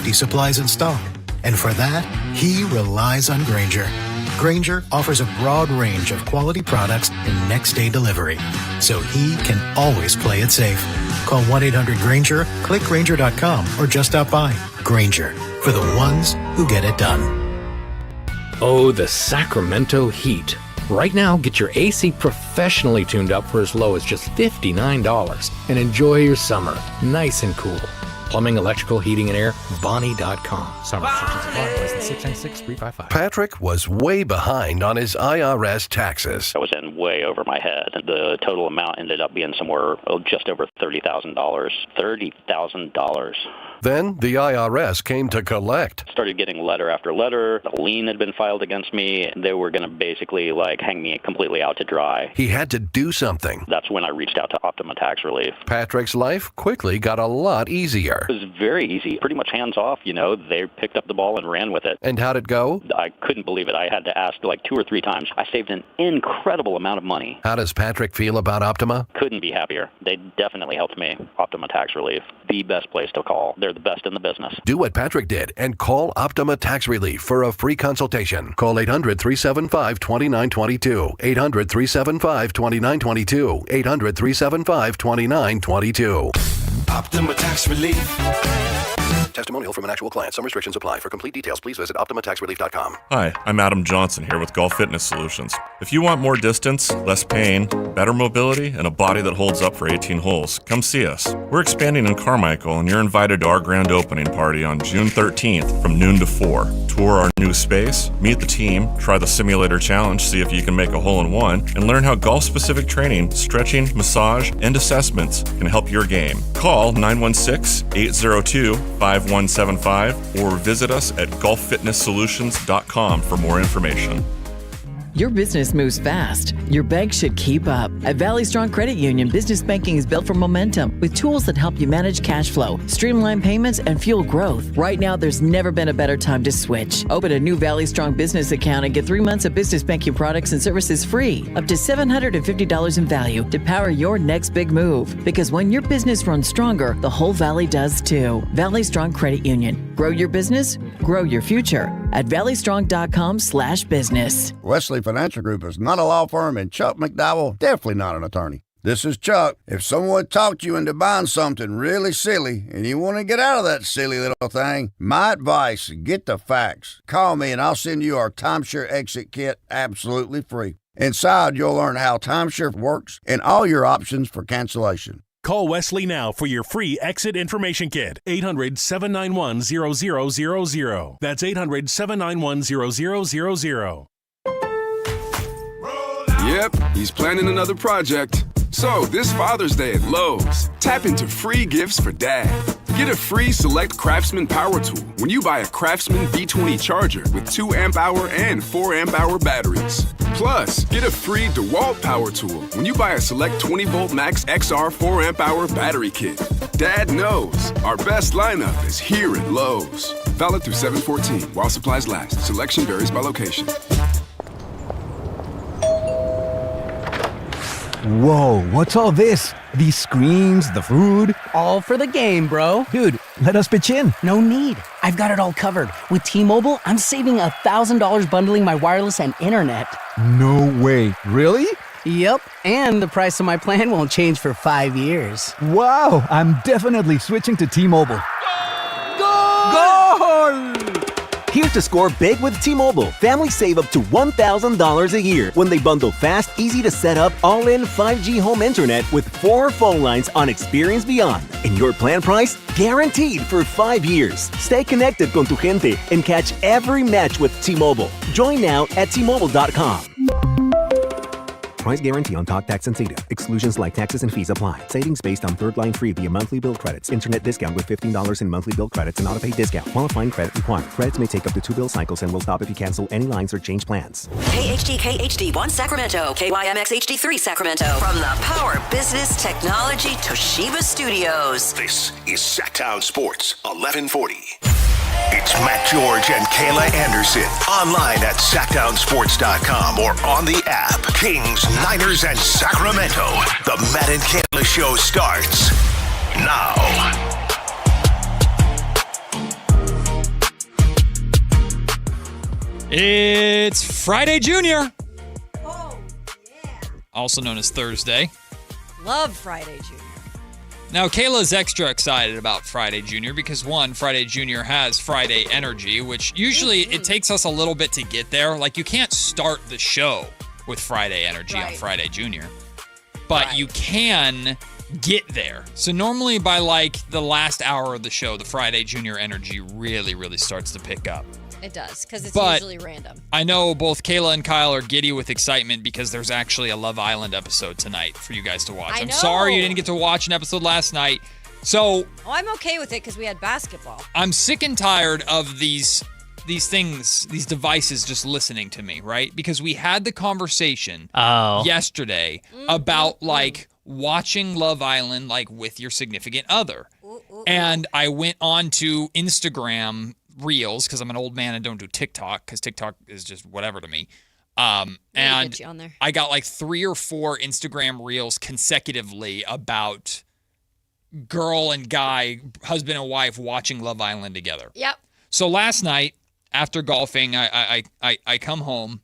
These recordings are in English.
safety supplies in stock. And for that, he relies on Grainger. Grainger offers a broad range of quality products and next-day delivery, so he can always play it safe. Call 1-800-GRAINGER, click Grainger.com, or just stop by. Grainger, for the ones who get it done. Oh, the Sacramento heat. Right now, get your AC professionally tuned up for as low as just $59 and enjoy your summer nice and cool. Plumbing, electrical, heating, and air, Bonnie.com. Summer restrictions apply. License 696-355. Patrick was way behind on his IRS taxes. I was in way over my head. The total amount ended up being somewhere just over $30,000. $30,000. Then the IRS came to collect. Started getting letter after letter. A lien had been filed against me. They were going to basically hang me completely out to dry. He had to do something. That's when I reached out to Optima Tax Relief. Patrick's life quickly got a lot easier. It was very easy, pretty much hands off. They picked up the ball and ran with it. And how'd it go? I couldn't believe it. I had to ask 2 or 3 times. I saved an incredible amount of money. How does Patrick feel about Optima? Couldn't be happier. They definitely helped me. Optima Tax Relief, the best place to call. They're the best in the business. Do what Patrick did and call Optima Tax Relief for a free consultation. Call 800-375-2922. 800-375-2922. 800-375-2922. Optima Tax Relief. Testimonial from an actual client. Some restrictions apply. For complete details, please visit OptimaTaxRelief.com. Hi, I'm Adam Johnson here with Golf Fitness Solutions. If you want more distance, less pain, better mobility, and a body that holds up for 18 holes, come see us. We're expanding in Carmichael, and you're invited to our grand opening party on June 13th from noon to 4. Tour our new space, meet the team, try the simulator challenge, see if you can make a hole-in-one, and learn how golf-specific training, stretching, massage, and assessments can help your game. Call 916-802-5175 or visit us at golffitnesssolutions.com for more information. Your business moves fast. Your bank should keep up. At Valley Strong Credit Union, business banking is built for momentum with tools that help you manage cash flow, streamline payments, and fuel growth. Right now, there's never been a better time to switch. Open a new Valley Strong business account and get 3 months of business banking products and services free, up to $750 in value to power your next big move. Because when your business runs stronger, the whole Valley does too. Valley Strong Credit Union. Grow your business, grow your future at valleystrong.com/business. Wesley Financial Group is not a law firm, and Chuck McDowell definitely not an attorney. This is Chuck. If someone talked you into buying something really silly and you want to get out of that silly little thing, my advice, get the facts. Call me and I'll send you our timeshare exit kit absolutely free. Inside, you'll learn how timeshare works and all your options for cancellation. Call Wesley now for your free exit information kit. 800-791-0000. That's 800-791-0000. Yep, he's planning another project. So, this Father's Day at Lowe's, tap into free gifts for Dad. Get a free Select Craftsman power tool when you buy a Craftsman B20 charger with 2 amp-hour and 4 amp-hour batteries. Plus, get a free DeWalt power tool when you buy a Select 20-volt Max XR 4 amp-hour battery kit. Dad knows our best lineup is here at Lowe's. Valid through 7/14 while supplies last. Selection varies by location. Whoa, what's all this? These screens, the food? All for the game, bro. Dude, let us pitch in. No need. I've got it all covered. With T-Mobile, I'm saving $1,000 bundling my wireless and internet. No way. Really? Yep, and the price of my plan won't change for 5 years. Wow, I'm definitely switching to T-Mobile. Goal! Here to score big with T-Mobile. Families save up to $1,000 a year when they bundle fast, easy to set up, all-in 5G home internet with 4 phone lines on Experience Beyond. And your plan price? Guaranteed for 5 years. Stay connected con tu gente and catch every match with T-Mobile. Join now at T-Mobile.com. Price guarantee on talk, tax, and data. Exclusions like taxes and fees apply. Savings based on third line free via monthly bill credits. Internet discount with $15 in monthly bill credits and auto-pay discount. Qualifying credit required. Credits may take up to 2 bill cycles and will stop if you cancel any lines or change plans. KHD1 Sacramento. KYMX HD3 Sacramento. From the Power Business Technology Toshiba Studios. This is Sactown Sports 1140. It's Matt George and Kayla Anderson. Online at SactownSports.com or on the app. Kings, Niners, and Sacramento. The Matt and Kayla Show starts now. It's Friday Junior. Oh, yeah. Also known as Thursday. Love Friday Junior. Now, Kayla's extra excited about Friday Junior because, one, Friday Junior has Friday energy, which usually it takes us a little bit to get there. Like, you can't start the show with Friday energy on Friday Junior, but you can get there. So normally by like the last hour of the show, the Friday Junior energy really, really starts to pick up. It does, because it's usually random. I know both Kayla and Kyle are giddy with excitement because there's actually a Love Island episode tonight for you guys to watch. I'm sorry you didn't get to watch an episode last night. So I'm okay with it because we had basketball. I'm sick and tired of these things, these devices just listening to me, right? Because we had the conversation yesterday about like watching Love Island like with your significant other. And I went on to Instagram Reels because I'm an old man and don't do TikTok because TikTok is just whatever to me. And get you on there. I got like 3 or 4 Instagram Reels consecutively about girl and guy, husband and wife watching Love Island together. Yep. So last night after golfing, I come home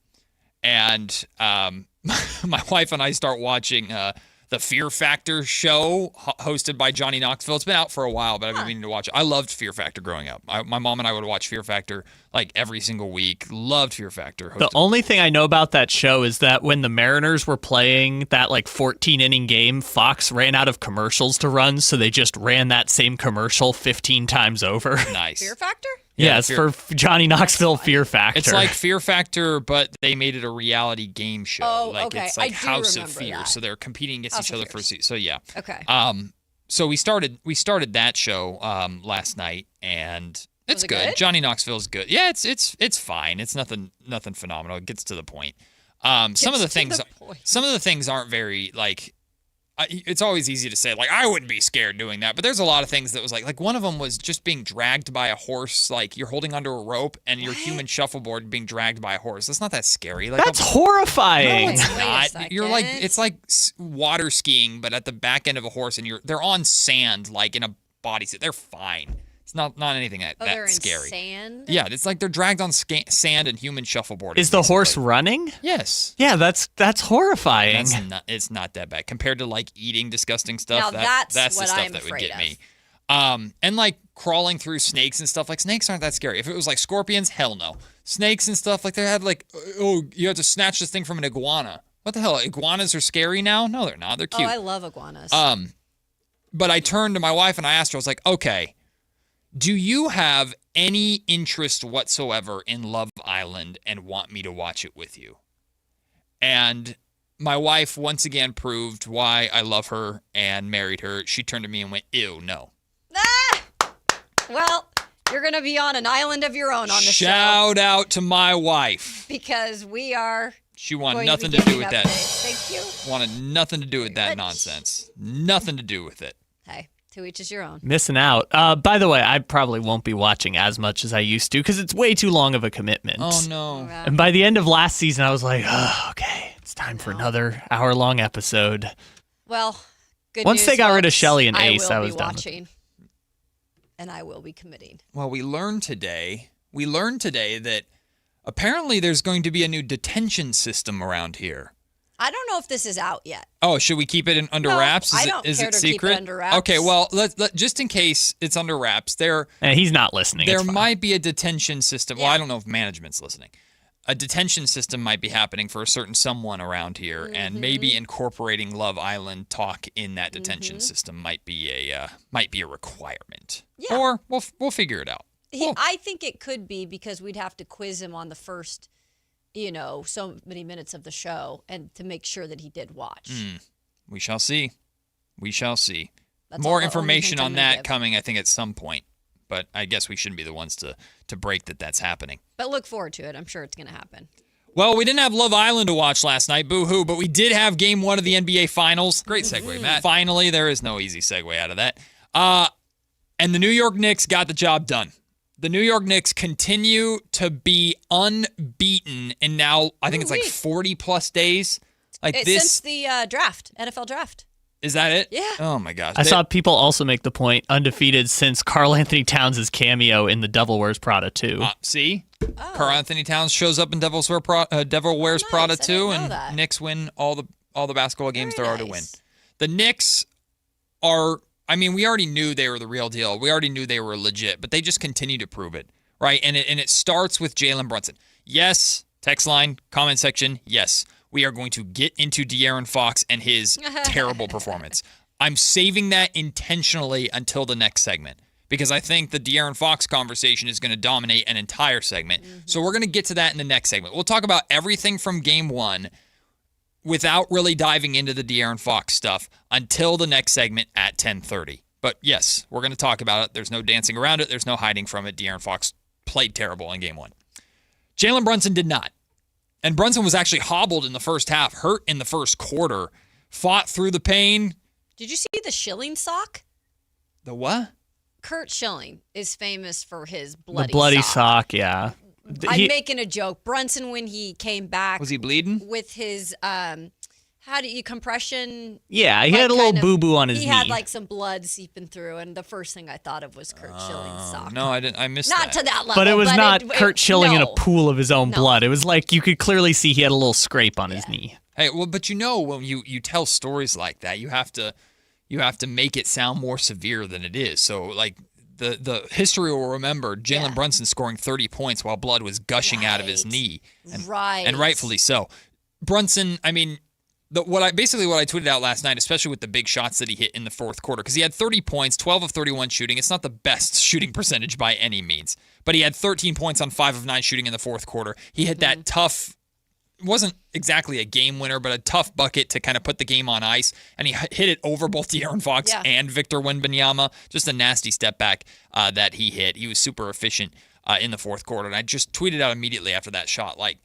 and my wife and I start watching the Fear Factor show hosted by Johnny Knoxville. It's been out for a while, but I've been meaning to watch it. I loved Fear Factor growing up. My mom and I would watch Fear Factor like every single week. Loved Fear Factor. The only thing I know about that show is that when the Mariners were playing that like 14-inning game, Fox ran out of commercials to run, so they just ran that same commercial 15 times over. Nice. Fear Factor? Yeah, it's for Johnny Knoxville Fear Factor. It's like Fear Factor, but they made it a reality game show. Oh, like okay. It's like I do House of remember Fear. that. So they're competing against each other for a season. So yeah. Okay. So we started that show last night, and it's good. Johnny Knoxville's good. Yeah, it's fine. It's nothing phenomenal. It gets to the point. Some of the things aren't very like. It's always easy to say, like, I wouldn't be scared doing that. But there's a lot of things that was like one of them was just being dragged by a horse. Like, you're holding onto a rope and your human shuffleboard being dragged by a horse. That's not that scary. Like, that's horrifying. No, it's not. You're like, it's like water skiing, but at the back end of a horse, and they're on sand, like in a bodysuit. They're fine. It's not anything that scary. Sand? Yeah, it's like they're dragged on sand and human shuffleboard. Is the horse running? Yes. Yeah, that's horrifying. It's not that bad compared to like eating disgusting stuff. Now that's the what stuff I'm that would afraid get of. me. And like crawling through snakes and stuff. Like snakes aren't that scary. If it was like scorpions, hell no. Snakes and stuff, like they had like, you have to snatch this thing from an iguana. What the hell? Iguanas are scary now? No, they're not. They're cute. Oh, I love iguanas. But I turned to my wife and I asked her, I was like, okay, do you have any interest whatsoever in Love Island and want me to watch it with you? And my wife once again proved why I love her and married her. She turned to me and went, ew, no. Well, you're going to be on an island of your own on the show. Shout out to my wife. Because we are. She wanted nothing to do with that. Thank you. Wanted nothing to do with that nonsense. Nothing to do with it. Hey, to each is your own. Missing out. By the way, I probably won't be watching as much as I used to because it's way too long of a commitment. Oh, no. And by the end of last season, I was like, oh, okay, it's time for another hour-long episode. Well, good Once news, they got rid of folks, Shelley and Ace, I will was be done. watching, and I will be committing. Well, we learned today that apparently there's going to be a new detention system around here. I don't know if this is out yet. Oh, should we keep it under wraps? I don't care to keep it under wraps. Okay, well, let just in case it's under wraps, he's not listening. There might be a detention system. Well, I don't know if management's listening. A detention system might be happening for a certain someone around here, and maybe incorporating Love Island talk in that detention system might be a requirement. Yeah. Or we'll figure it out. I think it could be because we'd have to quiz him on the first, so many minutes of the show and to make sure that he did watch. We shall see. That's More all the information only on hint I'm gonna that give. coming, I think, at some point. But I guess we shouldn't be the ones to break that's happening. But look forward to it. I'm sure it's going to happen. Well, we didn't have Love Island to watch last night, boo-hoo, but we did have Game 1 of the NBA Finals. Great segue, Matt. Finally, there is no easy segue out of that. And the New York Knicks got the job done. The New York Knicks continue to be unbeaten in now, I think it's like 40-plus days. Since the draft, NFL draft. Is that it? Yeah. Oh, my gosh. I saw people also make the point, undefeated since Karl Anthony Towns' cameo in The Devil Wears Prada 2. See? Karl Anthony Towns shows up in Devil Wears Prada 2, and Knicks win all the basketball games there are to win. The Knicks are, I mean, we already knew they were the real deal. We already knew they were legit, but they just continue to prove it, right? And it starts with Jalen Brunson. Yes, text line, comment section, yes. We are going to get into De'Aaron Fox and his terrible performance. I'm saving that intentionally until the next segment because I think the De'Aaron Fox conversation is going to dominate an entire segment. So we're going to get to that in the next segment. We'll talk about everything from game one without really diving into the De'Aaron Fox stuff until the next segment at 10:30. But yes, we're going to talk about it. There's no dancing around it. There's no hiding from it. De'Aaron Fox played terrible in game one. Jalen Brunson did not. And Brunson was actually hobbled in the first half, hurt in the first quarter, fought through the pain. Did you see the Schilling sock? The what? Kurt Schilling is famous for his bloody sock. The bloody sock, yeah. I'm making a joke. Brunson, when he came back. Was he bleeding? With his, compression? Yeah, he had a little boo-boo on his knee. He had like some blood seeping through, and the first thing I thought of was Kurt Schilling's sock. No, I didn't. I missed Not that. to that level. But it was not Kurt Schilling in a no. pool of his own blood. It was like you could clearly see he had a little scrape on his knee. Hey, well, but when you tell stories like that, you have to make it sound more severe than it is. So like the history will remember Jalen Brunson scoring 30 points while blood was gushing out of his knee. And rightfully so. Brunson, I mean, what I tweeted out last night, especially with the big shots that he hit in the fourth quarter, because he had 30 points, 12 of 31 shooting. It's not the best shooting percentage by any means, but he had 13 points on 5 of 9 shooting in the fourth quarter. He hit that tough, wasn't exactly a game winner, but a tough bucket to kind of put the game on ice, and he hit it over both De'Aaron Fox and Victor Wembanyama. Just a nasty step back that he hit. He was super efficient in the fourth quarter, and I just tweeted out immediately after that shot, like,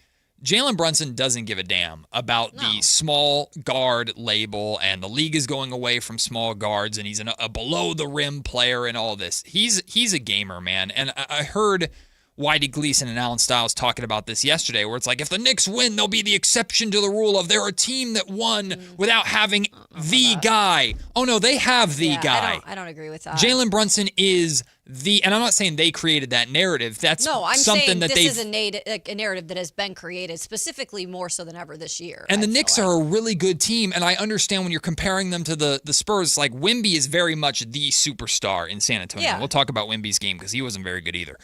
Jalen Brunson doesn't give a damn about the small guard label, and the league is going away from small guards, and he's a below-the-rim player and all this. He's a gamer, man, and I heard Whitey Gleason and Alan Stiles talking about this yesterday, where it's like, if the Knicks win, they'll be the exception to the rule of they're a team that won without having the guy. Oh, no, they have the guy. I don't agree with that. Jalen Brunson is and I'm not saying they created that narrative. That's something that this is a narrative that has been created, specifically more so than ever this year. And the Knicks are a really good team, and I understand when you're comparing them to the Spurs, like Wemby is very much the superstar in San Antonio. Yeah. We'll talk about Wemby's game because he wasn't very good either.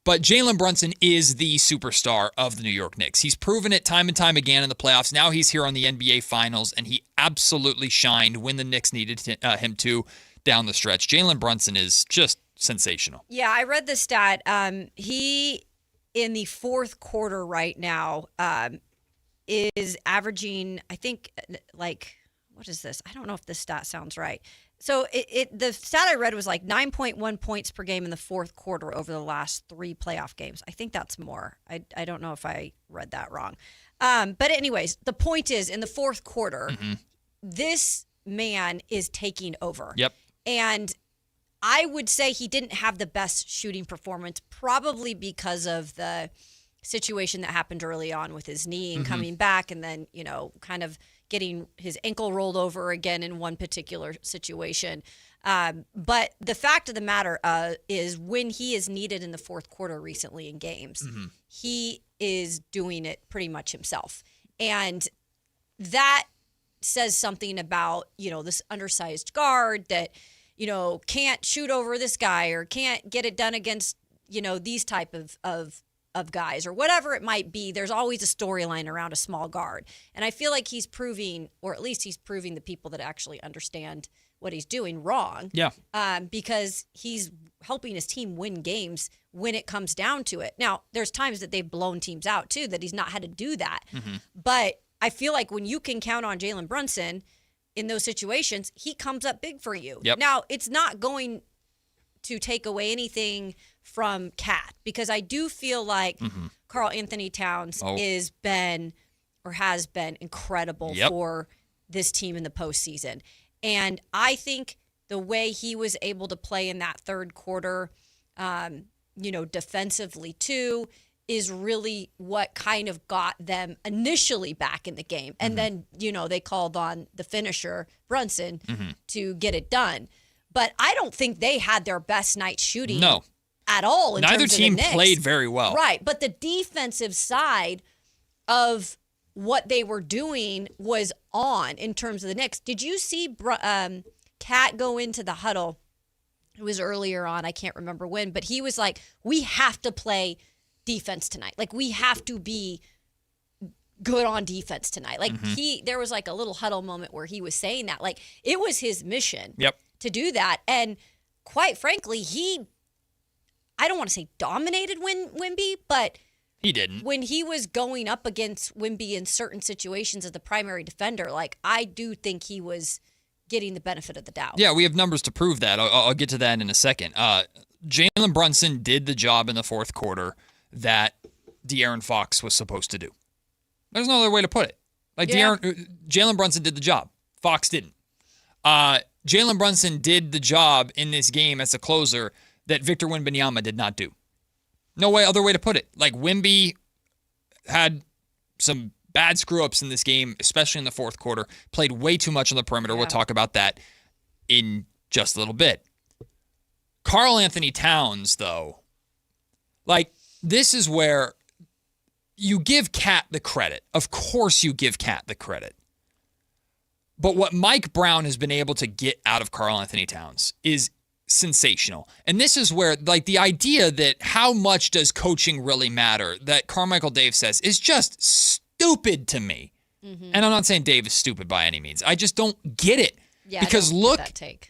But Jalen Brunson is the superstar of the New York Knicks. He's proven it time and time again in the playoffs. Now he's here on the NBA Finals, and he absolutely shined when the Knicks needed him to down the stretch. Jalen Brunson is just sensational. Yeah, I read the stat. He, in the fourth quarter right now, is averaging, I think, like, what is this? I don't know if this stat sounds right. So the stat I read was like 9.1 points per game in the fourth quarter over the last 3 playoff games. I think that's more. I don't know if I read that wrong. But anyways, the point is, in the fourth quarter, this man is taking over. Yep. And I would say he didn't have the best shooting performance, probably because of the situation that happened early on with his knee and coming back, and then, kind of getting his ankle rolled over again in one particular situation. But the fact of the matter is, when he is needed in the fourth quarter recently in games, he is doing it pretty much himself. And that says something about, this undersized guard that, can't shoot over this guy or can't get it done against, these type of guys or whatever it might be. There's always a storyline around a small guard. And I feel like he's proving, or at least he's proving the people that actually understand what he's doing wrong. Yeah. Because he's helping his team win games when it comes down to it. Now, there's times that they've blown teams out too, that he's not had to do that. But I feel like when you can count on Jalen Brunson in those situations, he comes up big for you. Yep. Now, it's not going to take away anything from Cat, because I do feel like Karl Anthony Towns has been incredible for this team in the postseason. And I think the way he was able to play in that third quarter, defensively too, is really what kind of got them initially back in the game. And then, they called on the finisher, Brunson, to get it done. But I don't think they had their best night shooting at all. Neither team played very well. Right. But the defensive side of what they were doing was on in terms of the Knicks. Did you see Cat go into the huddle? It was earlier on. I can't remember when. But he was like, we have to play defense tonight. Like, we have to be good on defense tonight. Like, there was like a little huddle moment where he was saying that. Like, it was his mission to do that. And quite frankly, I don't want to say dominated Wemby, but he didn't. When he was going up against Wemby in certain situations as the primary defender, like, I do think he was getting the benefit of the doubt. Yeah, we have numbers to prove that. I'll get to that in a second. Jalen Brunson did the job in the fourth quarter that De'Aaron Fox was supposed to do. There's no other way to put it. Like, Jalen Brunson did the job. Fox didn't. Jalen Brunson did the job in this game as a closer that Victor Wembanyama did not do. No other way to put it. Like, Wemby had some bad screw-ups in this game, especially in the fourth quarter. Played way too much on the perimeter. We'll talk about that in just a little bit. Karl Anthony Towns, though, like, this is where you give Cat the credit. Of course you give Cat the credit. But what Mike Brown has been able to get out of Karl Anthony Towns is sensational. And this is where, like, the idea that how much does coaching really matter, that Carmichael Dave says, is just stupid to me. And I'm not saying Dave is stupid by any means. I just don't get it. Yeah, because look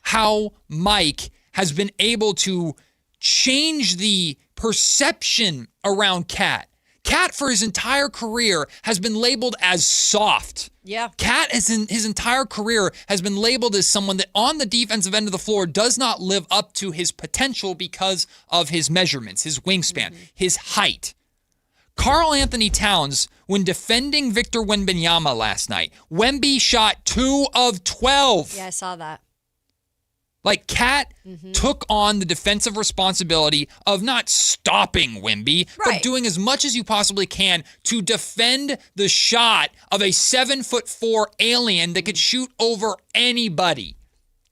how Mike has been able to change the perception around Cat. Cat, for his entire career, has been labeled as soft. Yeah. Cat, his entire career, has been labeled as someone that on the defensive end of the floor does not live up to his potential because of his measurements, his wingspan, his height. Karl Anthony Towns, when defending Victor Wembanyama last night, Wemby shot 2 of 12. Yeah, I saw that. Like, Cat took on the defensive responsibility of not stopping Wemby, but doing as much as you possibly can to defend the shot of a 7'4" alien that could shoot over anybody.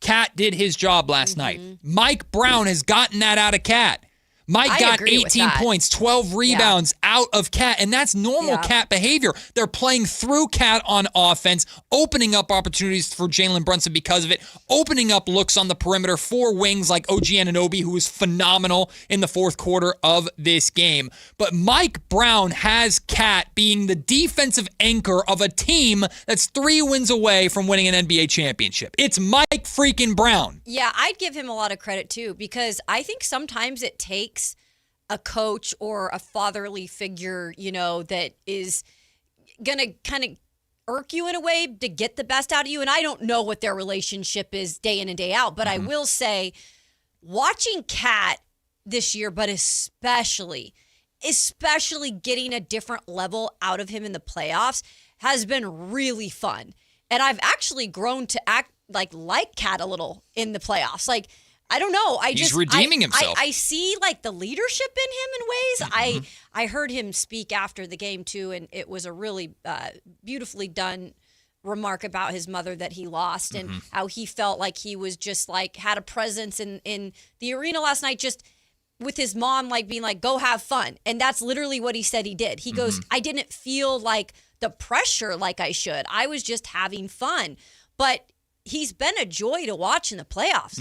Cat did his job last night. Mike Brown has gotten that out of Cat. Mike got 18 points, 12 rebounds out of Cat, and that's normal Cat behavior. They're playing through Cat on offense, opening up opportunities for Jalen Brunson because of it, opening up looks on the perimeter for wings like OG Anunoby, who was phenomenal in the fourth quarter of this game. But Mike Brown has Cat being the defensive anchor of a team that's 3 wins away from winning an NBA championship. It's Mike freaking Brown. Yeah, I'd give him a lot of credit, too, because I think sometimes it takes a coach or a fatherly figure, that is going to kind of irk you in a way to get the best out of you. And I don't know what their relationship is day in and day out, but I will say watching Cat this year, but especially getting a different level out of him in the playoffs has been really fun. And I've actually grown to act like Cat a little in the playoffs. Like, I don't know. He's redeeming himself. I see like the leadership in him in ways. I heard him speak after the game too, and it was a really beautifully done remark about his mother that he lost and how he felt like he was just like had a presence in the arena last night, just with his mom like being like, go have fun. And that's literally what he said he did. He goes, I didn't feel like the pressure like I should. I was just having fun. But he's been a joy to watch in the playoffs.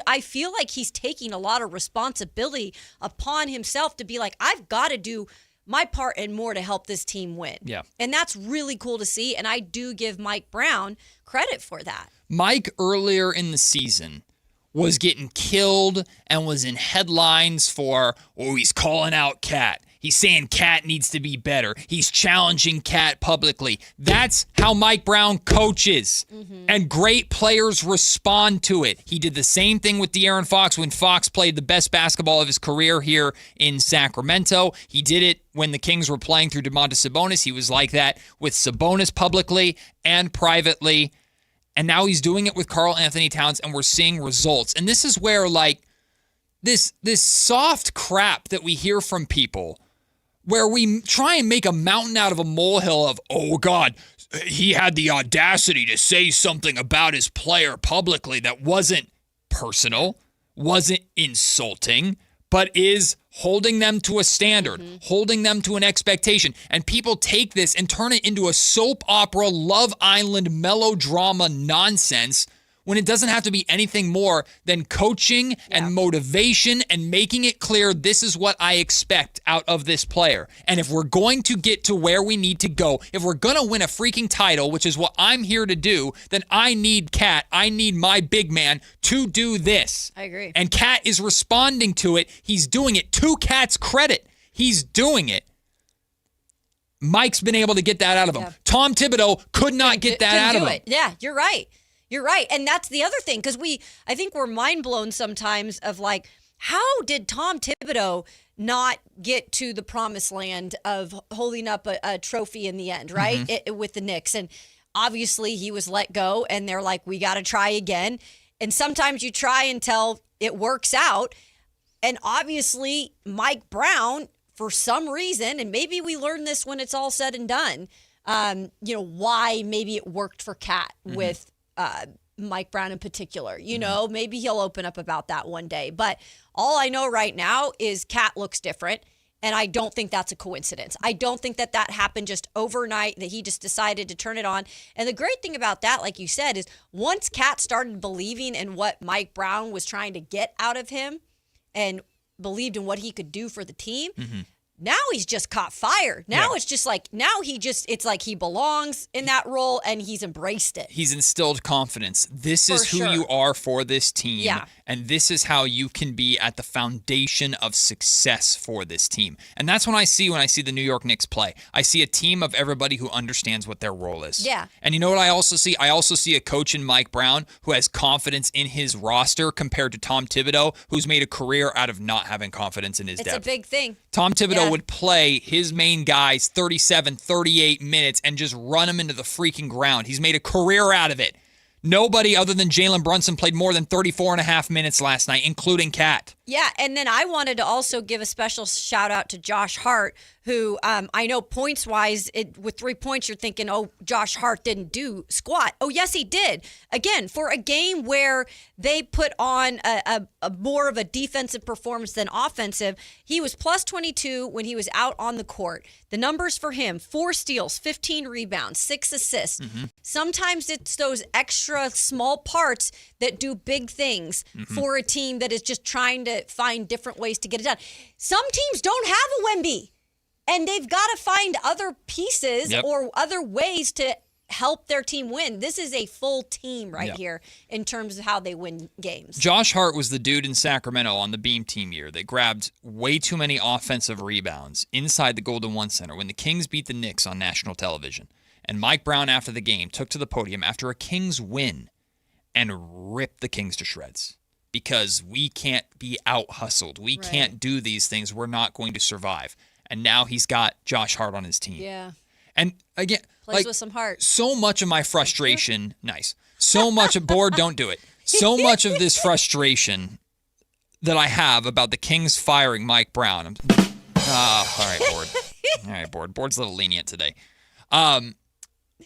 I feel like he's taking a lot of responsibility upon himself to be like, I've got to do my part and more to help this team win. Yeah. And that's really cool to see. And I do give Mike Brown credit for that. Mike earlier in the season was getting killed and was in headlines for, he's calling out Cat. He's saying Cat needs to be better. He's challenging Cat publicly. That's how Mike Brown coaches. And great players respond to it. He did the same thing with De'Aaron Fox when Fox played the best basketball of his career here in Sacramento. He did it when the Kings were playing through Domantas Sabonis. He was like that with Sabonis publicly and privately. And now he's doing it with Karl Anthony Towns, and we're seeing results. And this is where, like, this soft crap that we hear from people where we try and make a mountain out of a molehill of, oh, God, he had the audacity to say something about his player publicly that wasn't personal, wasn't insulting, but is holding them to a standard, holding them to an expectation. And people take this and turn it into a soap opera, Love Island melodrama nonsense when it doesn't have to be anything more than coaching and motivation and making it clear this is what I expect out of this player. And if we're going to get to where we need to go, if we're going to win a freaking title, which is what I'm here to do, then I need Cat, I need my big man to do this. I agree. And Cat is responding to it. He's doing it. To Cat's credit, he's doing it. Mike's been able to get that out of him. Tom Thibodeau could not get that out of him. Yeah, you're right. You're right. And that's the other thing, because I think we're mind blown sometimes of like, how did Tom Thibodeau not get to the promised land of holding up a trophy in the end, right? With the Knicks. And obviously he was let go and they're like, we got to try again. And sometimes you try until it works out. And obviously Mike Brown, for some reason, and maybe we learn this when it's all said and done, why maybe it worked for Cat with Mike Brown in particular. Maybe he'll open up about that one day. But all I know right now is Cat looks different, and I don't think that's a coincidence. I don't think that happened just overnight, that he just decided to turn it on. And the great thing about that, like you said, is once Cat started believing in what Mike Brown was trying to get out of him and believed in what he could do for the team, now he's just caught fire. Now it's just like, it's like he belongs in that role and he's embraced it. He's instilled confidence. This is who you are for this team. Yeah. And this is how you can be at the foundation of success for this team. And that's when I see the New York Knicks play. I see a team of everybody who understands what their role is. Yeah. And you know what I also see? I also see a coach in Mike Brown who has confidence in his roster compared to Tom Thibodeau, who's made a career out of not having confidence in his depth. It's a big thing. Tom Thibodeau would play his main guys 37, 38 minutes and just run them into the freaking ground. He's made a career out of it. Nobody other than Jalen Brunson played more than 34 and a half minutes last night, including Cat. Yeah, and then I wanted to also give a special shout out to Josh Hart, who I know points-wise, with 3 points, you're thinking, oh, Josh Hart didn't do squat. Oh, yes, he did. Again, for a game where they put on a more of a defensive performance than offensive, he was plus 22 when he was out on the court. The numbers for him, 4 steals, 15 rebounds, 6 assists. Sometimes it's those extra small parts that do big things for a team that is just trying to find different ways to get it done. Some teams don't have a Wemby, and they've got to find other pieces or other ways to help their team win. This is a full team here in terms of how they win games. Josh Hart was the dude in Sacramento on the Beam team year that grabbed way too many offensive rebounds inside the Golden One Center when the Kings beat the Knicks on national television. And Mike Brown, after the game, took to the podium after a Kings win and ripped the Kings to shreds. Because we can't be out-hustled. We can't do these things. We're not going to survive. And now he's got Josh Hart on his team. Yeah. And again, plays with some heart. So much of my frustration, so much of board, don't do it. So much of this frustration that I have about the Kings firing Mike Brown. All right, board. All right, board. Board's a little lenient today.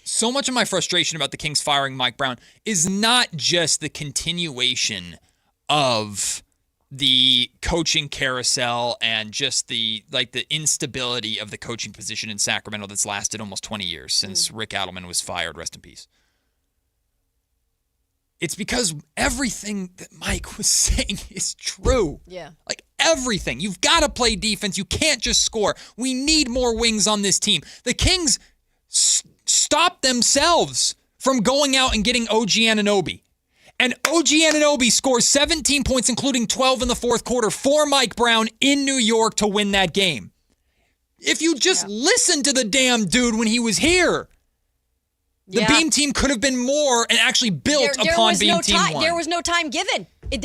So much of my frustration about the Kings firing Mike Brown is not just the continuation of the coaching carousel and just the instability of the coaching position in Sacramento that's lasted almost 20 years since Rick Adelman was fired, rest in peace. It's because everything that Mike was saying is true. Yeah. Like everything. You've got to play defense. You can't just score. We need more wings on this team. The Kings stopped themselves from going out and getting OG Anunoby. And OG Anunoby scores 17 points, including 12 in the fourth quarter for Mike Brown in New York to win that game. If you just listened to the damn dude when he was here, the Beam team could have been more and actually built upon Beam Team 1. There was no time given. In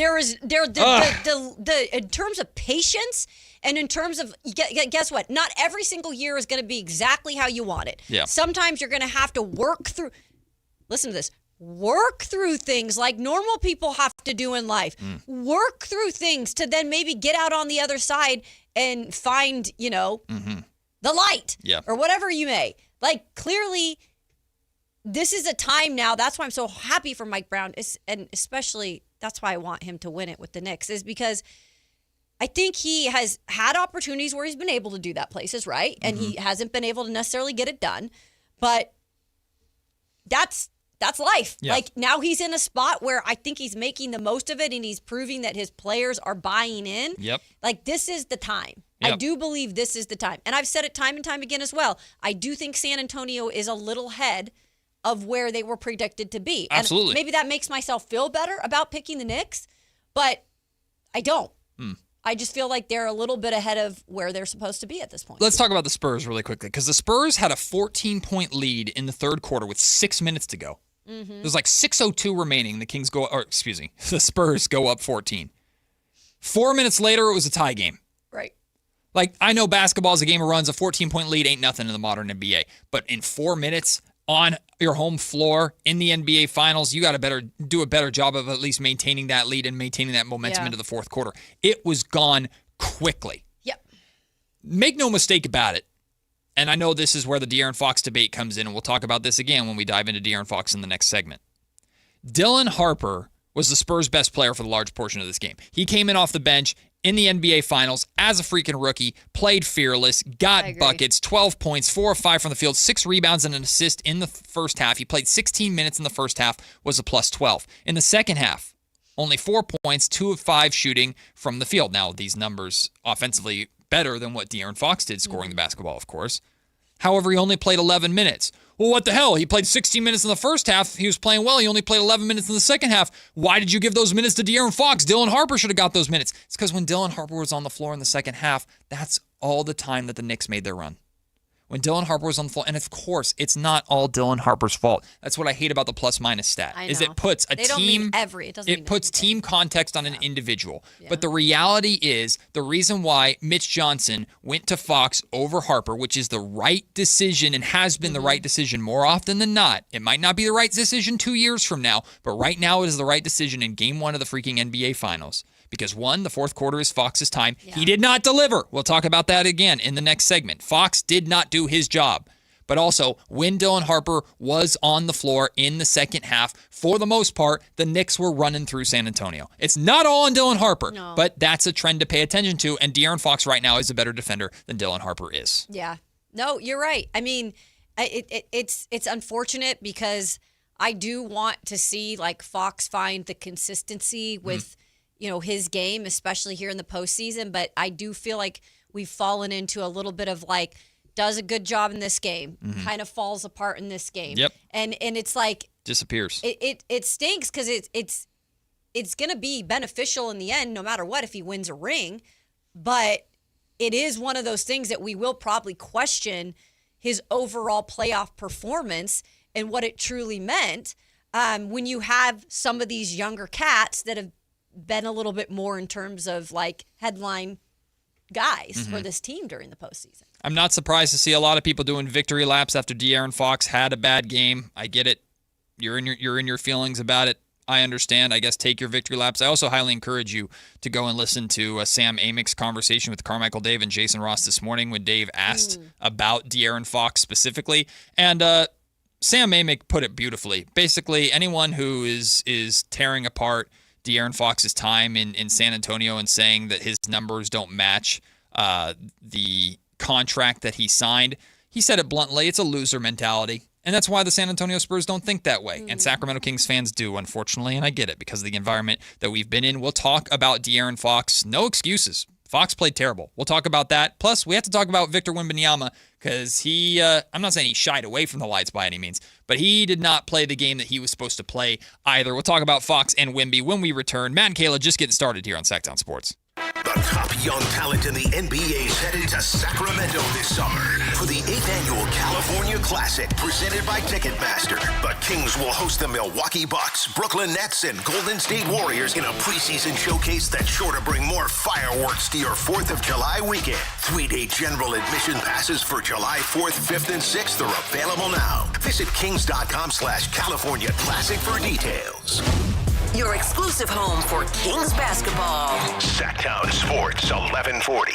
terms of patience and in terms of, guess what? Not every single year is going to be exactly how you want it. Yeah. Sometimes you're going to have to work through, listen to this, work through things like normal people have to do in life. Work through things to then maybe get out on the other side and find, the light Yeah. or whatever you may. Like, clearly, this is a time now. That's why I'm so happy for Mike Brown, and especially that's why I want him to win it with the Knicks, is because I think he has had opportunities where he's been able to do that places, right? And he hasn't been able to necessarily get it done. But that's life. Yeah. Like, now he's in a spot where I think he's making the most of it, and he's proving that his players are buying in. Yep. Like, this is the time. Yep. I do believe this is the time. And I've said it time and time again as well. I do think San Antonio is a little ahead of where they were predicted to be. Absolutely. And maybe that makes myself feel better about picking the Knicks, but I don't. I just feel like they're a little bit ahead of where they're supposed to be at this point. Let's talk about the Spurs really quickly, because the Spurs had a 14-point lead in the third quarter with 6 minutes to go. There's like 6:02 remaining. The Spurs go up 14. 4 minutes later, it was a tie game. Right. Like, I know basketball is a game of runs. A 14-point lead ain't nothing in the modern NBA. But in 4 minutes on your home floor in the NBA Finals, you got to do a better job of at least maintaining that lead and maintaining that momentum into the fourth quarter. It was gone quickly. Yep. Make no mistake about it. And I know this is where the De'Aaron Fox debate comes in, and we'll talk about this again when we dive into De'Aaron Fox in the next segment. Dylan Harper was the Spurs' best player for the large portion of this game. He came in off the bench in the NBA Finals as a freaking rookie, played fearless, got buckets, 12 points, 4 of 5 from the field, 6 rebounds and an assist in the first half. He played 16 minutes in the first half, was a plus 12. In the second half, only 4 points, 2 of 5 shooting from the field. Now, these numbers offensively better than what De'Aaron Fox did scoring the basketball, of course. However, he only played 11 minutes. Well, what the hell? He played 16 minutes in the first half. He was playing well. He only played 11 minutes in the second half. Why did you give those minutes to De'Aaron Fox? Dylan Harper should have got those minutes. It's because when Dylan Harper was on the floor in the second half, that's all the time that the Knicks made their run. When Dylan Harper was on the floor, and of course, it's not all Dylan Harper's fault. That's what I hate about the plus-minus stat, is it puts a team, it puts team context on an individual. Yeah. But the reality is, the reason why Mitch Johnson went to Fox over Harper, which is the right decision and has been the right decision more often than not. It might not be the right decision 2 years from now, but right now it is the right decision in Game 1 of the freaking NBA Finals. Because, one, the fourth quarter is Fox's time. Yeah. He did not deliver. We'll talk about that again in the next segment. Fox did not do his job. But also, when Dylan Harper was on the floor in the second half, for the most part, the Knicks were running through San Antonio. It's not all on Dylan Harper, but that's a trend to pay attention to, and De'Aaron Fox right now is a better defender than Dylan Harper is. Yeah. No, you're right. I mean, it's unfortunate because I do want to see, like, Fox find the consistency with his game, especially here in the postseason. But I do feel like we've fallen into a little bit of like, does a good job in this game, kind of falls apart in this game. Yep. And it's like disappears. It stinks because it's going to be beneficial in the end, no matter what, if he wins a ring. But it is one of those things that we will probably question his overall playoff performance and what it truly meant when you have some of these younger cats that have been a little bit more in terms of like headline guys for this team during the postseason. I'm not surprised to see a lot of people doing victory laps after De'Aaron Fox had a bad game. I get it. You're in your feelings about it. I understand. I guess take your victory laps. I also highly encourage you to go and listen to Sam Amick's conversation with Carmichael Dave and Jason Ross this morning when Dave asked about De'Aaron Fox specifically. And Sam Amick put it beautifully. Basically, anyone who is tearing apart De'Aaron Fox's time in San Antonio and saying that his numbers don't match the contract that he signed, he said it bluntly, it's a loser mentality. And that's why the San Antonio Spurs don't think that way. And Sacramento Kings fans do, unfortunately, and I get it because of the environment that we've been in. We'll talk about De'Aaron Fox. No excuses. Fox played terrible. We'll talk about that. Plus, we have to talk about Victor Wembanyama because he, I'm not saying he shied away from the lights by any means, but he did not play the game that he was supposed to play either. We'll talk about Fox and Wemby when we return. Matt and Kayla just getting started here on Sactown Sports. The top young talent in the NBA is headed to Sacramento this summer for the 8th annual California Classic presented by Ticketmaster. The Kings will host the Milwaukee Bucks, Brooklyn Nets, and Golden State Warriors in a preseason showcase that's sure to bring more fireworks to your 4th of July weekend. 3-day general admission passes for July 4th, 5th, and 6th are available now. Visit kings.com/California Classic for details. Your exclusive home for Kings basketball. Sactown Sports 1140.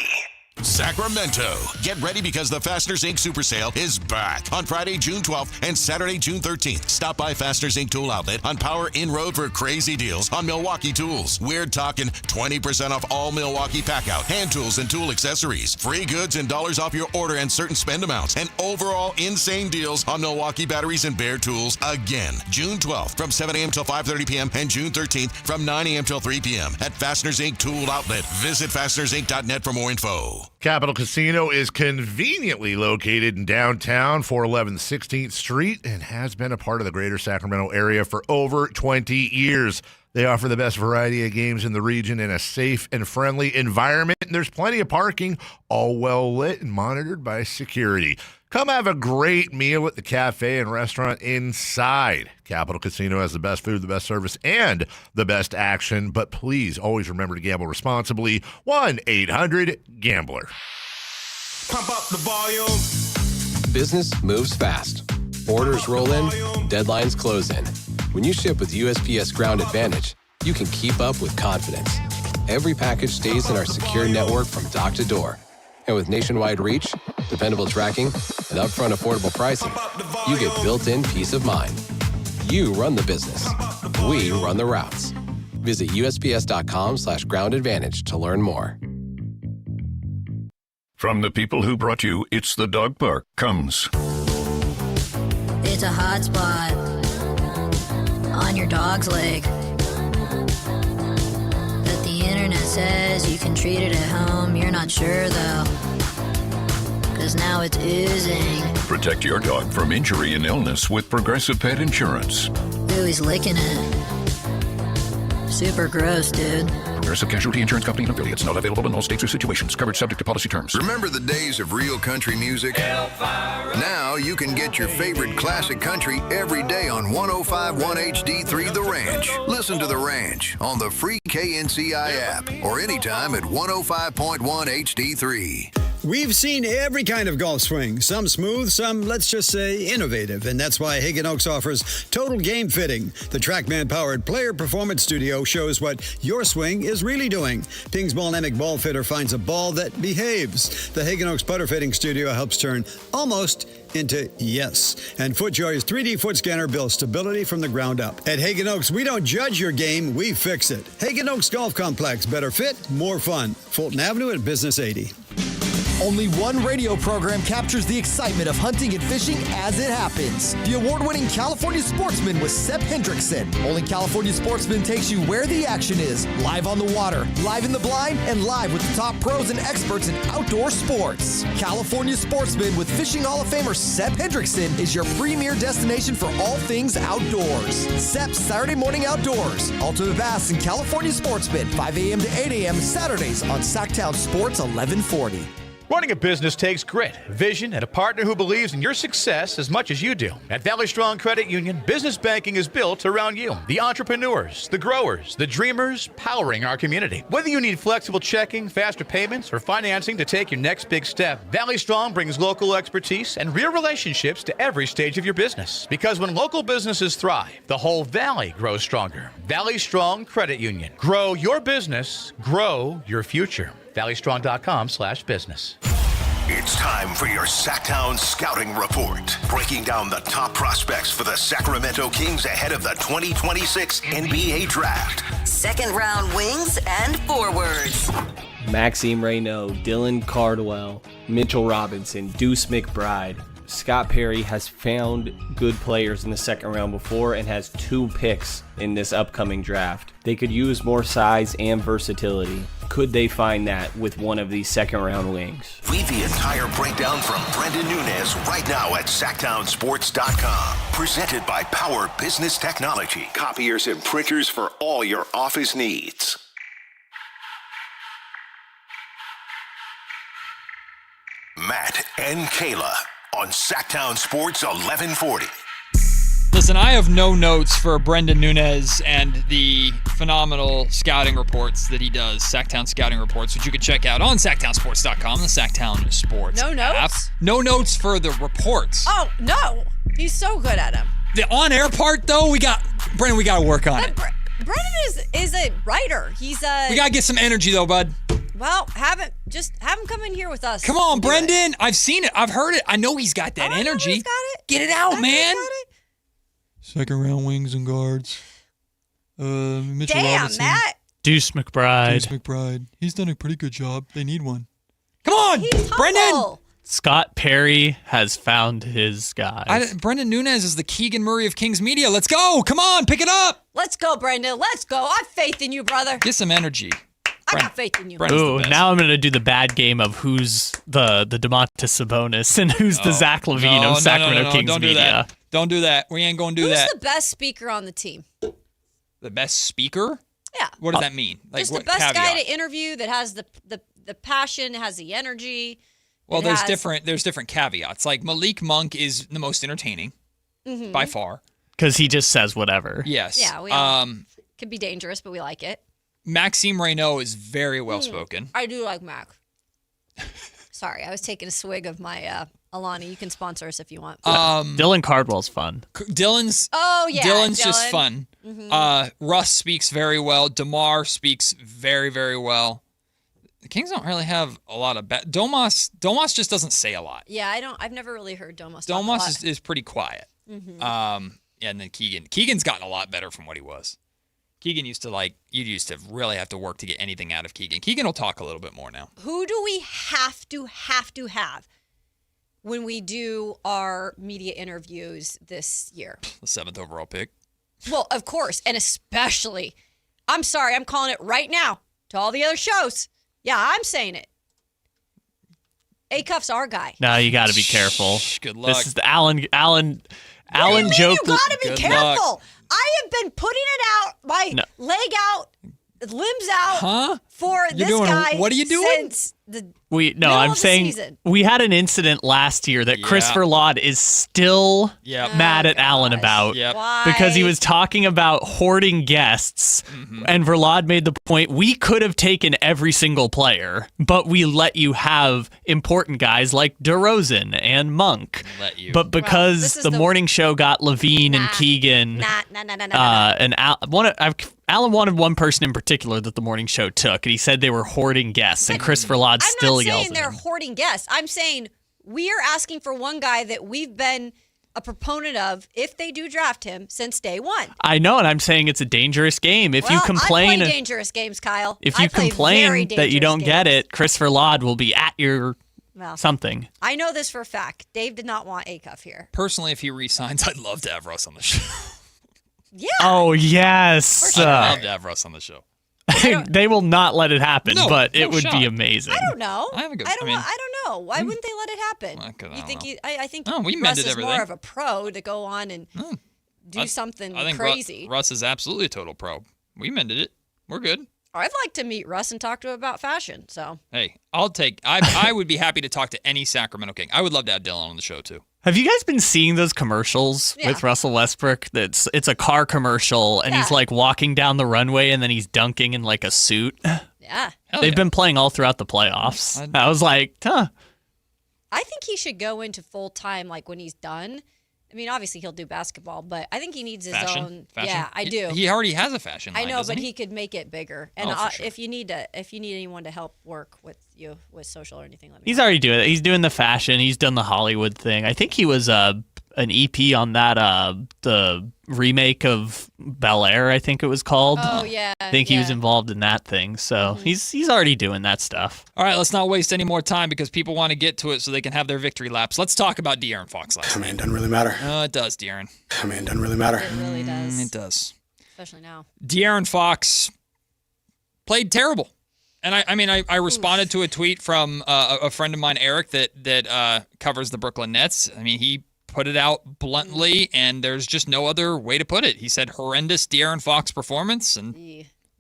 Sacramento. Get ready because the Fasteners Inc. Super Sale is back on Friday, June 12th and Saturday, June 13th. Stop by Fasteners Inc. Tool Outlet on Power In Road for crazy deals on Milwaukee tools. We're talking 20% off all Milwaukee Packout, hand tools, and tool accessories. Free goods and dollars off your order and certain spend amounts. And overall insane deals on Milwaukee batteries and Bear tools again. June 12th from 7 a.m. till 5:30 p.m. and June 13th from 9 a.m. till 3 p.m. at Fasteners Inc. Tool Outlet. Visit fastenersinc.net for more info. Capital Casino is conveniently located in downtown 411 16th Street and has been a part of the greater Sacramento area for over 20 years. They offer the best variety of games in the region in a safe and friendly environment, and there's plenty of parking, all well lit and monitored by security. Come have a great meal at the cafe and restaurant inside. Capital Casino has the best food, the best service, and the best action. But please always remember to gamble responsibly. 1-800-GAMBLER. Pump up the volume. Business moves fast. Orders roll in, deadlines close in. When you ship with USPS Ground Advantage, you can keep up with confidence. Every package stays in our secure network from dock to door. And with nationwide reach, dependable tracking, and upfront affordable pricing, you get built-in peace of mind. You run the business. We run the routes. Visit USPS.com/Ground Advantage to learn more. From the people who brought you It's the Dog Park comes. It's a hot spot on your dog's leg that the internet says you can treat it at home. You're not sure though, 'cause now it's oozing. Protect your dog from injury and illness with Progressive Pet Insurance. Ooh, he's licking it. Super gross, dude. Progressive Casualty Insurance Company and affiliates. Not available in all states or situations. Coverage subject to policy terms. Remember the days of real country music? Now you can get your favorite classic country every day on 105.1 HD3 The Ranch. Listen to The Ranch on the free KNCI app or anytime at 105.1 HD3. We've seen every kind of golf swing, some smooth, some, let's just say, innovative. And that's why Hagen Oaks offers Total Game Fitting. The TrackMan-powered player performance studio shows what your swing is really doing. Ping's Ball-Nemic Ball Fitter finds a ball that behaves. The Hagen Oaks Putter Fitting Studio helps turn almost into yes. And FootJoy's 3D foot scanner builds stability from the ground up. At Hagen Oaks, we don't judge your game, we fix it. Hagen Oaks Golf Complex. Better fit, more fun. Fulton Avenue at Business 80. Only one radio program captures the excitement of hunting and fishing as it happens. The award-winning California Sportsman with Sepp Hendrickson. Only California Sportsman takes you where the action is. Live on the water, live in the blind, and live with the top pros and experts in outdoor sports. California Sportsman with Fishing Hall of Famer Sepp Hendrickson is your premier destination for all things outdoors. Sepp's Saturday Morning Outdoors. Ultimate Bass and California Sportsman, 5 a.m. to 8 a.m. Saturdays on Sactown Sports 1140. Running a business takes grit, vision, and a partner who believes in your success as much as you do. At Valley Strong Credit Union, business banking is built around you. The entrepreneurs, the growers, the dreamers, powering our community. Whether you need flexible checking, faster payments, or financing to take your next big step, Valley Strong brings local expertise and real relationships to every stage of your business. Because when local businesses thrive, the whole valley grows stronger. Valley Strong Credit Union. Grow your business, grow your future. ValleyStrong.com/business. It's time for your Sactown Scouting Report. Breaking down the top prospects for the Sacramento Kings ahead of the 2026 NBA Draft. Second round wings and forwards. Maxime Reynaud, Dylan Cardwell, Mitchell Robinson, Deuce McBride. Scott Perry has found good players in the second round before and has 2 picks in this upcoming draft. They could use more size and versatility. Could they find that with one of these second round wings? Read the entire breakdown from Brendan Nunez right now at SactownSports.com. Presented by Power Business Technology. Copiers and printers for all your office needs. Matt and Kayla on Sactown Sports 1140. Listen, I have no notes for Brendan Nunez and the phenomenal scouting reports that he does, Sactown Scouting Reports, which you can check out on SactownSports.com, the Sactown Sports No notes? app. No notes for the reports. Oh, no. He's so good at them. The on-air part, though, Brendan, we got to work on it. Brendan is a writer. He's a... We got to get some energy, though, bud. Well, have him come in here with us. Come on, Brendan. I've seen it. I've heard it. I know he's got that energy. He's got it. Get it out, man. Second round wings and guards. Mitchell Robinson. Matt. Deuce McBride. Deuce McBride. He's done a pretty good job. They need one. Come on, He's Brendan. humble. Scott Perry has found his guy. Brendan Nunez is the Keegan Murray of Kings Media. Let's go. Come on, pick it up. Let's go, Brendan. Let's go. I have faith in you, brother. Get some energy. I got faith in you. Ooh, now I'm going to do the bad game of who's the DeMontis Sabonis and who's the Zach LaVine of Sacramento Kings Don't Media. do that. Don't do that. We ain't going to do Who's that. the best speaker on the team? The best speaker? Yeah. What does that mean? Like, Just what the best caveat? guy to interview that has the passion, has the energy. Well, there's different caveats. Like Malik Monk is the most entertaining by far. Because he just says whatever. Yes. Yeah, we all could be dangerous, but we like it. Maxime Reynaud is very well spoken. I do like Mac. Sorry, I was taking a swig of my Alani. You can sponsor us if you want. Dylan Cardwell's fun. Dylan's just fun. Russ speaks very well. DeMar speaks very, very well. The Kings don't really have a lot of bad. Domas just doesn't say a lot. Yeah, I've never really heard Domas talk a lot. Domas is pretty quiet. And then Keegan's gotten a lot better from what he was. Keegan used to really have to work to get anything out of Keegan. Keegan will talk a little bit more now. Who do we have to have when we do our media interviews this year? The 7th overall pick. Well, of course, and especially, I'm sorry, I'm calling it right now to all the other shows. Yeah, I'm saying it. A-Cuff's our guy. No, you got to be careful. Good luck. This is the Alan What do you mean joke. you got to be Good careful. luck. I have been putting it out, my leg out, limbs out for You're this doing- guy. what are you doing? Since the I'm saying season. we had an incident last year that Chris Verlaud is still mad at Allen about because he was talking about hoarding guests, and Verlaud made the point we could have taken every single player, but we let you have important guys like DeRozan and Monk. But because the morning show got Levine and Keegan, and Alan wanted one person in particular that the morning show took, and he said they were hoarding guests, and Chris Verlaud still yells I'm not saying they're hoarding guests. I'm saying we are asking for one guy that we've been a proponent of, if they do draft him, since day one. I know, and I'm saying it's a dangerous game. If you complain, I play dangerous games, Kyle. If you complain that you don't get it, Chris Verlaud will be at your something. I know this for a fact. Dave did not want A-Cuff here. Personally, if he re-signs, I'd love to have Russ on the show. Yeah. Oh, yes. I'd love to have Russ on the show. They will not let it happen, but it would shot. be amazing. I don't know. I have a good- I I mean- don't know. Why wouldn't they let it happen? I think don't I think we Russ mended is everything. more of a pro to go on and do something I think crazy. Russ is absolutely a total pro. We mended it. We're good. I'd like to meet Russ and talk to him about fashion. So Hey, I would be happy to talk to any Sacramento King. I would love to have Dylan on the show too. Have you guys been seeing those commercials with Russell Westbrook? It's a car commercial, and he's like walking down the runway, and then he's dunking in like a suit. yeah, They've been playing all throughout the playoffs. I was like, I think he should go into full time like when he's done. I mean, obviously he'll do basketball, but I think he needs his own. Fashion? Yeah, I do. He already has a fashion line, I know, doesn't but he? he could make it bigger. And Oh, for sure. if you need anyone to help work with you with social or anything, let me. he's already doing it. He's doing the fashion. He's done the Hollywood thing. I think he was an EP on that the remake of Bel Air, I think it was called. Oh yeah. I think he was involved in that thing. So he's already doing that stuff. All right, let's not waste any more time because people want to get to it so they can have their victory laps. Let's talk about De'Aaron Fox last night. I mean, it doesn't really matter. It does, De'Aaron. I mean, it doesn't really matter. It really does. It does. Especially now. De'Aaron Fox played terrible. And I responded to a tweet from a friend of mine, Eric, that covers the Brooklyn Nets. I mean, he put it out bluntly, and there's just no other way to put it. He said horrendous De'Aaron Fox performance, and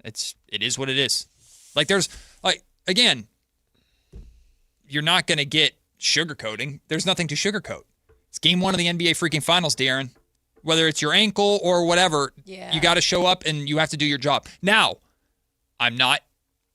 it is what it is. Like again, you're not gonna get sugarcoating. There's nothing to sugarcoat. It's game 1 of the NBA freaking finals, De'Aaron. Whether it's your ankle or whatever, you got to show up and you have to do your job. Now,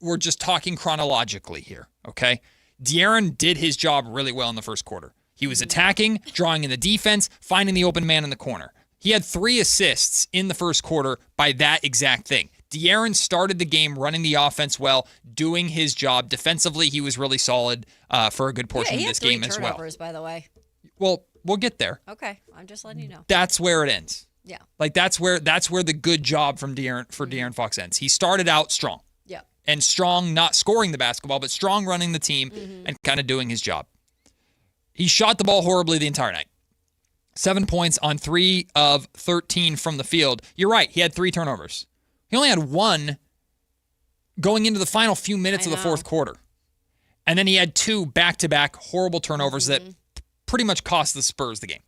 we're just talking chronologically here, okay? De'Aaron did his job really well in the first quarter. He was attacking, drawing in the defense, finding the open man in the corner. He had 3 assists in the first quarter by that exact thing. De'Aaron started the game running the offense well, doing his job. Defensively, he was really solid for a good portion of this game as well. Turnovers, by the way. Well, we'll get there. Okay, I'm just letting you know. That's where it ends. Yeah. Like that's where the good job from De'Aaron Fox ends. He started out strong. Yeah. And strong, not scoring the basketball, but strong running the team and kind of doing his job. He shot the ball horribly the entire night. 7 points on 3 of 13 from the field. You're right. He had 3 turnovers. He only had 1 going into the final few minutes of the fourth quarter. And then he had 2 back-to-back horrible turnovers that pretty much cost the Spurs the game.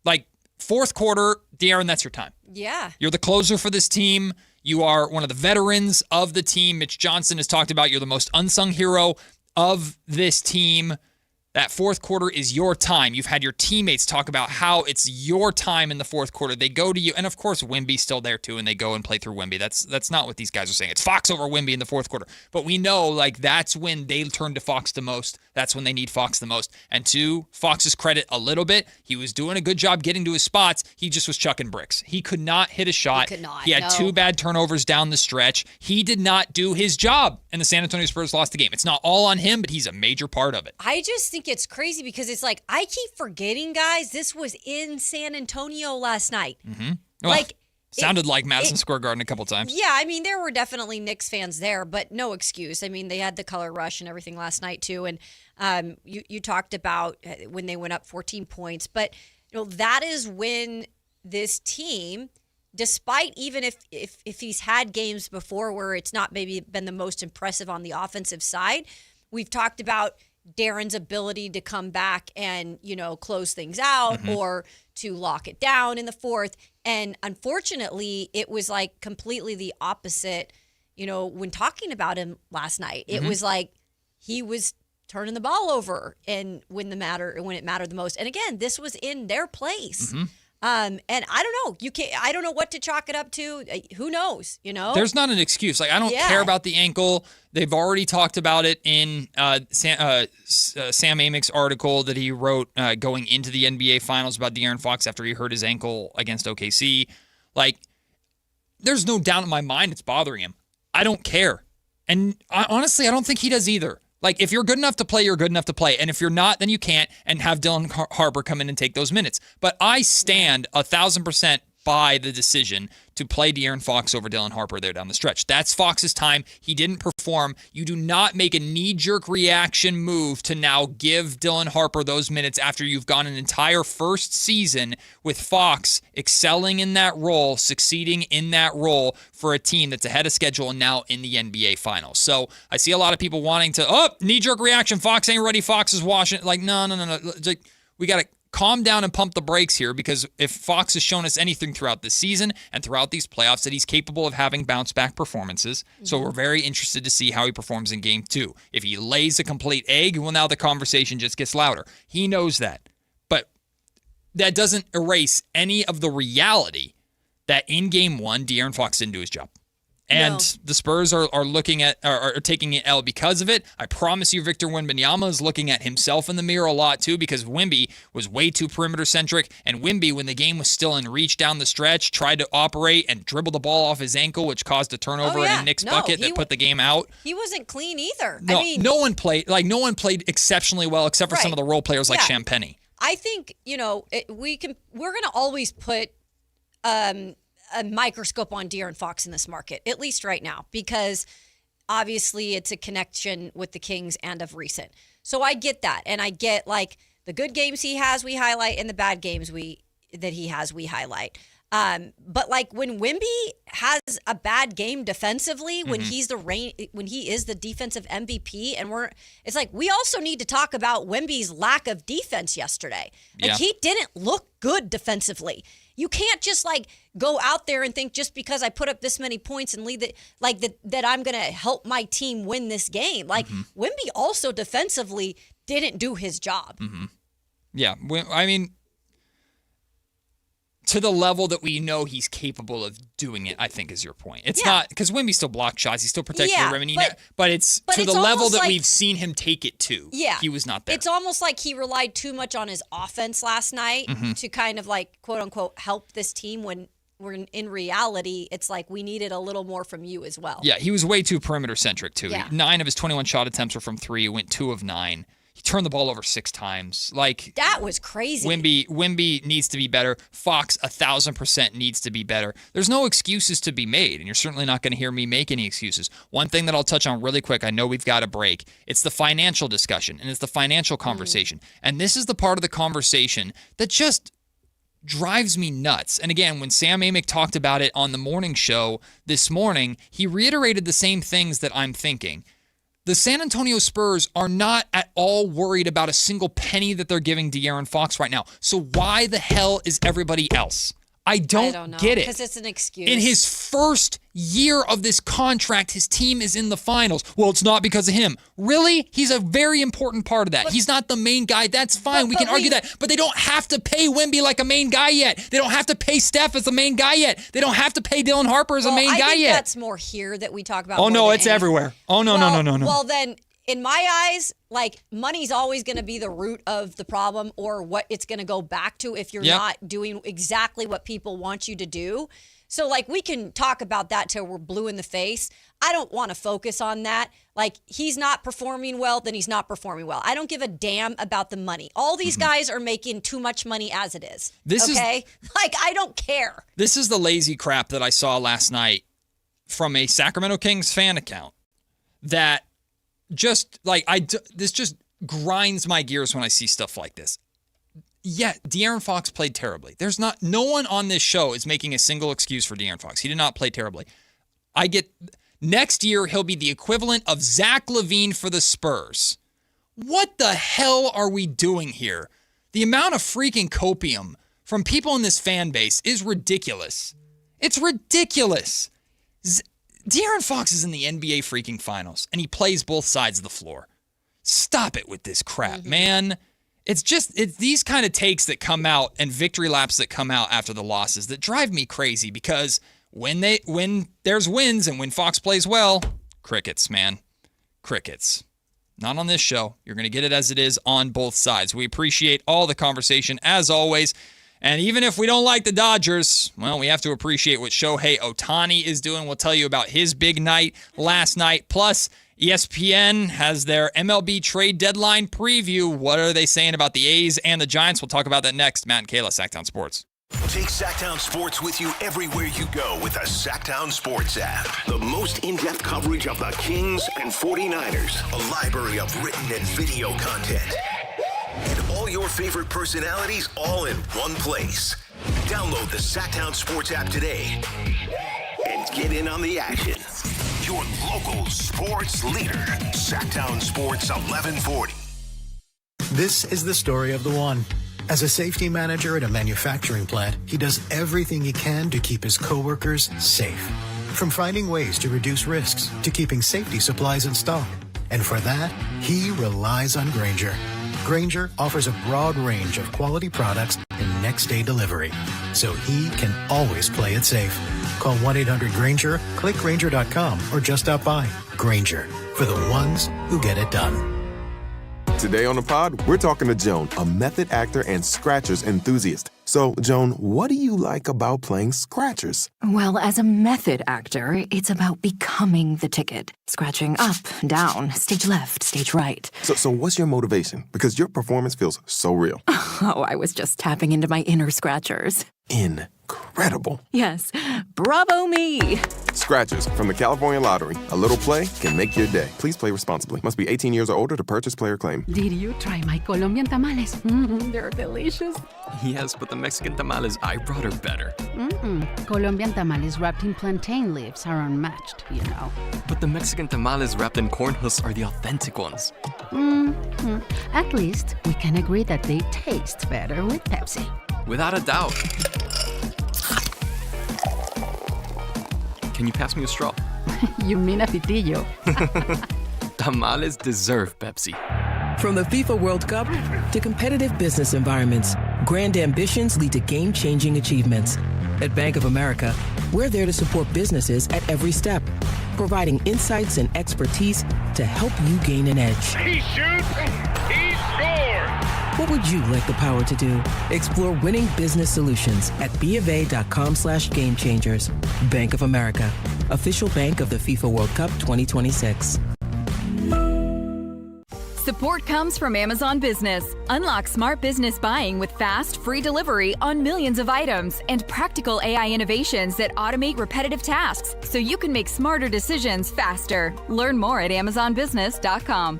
Like, fourth quarter, De'Aaron, that's your time. Yeah. You're the closer for this team. You are one of the veterans of the team. Mitch Johnson has talked about you're the most unsung hero of this team. That fourth quarter is your time. You've had your teammates talk about how it's your time in the fourth quarter. They go to you, and of course, Wemby's still there too, and they go and play through Wemby. That's not what these guys are saying. It's Fox over Wemby in the fourth quarter. But we know, like, that's when they turn to Fox the most. That's when they need Fox the most. And to Fox's credit a little bit, he was doing a good job getting to his spots. He just was chucking bricks. He could not hit a shot. He had 2 bad turnovers down the stretch. He did not do his job, and the San Antonio Spurs lost the game. It's not all on him, but he's a major part of it. I just think it's crazy because it's like, I keep forgetting, guys, this was in San Antonio last night. Mm-hmm. Well, sounded like Madison Square Garden a couple times. Yeah, I mean, there were definitely Knicks fans there, but no excuse. I mean, they had the color rush and everything last night too. And you talked about when they went up 14 points, but that is when this team, despite even if he's had games before where it's not maybe been the most impressive on the offensive side, we've talked about De'Aaron's ability to come back and, close things out or to lock it down in the fourth. And unfortunately, it was like completely the opposite, when talking about him last night. It was like he was turning the ball over and when it mattered the most. And again, this was in their place. And I don't know. I don't know what to chalk it up to. Who knows? There's not an excuse. Like, I don't care about the ankle. They've already talked about it in Sam Amick's article that he wrote going into the NBA Finals about De'Aaron Fox after he hurt his ankle against OKC. Like, there's no doubt in my mind it's bothering him. I don't care. And honestly, I don't think he does either. Like, if you're good enough to play, you're good enough to play. And if you're not, then you can't, and have Dylan Harper come in and take those minutes. But I stand 1,000% by the decision to play De'Aaron Fox over Dylan Harper there down the stretch. That's Fox's time. He didn't perform. You do not make a knee-jerk reaction move to now give Dylan Harper those minutes after you've gone an entire first season with Fox excelling in that role, succeeding in that role for a team that's ahead of schedule and now in the NBA Finals. So I see a lot of people wanting to, knee-jerk reaction, Fox ain't ready, Fox is washing. Like, no. Like, we got to calm down and pump the brakes here, because if Fox has shown us anything throughout this season and throughout these playoffs, that he's capable of having bounce-back performances. So we're very interested to see how he performs in Game 2. If he lays a complete egg, well, now the conversation just gets louder. He knows that. But that doesn't erase any of the reality that in Game 1, De'Aaron Fox didn't do his job. And the Spurs are looking at are taking an L because of it. I promise you, Victor Wembanyama is looking at himself in the mirror a lot too, because Wemby was way too perimeter centric. And Wemby, when the game was still in reach down the stretch, tried to operate and dribble the ball off his ankle, which caused a turnover and a Knicks bucket that put the game out. He wasn't clean either. No one played exceptionally well except for some of the role players like Champagnie. I think we're gonna always put a microscope on De'Aaron Fox in this market, at least right now, because obviously it's a connection with the Kings and of recent. So I get that. And I get, like, the good games he has, we highlight, and the bad games that he has, we highlight. But like when Wemby has a bad game defensively, when he is the defensive MVP, and it's like we also need to talk about Wemby's lack of defense yesterday. Like he didn't look good defensively. You can't just like go out there and think just because I put up this many points and lead that I'm going to help my team win this game. Like Wemby also defensively didn't do his job. Yeah, I mean, to the level that we know he's capable of doing it, I think is your point. It's not because Wemby still blocked shots, he still protected the rim, but it's to the level that we've seen him take it to. Yeah, he was not there. It's almost like he relied too much on his offense last night to kind of like quote unquote help this team when in reality, it's like we needed a little more from you as well. Yeah, he was way too perimeter-centric, too. Yeah. 9 of his 21 shot attempts were from 3. He went 2 of 9. He turned the ball over 6 times. Like, that was crazy. Wemby needs to be better. Fox 1,000% needs to be better. There's no excuses to be made, and you're certainly not going to hear me make any excuses. One thing that I'll touch on really quick, I know we've got a break. It's the financial discussion, and it's the financial conversation. And this is the part of the conversation that just drives me nuts. And again, when Sam Amick talked about it on the morning show this morning, he reiterated the same things that I'm thinking. The San Antonio Spurs are not at all worried about a single penny that they're giving De'Aaron Fox right now. So why the hell is everybody else? I don't know. get it. Because it's an excuse. In his first year of this contract, his team is in the finals. Well, it's not because of him. Really? He's a very important part of that. He's not the main guy. That's fine. We can argue that. But they don't have to pay Wemby like a main guy yet. They don't have to pay Steph as the main guy yet. They don't have to pay Dylan Harper as a main guy I think yet. that's more here that we talk about. Oh, more no, than it's anything. everywhere. Oh, no. Well, then, in my eyes, like, money's always going to be the root of the problem or what it's going to go back to if you're not doing exactly what people want you to do. So, like, we can talk about that till we're blue in the face. I don't want to focus on that. Like, he's not performing well, then he's not performing well. I don't give a damn about the money. All these guys are making too much money as it is. Okay? Like, I don't care. This is the lazy crap that I saw last night from a Sacramento Kings fan account that just, like, this just grinds my gears when I see stuff like this. Yeah, De'Aaron Fox played terribly. No one on this show is making a single excuse for De'Aaron Fox. He did not play terribly. Next year, he'll be the equivalent of Zach LaVine for the Spurs. What the hell are we doing here? The amount of freaking copium from people in this fan base is ridiculous. It's ridiculous. De'Aaron Fox is in the NBA freaking finals, and he plays both sides of the floor. Stop it with this crap, man. It's these kind of takes that come out and victory laps that come out after the losses that drive me crazy because when there's wins and when Fox plays well, crickets, man. Crickets. Not on this show. You're going to get it as it is on both sides. We appreciate all the conversation as always. And even if we don't like the Dodgers, well, we have to appreciate what Shohei Ohtani is doing. We'll tell you about his big night last night. Plus, ESPN has their MLB trade deadline preview. What are they saying about the A's and the Giants? We'll talk about that next. Matt and Kayla, Sactown Sports. Take Sactown Sports with you everywhere you go with the Sactown Sports app. The most in-depth coverage of the Kings and 49ers. A library of written and video content. And all your favorite personalities all in one place. Download the Sactown Sports app today and get in on the action. Your local sports leader, Sactown Sports 1140. This is the story of the one. As a safety manager at a manufacturing plant, he does everything he can to keep his coworkers safe. From finding ways to reduce risks to keeping safety supplies in stock. And for that, he relies on Grainger. Grainger offers a broad range of quality products and next-day delivery, so he can always play it safe. Call 1-800-GRAINGER, click Grainger.com, or just stop by. Grainger, for the ones who get it done. Today on the pod, we're talking to Joan, a method actor and Scratchers enthusiast. So, Joan, what do you like about playing Scratchers? Well, as a method actor, it's about becoming the ticket. Scratching up, down, stage left, stage right. So what's your motivation? Because your performance feels so real. Oh, I was just tapping into my inner Scratchers. Incredible. Yes. Bravo me. Scratchers from the California Lottery. A little play can make your day. Please play responsibly. Must be 18 years or older to purchase player claim. Did you try my Colombian tamales? They're delicious. Yes, but the Mexican tamales I brought are better. Colombian tamales wrapped in plantain leaves are unmatched, you know. But the Mexican tamales wrapped in corn husks are the authentic ones. At least we can agree that they taste better with Pepsi. Without a doubt. Can you pass me a straw? You mean a pitillo? Tamales deserve Pepsi. From the FIFA World Cup to competitive business environments, grand ambitions lead to game-changing achievements. At Bank of America, we're there to support businesses at every step, providing insights and expertise to help you gain an edge. He shoots, he scores! What would you like the power to do? Explore winning business solutions at BofA.com/gamechangers. Bank of America, official bank of the FIFA World Cup 2026. Support comes from Amazon Business. Unlock smart business buying with fast, free delivery on millions of items and practical AI innovations that automate repetitive tasks so you can make smarter decisions faster. Learn more at amazonbusiness.com.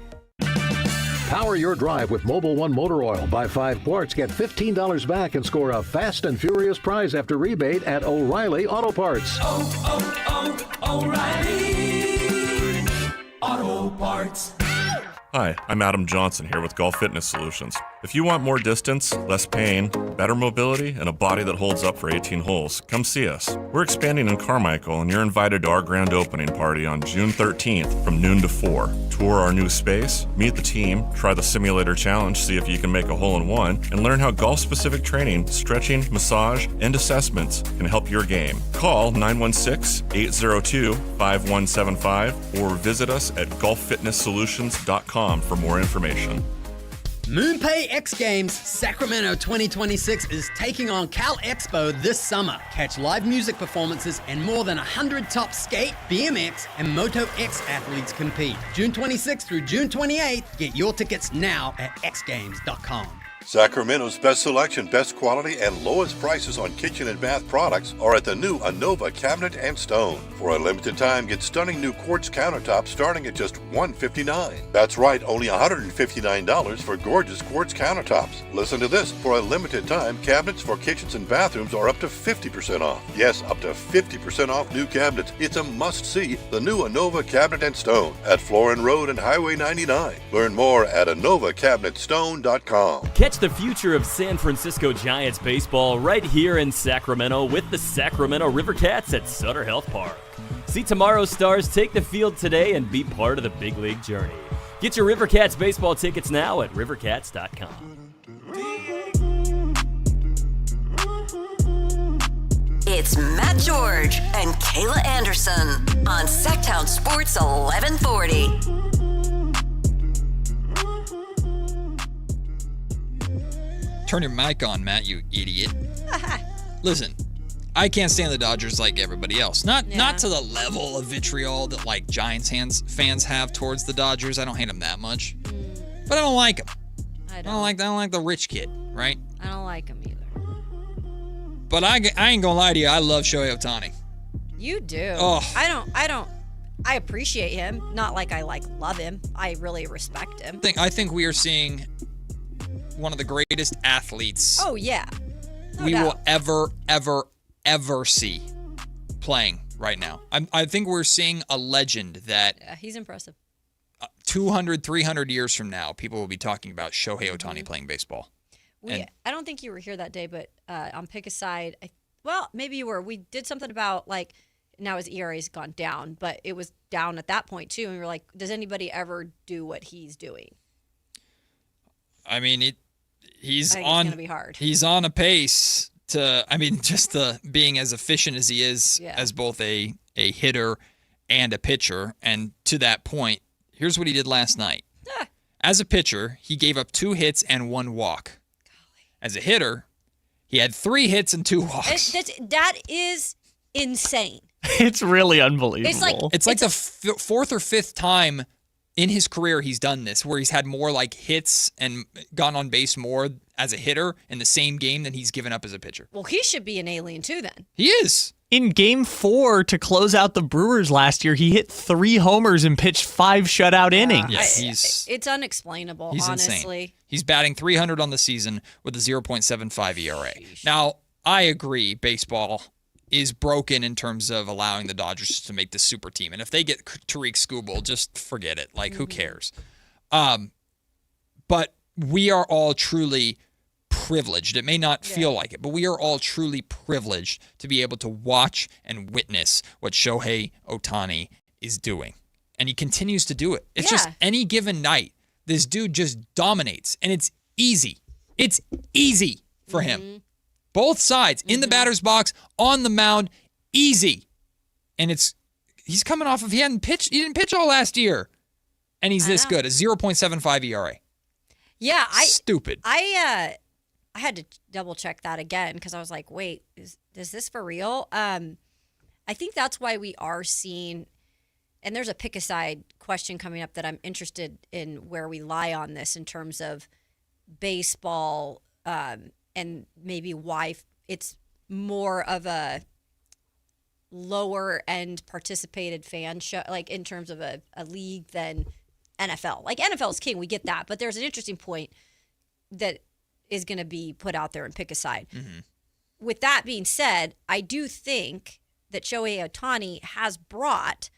Power your drive with Mobil 1 Motor Oil. Buy 5 quarts, get $15 back, and score a fast and furious prize after rebate at O'Reilly Auto Parts. O'Reilly Auto Parts. Hi, I'm Adam Johnson here with Golf Fitness Solutions. If you want more distance, less pain, better mobility, and a body that holds up for 18 holes, come see us. We're expanding in Carmichael, and you're invited to our grand opening party on June 13th from noon to 4. Tour our new space, meet the team, try the simulator challenge, see if you can make a hole-in-one, and learn how golf-specific training, stretching, massage, and assessments can help your game. Call 916-802-5175 or visit us at golffitnesssolutions.com for more information. MoonPay X Games Sacramento 2026 is taking on Cal Expo this summer. Catch live music performances and more than 100 top skate, BMX, and Moto X athletes compete. June 26th through June 28th. Get your tickets now at xgames.com. Sacramento's best selection, best quality, and lowest prices on kitchen and bath products are at the new Anova Cabinet and Stone. For a limited time, get stunning new quartz countertops starting at just $159. That's right, only $159 for gorgeous quartz countertops. Listen to this. For a limited time, cabinets for kitchens and bathrooms are up to 50% off. Yes, up to 50% off new cabinets. It's a must-see, the new Anova Cabinet and Stone at Florin Road and Highway 99. Learn more at AnovaCabinetStone.com. Catch the future of San Francisco Giants baseball right here in Sacramento with the Sacramento River Cats at Sutter Health Park. See tomorrow's stars take the field today and be part of the big league journey. Get your River Cats baseball tickets now at rivercats.com. It's Matt George and Kayla Anderson on Sactown Sports 1140. Turn your mic on, Matt, you idiot. Listen, I can't stand the Dodgers like everybody else. Not to the level of vitriol that like Giants fans have towards the Dodgers. I don't hate them that much, but I don't like them. I don't like the rich kid, right? I don't like him either. But I ain't gonna lie to you. I love Shohei Ohtani. You do. Oh. I appreciate him. Not like I love him. I really respect him. I think we are seeing one of the greatest athletes. Oh yeah. We will ever see playing right now. I think we're seeing a legend that he's impressive. 200, 300 years from now, people will be talking about Shohei Ohtani playing baseball. I don't think you were here that day, but on Pick a Side, maybe you were. We did something about now his ERA's gone down, but it was down at that point too. And we were like, does anybody ever do what he's doing? I mean, he's it's gonna be hard. He's on a pace to. I mean, just being as efficient as he is as both a hitter and a pitcher. And to that point, here's what he did last night. As a pitcher, he gave up 2 hits and 1 walk. As a hitter, he had 3 hits and 2 walks. That is insane. It's really unbelievable. It's like the 4th or 5th time in his career he's done this, where he's had more hits and gone on base more as a hitter in the same game than he's given up as a pitcher. Well, he should be an alien too then. He is. In Game 4 to close out the Brewers last year, he hit 3 homers and pitched 5 shutout innings. Yeah, it's unexplainable, he's honestly. Insane. He's batting .300 on the season with a 0.75 ERA. Now, I agree, baseball is broken in terms of allowing the Dodgers to make the super team. And if they get Tariq Skubal, just forget it. Who cares? But we are all truly privileged. It may not feel like it, but we are all truly privileged to be able to watch and witness what Shohei Ohtani is doing. And he continues to do it. It's just any given night, this dude just dominates. And it's easy. It's easy for him. Both sides, in the batter's box, on the mound, easy. And he's coming off of, he didn't pitch all last year. And he's this good, a 0.75 ERA. Yeah, stupid. I had to double check that again because I was like, wait, is this for real? I think that's why we are seeing, and there's a pick aside question coming up that I'm interested in where we lie on this in terms of baseball and maybe why it's more of a lower end participated fan show, like in terms of a league than NFL. Like NFL is king, we get that, but there's an interesting point that is going to be put out there and pick a side. Mm-hmm. With that being said, I do think that Shohei Ohtani has brought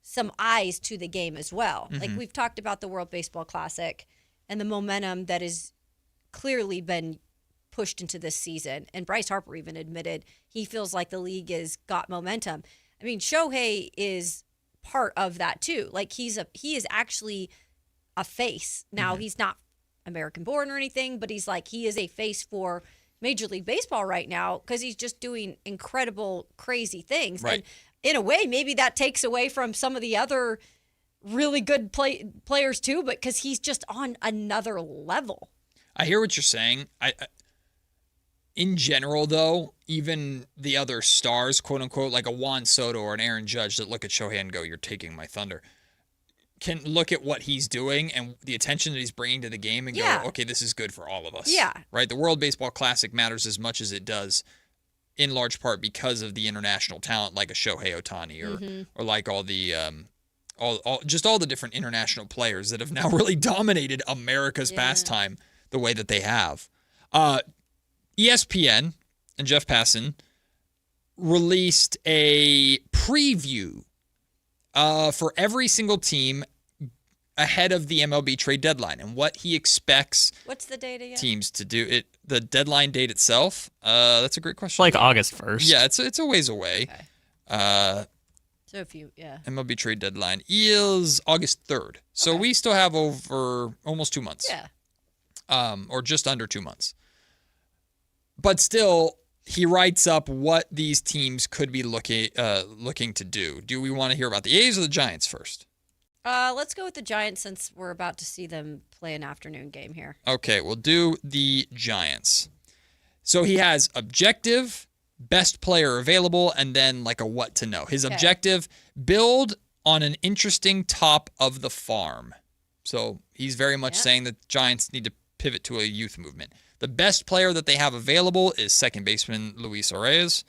some eyes to the game as well. Mm-hmm. Like we've talked about the World Baseball Classic and the momentum that has clearly been pushed into this season. And Bryce Harper even admitted he feels like the league has got momentum. I mean, Shohei is part of that too. Like he is actually a face. Now he's not American born or anything, but he is a face for Major League Baseball right now because he's just doing incredible, crazy things. Right. And in a way, maybe that takes away from some of the other really good players too, but because he's just on another level. I hear what you're saying. In general, though, even the other stars, quote unquote, like a Juan Soto or an Aaron Judge that look at Shohei and go, "You're taking my thunder," can look at what he's doing and the attention that he's bringing to the game and go, "Okay, this is good for all of us." Yeah. Right? The World Baseball Classic matters as much as it does, in large part because of the international talent, like a Shohei Ohtani or like all the all the different international players that have now really dominated America's pastime the way that they have. ESPN and Jeff Passan released a preview for every single team ahead of the MLB trade deadline and what he expects What's the date again? teams to do. The deadline date itself, that's a great question. Like August 1st. Yeah, it's a ways away. Okay. So MLB trade deadline is August 3rd. So we still have over almost 2 months. Yeah. Or just under 2 months. But still, he writes up what these teams could be looking to do. Do we want to hear about the A's or the Giants first? Let's go with the Giants since we're about to see them play an afternoon game here. Okay, we'll do the Giants. So he has objective, best player available, and then like a what to know. His objective, build on an interesting top of the farm. So he's very much saying that Giants need to pivot to a youth movement. The best player that they have available is second baseman Luis Arraez.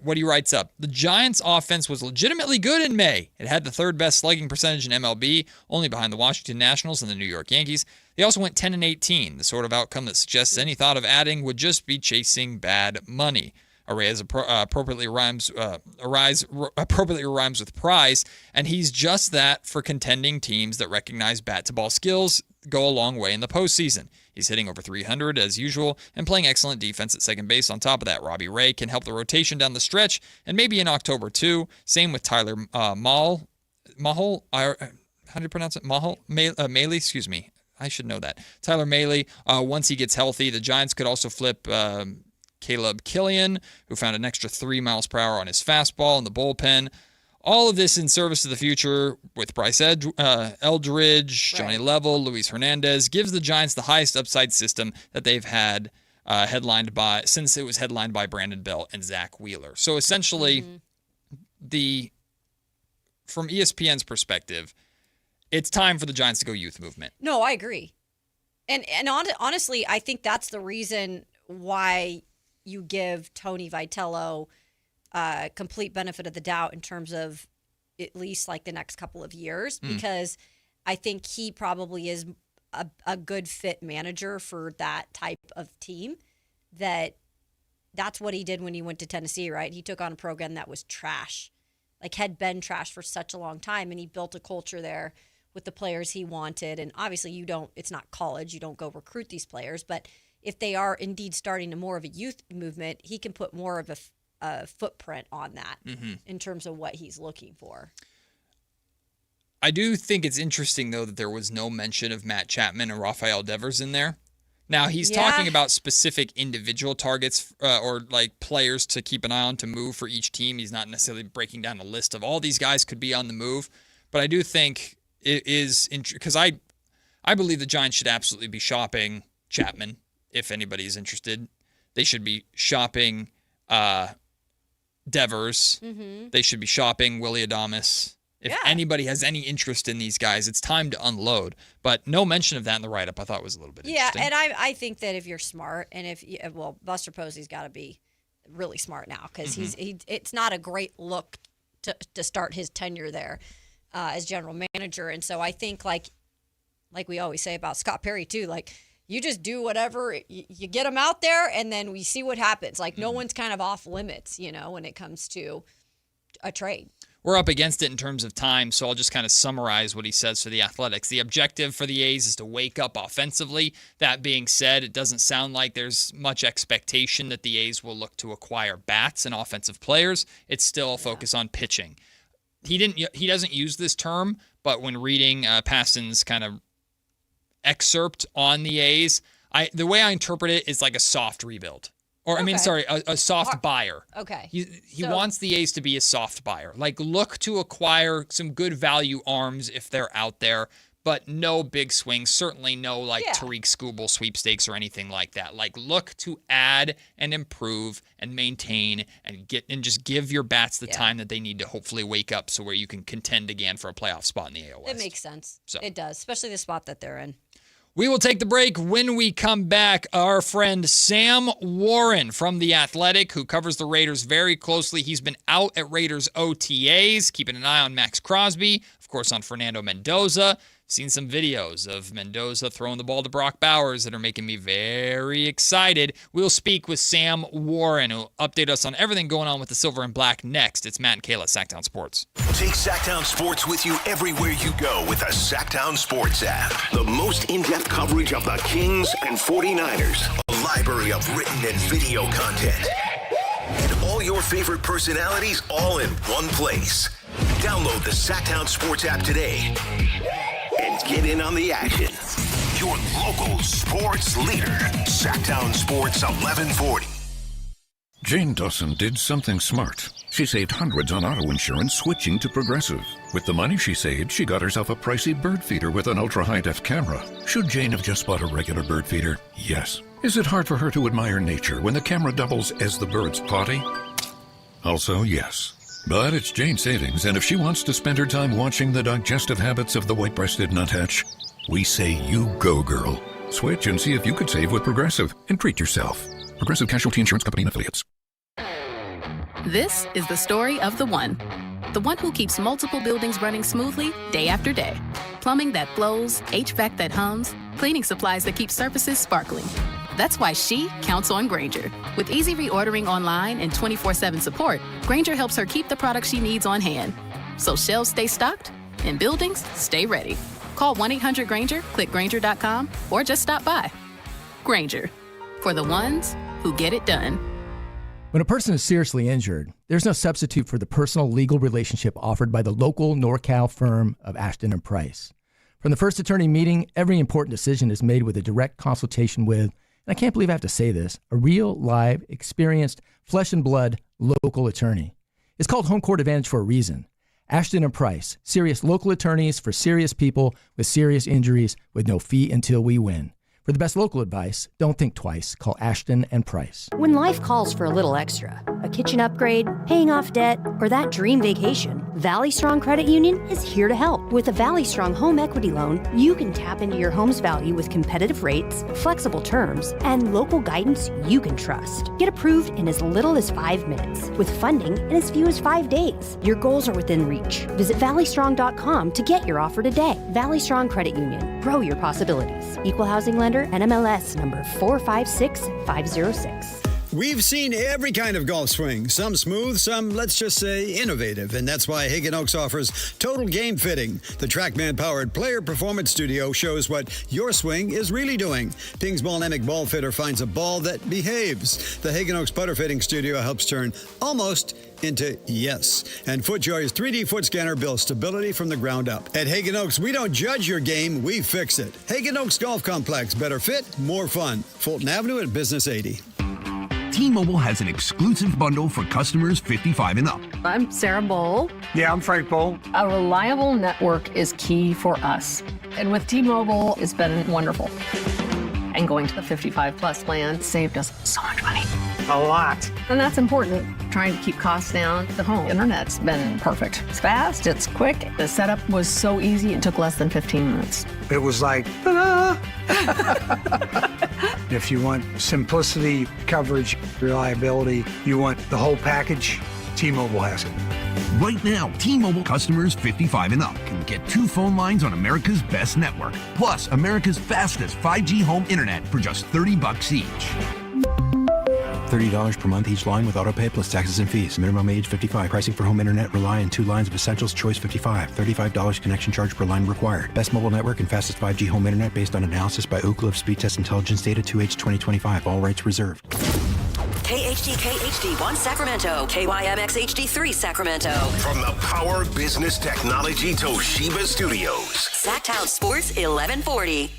What he writes up, the Giants' offense was legitimately good in May. It had the third best slugging percentage in MLB, only behind the Washington Nationals and the New York Yankees. They also went 10-18, the sort of outcome that suggests any thought of adding would just be chasing bad money. Arraez appropriately rhymes with prize, and he's just that for contending teams that recognize bat-to-ball skills go a long way in the postseason. He's hitting over 300 as usual and playing excellent defense at second base. On top of that, Robbie Ray can help the rotation down the stretch and maybe in October too. Same with Tyler Mahal. How do you pronounce it? Mahle, excuse me. I should know that. Tyler Mahle, once he gets healthy, the Giants could also flip Caleb Killian, who found an extra 3 miles per hour on his fastball in the bullpen. All of this in service of the future with Bryce Eldridge, Johnny Level, Luis Hernandez, gives the Giants the highest upside system that they've had since it was headlined by Brandon Belt and Zach Wheeler. So essentially, from ESPN's perspective, it's time for the Giants to go youth movement. No, I agree. And honestly, I think that's the reason why you give Tony Vitello complete benefit of the doubt in terms of at least like the next couple of years, because I think he probably is a good fit manager for that type of team. That's what he did when he went to Tennessee, right? He took on a program that was trash, like had been trash for such a long time, and he built a culture there with the players he wanted. And obviously it's not college, you don't go recruit these players, but if they are indeed starting more of a youth movement, he can put more of a footprint on that in terms of what he's looking for. I do think it's interesting, though, that there was no mention of Matt Chapman and Rafael Devers in there. Now, he's talking about specific individual targets or like players to keep an eye on to move for each team. He's not necessarily breaking down a list of all these guys could be on the move. But I do think it is because I believe the Giants should absolutely be shopping Chapman, if anybody's interested. They should be shopping Devers. Mm-hmm. They should be shopping Willy Adames. If anybody has any interest in these guys, it's time to unload. But no mention of that in the write-up I thought was a little bit interesting. Yeah, and I think that if you're smart, and Buster Posey's got to be really smart now because it's not a great look to start his tenure there as general manager. And so I think like we always say about Scott Perry too, like you just do whatever, you get them out there and then we see what happens. Like no one's kind of off limits, when it comes to a trade. We're up against it in terms of time, so I'll just kind of summarize what he says for the Athletics. The objective for the A's is to wake up offensively. That being said, it doesn't sound like there's much expectation that the A's will look to acquire bats and offensive players. It's still a focus on pitching. He doesn't use this term, but when reading Paston's kind of excerpt on the A's, the way I interpret it is like a soft rebuild. A soft buyer. Okay. He wants the A's to be a soft buyer. Like, look to acquire some good value arms if they're out there, but no big swings. Certainly no, Tariq Skubal sweepstakes or anything like that. Like, look to add and improve and maintain and just give your bats the time that they need to hopefully wake up so where you can contend again for a playoff spot in the AL West. It makes sense. It does, especially the spot that they're in. We will take the break. When we come back, our friend Sam Warren from The Athletic, who covers the Raiders very closely. He's been out at Raiders OTAs, keeping an eye on Max Crosby, of course on Fernando Mendoza. Seen some videos of Mendoza throwing the ball to Brock Bowers that are making me very excited. We'll speak with Sam Warren, who'll update us on everything going on with the Silver and Black next. It's Matt and Kayla, Sactown Sports. Take Sactown Sports with you everywhere you go with the Sactown Sports app. The most in-depth coverage of the Kings and 49ers. A library of written and video content. And all your favorite personalities all in one place. Download the Sactown Sports app today and get in on the action. Your local sports leader. Sactown Sports 1140. Jane Dawson did something smart. She saved hundreds on auto insurance switching to Progressive. With the money she saved, she got herself a pricey bird feeder with an ultra-high-def camera. Should Jane have just bought a regular bird feeder? Yes. Is it hard for her to admire nature when the camera doubles as the bird's potty? Also, yes. But it's Jane's savings, and if she wants to spend her time watching the digestive habits of the white-breasted nuthatch, we say you go, girl. Switch and see if you could save with Progressive and treat yourself. Progressive Casualty Insurance Company and Affiliates. This is the story of the one who keeps multiple buildings running smoothly day after day. Plumbing that flows, HVAC that hums, cleaning supplies that keep surfaces sparkling. That's why she counts on Grainger. With easy reordering online and 24/7 support, Grainger helps her keep the products she needs on hand. So shelves stay stocked and buildings stay ready. Call 1-800-GRAINGER, click Grainger.com, or just stop by. Grainger, for the ones who get it done. When a person is seriously injured, there's no substitute for the personal legal relationship offered by the local NorCal firm of Ashton & Price. From the first attorney meeting, every important decision is made with a direct consultation with, and I can't believe I have to say this, a real, live, experienced, flesh and blood local attorney. It's called Home Court Advantage for a reason. Ashton & Price, serious local attorneys for serious people with serious injuries with no fee until we win. For the best local advice, don't think twice. Call Ashton & Price. When life calls for a little extra, a kitchen upgrade, paying off debt, or that dream vacation, Valley Strong Credit Union is here to help. With a Valley Strong home equity loan, you can tap into your home's value with competitive rates, flexible terms, and local guidance you can trust. Get approved in as little as 5 minutes, with funding in as few as 5 days. Your goals are within reach. Visit valleystrong.com to get your offer today. Valley Strong Credit Union. Grow your possibilities. Equal housing lender, NMLS number 456506. We've seen every kind of golf swing, some smooth, some, let's just say, innovative. And that's why Hagen Oaks offers Total Game Fitting. The TrackMan-powered player performance studio shows what your swing is really doing. Ping's Ball-Nemic Ball Fitter finds a ball that behaves. The Hagen Oaks Putter Fitting Studio helps turn almost into yes. And FootJoy's 3D foot scanner builds stability from the ground up. At Hagen Oaks, we don't judge your game, we fix it. Hagen Oaks Golf Complex. Better fit, more fun. Fulton Avenue at Business 80. T-Mobile has an exclusive bundle for customers 55 and up. I'm Sarah Bowl. Yeah, I'm Frank Bowl. A reliable network is key for us. And with T-Mobile, it's been wonderful. And going to the 55-plus plan saved us so much money. A lot. And that's important. Trying to keep costs down. The home internet's been perfect. It's fast, it's quick. The setup was so easy, it took less than 15 minutes. It was like, ta-da! If you want simplicity, coverage, reliability, you want the whole package, T-Mobile has it. Right now, T-Mobile customers 55 and up can get 2 phone lines on America's best network, plus America's fastest 5G home internet for just $30 each. $30 per month each line with autopay plus taxes and fees. Minimum age 55. Pricing for home internet rely on 2 lines of Essentials Choice 55. $35 connection charge per line required. Best mobile network and fastest 5G home internet based on analysis by Ookla of Speed Test Intelligence data 2H 2025. All rights reserved. KHTK HD1 Sacramento, KYMX HD3 Sacramento. From the Power Business Technology Toshiba Studios. Sactown Sports 1140.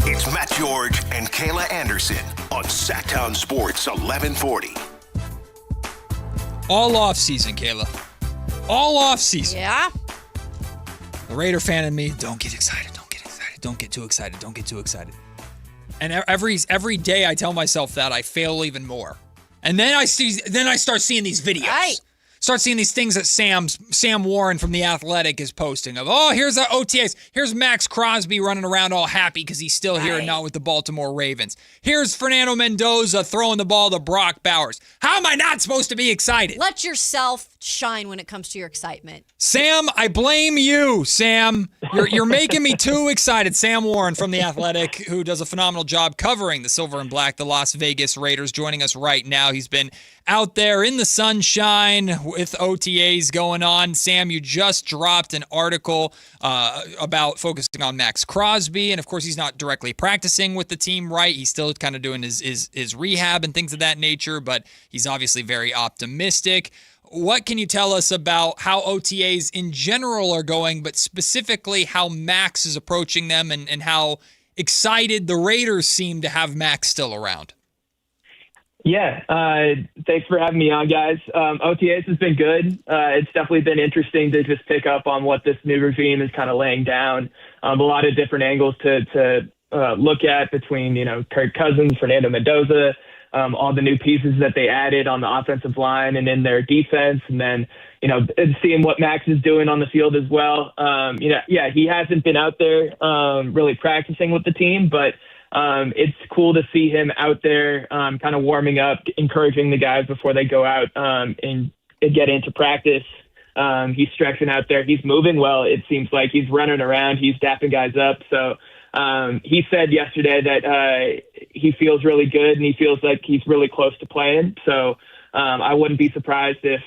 It's Matt George and Kayla Anderson on Sactown Sports 1140. All off season, Kayla. All off season. Yeah. The Raider fan in me, don't get excited. Don't get too excited. Don't get too excited. And every day I tell myself that, I fail even more. And then I start seeing these videos. Right. Start seeing these things that Sam Warren from The Athletic is posting of, oh, here's our OTAs. Here's Max Crosby running around all happy because he's still here and not with the Baltimore Ravens. Here's Fernando Mendoza throwing the ball to Brock Bowers. How am I not supposed to be excited? Let yourself shine when it comes to your excitement. Sam, I blame you, Sam. You're making me too excited. Sam Warren from The Athletic, who does a phenomenal job covering the Silver and Black, the Las Vegas Raiders, joining us right now. He's been out there in the sunshine with OTAs going on. Sam, you just dropped an article about focusing on Max Crosby, and of course he's not directly practicing with the team, right? He's still kind of doing his rehab and things of that nature, but he's obviously very optimistic. What can you tell us about how OTAs in general are going, but specifically how Max is approaching them and how excited the Raiders seem to have Max still around? Yeah, thanks for having me on, guys. OTAs has been good. It's definitely been interesting to just pick up on what this new regime is kind of laying down. A lot of different angles to look at between, Kirk Cousins, Fernando Mendoza, all the new pieces that they added on the offensive line and in their defense, and then, seeing what Max is doing on the field as well. He hasn't been out there really practicing with the team, but it's cool to see him out there kind of warming up, encouraging the guys before they go out and get into practice. He's stretching out there. He's moving well. It seems like he's running around. He's dapping guys up. So he said yesterday that he feels really good and he feels like he's really close to playing. So I wouldn't be surprised if,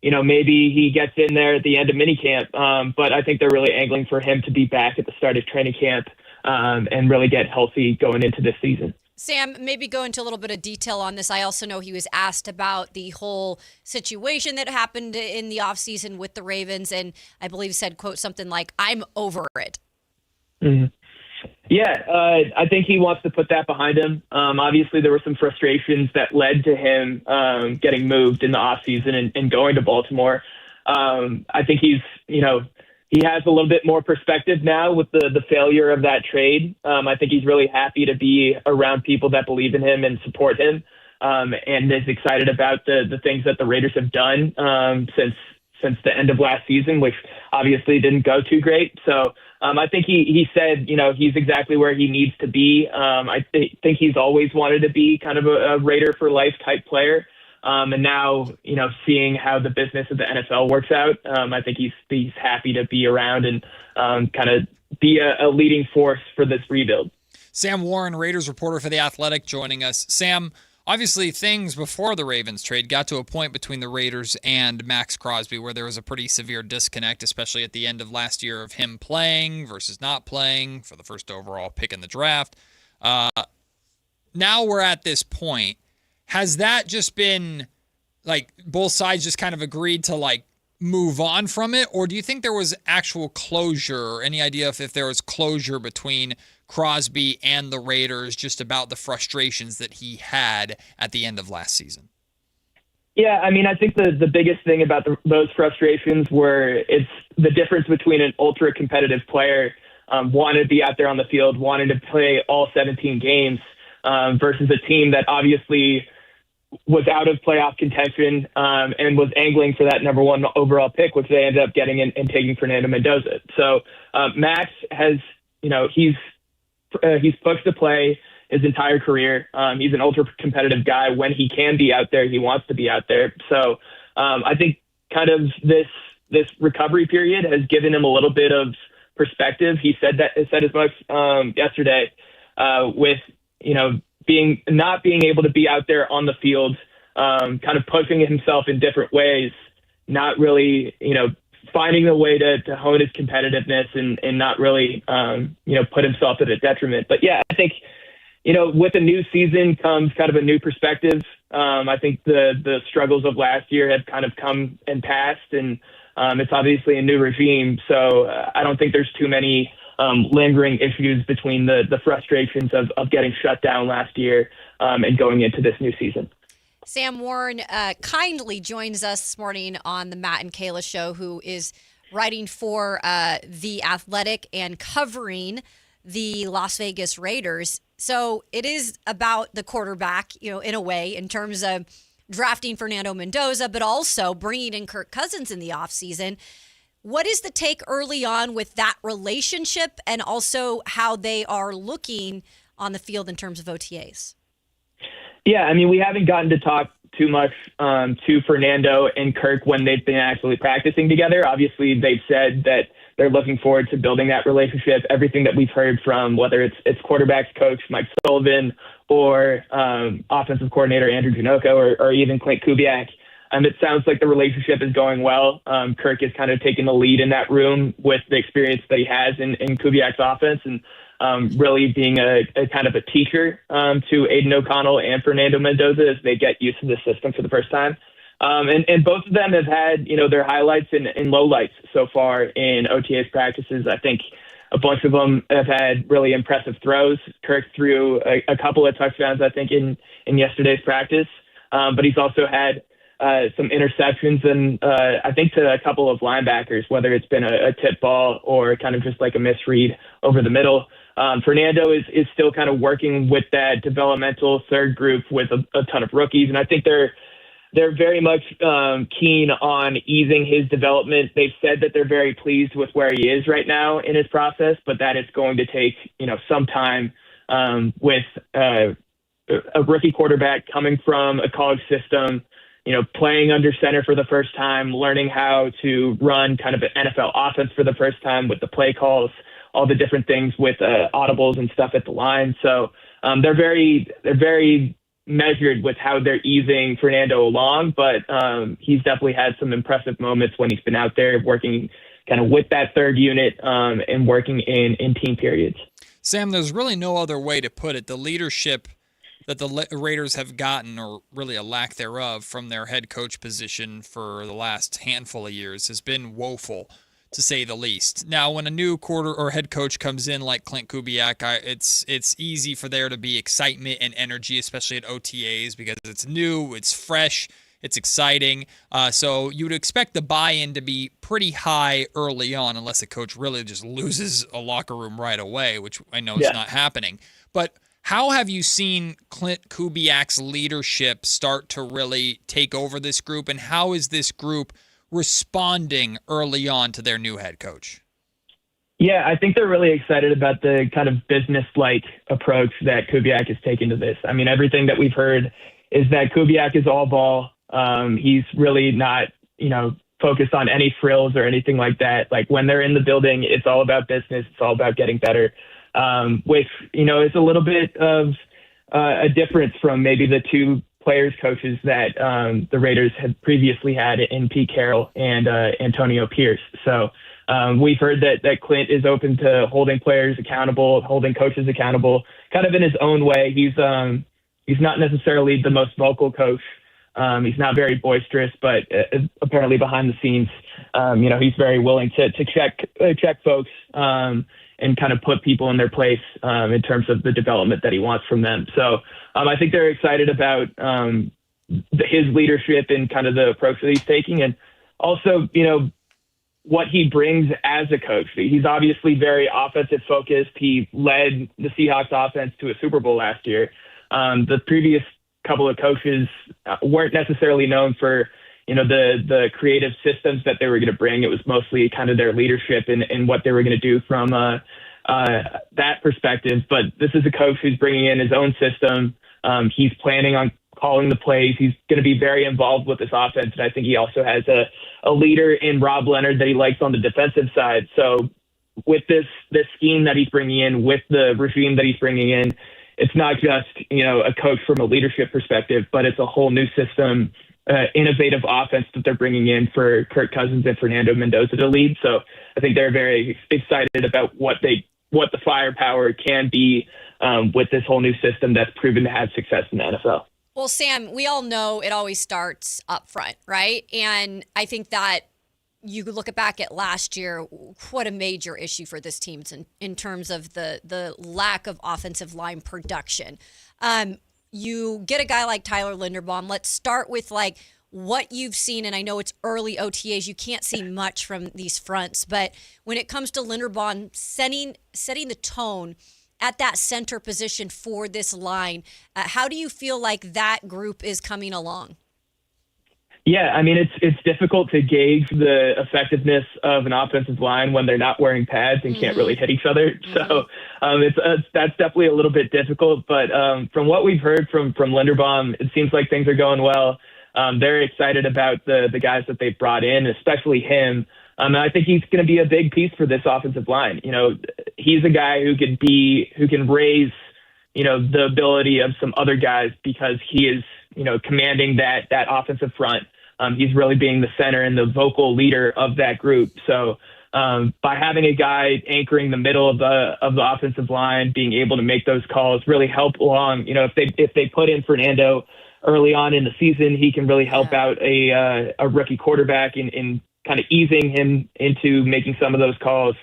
maybe he gets in there at the end of minicamp. But I think they're really angling for him to be back at the start of training camp and really get healthy going into this season. Sam, maybe go into a little bit of detail on this. I also know he was asked about the whole situation that happened in the offseason with the Ravens, and I believe said, quote, something like, I'm over it. Mm-hmm. Yeah, I think he wants to put that behind him. Obviously, there were some frustrations that led to him getting moved in the offseason and going to Baltimore. I think he's, he has a little bit more perspective now with the failure of that trade. I think he's really happy to be around people that believe in him and support him, and is excited about the things that the Raiders have done since the end of last season, which obviously didn't go too great. So I think he said, he's exactly where he needs to be. I think he's always wanted to be kind of a Raider for life type player. And now, seeing how the business of the NFL works out, I think he's happy to be around and kind of be a leading force for this rebuild. Sam Warren, Raiders reporter for The Athletic, joining us. Sam, obviously things before the Ravens trade got to a point between the Raiders and Max Crosby where there was a pretty severe disconnect, especially at the end of last year of him playing versus not playing for the first overall pick in the draft. Now we're at this point. Has that just been like both sides just kind of agreed to like move on from it? Or do you think there was actual closure or any idea if there was closure between Crosby and the Raiders just about the frustrations that he had at the end of last season? Yeah, I mean, I think the biggest thing about those frustrations were it's the difference between an ultra-competitive player wanting to be out there on the field, wanting to play all 17 games versus a team that obviously was out of playoff contention and was angling for that number one overall pick, which they ended up getting and taking Fernando Mendoza. So Max has, he's pushed to play his entire career. He's an ultra competitive guy. When he can be out there, he wants to be out there. So I think kind of this recovery period has given him a little bit of perspective. He said as much yesterday with, not being able to be out there on the field, kind of pushing himself in different ways, not really, finding a way to hone his competitiveness and not really, put himself at a detriment. But yeah, I think, with a new season comes kind of a new perspective. I think the struggles of last year have kind of come and passed, and it's obviously a new regime. So I don't think there's too many lingering issues between the frustrations of getting shut down last year and going into this new season. Sam Warren kindly joins us this morning on the Matt and Kayla Show, who is writing for The Athletic and covering the Las Vegas Raiders. So it is about the quarterback, in a way, in terms of drafting Fernando Mendoza, but also bringing in Kirk Cousins in the offseason. What is the take early on with that relationship and also how they are looking on the field in terms of OTAs? Yeah, I mean, we haven't gotten to talk too much to Fernando and Kirk when they've been actually practicing together. Obviously, they've said that they're looking forward to building that relationship. Everything that we've heard from, whether it's quarterbacks coach Mike Sullivan or offensive coordinator Andrew Janocko or even Clint Kubiak, it sounds like the relationship is going well. Kirk is kind of taking the lead in that room with the experience that he has in Kubiak's offense and really being a kind of a teacher to Aiden O'Connell and Fernando Mendoza as they get used to the system for the first time. And both of them have had, their highlights and lowlights so far in OTA's practices. I think a bunch of them have had really impressive throws. Kirk threw a couple of touchdowns, I think, in yesterday's practice. But he's also had some interceptions and I think to a couple of linebackers, whether it's been a tip ball or kind of just like a misread over the middle. Fernando is still kind of working with that developmental third group with a ton of rookies. And I think they're very much keen on easing his development. They've said that they're very pleased with where he is right now in his process, but that it's going to take, some time with a rookie quarterback coming from a college system, playing under center for the first time, learning how to run kind of an NFL offense for the first time with the play calls, all the different things with audibles and stuff at the line. So they're very measured with how they're easing Fernando along, but he's definitely had some impressive moments when he's been out there working kind of with that third unit and working in team periods. Sam, there's really no other way to put it. The leadership that the Raiders have gotten, or really a lack thereof, from their head coach position for the last handful of years has been woeful, to say the least. Now, when a new head coach comes in like Clint Kubiak, it's easy for there to be excitement and energy, especially at OTAs, because it's new, it's fresh, it's exciting. So you would expect the buy-in to be pretty high early on, unless a coach really just loses a locker room right away, which I know is not happening. But how have you seen Clint Kubiak's leadership start to really take over this group, and how is this group responding early on to their new head coach? Yeah, I think they're really excited about the kind of business-like approach that Kubiak has taken to this. I mean, everything that we've heard is that Kubiak is all ball. He's really not, focused on any frills or anything like that. Like when they're in the building, it's all about business. It's all about getting better. Which, is a little bit of a difference from maybe the two players coaches that the Raiders had previously had in Pete Carroll and Antonio Pierce. So we've heard that Clint is open to holding players accountable, holding coaches accountable, kind of in his own way. He's not necessarily the most vocal coach He's not very boisterous, but apparently behind the scenes, he's very willing to check folks and kind of put people in their place in terms of the development that he wants from them. So I think they're excited about his leadership and kind of the approach that he's taking, and also, what he brings as a coach. He's obviously very offensive focused. He led the Seahawks offense to a Super Bowl last year. The previous couple of coaches weren't necessarily known for, the creative systems that they were going to bring. It was mostly kind of their leadership and what they were going to do from that perspective. But this is a coach who's bringing in his own system. He's planning on calling the plays. He's going to be very involved with this offense. And I think he also has a leader in Rob Leonard that he likes on the defensive side. So with this scheme that he's bringing in, with the regime that he's bringing in, it's not just, a coach from a leadership perspective, but it's a whole new system, innovative offense that they're bringing in for Kirk Cousins and Fernando Mendoza to lead. So I think they're very excited about what the firepower can be with this whole new system that's proven to have success in the NFL. Well, Sam, we all know it always starts up front, right? And I think that you look back at last year, what a major issue for this team in terms of the lack of offensive line production. You get a guy like Tyler Linderbaum. Let's start with what you've seen, and I know it's early OTAs. You can't see much from these fronts, but when it comes to Linderbaum setting the tone at that center position for this line, how do you feel like that group is coming along? Yeah, I mean, it's difficult to gauge the effectiveness of an offensive line when they're not wearing pads and can't really hit each other. So that's definitely a little bit difficult. But from what we've heard from Linderbaum, it seems like things are going well. They're excited about the guys that they've brought in, especially him. And I think he's going to be a big piece for this offensive line. He's a guy who can raise, the ability of some other guys because he is, commanding that offensive front. He's really being the center and the vocal leader of that group. So by having a guy anchoring the middle of the offensive line, being able to make those calls really help along. If they put in Fernando early on in the season, he can really help out a rookie quarterback in kind of easing him into making some of those calls,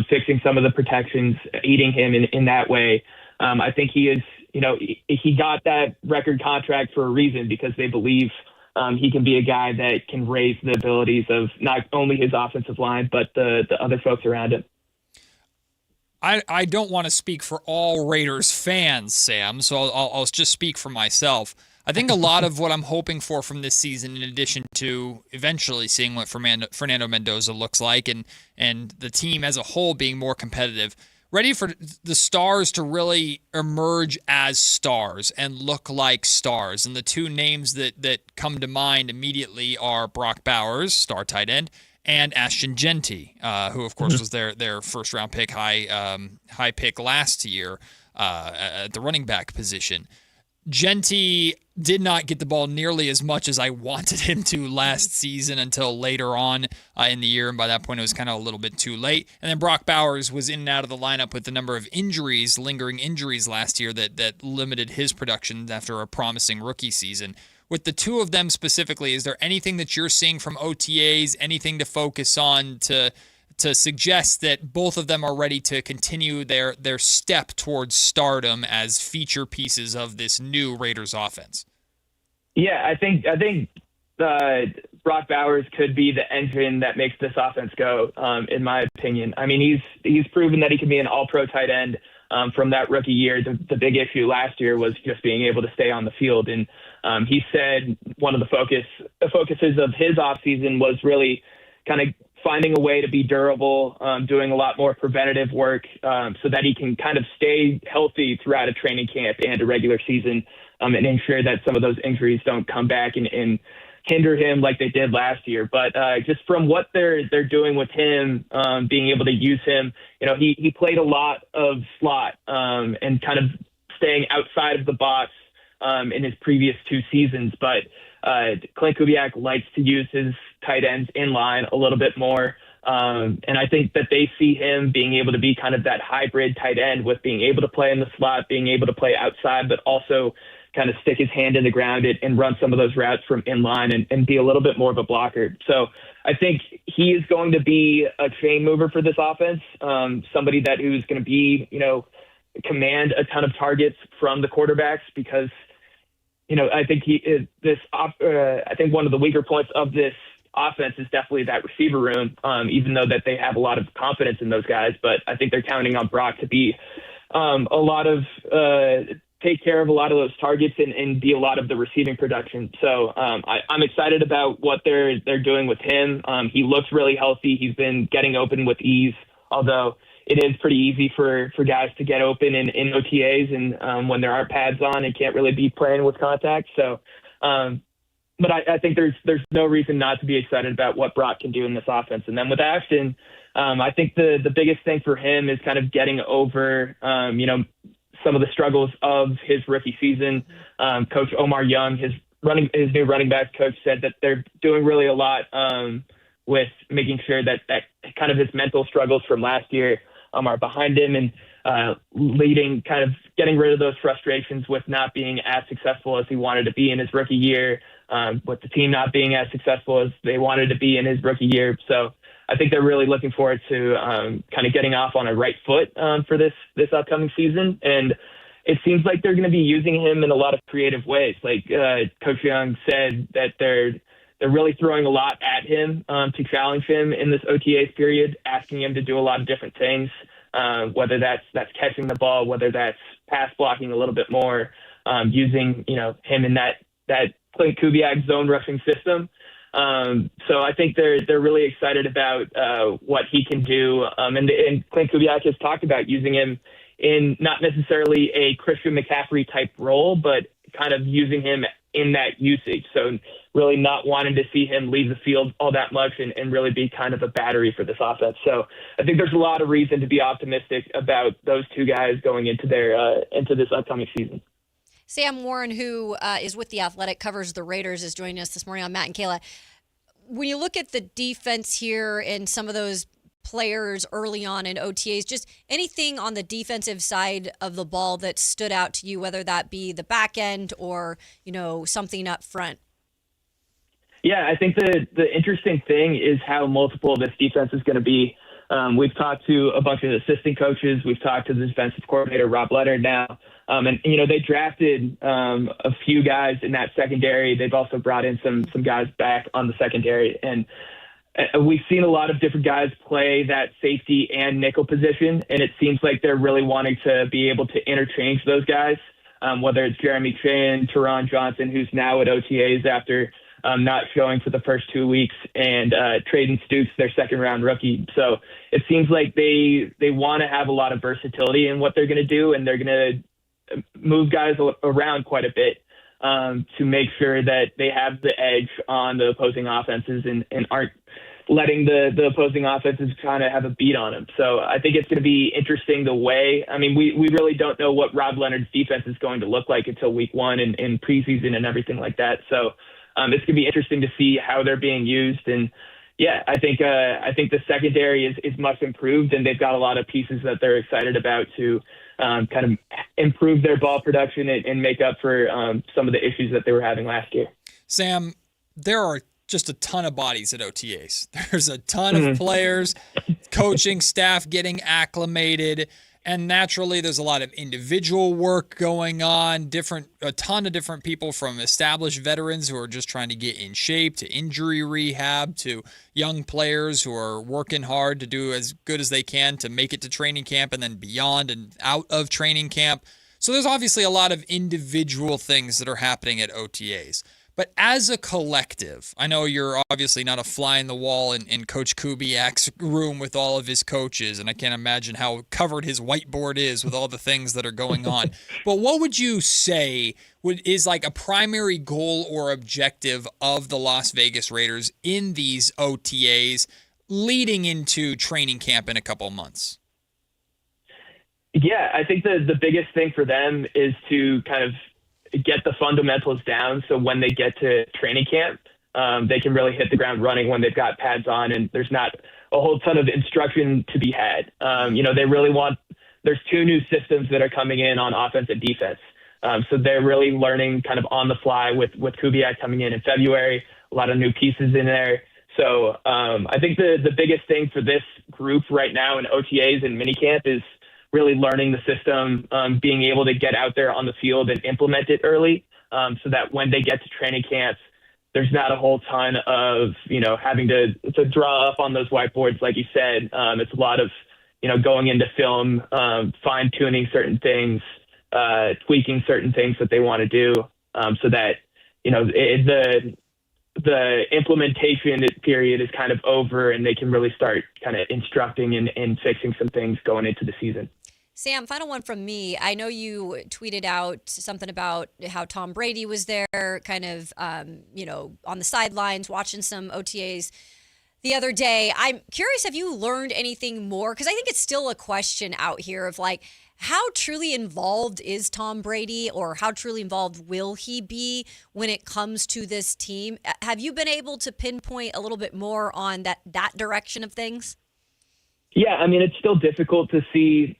fixing some of the protections, aiding him in that way. I think he is, he got that record contract for a reason because they believe he can be a guy that can raise the abilities of not only his offensive line, but the other folks around him. I don't want to speak for all Raiders fans, Sam, so I'll just speak for myself. I think a lot of what I'm hoping for from this season, in addition to eventually seeing what Fernando Mendoza looks like and the team as a whole being more competitive, ready for the stars to really emerge as stars and look like stars. And the two names that come to mind immediately are Brock Bowers, star tight end, and Ashton Jeanty, who, of course, was their first-round pick, high pick last year at the running back position. Jeanty did not get the ball nearly as much as I wanted him to last season until later on in the year, and by that point it was kind of a little bit too late. And then Brock Bowers was in and out of the lineup with the number of injuries, lingering injuries last year that limited his production after a promising rookie season. With the two of them specifically, is there anything that you're seeing from OTAs, anything to focus on to suggest that both of them are ready to continue their step towards stardom as feature pieces of this new Raiders offense? Yeah, I think Brock Bowers could be the engine that makes this offense go, in my opinion. I mean, he's proven that he can be an all-pro tight end from that rookie year. The big issue last year was just being able to stay on the field. And he said one of the focuses of his offseason was really kind of finding a way to be durable, doing a lot more preventative work so that he can kind of stay healthy throughout a training camp and a regular season and ensure that some of those injuries don't come back and hinder him like they did last year. But just from what they're doing with him, being able to use him, he played a lot of slot and kind of staying outside of the box in his previous two seasons. But Clint Kubiak likes to use his tight ends in line a little bit more. And I think that they see him being able to be kind of that hybrid tight end with being able to play in the slot, being able to play outside, but also kind of stick his hand in the ground and run some of those routes from inline and be a little bit more of a blocker. So I think he is going to be a chain mover for this offense, somebody who's going to be, command a ton of targets from the quarterbacks because, I think I think one of the weaker points of this offense is definitely that receiver room, even though that they have a lot of confidence in those guys. But I think they're counting on Brock to be take care of a lot of those targets and be a lot of the receiving production. So I'm excited about what they're doing with him. He looks really healthy. He's been getting open with ease, although it is pretty easy for guys to get open in OTAs and when there aren't pads on and can't really be playing with contact. So, but I think there's no reason not to be excited about what Brock can do in this offense. And then with Ashton, I think the biggest thing for him is kind of getting over, some of the struggles of his rookie season. Coach Omar Young, his new running back coach, said that they're doing really a lot with making sure that kind of his mental struggles from last year are behind him and getting rid of those frustrations with not being as successful as he wanted to be in his rookie year, with the team not being as successful as they wanted to be in his rookie year. So I think they're really looking forward to kind of getting off on a right foot for this upcoming season. And it seems like they're going to be using him in a lot of creative ways. Like Coach Young said that they're really throwing a lot at him to challenge him in this OTAs period, asking him to do a lot of different things, whether that's catching the ball, whether that's pass blocking a little bit more, using him in that Clint Kubiak zone rushing system. So I think they're really excited about what he can do. And Clint Kubiak has talked about using him in not necessarily a Christian McCaffrey type role, but kind of using him in that usage. So really not wanting to see him leave the field all that much and really be kind of a battery for this offense. So I think there's a lot of reason to be optimistic about those two guys going into this upcoming season. Sam Warren, who is with The Athletic, covers the Raiders, is joining us this morning on Matt and Kayla. When you look at the defense here and some of those players early on in OTAs, just anything on the defensive side of the ball that stood out to you, whether that be the back end or, something up front? Yeah, I think the interesting thing is how multiple this defense is going to be. We've talked to a bunch of assistant coaches. We've talked to the defensive coordinator, Rob Leonard, now. And they drafted a few guys in that secondary. They've also brought in some guys back on the secondary. And we've seen a lot of different guys play that safety and nickel position. And it seems like they're really wanting to be able to interchange those guys, whether it's Jeremy Chan, Teron Johnson, who's now at OTAs after not showing for the first 2 weeks, and Traden Stoops, their second-round rookie. So it seems like they want to have a lot of versatility in what they're going to do, and they're going to move guys around quite a bit to make sure that they have the edge on the opposing offenses and aren't letting the opposing offenses kind of have a beat on them. So I think it's going to be interesting we really don't know what Rob Leonard's defense is going to look like until week one and preseason and everything like that. So it's going to be interesting to see how they're being used. And yeah, I think the secondary is much improved, and they've got a lot of pieces that they're excited about to kind of improve their ball production and make up for some of the issues that they were having last year. Sam, there are just a ton of bodies at OTAs. There's a ton of players, coaching staff getting acclimated, and naturally there's a lot of individual work going on, a ton of different people, from established veterans who are just trying to get in shape to injury rehab to young players who are working hard to do as good as they can to make it to training camp and then beyond and out of training camp. So there's obviously a lot of individual things that are happening at OTAs. But as a collective, I know you're obviously not a fly in the wall in Coach Kubiak's room with all of his coaches, and I can't imagine how covered his whiteboard is with all the things that are going on. But what would you say is like a primary goal or objective of the Las Vegas Raiders in these OTAs leading into training camp in a couple of months? Yeah, I think the biggest thing for them is to kind of get the fundamentals down, so when they get to training camp, they can really hit the ground running when they've got pads on and there's not a whole ton of instruction to be had. They really there's two new systems that are coming in on offense and defense. So they're really learning kind of on the fly with Kubiak coming in February, a lot of new pieces in there. So I think the biggest thing for this group right now in OTAs and minicamp is really learning the system, being able to get out there on the field and implement it early, so that when they get to training camps, there's not a whole ton of, having to draw up on those whiteboards, like you said. It's a lot of, going into film, fine-tuning certain things, tweaking certain things that they want to do, so that, the implementation period is kind of over and they can really start kind of instructing and fixing some things going into the season. Sam, final one from me. I know you tweeted out something about how Tom Brady was there kind of, on the sidelines watching some OTAs the other day. I'm curious, have you learned anything more? Because I think it's still a question out here of like, how truly involved is Tom Brady, or how truly involved will he be when it comes to this team? Have you been able to pinpoint a little bit more on that direction of things? Yeah, I mean, it's still difficult to see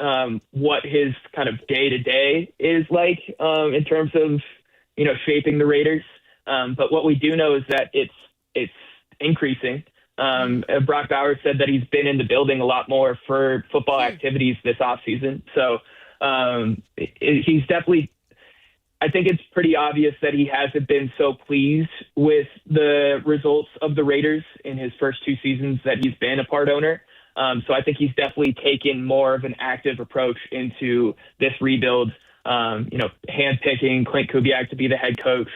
what his kind of day-to-day is like in terms of, shaping the Raiders. But what we do know is that it's increasing. Brock Bowers said that he's been in the building a lot more for football activities this offseason. So he's definitely, I think it's pretty obvious that he hasn't been so pleased with the results of the Raiders in his first 2 seasons that he's been a part owner. So I think he's definitely taken more of an active approach into this rebuild, handpicking Clint Kubiak to be the head coach,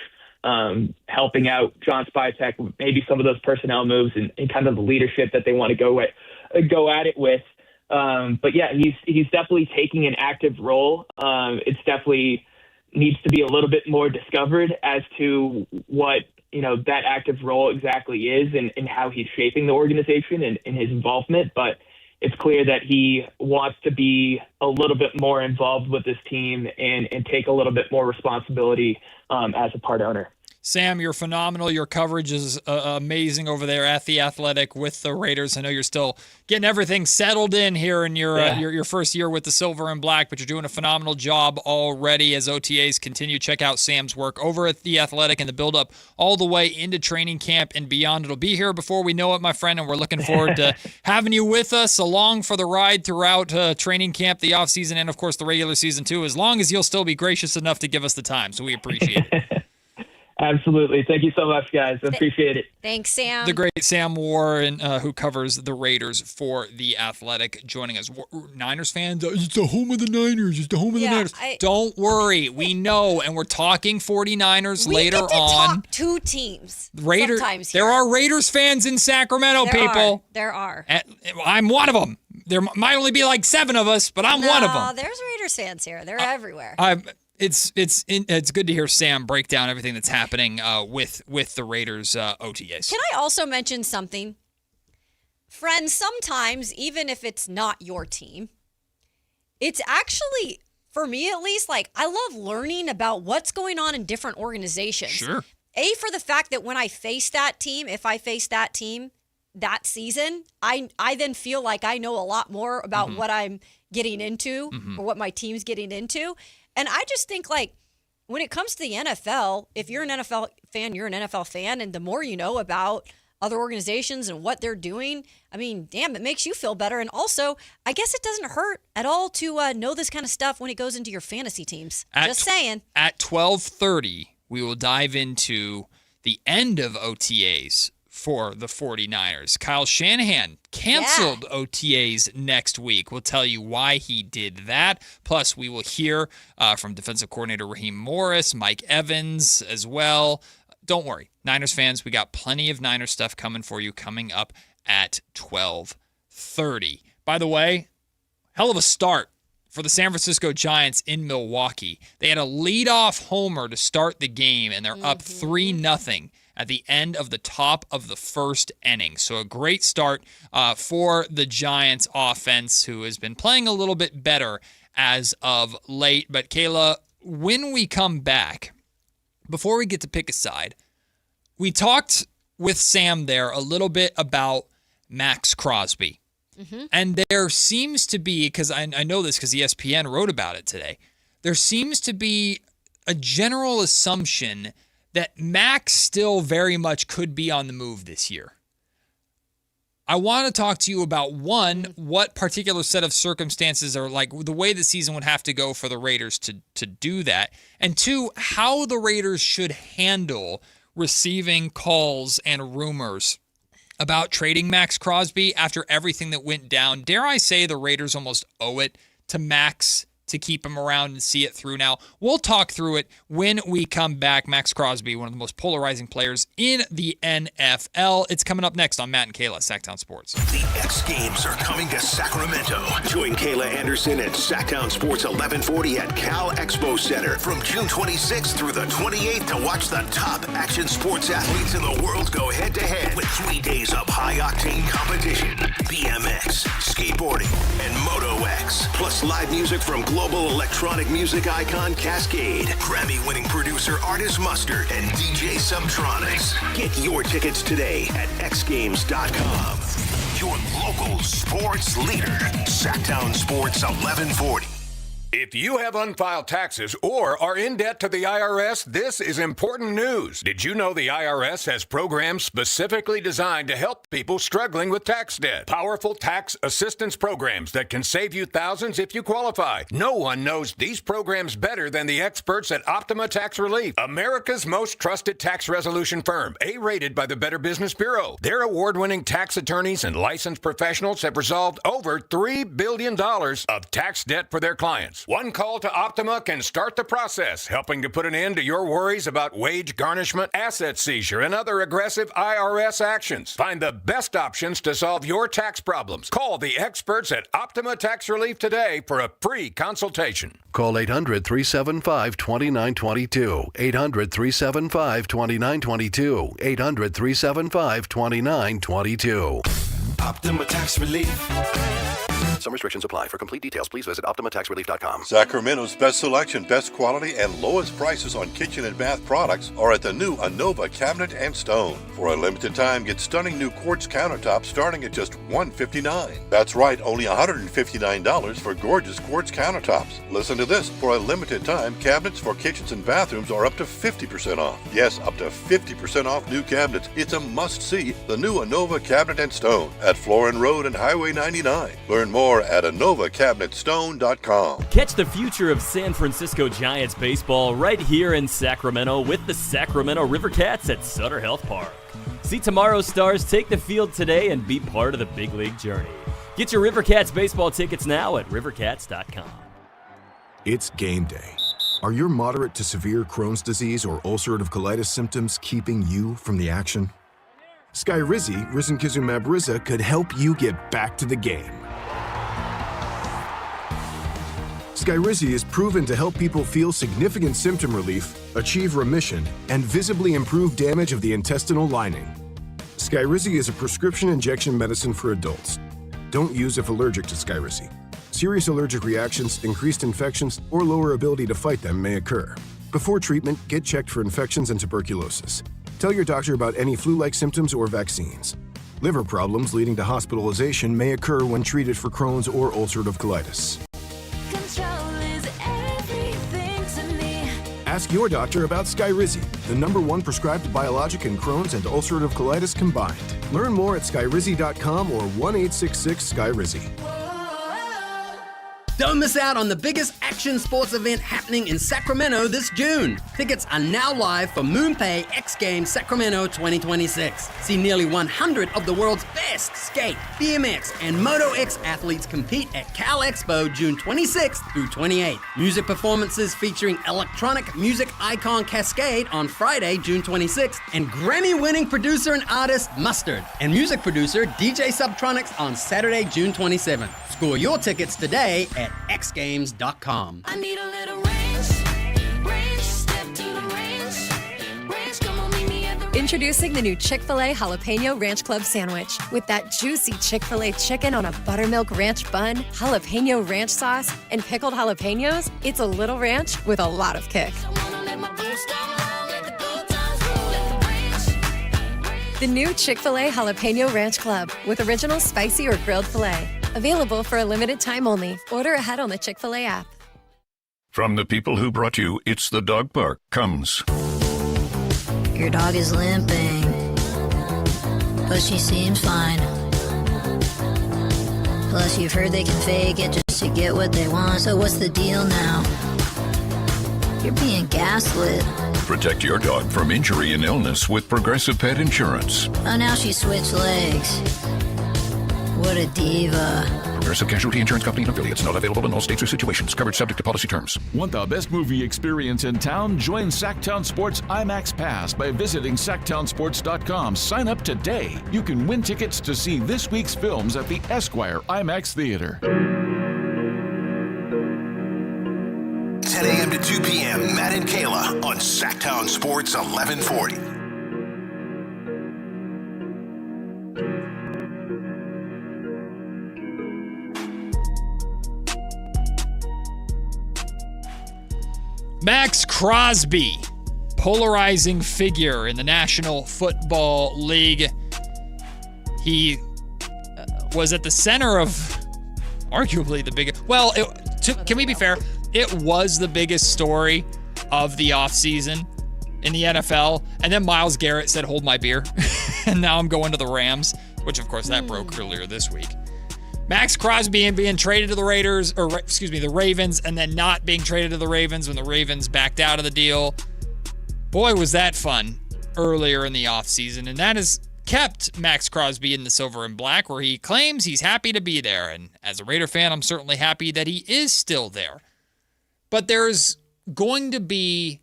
helping out John Spytek, maybe some of those personnel moves and kind of the leadership that they want to go at it with. But yeah, he's definitely taking an active role. It's definitely needs to be a little bit more discovered as to what, that active role exactly is and how he's shaping the organization and his involvement. But it's clear that he wants to be a little bit more involved with this team and take a little bit more responsibility as a part owner. Sam, you're phenomenal. Your coverage is amazing over there at The Athletic with the Raiders. I know you're still getting everything settled in here in your first year with the silver and black, but you're doing a phenomenal job already as OTAs continue. Check out Sam's work over at The Athletic and the build-up all the way into training camp and beyond. It'll be here before we know it, my friend, and we're looking forward to having you with us along for the ride throughout training camp, the offseason, and, of course, the regular season, too, as long as you'll still be gracious enough to give us the time. So we appreciate it. Absolutely. Thank you so much, guys. I appreciate it. Thanks, Sam. The great Sam Warren, who covers the Raiders for The Athletic, joining us. Niners fans, it's the home of the Niners. It's the home of the Niners. Don't worry. We know, and we're talking 49ers later on. Talk 2 teams. Raiders. There are Raiders fans in Sacramento, people. There are. I'm one of them. There might only be like 7 of us, but I'm one of them. No, there's Raiders fans here. They're everywhere. It's good to hear Sam break down everything that's happening with the Raiders OTAs. Can I also mention something? Friends, sometimes, even if it's not your team, it's actually, for me at least, like I love learning about what's going on in different organizations. Sure. For the fact that when I face that team, if I face that team that season, I then feel like I know a lot more about what I'm getting into or what my team's getting into. And I just think, like, when it comes to the NFL, if you're an NFL fan, you're an NFL fan. And the more you know about other organizations and what they're doing, I mean, damn, it makes you feel better. And also, I guess it doesn't hurt at all to know this kind of stuff when it goes into your fantasy teams. Just saying. At 12:30, we will dive into the end of OTAs for the 49ers. Kyle Shanahan canceled OTAs next week. We'll tell you why he did that. Plus, we will hear from defensive coordinator Raheem Morris, Mike Evans as well. Don't worry, Niners fans, we got plenty of Niners stuff coming for you coming up at 12:30. By the way, hell of a start for the San Francisco Giants in Milwaukee. They had a leadoff homer to start the game, and they're up 3-0 at the end of the top of the first inning. So a great start for the Giants offense, who has been playing a little bit better as of late. But Kayla, when we come back, before we get to pick a side, we talked with Sam there a little bit about Max Crosby. And there seems to be, because I know this because ESPN wrote about it today, there seems to be a general assumption that Max still very much could be on the move this year. I want to talk to you about, one, what particular set of circumstances are like the way the season would have to go for the Raiders to do that. And two, how the Raiders should handle receiving calls and rumors about trading Max Crosby after everything that went down. Dare I say the Raiders almost owe it to Max to keep him around and see it through now. We'll talk through it when we come back. Max Crosby, one of the most polarizing players in the NFL. It's coming up next on Matt and Kayla, Sactown Sports. The X Games are coming to Sacramento. Join Kayla Anderson at Sactown Sports 1140 at Cal Expo Center from June 26th through the 28th to watch the top action sports athletes in the world go head-to-head with 3 days of high-octane competition, BMX, skateboarding, and Moto X, plus live music from global electronic music icon Cascade, Grammy-winning producer Artist Mustard, and DJ Subtronics. Get your tickets today at xgames.com. Your local sports leader, Sactown Sports 1140. If you have unfiled taxes or are in debt to the IRS, this is important news. Did you know the IRS has programs specifically designed to help people struggling with tax debt? Powerful tax assistance programs that can save you thousands if you qualify. No one knows these programs better than the experts at Optima Tax Relief, America's most trusted tax resolution firm, A-rated by the Better Business Bureau. Their award-winning tax attorneys and licensed professionals have resolved over $3 billion of tax debt for their clients. One call to Optima can start the process, helping to put an end to your worries about wage garnishment, asset seizure, and other aggressive IRS actions. Find the best options to solve your tax problems. Call the experts at Optima Tax Relief today for a free consultation. Call 800-375-2922. 800-375-2922. 800-375-2922. Optima Tax Relief. Some restrictions apply. For complete details, please visit OptimaTaxRelief.com. Sacramento's best selection, best quality, and lowest prices on kitchen and bath products are at the new Anova Cabinet and Stone. For a limited time, get stunning new quartz countertops starting at just $159. That's right, only $159 for gorgeous quartz countertops. Listen to this. For a limited time, cabinets for kitchens and bathrooms are up to 50% off. Yes, up to 50% off new cabinets. It's a must-see. The new Anova Cabinet and Stone at Florin Road and Highway 99. Learn more at AnovaCabinetStone.com. Catch the future of San Francisco Giants baseball right here in Sacramento with the Sacramento River Cats at Sutter Health Park. See tomorrow's stars take the field today and be part of the big league journey. Get your River Cats baseball tickets now at rivercats.com. It's game day. Are your moderate to severe Crohn's disease or ulcerative colitis symptoms keeping you from the action? Skyrizi, risankizumab Riza, could help you get back to the game. Skyrizi is proven to help people feel significant symptom relief, achieve remission, and visibly improve damage of the intestinal lining. Skyrizi is a prescription injection medicine for adults. Don't use if allergic to Skyrizi. Serious allergic reactions, increased infections, or lower ability to fight them may occur. Before treatment, get checked for infections and tuberculosis. Tell your doctor about any flu-like symptoms or vaccines. Liver problems leading to hospitalization may occur when treated for Crohn's or ulcerative colitis. Ask your doctor about Skyrizi, the #1 prescribed biologic in Crohn's and ulcerative colitis combined. Learn more at skyrizi.com or 1-866-SKYRIZI. Don't miss out on the biggest action sports event happening in Sacramento this June. Tickets are now live for MoonPay X Games Sacramento 2026. See nearly 100 of the world's best skate, BMX, and Moto X athletes compete at Cal Expo June 26th through 28th. Music performances featuring electronic music icon Cascade on Friday, June 26th, and Grammy-winning producer and artist Mustard, and music producer DJ Subtronics on Saturday, June 27th. Score your tickets today at xgames.com. I need a little range, step to the range, come on, meet me at the Introducing the new Chick-fil-A Jalapeno Ranch Club Sandwich. With that juicy Chick-fil-A chicken on a buttermilk ranch bun, jalapeno ranch sauce, and pickled jalapenos, it's a little ranch with a lot of kick. The new Chick-fil-A Jalapeno Ranch Club with original spicy or grilled filet. Available for a limited time only. Order ahead on the Chick-fil-A app. From the people who brought you It's the Dog Park comes. Your dog is limping, but she seems fine. Plus, you've heard they can fake it just to get what they want. So what's the deal now? You're being gaslit. Protect your dog from injury and illness with Progressive Pet Insurance. Oh, now she switched legs. What a diva. Progressive Casualty Insurance Company and affiliates. Not available in all states or situations. Coverage subject to policy terms. Want the best movie experience in town? Join Sactown Sports IMAX Pass by visiting SactownSports.com. Sign up today. You can win tickets to see this week's films at the Esquire IMAX Theater. 10 a.m. to 2 p.m. Matt and Kayla on Sactown Sports 1140. Max Crosby, polarizing figure in the National Football League. He was at the center of arguably the biggest. Well, can we be fair? It was the biggest story of the offseason in the NFL. And then Myles Garrett said, "Hold my beer." And now I'm going to the Rams, which of course that broke earlier this week. Max Crosby being traded to the the Ravens, and then not being traded to the Ravens when the Ravens backed out of the deal. Boy, was that fun earlier in the offseason. And that has kept Max Crosby in the silver and black, where he claims he's happy to be there. And as a Raider fan, I'm certainly happy that he is still there. But there's going to be,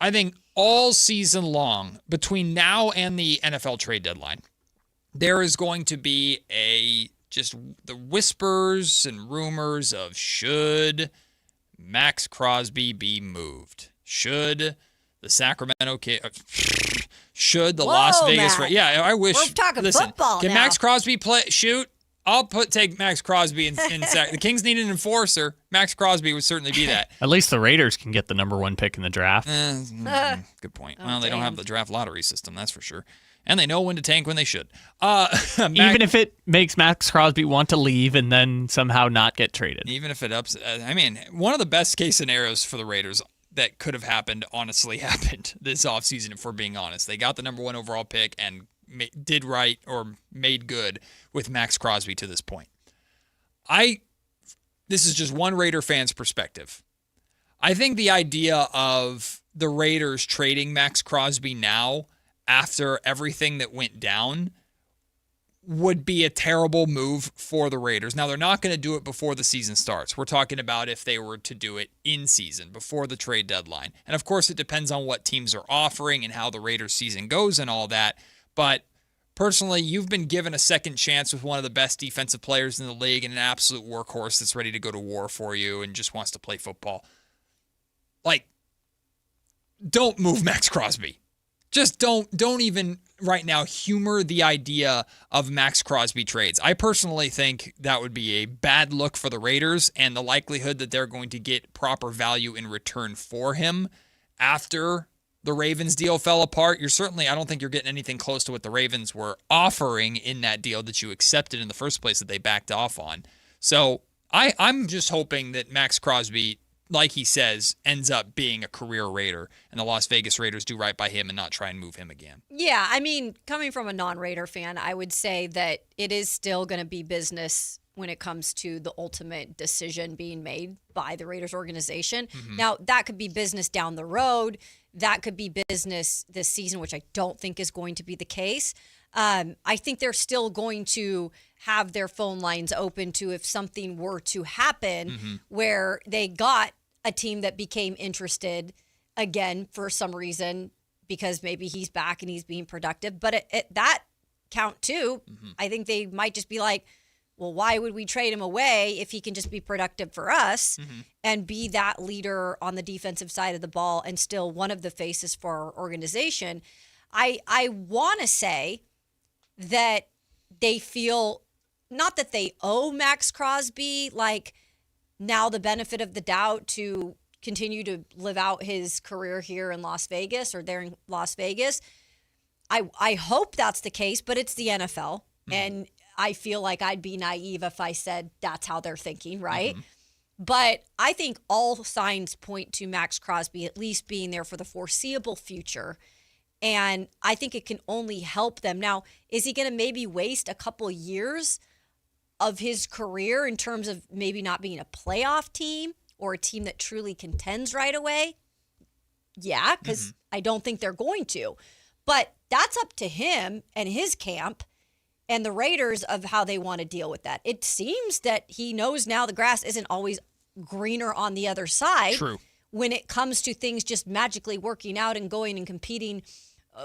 I think, all season long, between now and the NFL trade deadline, there is going to be just the whispers and rumors of should Max Crosby be moved? Should the Sacramento Kings, should the Las Vegas Raiders? Yeah, I wish. We're talking football Can now. Max Crosby shoot? I'll take Max Crosby in Sac. The Kings need an enforcer. Max Crosby would certainly be that. At least the Raiders can get the number one pick in the draft. Good point. Well, they don't have the draft lottery system, that's for sure. And they know when to tank when they should. Even if it makes Max Crosby want to leave and then somehow not get traded. Even if it one of the best case scenarios for the Raiders that could have happened honestly happened this offseason, if we're being honest. They got the number one overall pick and did right or made good with Max Crosby to this point. This is just one Raider fan's perspective. I think the idea of the Raiders trading Max Crosby now, after everything that went down, would be a terrible move for the Raiders. Now, they're not going to do it before the season starts. We're talking about if they were to do it in season, before the trade deadline. And of course, it depends on what teams are offering and how the Raiders season goes and all that. But personally, you've been given a second chance with one of the best defensive players in the league and an absolute workhorse that's ready to go to war for you and just wants to play football. Don't move Max Crosby. Just don't even right now humor the idea of Max Crosby trades. I personally think that would be a bad look for the Raiders, and the likelihood that they're going to get proper value in return for him after the Ravens deal fell apart. I don't think you're getting anything close to what the Ravens were offering in that deal that you accepted in the first place that they backed off on. So I'm just hoping that Max Crosby, like he says, ends up being a career Raider, and the Las Vegas Raiders do right by him and not try and move him again. Yeah, I mean, coming from a non-Raider fan, I would say that it is still going to be business when it comes to the ultimate decision being made by the Raiders organization. Mm-hmm. Now, that could be business down the road. That could be business this season, which I don't think is going to be the case. I think they're still going to have their phone lines open to if something were to happen where they got a team that became interested again for some reason because maybe he's back and he's being productive. But at that count too, I think they might just be like, well, why would we trade him away if he can just be productive for us and be that leader on the defensive side of the ball and still one of the faces for our organization? I want to say that they feel, not that they owe Max Crosby, like, now the benefit of the doubt to continue to live out his career here in Las Vegas or there in Las Vegas. I hope that's the case, but it's the NFL. And I feel like I'd be naive if I said that's how they're thinking, right? But I think all signs point to Max Crosby at least being there for the foreseeable future. And I think it can only help them. Now, is he going to maybe waste a couple years of his career in terms of maybe not being a playoff team or a team that truly contends right away? Yeah, because I don't think they're going to. But that's up to him and his camp and the Raiders of how they want to deal with that. It seems that he knows now the grass isn't always greener on the other side. True. When it comes to things just magically working out and going and competing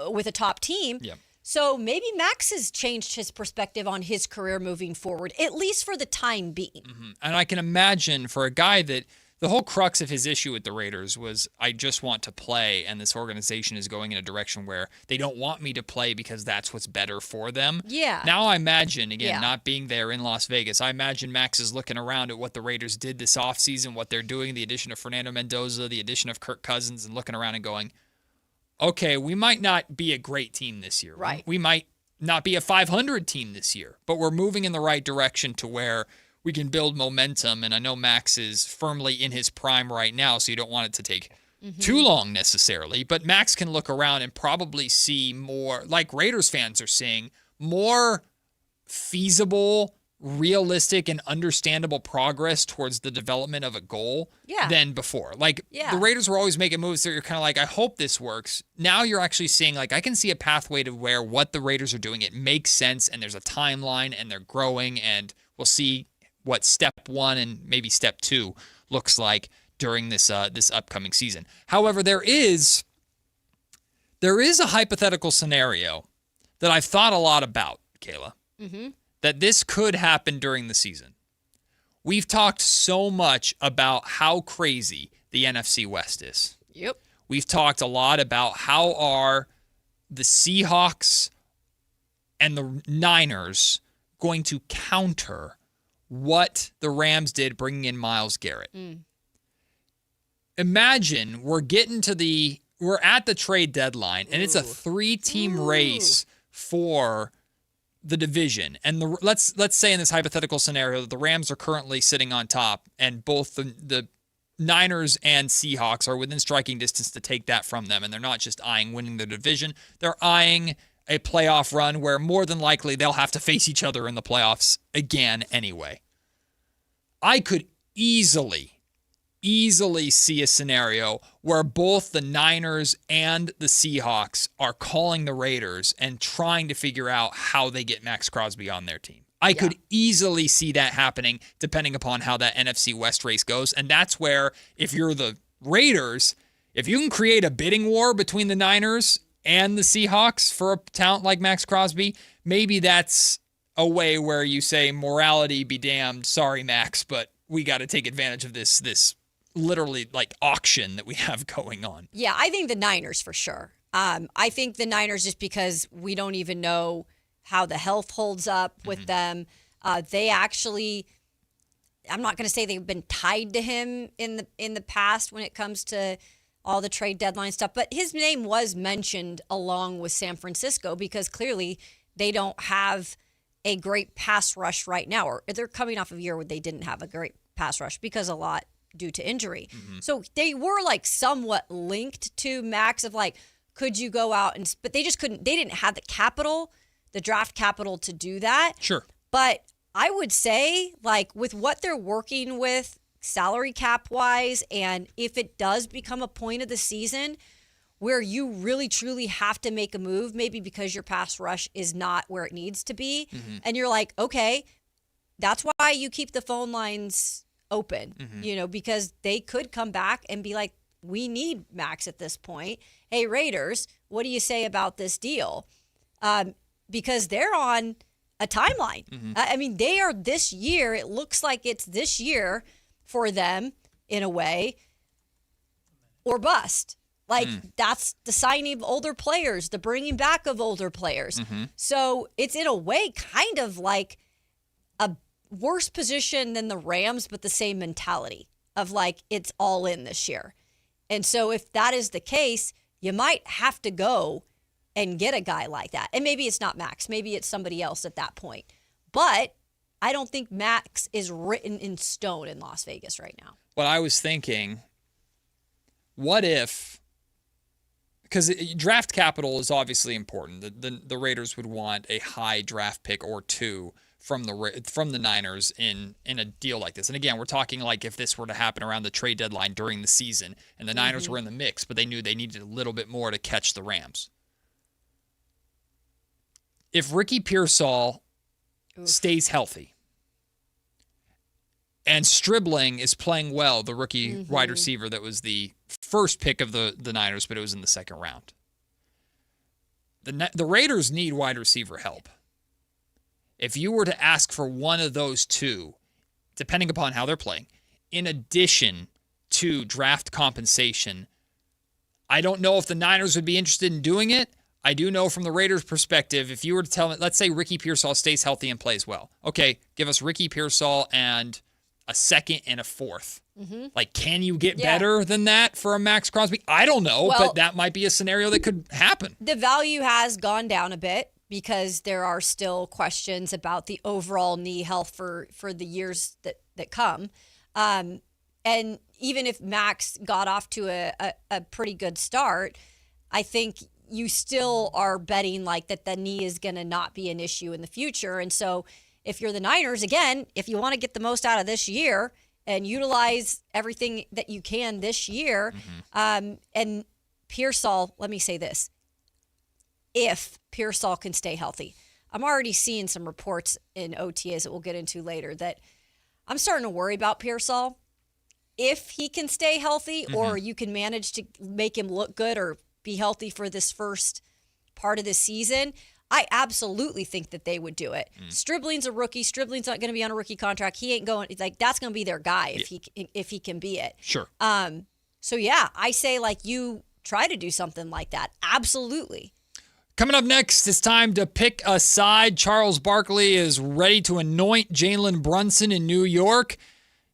with a top team. Yep. So maybe Max has changed his perspective on his career moving forward, at least for the time being. And I can imagine for a guy that the whole crux of his issue with the Raiders was, I just want to play, and this organization is going in a direction where they don't want me to play because that's what's better for them. Yeah. Now I imagine, again, not being there in Las Vegas, I imagine Max is looking around at what the Raiders did this offseason, what they're doing, the addition of Fernando Mendoza, the addition of Kirk Cousins, and looking around and going, okay, we might not be a great team this year. Right. We might not be a 500 team this year, but we're moving in the right direction to where we can build momentum. And I know Max is firmly in his prime right now, so you don't want it to take too long necessarily. But Max can look around and probably see more, like Raiders fans are seeing, more feasible, realistic, and understandable progress towards the development of a goal than before. Like, the Raiders were always making moves that you're kind of like, I hope this works. Now you're actually seeing, like, I can see a pathway to where what the Raiders are doing, it makes sense, and there's a timeline, and they're growing, and we'll see what step 1 and maybe step 2 looks like during this this upcoming season. However, there is a hypothetical scenario that I've thought a lot about, Kayla, that this could happen during the season. We've talked so much about how crazy the NFC West is. Yep. We've talked a lot about how are the Seahawks and the Niners going to counter what the Rams did bringing in Myles Garrett. Imagine we're at the trade deadline, and it's a 3-team race for the division. And let's say in this hypothetical scenario that the Rams are currently sitting on top, and both the Niners and Seahawks are within striking distance to take that from them, and they're not just eyeing winning the division, they're eyeing a playoff run where more than likely they'll have to face each other in the playoffs again anyway. I could easily see a scenario where both the Niners and the Seahawks are calling the Raiders and trying to figure out how they get Max Crosby on their team. I could easily see that happening depending upon how that NFC West race goes. And that's where, if you're the Raiders, if you can create a bidding war between the Niners and the Seahawks for a talent like Max Crosby, maybe that's a way where you say, morality be damned, sorry, Max, but we got to take advantage of this literally like auction that we have going on. Yeah, I think the Niners for sure. I think the Niners just because we don't even know how the health holds up with them. They actually, I'm not going to say they've been tied to him in the past when it comes to all the trade deadline stuff, but his name was mentioned along with San Francisco because clearly they don't have a great pass rush right now, or they're coming off of a year where they didn't have a great pass rush because a lot due to injury. So they were like somewhat linked to Max of like, could you go out but they just couldn't, they didn't have the capital, the draft capital to do that. Sure. But I would say like with what they're working with salary cap wise, and if it does become a point of the season where you really truly have to make a move, maybe because your pass rush is not where it needs to be, and you're like, okay, that's why you keep the phone lines open, because they could come back and be like, we need Max at this point. Hey, Raiders, what do you say about this deal? Because they're on a timeline. I mean, they are this year. It looks like it's this year for them in a way, or bust. Like that's the signing of older players, the bringing back of older players. So it's in a way kind of like a worse position than the Rams, but the same mentality of like, it's all in this year. And so if that is the case, you might have to go and get a guy like that. And maybe it's not Max, maybe it's somebody else at that point. But I don't think Max is written in stone in Las Vegas right now. What I was thinking, what if, because draft capital is obviously important. The Raiders would want a high draft pick or two from the Niners in a deal like this. And again, we're talking like if this were to happen around the trade deadline during the season and the Niners were in the mix, but they knew they needed a little bit more to catch the Rams. If Ricky Pearsall stays healthy and Stribling is playing well, the rookie wide receiver that was the first pick of the Niners, but it was in the second round. The Raiders need wide receiver help. If you were to ask for one of those two, depending upon how they're playing, in addition to draft compensation, I don't know if the Niners would be interested in doing it. I do know from the Raiders' perspective, if you were to tell me, let's say Ricky Pearsall stays healthy and plays well. Okay, give us Ricky Pearsall and a second and a fourth. Like, can you get better than that for a Max Crosby? I don't know, but that might be a scenario that could happen. The value has gone down a bit because there are still questions about the overall knee health for the years that come. And even if Max got off to a pretty good start, I think you still are betting like that the knee is going to not be an issue in the future. And so if you're the Niners, again, if you want to get the most out of this year and utilize everything that you can this year, and Pearsall, let me say this. If Pearsall can stay healthy, I'm already seeing some reports in OTAs that we'll get into later that I'm starting to worry about Pearsall. If he can stay healthy or you can manage to make him look good or be healthy for this first part of the season, I absolutely think that they would do it. Stribling's a rookie. Stribling's not going to be on a rookie contract. He ain't going, like, that's going to be their guy if he can be it. Sure. So yeah, I say like you try to do something like that. Absolutely. Coming up next, it's time to pick a side. Charles Barkley is ready to anoint Jalen Brunson in New York.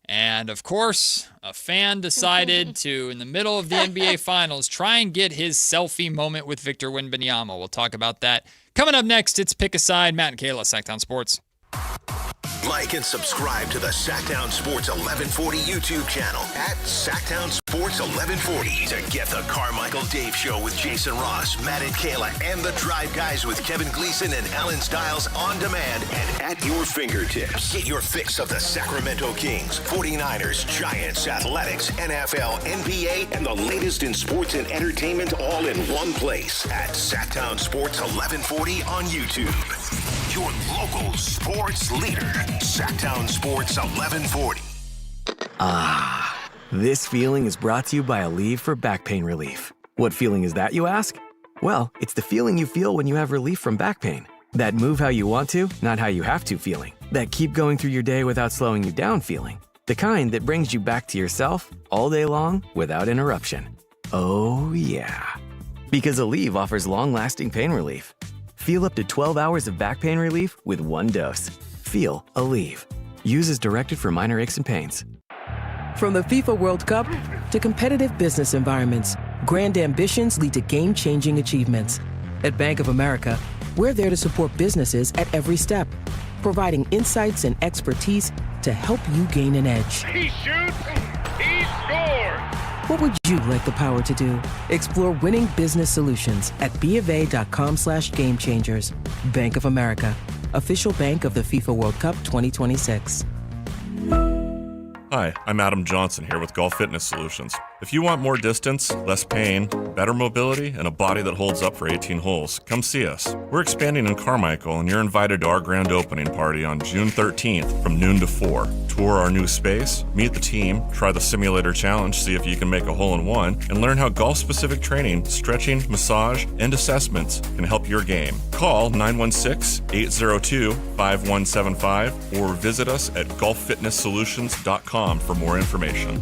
And, of course, a fan decided to, in the middle of the NBA Finals, try and get his selfie moment with Victor Wembanyama. We'll talk about that. Coming up next, it's Pick a Side. Matt and Kayla, Sactown Sports. Like and subscribe to the Sactown Sports 1140 YouTube channel at Sactown Sports 1140 to get the Carmichael Dave Show with Jason Ross, Matt and Kayla, and the Drive Guys with Kevin Gleason and Alan Stiles on demand and at your fingertips. Get your fix of the Sacramento Kings, 49ers, Giants, Athletics, NFL, NBA, and the latest in sports and entertainment all in one place at Sactown Sports 1140 on YouTube. Your local sports leader, Sactown Sports 1140. This feeling is brought to you by Aleve for back pain relief. What feeling is that, you ask? Well, it's the feeling you feel when you have relief from back pain. That move how you want to, not how you have to feeling. That keep going through your day without slowing you down feeling. The kind that brings you back to yourself all day long without interruption. Oh, yeah. Because Aleve offers long-lasting pain relief. Feel up to 12 hours of back pain relief with one dose. Feel Aleve. Use as directed for minor aches and pains. From the FIFA World Cup to competitive business environments, grand ambitions lead to game-changing achievements. At Bank of America, we're there to support businesses at every step, providing insights and expertise to help you gain an edge. He shoots, he scores! What would you like the power to do? Explore winning business solutions at BofA.com/gamechangers. Bank of America, official bank of the FIFA World Cup 2026. Hi, I'm Adam Johnson here with Golf Fitness Solutions. If you want more distance, less pain, better mobility, and a body that holds up for 18 holes, come see us. We're expanding in Carmichael, and you're invited to our grand opening party on June 13th from noon to 4. Tour our new space, meet the team, try the simulator challenge, see if you can make a hole-in-one, and learn how golf-specific training, stretching, massage, and assessments can help your game. Call 916-802-5175 or visit us at golffitnesssolutions.com for more information.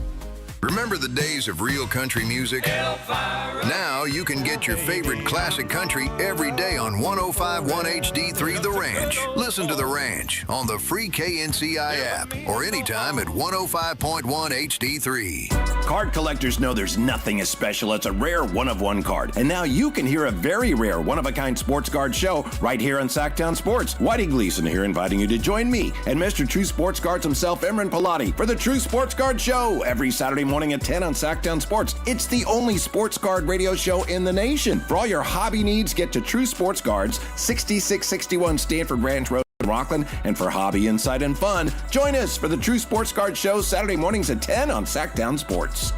Remember the days of real country music? Now you can get your favorite classic country every day on 105.1 HD3 The Ranch. Listen to The Ranch on the free KNCI app or anytime at 105.1 HD3. Card collectors know there's nothing as special as a rare one-of-one card. And now you can hear a very rare one-of-a-kind sports card show right here on Sactown Sports. Whitey Gleason here inviting you to join me and Mr. True Sports Cards himself, Imran Pilati, for the True Sports Card Show every Saturday morning at 10 on Sactown Sports. It's the only sports card radio show in the nation. For all your hobby needs, get to True Sports Cards, 6661 Stanford Ranch Road in Rockland. And for hobby, insight, and fun, join us for the True Sports Card Show Saturday mornings at 10 on Sactown Sports.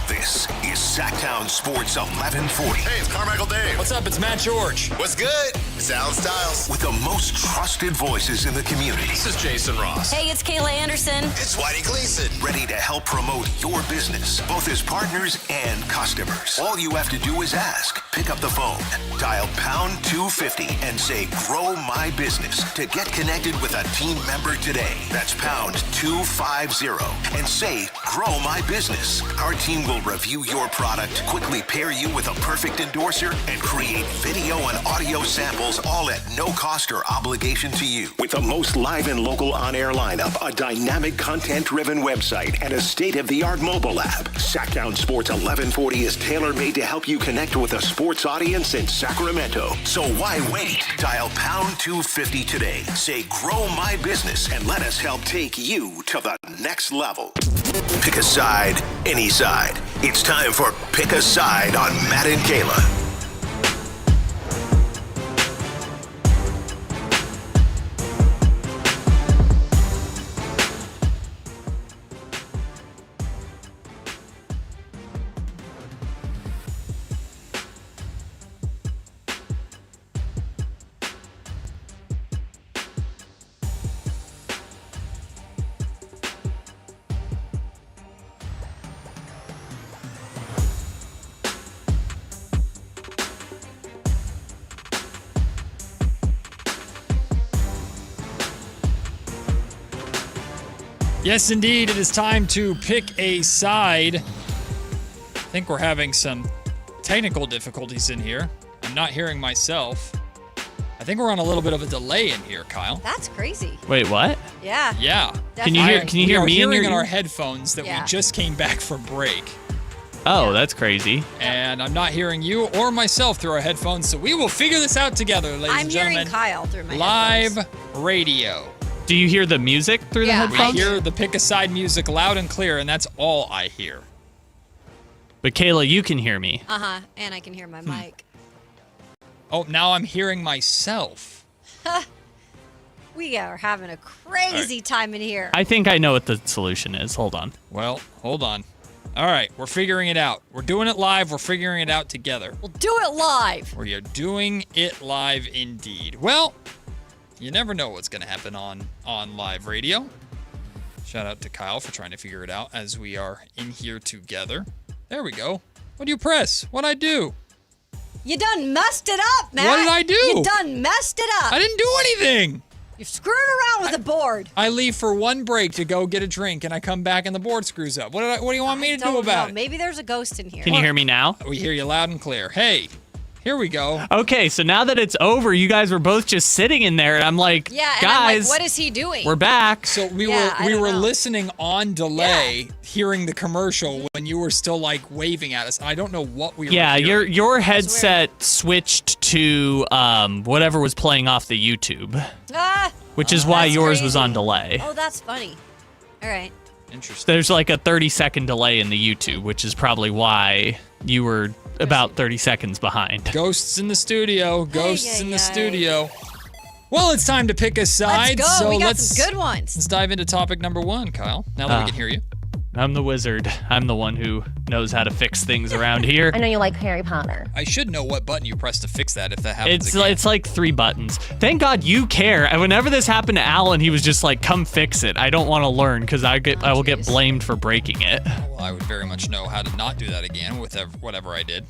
This is Sactown Sports 1140. Hey, it's Carmichael Dave. What's up? It's Matt George. What's good? It's Alan Stiles. With the most trusted voices in the community. This is Jason Ross. Hey, it's Kayla Anderson. It's Whitey Gleason. Ready to help promote your business, both as partners and customers. All you have to do is ask. Pick up the phone, dial pound 250 and say, grow my business to get connected with a team member today. That's pound 250 and say, grow my business. Our team will review your product, quickly pair you with a perfect endorser, and create video and audio samples, all at no cost or obligation to you. With the most live and local on-air lineup, a dynamic content-driven website, and a state-of-the-art mobile app, Sactown Sports 1140 is tailor-made to help you connect with a sports audience in Sacramento. So why wait? Dial pound 250 today. Say, grow my business, and let us help take you to the next level. Pick a side, any side. It's time for Pick a Side on Matt and Kayla. Yes, indeed. It is time to pick a side. I think we're having some technical difficulties in here. I'm not hearing myself. I think we're on a little bit of a delay in here, Kyle. That's crazy. Wait, what? Yeah. Yeah. Can you hear me in hearing your in our headphones that we just came back from break. Oh, that's crazy. And I'm not hearing you or myself through our headphones, so we will figure this out together, ladies and gentlemen. I'm hearing Kyle through my Live headphones. Radio. Do you hear the music through the headphones? We hear the Pick a Side music loud and clear, and that's all I hear. But Kayla, you can hear me. Uh-huh, and I can hear my mic. Oh, now I'm hearing myself. We are having a crazy time in here. I think I know what the solution is. Hold on. Well, hold on. All right, we're figuring it out. We're doing it live. We're figuring it out together. We'll do it live. We are doing it live indeed. Well, you never know what's going to happen on live radio. Shout out to Kyle for trying to figure it out as we are in here together. There we go. What do you press? What'd I do? You done messed it up, man. What did I do? You done messed it up. I didn't do anything. You screwed around with the board. I leave for one break to go get a drink, and I come back and the board screws up. What do you want me to do about it? Maybe there's a ghost in here. Can you hear me now? We hear you loud and clear. Hey, here we go. Okay, so now that it's over, you guys were both just sitting in there, and I'm like, yeah, and guys, I'm like, what is he doing? We're back. So we were listening on delay, hearing the commercial when you were still like waving at us. I don't know what we were hearing. your headset switched to whatever was playing off the YouTube, which is why yours was on delay. Oh, that's funny. All right. Interesting. There's like a 30-second delay in the YouTube, which is probably why you were about 30 seconds behind. Ghosts in the studio. Ghosts in the studio. Well, it's time to pick a side. Let's go. So we got let's, some good ones. Let's dive into topic number one, Kyle. Now that we can hear you. I'm the wizard. I'm the one who knows how to fix things around here. I know you like Harry Potter. I should know what button you press to fix that if that happens again. It's like 3 buttons. Thank God you care. And whenever this happened to Alan, he was just like, come fix it. I don't want to learn because I will get blamed for breaking it. Well, I would very much know how to not do that again with whatever I did.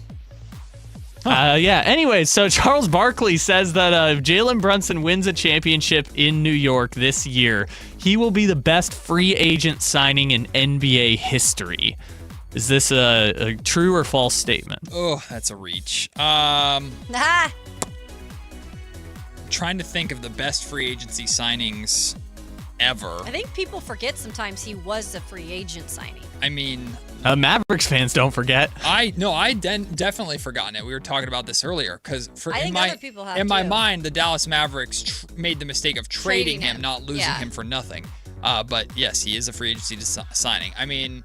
Yeah. Anyways, so Charles Barkley says that if Jalen Brunson wins a championship in New York this year, he will be the best free agent signing in NBA history. Is this a true or false statement? Oh, that's a reach. Trying to think of the best free agency signings ever. I think people forget sometimes he was a free agent signing. I mean, Mavericks fans don't forget. Definitely forgotten it. We were talking about this earlier because in my mind, the Dallas Mavericks made the mistake of trading him, not losing him for nothing. But yes, he is a free agency signing. I mean,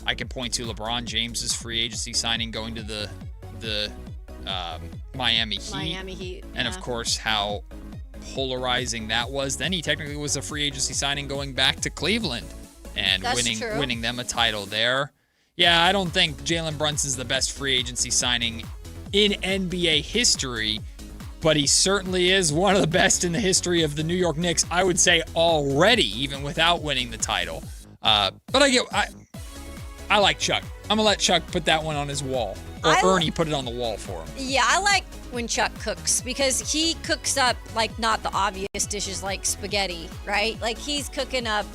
I can point to LeBron James's free agency signing going to the Miami Heat. And of course, how polarizing that was. Then he technically was a free agency signing going back to Cleveland and winning them a title there. Yeah, I don't think Jalen Brunson's the best free agency signing in NBA history, but he certainly is one of the best in the history of the New York Knicks, I would say already, even without winning the title. But I like Chuck. I'm going to let Chuck put that one on his wall. Or Ernie put it on the wall for him. Yeah, I like when Chuck cooks because he cooks up, like, not the obvious dishes like spaghetti, right? Like, he's cooking up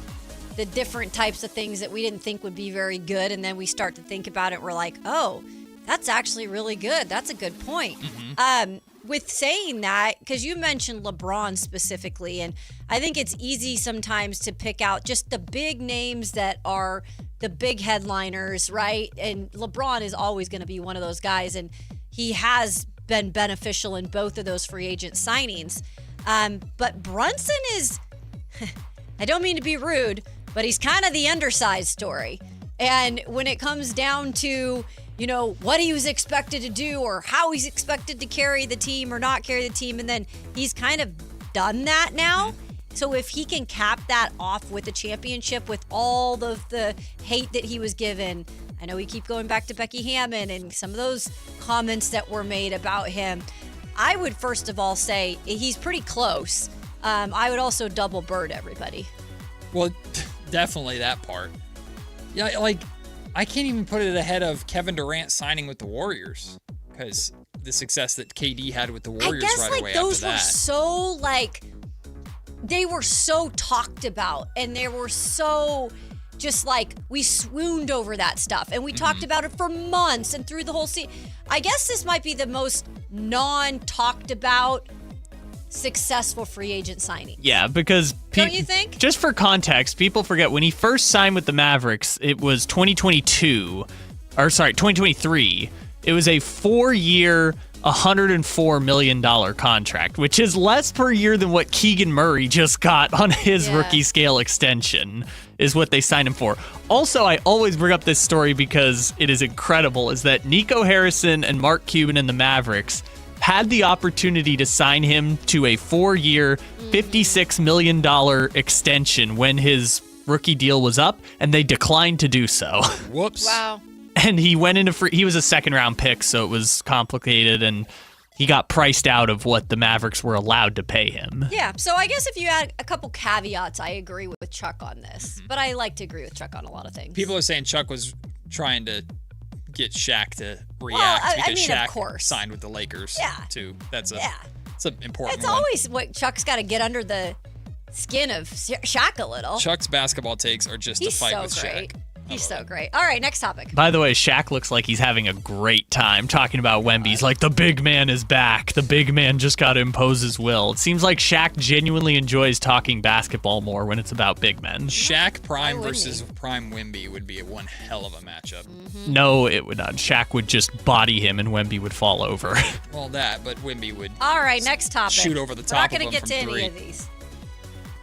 the different types of things that we didn't think would be very good, and then we start to think about it, we're like, oh, that's actually really good. That's a good point. With saying that, because you mentioned LeBron specifically, and I think it's easy sometimes to pick out just the big names that are the big headliners, right? And LeBron is always going to be one of those guys, and he has been beneficial in both of those free agent signings. But Brunson is, I don't mean to be rude, but he's kind of the undersized story. And when it comes down to, you know, what he was expected to do or how he's expected to carry the team or not carry the team, and then he's kind of done that now. So if he can cap that off with a championship with all of the hate that he was given, I know we keep going back to Becky Hammon and some of those comments that were made about him. I would first of all say he's pretty close. I would also double bird everybody. Well, definitely that part. Yeah, like, I can't even put it ahead of Kevin Durant signing with the Warriors because the success that KD had with the Warriors right away after that. I guess, like, those were so, like, they were so talked about and they were so just like, we swooned over that stuff and we talked about it for months and through the whole season. I guess this might be the most non-talked about successful free agent signing. Yeah, because don't you think? Just for context, people forget when he first signed with the Mavericks, it was 2023. It was a 4-year, $104 million contract, which is less per year than what Keegan Murray just got on his rookie scale extension, is what they signed him for. Also, I always bring up this story because it is incredible, is that Nico Harrison and Mark Cuban and the Mavericks had the opportunity to sign him to a 4-year, $56 million extension when his rookie deal was up, and they declined to do so. Whoops. Wow. And he went into he was a second-round pick, so it was complicated, and he got priced out of what the Mavericks were allowed to pay him. Yeah, so I guess if you add a couple caveats, I agree with Chuck on this. But I like to agree with Chuck on a lot of things. People are saying Chuck was trying to get Shaq to react because Shaq of course. Signed with the Lakers too. That's an important It's one. always what Chuck's got to get under the skin of Shaq a little. Chuck's basketball takes are just a fight with great. Shaq. He's so great. All right, next topic. By the way, Shaq looks like he's having a great time talking about Wemby. He's like, the big man is back. The big man just got to impose his will. It seems like Shaq genuinely enjoys talking basketball more when it's about big men. Shaq Prime versus Prime Wemby would be one hell of a matchup. No, it would not. Shaq would just body him and Wemby would fall over. Well, but Wemby would All right, next topic. shoot over the top We're not of him get from to three. any of these.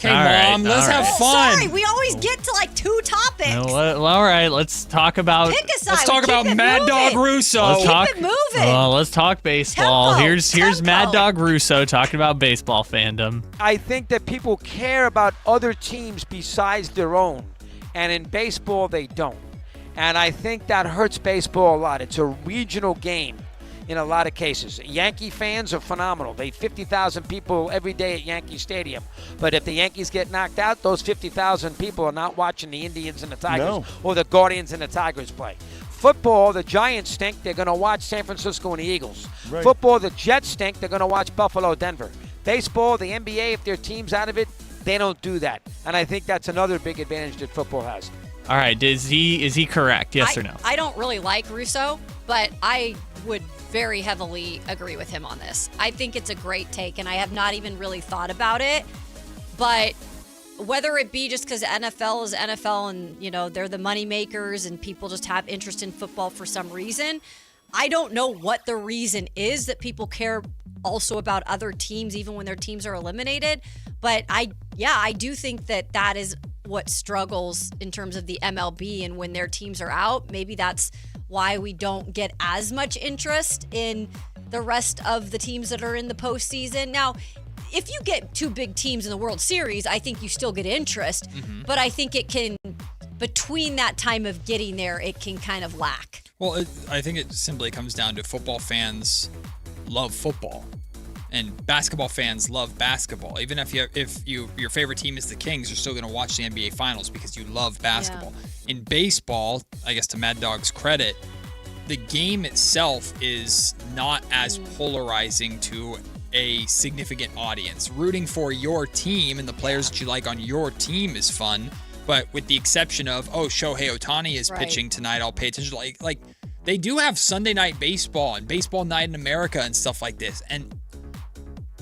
Okay, Mom, let's have fun. Sorry, we always get to like 2 topics. Well, all right, let's talk about. Pick a side. Let's talk about Mad Dog Russo. Let's Keep it moving. Let's talk baseball. Tempo, Here's Mad Dog Russo talking about baseball fandom. I think that people care about other teams besides their own, and in baseball they don't. And I think that hurts baseball a lot. It's a regional game in a lot of cases. Yankee fans are phenomenal. They 50,000 people every day at Yankee Stadium. But if the Yankees get knocked out, those 50,000 people are not watching the Indians and the Tigers or the Guardians and the Tigers play. Football, the Giants stink. They're going to watch San Francisco and the Eagles. Football, the Jets stink. They're going to watch Buffalo, Denver. Baseball, the NBA, if their team's out of it, They don't do that. And I think that's another big advantage that football has. All right, is he correct? Yes or no? I don't really like Russo, but I would very heavily agree with him on this. I think it's a great take, and I have not even really thought about it. But whether it be just because NFL is NFL and, they're the money makers and people just have interest in football for some reason, I don't know what the reason is that people care also about other teams, even when their teams are eliminated. But I do think that is what struggles in terms of the MLB, and when their teams are out, maybe that's why we don't get as much interest in the rest of the teams that are in the postseason. Now, if you get two big teams in the World Series, I think you still get interest, but I think it can, between that time of getting there, it can kind of lack. Well, I think it simply comes down to football fans love football, and basketball fans love basketball. Even if your favorite team is the Kings, you're still going to watch the NBA Finals because you love basketball. Yeah. In baseball, I guess to Mad Dog's credit, the game itself is not as polarizing to a significant audience. Rooting for your team and the players that you like on your team is fun, but with the exception of, Shohei Ohtani is pitching tonight, I'll pay attention. Like they do have Sunday night baseball and baseball night in America and stuff like this, and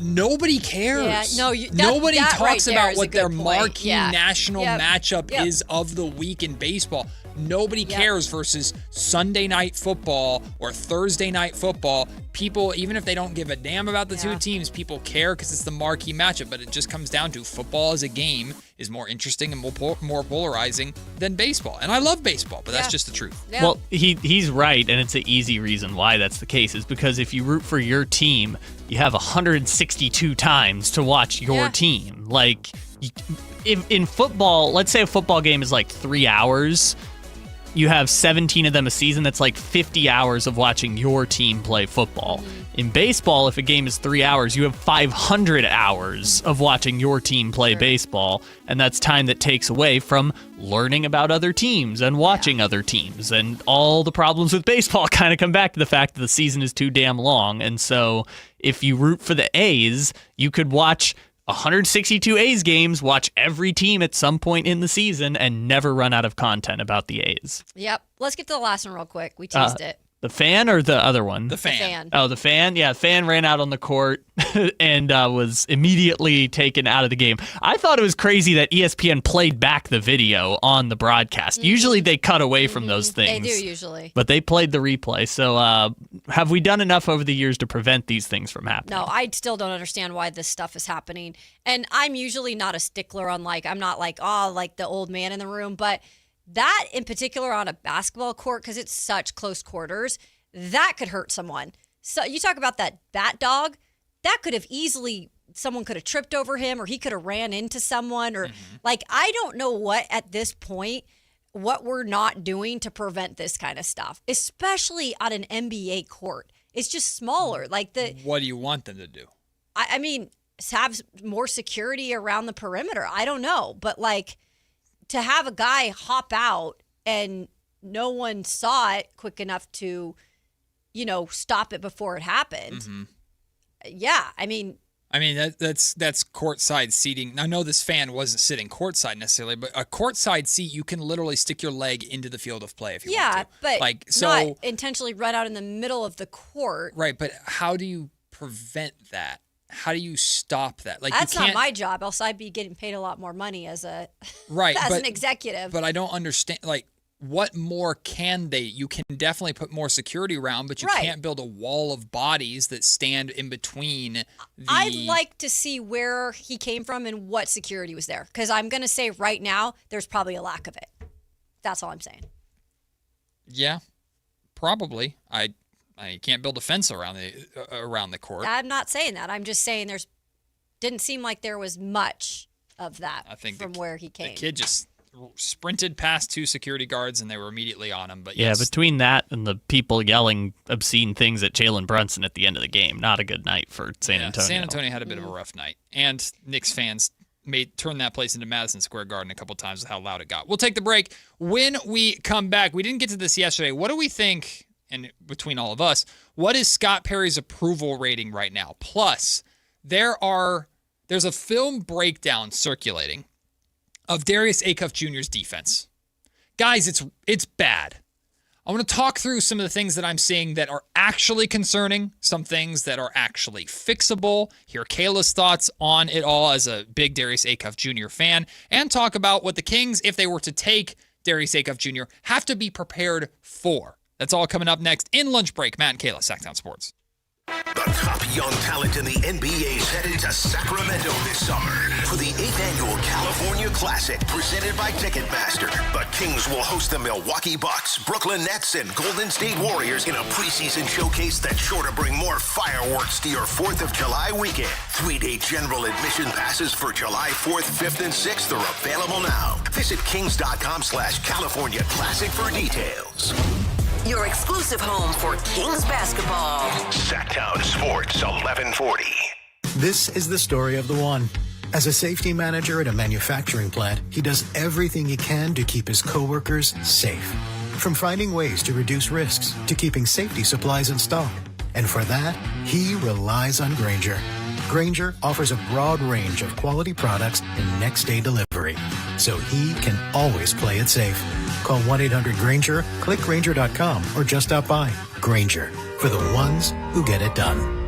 nobody cares. Yeah, nobody that talks right about what their point. marquee national matchup is of the week in baseball. Nobody cares versus Sunday night football or Thursday night football. People, even if they don't give a damn about the two teams, people care because it's the marquee matchup. But it just comes down to football as a game is more interesting and more polarizing than baseball. And I love baseball, but that's just the truth. Yeah. Well, he's right, and it's an easy reason why that's the case is because if you root for your team, you have 162 times to watch your team. Like, in football, let's say a football game is like 3 hours. You have 17 of them a season. That's like 50 hours of watching your team play football. In baseball, if a game is 3 hours, you have 500 hours of watching your team play baseball. And that's time that takes away from learning about other teams and watching other teams. And all the problems with baseball kind of come back to the fact that the season is too damn long. And so if you root for the A's, you could watch 162 A's games, watch every team at some point in the season, and never run out of content about the A's. Yep. Let's get to the last one real quick. We teased it. The fan or the other one? The fan. Oh, the fan? Yeah, the fan ran out on the court and was immediately taken out of the game. I thought it was crazy that ESPN played back the video on the broadcast. Usually they cut away from those things. They do usually. But they played the replay. So have we done enough over the years to prevent these things from happening? No, I still don't understand why this stuff is happening. And I'm usually not a stickler on I'm not like the old man in the room, but that in particular on a basketball court, because it's such close quarters, that could hurt someone. So you talk about that bat dog, that could have someone could have tripped over him, or he could have ran into someone, or I don't know what at this point, what we're not doing to prevent this kind of stuff, especially on an NBA court. It's just smaller. What do you want them to do? I mean, have more security around the perimeter. I don't know, but to have a guy hop out and no one saw it quick enough to, stop it before it happened. Yeah, I mean that's courtside seating. I know this fan wasn't sitting courtside necessarily, but a courtside seat, you can literally stick your leg into the field of play if you want to. Yeah, but not intentionally run out in the middle of the court. Right, but how do you prevent that? How do you stop that? That's not my job, else I'd be getting paid a lot more money as an executive. But I don't understand. What more can they? You can definitely put more security around, but you can't build a wall of bodies that stand in between. I'd like to see where he came from and what security was there, because I'm going to say right now there's probably a lack of it. That's all I'm saying. Yeah, probably. I can't build a fence around the court. I'm not saying that. I'm just saying didn't seem like there was much of that from where he came. The kid just sprinted past two security guards and they were immediately on him. But yeah, between that and the people yelling obscene things at Jalen Brunson at the end of the game, not a good night for San Antonio. San Antonio had a bit of a rough night, and Knicks fans turned that place into Madison Square Garden a couple times with how loud it got. We'll take the break. When we come back, we didn't get to this yesterday. What do we think? And between all of us, what is Scott Perry's approval rating right now? Plus, there are there's a film breakdown circulating of Darius Acuff Jr.'s defense. Guys, it's bad. I want to talk through some of the things that I'm seeing that are actually concerning, some things that are actually fixable, hear Kayla's thoughts on it all as a big Darius Acuff Jr. fan, and talk about what the Kings, if they were to take Darius Acuff Jr., have to be prepared for. That's all coming up next in Lunch Break. Matt and Kayla, Sactown Sports. The top young talent in the NBA is headed to Sacramento this summer for the 8th annual California Classic presented by Ticketmaster. The Kings will host the Milwaukee Bucks, Brooklyn Nets, and Golden State Warriors in a preseason showcase that's sure to bring more fireworks to your 4th of July weekend. 3-day general admission passes for July 4th, 5th, and 6th are available now. Visit kings.com/California Classic for details. Your exclusive home for Kings basketball. Sactown Sports 1140. This is the story of the one. As a safety manager at a manufacturing plant, he does everything he can to keep his coworkers safe. From finding ways to reduce risks to keeping safety supplies in stock. And for that, he relies on Grainger. Grainger offers a broad range of quality products and next-day delivery, so he can always play it safe. Call 1-800-GRAINGER, click Grainger.com, or just stop by. Grainger, for the ones who get it done.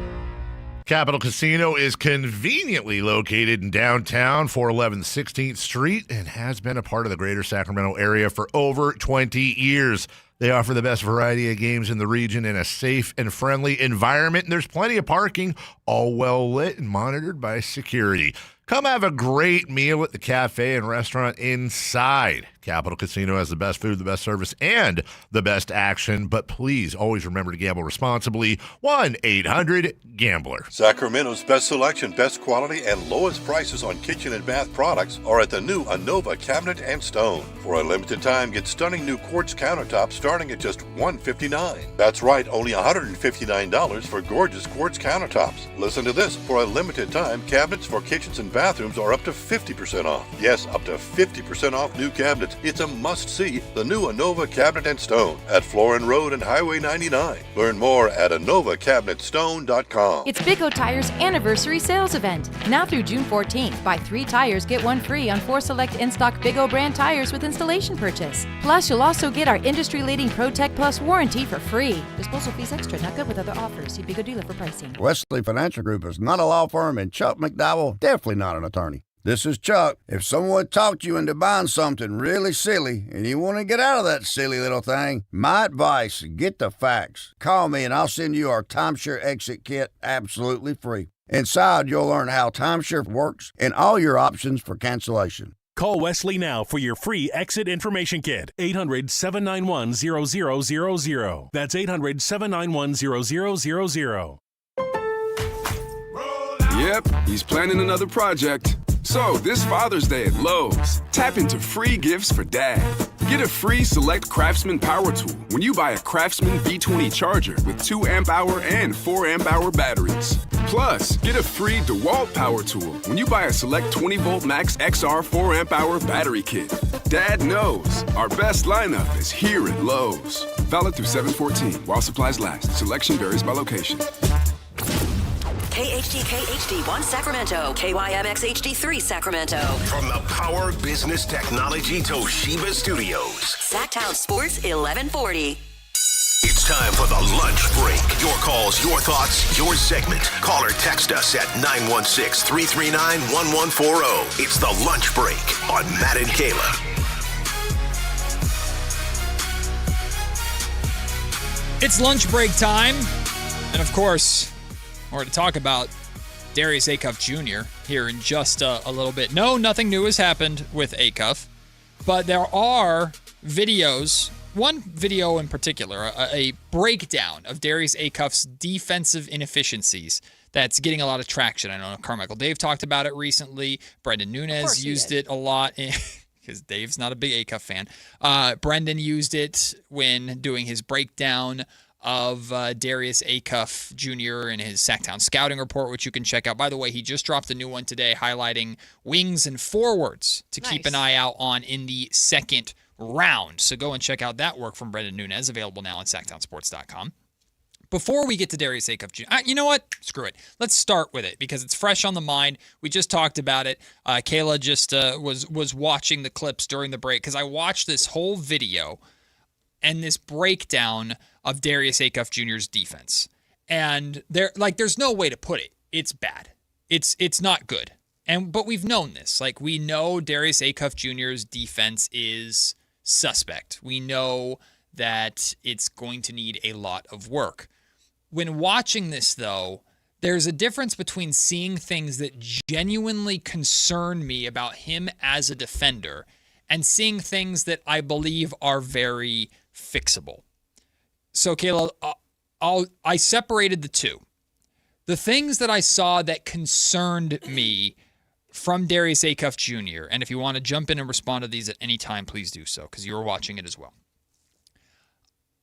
Capital Casino is conveniently located in downtown, 411 16th Street, and has been a part of the greater Sacramento area for over 20 years. They offer the best variety of games in the region in a safe and friendly environment, and there's plenty of parking, all well lit and monitored by security. Come have a great meal at the cafe and restaurant inside. Capital Casino has the best food, the best service, and the best action. But please always remember to gamble responsibly. 1-800-GAMBLER. Sacramento's best selection, best quality, and lowest prices on kitchen and bath products are at the new Anova Cabinet and Stone. For a limited time, get stunning new quartz countertops starting at just $159. That's right, only $159 for gorgeous quartz countertops. Listen to this. For a limited time, cabinets for kitchens and bathrooms are up to 50% off. Yes, up to 50% off new cabinets. It's a must-see, the new Anova Cabinet and Stone at Florin Road and Highway 99. Learn more at AnovaCabinetStone.com. It's Big O Tire's anniversary sales event. Now through June 14th, buy 3 tires, get 1 free on 4 select in-stock Big O brand tires with installation purchase. Plus, you'll also get our industry-leading ProTech Plus warranty for free. Disposal fees extra, not good with other offers. See Big O dealer for pricing. Wesley Financial Group is not a law firm, and Chuck McDowell definitely not an attorney. This is Chuck. If someone talked you into buying something really silly and you want to get out of that silly little thing, my advice, get the facts. Call me and I'll send you our timeshare exit kit absolutely free. Inside, you'll learn how timeshare works and all your options for cancellation. Call Wesley now for your free exit information kit. 800-791-0000. That's 800-791-0000. Yep, he's planning another project. So, this Father's Day at Lowe's, tap into free gifts for Dad. Get a free Select Craftsman power tool when you buy a Craftsman B20 charger with 2 amp-hour and 4 amp-hour batteries. Plus, get a free DeWalt power tool when you buy a Select 20-volt Max XR 4 amp-hour battery kit. Dad knows our best lineup is here at Lowe's. Valid through 7/14 while supplies last. Selection varies by location. KHTK HD1 Sacramento, KYMX HD3 Sacramento. From the Power Business Technology Toshiba Studios. Sactown Sports 1140. It's time for the lunch break. Your calls, your thoughts, your segment. Call or text us at 916-339-1140. It's the lunch break on Matt and Kayla. It's lunch break time. And of course, we're going to talk about Darius Acuff Jr. here in just a little bit. No, nothing new has happened with Acuff, but there are videos, one video in particular, a breakdown of Darius Acuff's defensive inefficiencies that's getting a lot of traction. I know Carmichael Dave talked about it recently. Brendan Nunez used it a lot because Dave's not a big Acuff fan. Brendan used it when doing his breakdown of Darius Acuff Jr. in his Sactown scouting report, which you can check out. By the way, he just dropped a new one today highlighting wings and forwards to keep an eye out on in the second round. So go and check out that work from Brendan Nunez, available now on SactownSports.com. before we get to Darius Acuff Jr., you know what? Screw it. Let's start with it because it's fresh on the mind. We just talked about it. Kayla just was watching the clips during the break because I watched this whole video and this breakdown of Darius Acuff Jr.'s defense. And there's no way to put it. It's bad. It's not good. But we've known this. We know Darius Acuff Jr.'s defense is suspect. We know that it's going to need a lot of work. When watching this, though, there's a difference between seeing things that genuinely concern me about him as a defender and seeing things that I believe are very fixable. So, Kayla, I separated the two. The things that I saw that concerned me from Darius Acuff Jr., and if you want to jump in and respond to these at any time, please do so, because you were watching it as well.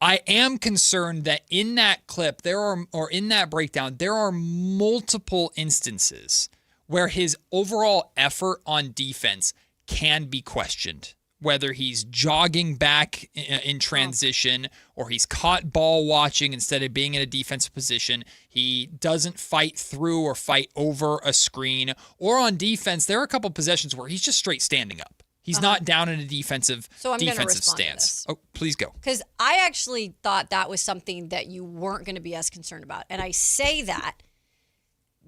I am concerned that in that clip, in that breakdown, there are multiple instances where his overall effort on defense can be questioned. Whether he's jogging back in transition or he's caught ball watching instead of being in a defensive position, he doesn't fight through or fight over a screen. Or on defense, there are a couple possessions where he's just straight standing up. He's not down in a defensive stance. Oh, please go. Because I actually thought that was something that you weren't going to be as concerned about. And I say that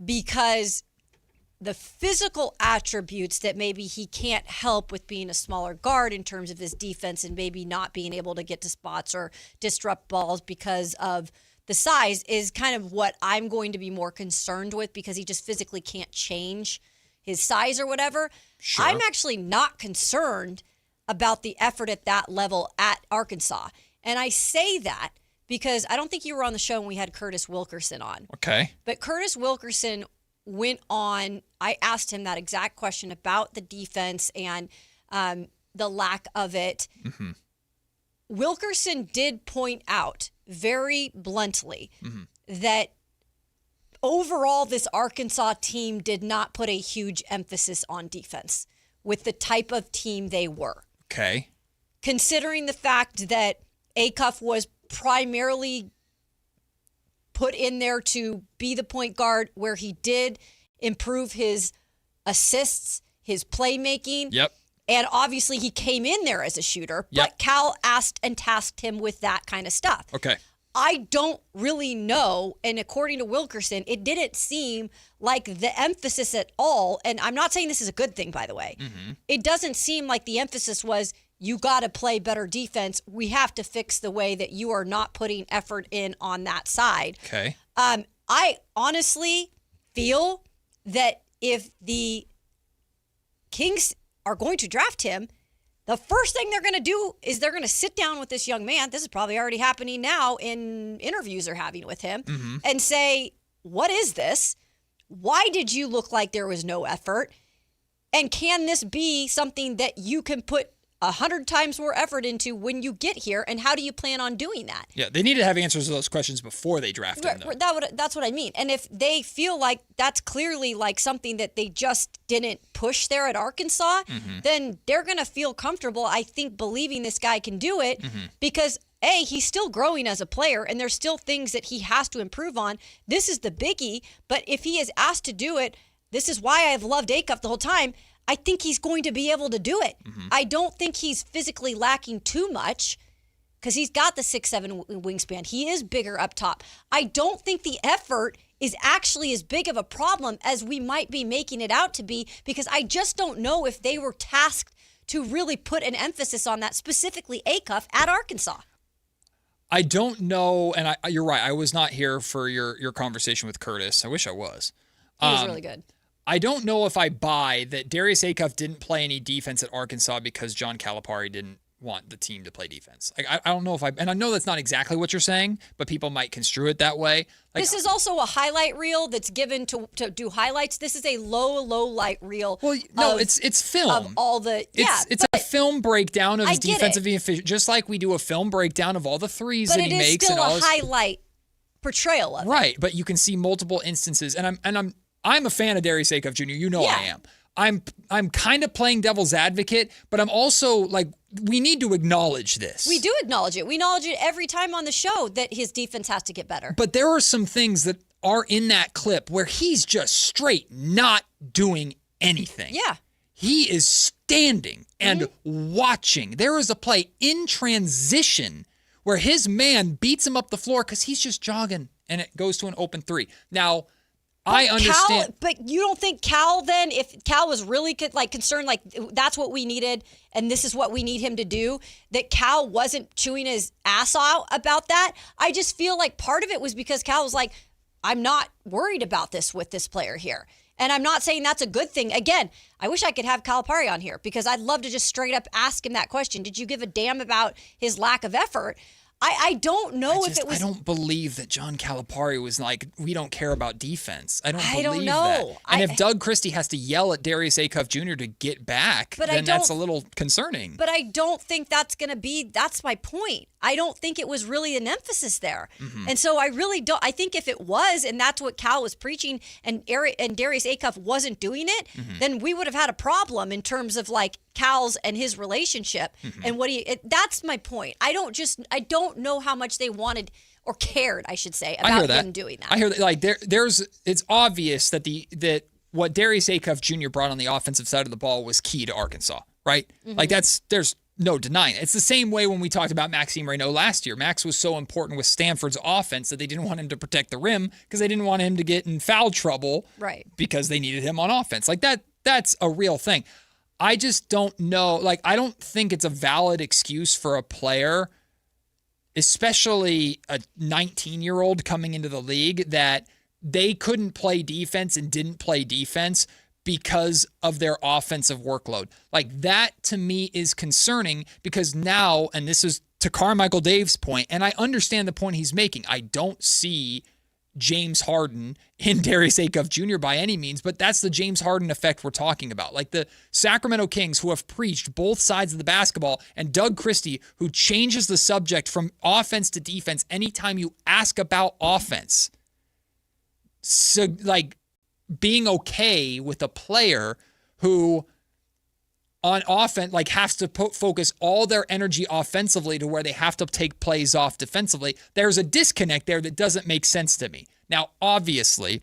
because the physical attributes that maybe he can't help with being a smaller guard in terms of his defense and maybe not being able to get to spots or disrupt balls because of the size is kind of what I'm going to be more concerned with because he just physically can't change his size or whatever. Sure. I'm actually not concerned about the effort at that level at Arkansas. And I say that because I don't think you were on the show when we had Curtis Wilkerson on. Okay. But Curtis Wilkerson went on, I asked him that exact question about the defense and the lack of it. Mm-hmm. Wilkerson did point out very bluntly that overall this Arkansas team did not put a huge emphasis on defense with the type of team they were. Okay. Considering the fact that Acuff was primarily put in there to be the point guard where he did improve his assists, his playmaking. Yep. And obviously he came in there as a shooter, but Cal asked and tasked him with that kind of stuff. Okay. I don't really know, and according to Wilkerson, it didn't seem like the emphasis at all, and I'm not saying this is a good thing, by the way. Mm-hmm. It doesn't seem like the emphasis was, you got to play better defense. We have to fix the way that you are not putting effort in on that side. Okay. I honestly feel that if the Kings are going to draft him, the first thing they're going to do is they're going to sit down with this young man. This is probably already happening now in interviews they're having with him and say, what is this? Why did you look like there was no effort? And can this be something that you can put 100 times more effort into when you get here, and how do you plan on doing that? Yeah, they need to have answers to those questions before they draft him, though. That's what I mean. And if they feel like that's clearly like something that they just didn't push there at Arkansas, then they're going to feel comfortable, I think, believing this guy can do it because, A, he's still growing as a player, and there's still things that he has to improve on. This is the biggie, but if he is asked to do it, this is why I've loved Acuff the whole time. I think he's going to be able to do it. I don't think he's physically lacking too much because he's got the 6'7" wingspan. He is bigger up top. I don't think the effort is actually as big of a problem as we might be making it out to be because I just don't know if they were tasked to really put an emphasis on that, specifically Acuff at Arkansas. I don't know, and you're right. I was not here for your conversation with Curtis. I wish I was. He was really good. I don't know if I buy that Darius Acuff didn't play any defense at Arkansas because John Calipari didn't want the team to play defense. I don't know and I know that's not exactly what you're saying, but people might construe it that way. This is also a highlight reel that's given to do highlights. This is a low light reel. Well, no, it's film. Of all the it's a film breakdown of his defensive efficiency, just like we do a film breakdown of all the threes that he makes. But it is still and a highlight portrayal of it. Right, but you can see multiple instances, and I'm a fan of Darius Acuff Jr. You know I am. I'm kind of playing devil's advocate, but I'm also like, we need to acknowledge this. We do acknowledge it. We acknowledge it every time on the show that his defense has to get better. But there are some things that are in that clip where he's just straight not doing anything. Yeah. He is standing and watching. There is a play in transition where his man beats him up the floor because he's just jogging, and it goes to an open three. Now, I understand. But you don't think Cal then, if Cal was really concerned, like that's what we needed and this is what we need him to do, that Cal wasn't chewing his ass out about that? I just feel like part of it was because Cal was like, I'm not worried about this with this player here. And I'm not saying that's a good thing. Again, I wish I could have Calipari on here because I'd love to just straight up ask him that question. Did you give a damn about his lack of effort? I don't know if it was. I don't believe that John Calipari was like, we don't care about defense. I don't believe know. that. And if Doug Christie has to yell at Darius Acuff Jr. to get back, then that's a little concerning. But I don't think that's going to be, that's my point. I don't think it was really an emphasis there. Mm-hmm. And so I really don't, I think if it was, and that's what Cal was preaching, and Darius Acuff wasn't doing it, then we would have had a problem in terms of like Cal's and his relationship and what that's my point. I don't know how much they wanted or cared, I should say, about him doing that. I hear that. Like it's obvious that that what Darius Acuff Jr. brought on the offensive side of the ball was key to Arkansas, right? Like there's no denying it. It's the same way when we talked about Maxime Reynaud last year. Max was so important with Stanford's offense that they didn't want him to protect the rim because they didn't want him to get in foul trouble, right? Because they needed him on offense. Like that's a real thing. I just don't know. Like, I don't think it's a valid excuse for a player, especially a 19-year-old coming into the league, that they couldn't play defense and didn't play defense because of their offensive workload. Like, that to me is concerning because now, and this is to Carmichael Dave's point, and I understand the point he's making, I don't see James Harden in Darius Acuff Jr. by any means, but that's the James Harden effect we're talking about. Like the Sacramento Kings, who have preached both sides of the basketball, and Doug Christie, who changes the subject from offense to defense anytime you ask about offense. So, like, being okay with a player who on offense, like, has to focus all their energy offensively to where they have to take plays off defensively. There's a disconnect there that doesn't make sense to me. Now, obviously,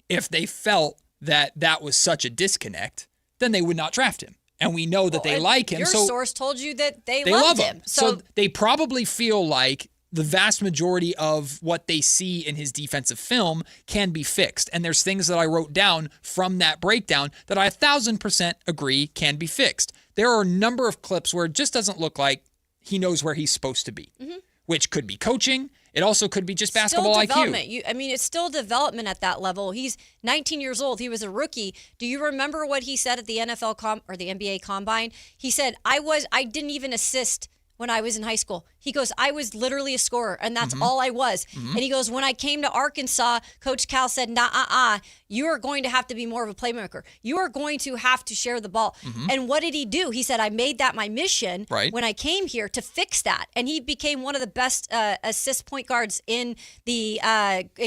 if they felt that that was such a disconnect, then they would not draft him. And we know that they like him. Your so source told you that they love loved him. So they probably feel like the vast majority of what they see in his defensive film can be fixed. And there's things that I wrote down from that breakdown that I 1,000% agree can be fixed. There are a number of clips where it just doesn't look like he knows where he's supposed to be, which could be coaching. It also could be just basketball IQ. It's still development at that level. He's 19 years old. He was a rookie. Do you remember what he said at the NFL or the NBA Combine? He said, I didn't even assist when I was in high school. He goes, I was literally a scorer, and that's all I was. And he goes, when I came to Arkansas, Coach Cal said, you are going to have to be more of a playmaker. You are going to have to share the ball. And what did he do? He said, I made that my mission when I came here to fix that. And he became one of the best assist point guards in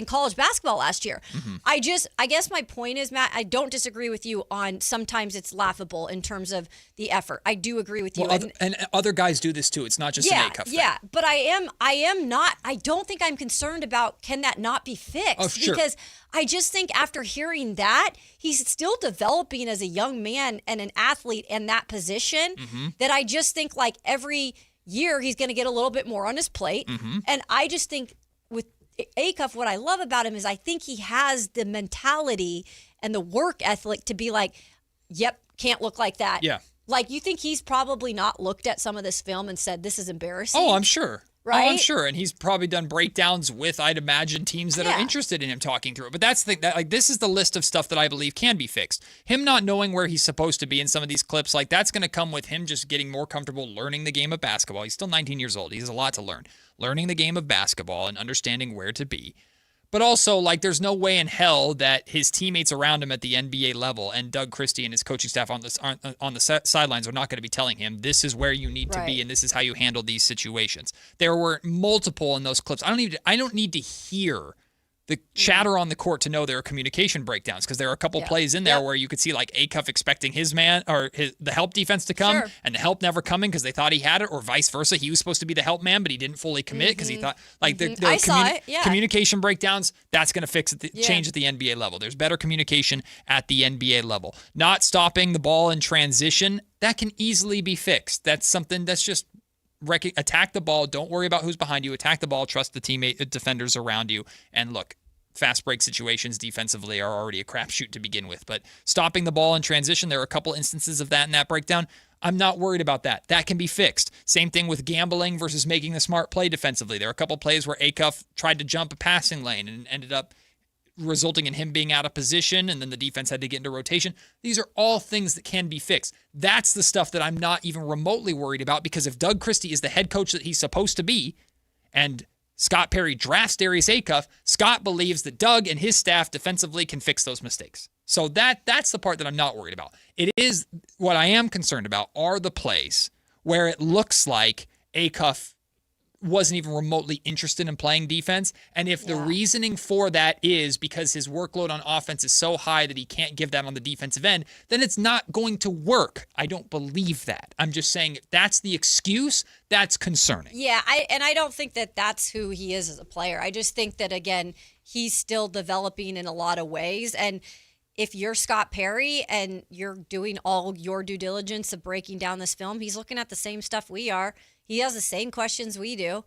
college basketball last year. I guess my point is, Matt, I don't disagree with you on sometimes it's laughable in terms of the effort. I do agree with you. And other guys do this too. It's not just an Acuff thing. Yeah, but I don't think I'm concerned about can that not be fixed? Oh, sure. Because I just think after hearing that, he's still developing as a young man and an athlete in that position that I just think like every year he's going to get a little bit more on his plate. And I just think with Acuff, what I love about him is I think he has the mentality and the work ethic to be like, yep, can't look like that. Yeah. Like, you think he's probably not looked at some of this film and said, this is embarrassing? Oh, I'm sure. Right? Oh, I'm sure. And he's probably done breakdowns with, I'd imagine, teams that are interested in him talking through it. But that's the thing. Like, this is the list of stuff that I believe can be fixed. Him not knowing where he's supposed to be in some of these clips, like, that's going to come with him just getting more comfortable learning the game of basketball. He's still 19 years old. He has a lot to learn. Learning the game of basketball and understanding where to be. But also, like, there's no way in hell that his teammates around him at the NBA level and Doug Christie and his coaching staff on the sidelines are not going to be telling him this is where you need to be and this is how you handle these situations. There were multiple in those clips. I don't need to hear the chatter on the court to know there are communication breakdowns, because there are a couple plays in there where you could see like Acuff expecting his man or the help defense to come and the help never coming because they thought he had it, or vice versa. He was supposed to be the help man, but he didn't fully commit because he thought like communication breakdowns. That's going to change at the NBA level. There's better communication at the NBA level. Not stopping the ball in transition, that can easily be fixed. That's something that's just attack the ball. Don't worry about who's behind you. Attack the ball. Trust the teammate defenders around you. And look, fast break situations defensively are already a crapshoot to begin with. But stopping the ball in transition, there are a couple instances of that in that breakdown. I'm not worried about that. That can be fixed. Same thing with gambling versus making the smart play defensively. There are a couple plays where Acuff tried to jump a passing lane and ended up resulting in him being out of position, and then the defense had to get into rotation. These are all things that can be fixed. That's the stuff that I'm not even remotely worried about, because if Doug Christie is the head coach that he's supposed to be, and Scott Perry drafts Darius Acuff, Scott believes that Doug and his staff defensively can fix those mistakes. So that's the part that I'm not worried about. It is what I am concerned about are the plays where it looks like Acuff wasn't even remotely interested in playing defense. And if the reasoning for that is because his workload on offense is so high that he can't give that on the defensive end, then it's not going to work. I don't believe that. I'm just saying if that's the excuse, that's concerning. Yeah, I don't think that that's who he is as a player. I just think that, again, he's still developing in a lot of ways. And if you're Scott Perry and you're doing all your due diligence of breaking down this film, he's looking at the same stuff we are. He has the same questions we do.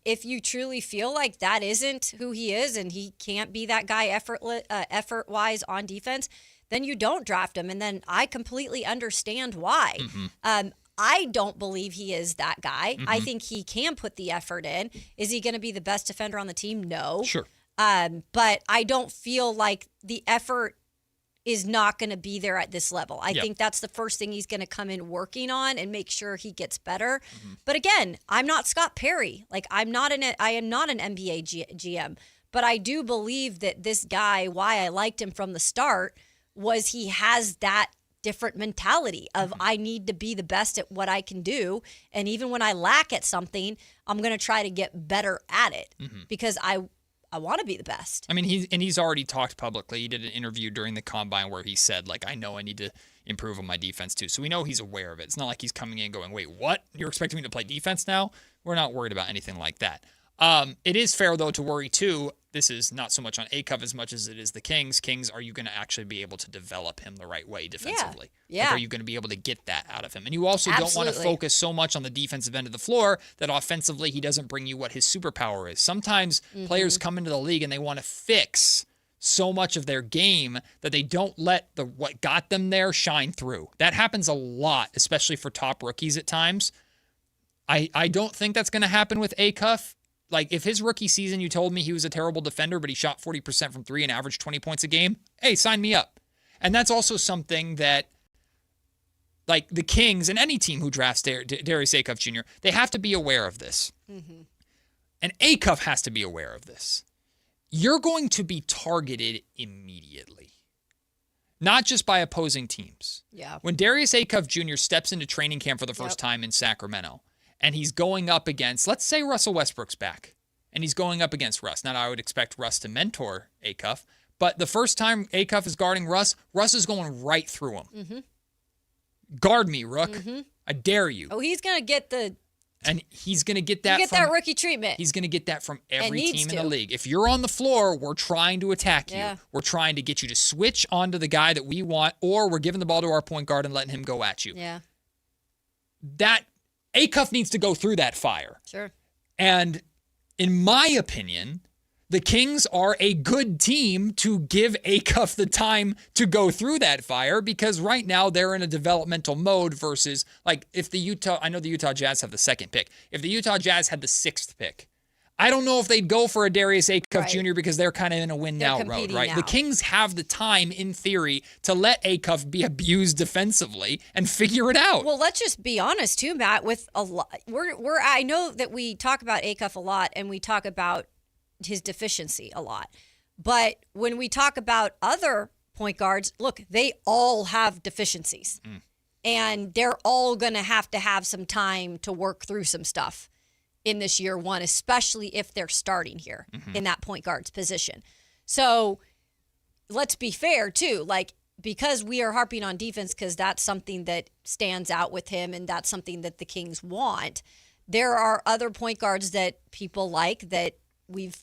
If you truly feel like that isn't who he is and he can't be that guy effort-wise on defense, then you don't draft him. And then I completely understand why. Mm-hmm. I don't believe he is that guy. Mm-hmm. I think he can put the effort in. Is he going to be the best defender on the team? No. Sure. But I don't feel like the effort is not going to be there at this level. I think that's the first thing he's going to come in working on and make sure he gets better. Mm-hmm. But again, I'm not Scott Perry. Like I am not an NBA GM, but I do believe that this guy, why I liked him from the start, was he has that different mentality of I need to be the best at what I can do. And even when I lack at something, I'm going to try to get better at it because I want to be the best. I mean, he's already talked publicly. He did an interview during the combine where he said, like, I know I need to improve on my defense too. So we know he's aware of it. It's not like he's coming in going, wait, what? You're expecting me to play defense now? We're not worried about anything like that. It is fair, though, to worry too. This is not so much on Acuff as much as it is the Kings. Kings, are you going to actually be able to develop him the right way defensively? Yeah. Like, are you going to be able to get that out of him? And you also don't want to focus so much on the defensive end of the floor that offensively he doesn't bring you what his superpower is. Sometimes players come into the league and they want to fix so much of their game that they don't let what got them there shine through. That happens a lot, especially for top rookies at times. I don't think that's going to happen with Acuff. Like, if his rookie season, you told me he was a terrible defender, but he shot 40% from three and averaged 20 points a game, hey, sign me up. And that's also something that, like, the Kings and any team who drafts Darius Acuff Jr., they have to be aware of this. Mm-hmm. And Acuff has to be aware of this. You're going to be targeted immediately, not just by opposing teams. Yeah. When Darius Acuff Jr. steps into training camp for the first time in Sacramento, and he's going up against, let's say Russell Westbrook's back, and he's going up against Russ. Now, I would expect Russ to mentor Acuff, but the first time Acuff is guarding Russ is going right through him. Mm-hmm. Guard me, Rook. Mm-hmm. I dare you. Oh, he's going to get and he's going to get that that rookie treatment. He's going to get that from every team in the league. If you're on the floor, we're trying to attack you. We're trying to get you to switch onto the guy that we want, or we're giving the ball to our point guard and letting him go at you. Yeah. That Acuff needs to go through that fire. Sure. And in my opinion, the Kings are a good team to give Acuff the time to go through that fire, because right now they're in a developmental mode versus, like, if I know the Utah Jazz have the second pick. If the Utah Jazz had the sixth pick, I don't know if they'd go for a Darius Acuff Jr. because they're kind of in a win-now road, right? Now. The Kings have the time, in theory, to let Acuff be abused defensively and figure it out. Well, let's just be honest, too, Matt. With a lot, I know that we talk about Acuff a lot, and we talk about his deficiency a lot. But when we talk about other point guards, look, they all have deficiencies. And they're all going to have some time to work through some stuff. in this year one, especially if they're starting here in that point guard's position. So let's be fair too. Like, because we are harping on defense because that's something that stands out with him and that's something that the Kings want. There are other point guards that people like that we've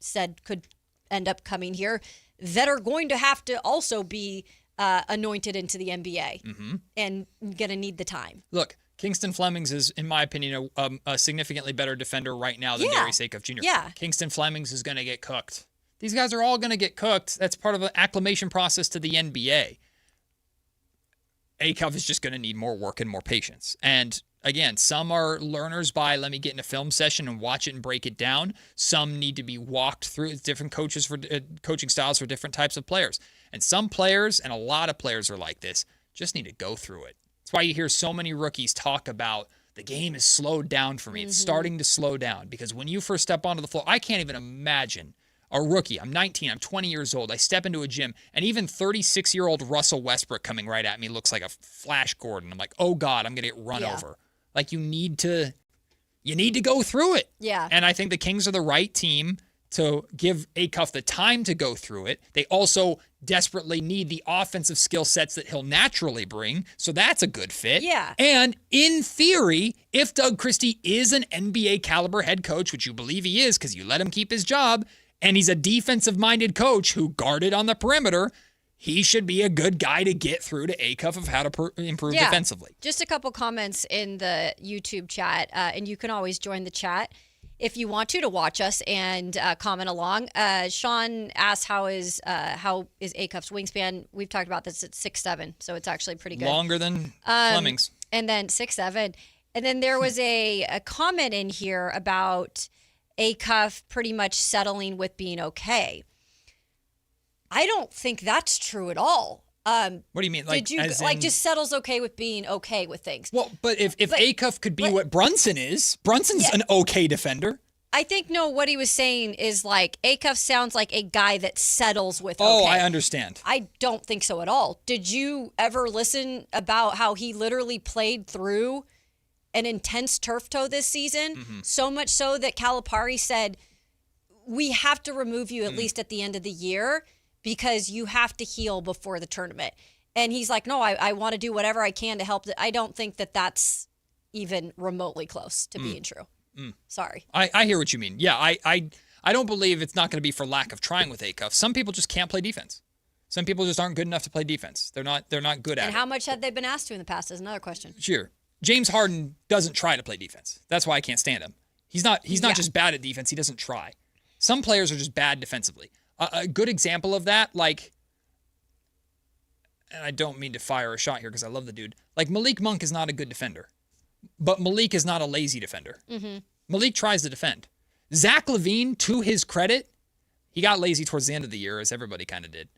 said could end up coming here that are going to have to also be anointed into the NBA and going to need the time. Look, Kingston Flemings is, in my opinion, a significantly better defender right now than Darius Acuff Jr. Yeah. Kingston Flemings is going to get cooked. These guys are all going to get cooked. That's part of an acclimation process to the NBA. Acuff is just going to need more work and more patience. And again, some are learners by let me get in a film session and watch it and break it down. Some need to be walked through different coaches for coaching styles for different types of players. And some players, and a lot of players are like this, just need to go through it. That's why you hear so many rookies talk about the game is slowed down for me. It's starting to slow down because when you first step onto the floor, I can't even imagine a rookie. I'm 19. I'm 20 years old. I step into a gym, and even 36-year-old Russell Westbrook coming right at me looks like a Flash Gordon. I'm like, oh, God, I'm going to get run over. Like, you need to go through it. Yeah. And I think the Kings are the right team to give Acuff the time to go through it. They also desperately need the offensive skill sets that he'll naturally bring, so that's a good fit. Yeah. And in theory, if Doug Christie is an NBA caliber head coach, which you believe he is because you let him keep his job, and he's a defensive-minded coach who guarded on the perimeter, he should be a good guy to get through to Acuff of how to improve defensively. Just a couple comments in the YouTube chat, and you can always join the chat if you want to watch us and comment along. Sean asked, how is Acuff's wingspan? We've talked about this at 6'7", so it's actually pretty good. Longer than Fleming's. And then 6'7". And then there was a comment in here about Acuff pretty much settling with being okay. I don't think that's true at all. What do you mean? Like, just settles okay with being okay with things? Well, but if Acuff could be what Brunson is, Brunson's an okay defender. I think, no, what he was saying is like Acuff sounds like a guy that settles with okay. Oh, I understand. I don't think so at all. Did you ever listen about how he literally played through an intense turf toe this season? So much so that Calipari said, we have to remove you at least at the end of the year because you have to heal before the tournament. And he's like, no, I want to do whatever I can to help. I don't think that that's even remotely close to being true. Sorry. I hear what you mean. Yeah, I don't believe it's not going to be for lack of trying with Acuff. Some people just can't play defense. Some people just aren't good enough to play defense. They're not good at it. And how much had they been asked to in the past is another question. Sure. James Harden doesn't try to play defense. That's why I can't stand him. He's not just bad at defense. He doesn't try. Some players are just bad defensively. A good example of that, like, and I don't mean to fire a shot here because I love the dude, like Malik Monk is not a good defender, but Malik is not a lazy defender. Malik tries to defend. Zach LaVine, to his credit, he got lazy towards the end of the year, as everybody kind of did,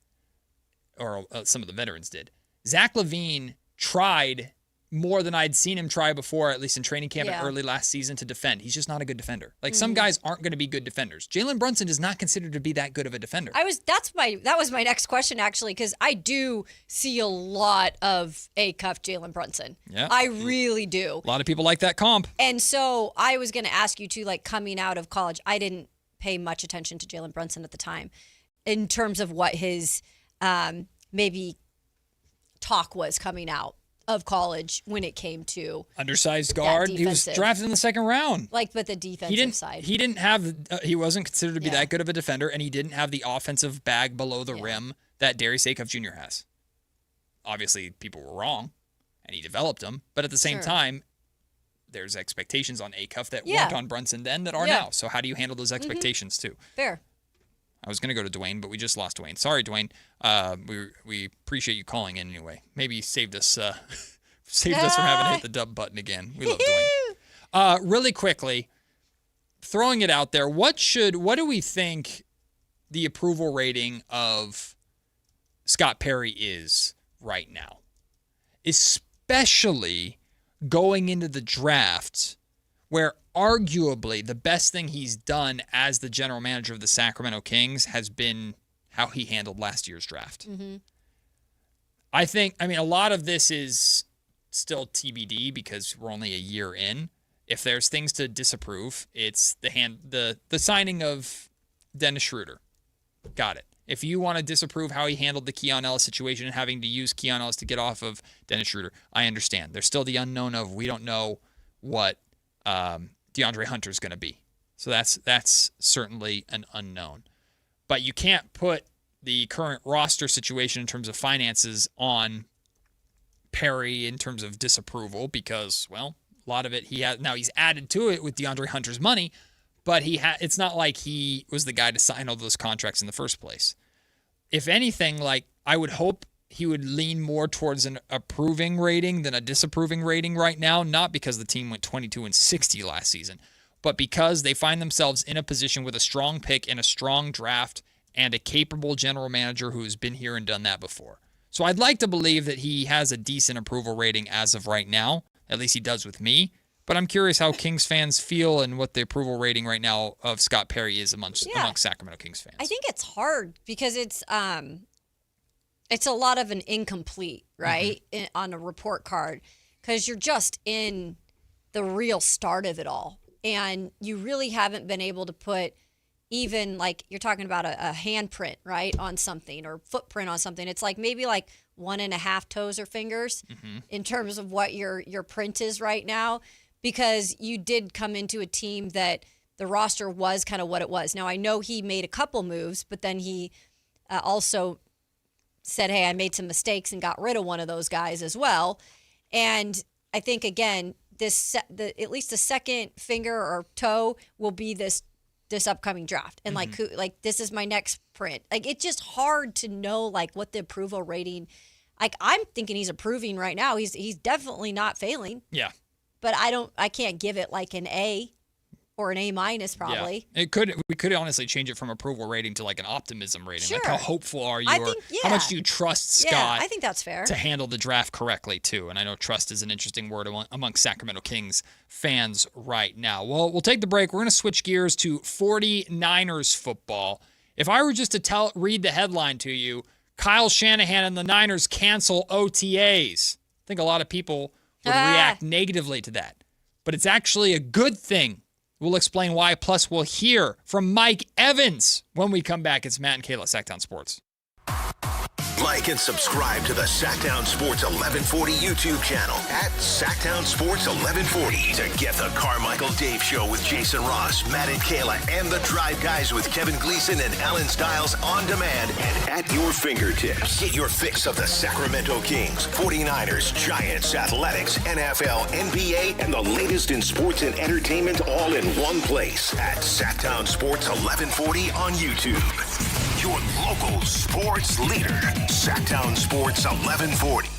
or some of the veterans did. Zach LaVine tried more than I'd seen him try before, at least in training camp and early last season, to defend. He's just not a good defender. Like, some guys aren't going to be good defenders. Jalen Brunson is not considered to be that good of a defender. That was my next question, actually, because I do see a lot of Acuff Jalen Brunson. Yeah. I really do. A lot of people like that comp. And so I was going to ask you, too, like, coming out of college, I didn't pay much attention to Jalen Brunson at the time in terms of what his maybe talk was coming out of college when it came to undersized guard. He was drafted in the second round. Like, but the defensive side. He didn't have, he wasn't considered to be that good of a defender, and he didn't have the offensive bag below the rim that Darius Acuff Jr. has. Obviously, people were wrong, and he developed them. But at the same time, there's expectations on Acuff that weren't on Brunson then that are now. So how do you handle those expectations too? Fair. I was going to go to Dwayne, but we just lost Dwayne. Sorry, Dwayne. We appreciate you calling in anyway. Maybe you saved us from having to hit the dub button again. We love Dwayne. Really quickly, throwing it out there, what do we think the approval rating of Scott Perry is right now? Especially going into the draft, where arguably the best thing he's done as the general manager of the Sacramento Kings has been how he handled last year's draft. I mean, a lot of this is still TBD because we're only a year in. If there's things to disapprove, it's the signing of Dennis Schroeder. Got it. If you want to disapprove how he handled the Keon Ellis situation and having to use Keon Ellis to get off of Dennis Schroeder, I understand. There's still the unknown of we don't know what DeAndre Hunter's going to be. So that's certainly an unknown. But you can't put the current roster situation in terms of finances on Perry in terms of disapproval because, well, a lot of it he's added to it with DeAndre Hunter's money, but it's not like he was the guy to sign all those contracts in the first place. If anything, like I would hope he would lean more towards an approving rating than a disapproving rating right now, not because the team went 22-60 last season, but because they find themselves in a position with a strong pick and a strong draft and a capable general manager who's been here and done that before. So I'd like to believe that he has a decent approval rating as of right now. At least he does with me. But I'm curious how Kings fans feel and what the approval rating right now of Scott Perry is amongst Sacramento Kings fans. I think it's hard because it's a lot of an incomplete, right, on a report card because you're just in the real start of it all. And you really haven't been able to put even like you're talking about a handprint, right, on something or footprint on something. It's like maybe like 1.5 toes or fingers in terms of what your print is right now. Because you did come into a team that the roster was kind of what it was. Now, I know he made a couple moves, but then he also said, hey, I made some mistakes and got rid of one of those guys as well. And I think, again, at least the second finger or toe will be this upcoming draft. And, like this is my next print. Like, it's just hard to know, like, what the approval rating. Like, I'm thinking he's approving right now. He's definitely not failing. Yeah. But I can't give it like an A or an A- probably. Yeah. We could honestly change it from approval rating to like an optimism rating. Sure. Like how hopeful are you how much do you trust Scott? Yeah, I think that's fair. To handle the draft correctly too. And I know trust is an interesting word among Sacramento Kings fans right now. Well, we'll take the break. We're going to switch gears to 49ers football. If I were just to read the headline to you, Kyle Shanahan and the Niners cancel OTAs. I think a lot of people would react negatively to that. But it's actually a good thing. We'll explain why. Plus, we'll hear from Mike Evans when we come back. It's Matt and Kayla, Sactown Sports. Like and subscribe to the Sactown Sports 1140 YouTube channel at Sactown Sports 1140 to get the Carmichael Dave Show with Jason Ross, Matt and Kayla, and the Drive Guys with Kevin Gleason and Alan Stiles on demand and at your fingertips. Get your fix of the Sacramento Kings, 49ers, Giants, Athletics, NFL, NBA, and the latest in sports and entertainment all in one place at Sactown Sports 1140 on YouTube. Your local sports leader, Sactown Sports 1140.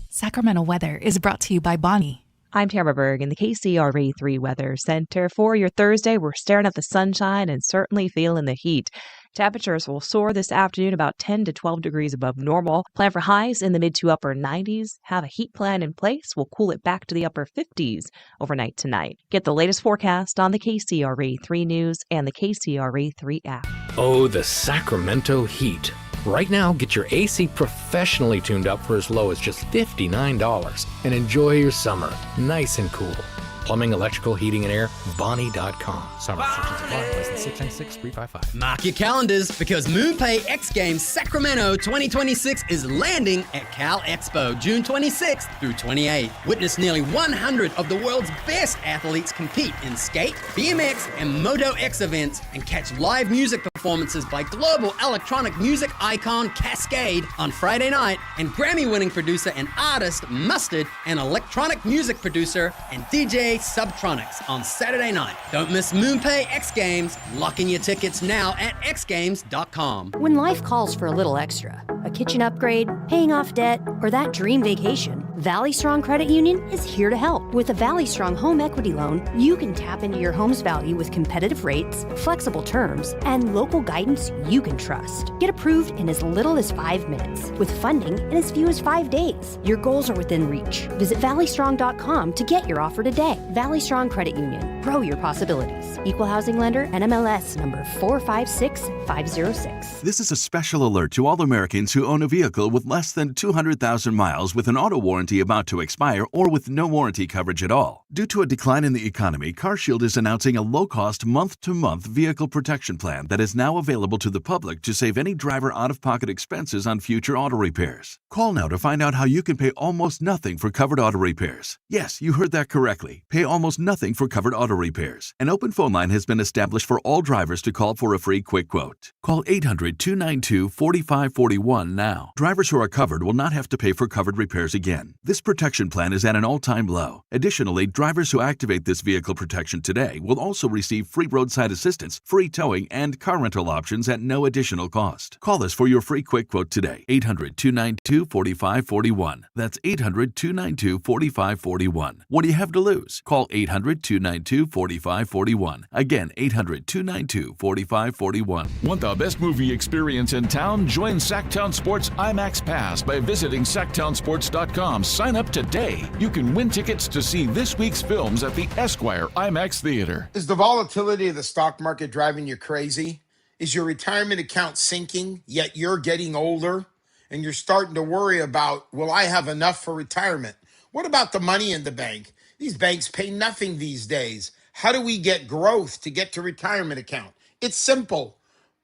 Sacramento weather is brought to you by Bonnie. I'm Tamara Berg in the KCRA3 Weather Center. For your Thursday, we're staring at the sunshine and certainly feeling the heat. Temperatures will soar this afternoon about 10 to 12 degrees above normal. Plan for highs in the mid to upper 90s. Have a heat plan in place. We'll cool it back to the upper 50s overnight tonight. Get the latest forecast on the KCRA3 News and the KCRA3 app. Oh, the Sacramento heat. Right now, get your AC professionally tuned up for as low as just $59 and enjoy your summer nice and cool. Plumbing, electrical, heating, and air, Bonnie.com. Summer restrictions apply. License 696-355. Mark your calendars because MoonPay X Games Sacramento 2026 is landing at Cal Expo June 26th through 28th. Witness nearly 100 of the world's best athletes compete in skate, BMX, and Moto X events and catch live music performances by global electronic music icon Cascade on Friday night and Grammy-winning producer and artist Mustard and electronic music producer and DJ Subtronics on Saturday night. Don't miss MoonPay X Games. Lock in your tickets now at xgames.com. When life calls for a little extra, a kitchen upgrade, paying off debt, or that dream vacation, Valley Strong Credit Union is here to help. With a Valley Strong home equity loan, you can tap into your home's value with competitive rates, flexible terms, and local guidance you can trust. Get approved in as little as 5 minutes, with funding in as few as 5 days. Your goals are within reach. Visit valleystrong.com to get your offer today. Valley Strong Credit Union. Grow your possibilities. Equal Housing Lender, NMLS number 456506. This is a special alert to all Americans who own a vehicle with less than 200,000 miles with an auto warranty about to expire or with no warranty coverage at all. Due to a decline in the economy, CarShield is announcing a low-cost month-to-month vehicle protection plan that is now available to the public to save any driver out-of-pocket expenses on future auto repairs. Call now to find out how you can pay almost nothing for covered auto repairs. Yes, you heard that correctly. Pay almost nothing for covered auto repairs. An open phone line has been established for all drivers to call for a free quick quote. Call 800-292-4541 now. Drivers who are covered will not have to pay for covered repairs again. This protection plan is at an all-time low. Additionally, drivers who activate this vehicle protection today will also receive free roadside assistance, free towing, and car rental options at no additional cost. Call us for your free quick quote today. 800-292-4541. That's 800-292-4541. What do you have to lose? Call 800-292-4541. Again, 800-292-4541. Want the best movie experience in town? Join Sactown Sports IMAX Pass by visiting SactownSports.com. Sign up today. You can win tickets to see this week's films at the Esquire IMAX Theater. Is the volatility of the stock market driving you crazy? Is your retirement account sinking, yet you're getting older and you're starting to worry about, will I have enough for retirement? What about the money in the bank? These banks pay nothing these days. How do we get growth to get to retirement account? It's simple.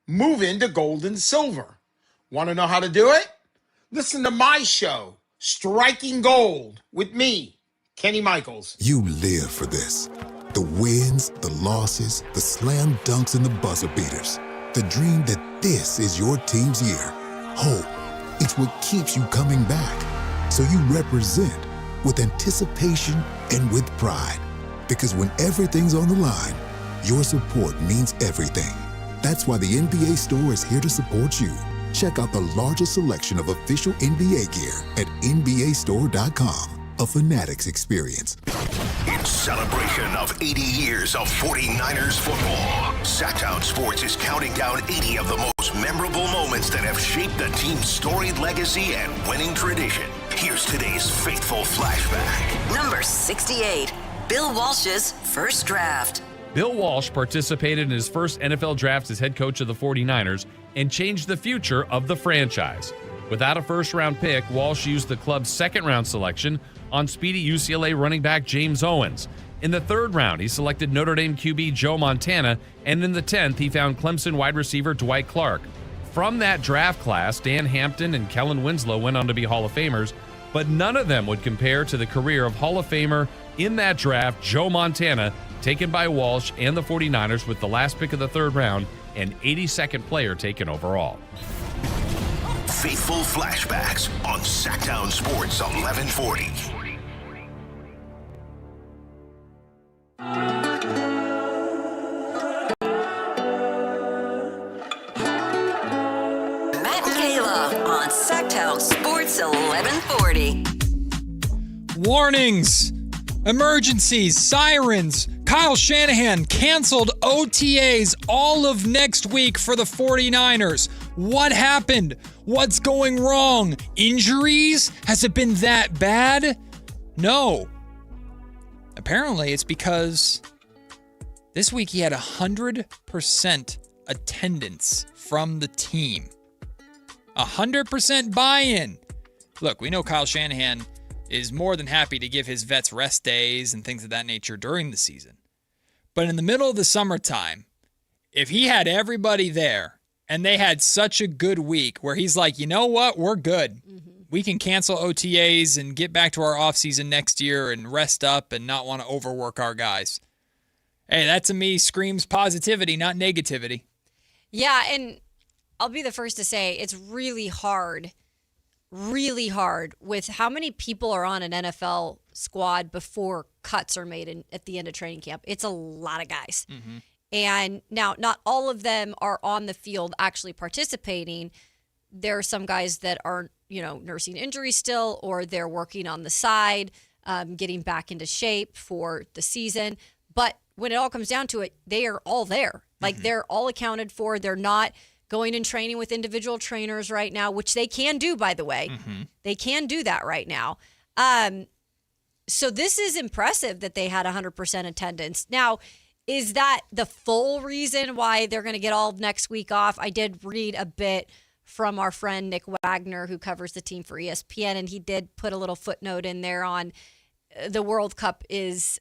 Move into gold and silver. Want to know how to do it? Listen to my show, Striking Gold, with me, Kenny Michaels. You live for this. The wins, the losses, the slam dunks, and the buzzer beaters. The dream that this is your team's year. Hope. It's what keeps you coming back. So you represent with anticipation and with pride. Because when everything's on the line, your support means everything. That's why the NBA Store is here to support you. Check out the largest selection of official NBA gear at NBAstore.com. A Fanatics experience. In celebration of 80 years of 49ers football, Sactown Sports is counting down 80 of the most memorable moments that have shaped the team's storied legacy and winning tradition. Here's today's faithful flashback. Number 68, Bill Walsh's first draft. Bill Walsh participated in his first NFL draft as head coach of the 49ers and changed the future of the franchise. Without a first-round pick, Walsh used the club's second-round selection on speedy UCLA running back James Owens. In the third round, he selected Notre Dame QB Joe Montana, and in the 10th, he found Clemson wide receiver Dwight Clark. From that draft class, Dan Hampton and Kellen Winslow went on to be Hall of Famers, but none of them would compare to the career of Hall of Famer in that draft, Joe Montana, taken by Walsh and the 49ers with the last pick of the third round and 82nd player taken overall. Faithful flashbacks on Sactown Sports 1140. Matt and Kayla on Sactown Sports 1140. Warnings, emergencies, sirens. Kyle Shanahan canceled OTAs all of next week for the 49ers. What happened? What's going wrong? Injuries? Has it been that bad? No. Apparently, it's because this week he had 100% attendance from the team. 100% buy-in. Look, we know Kyle Shanahan is more than happy to give his vets rest days and things of that nature during the season. But in the middle of the summertime, if he had everybody there and they had such a good week where he's like, you know what, we're good. We can cancel OTAs and get back to our offseason next year and rest up and not want to overwork our guys. Hey, that to me screams positivity, not negativity. Yeah, and I'll be the first to say it's really hard with how many people are on an NFL squad before cuts are made at the end of training camp. It's a lot of guys. Mm-hmm. And now not all of them are on the field actually participating. There are some guys that are, nursing injuries still, or they're working on the side, getting back into shape for the season. But when it all comes down to it, they are all there. Like, they're all accounted for. They're not going and training with individual trainers right now, which they can do, by the way. Mm-hmm. They can do that right now. So this is impressive that they had 100% attendance. Now, is that the full reason why they're going to get all of next week off? I did read a bit from our friend Nick Wagner, who covers the team for ESPN, and he did put a little footnote in there on the World Cup has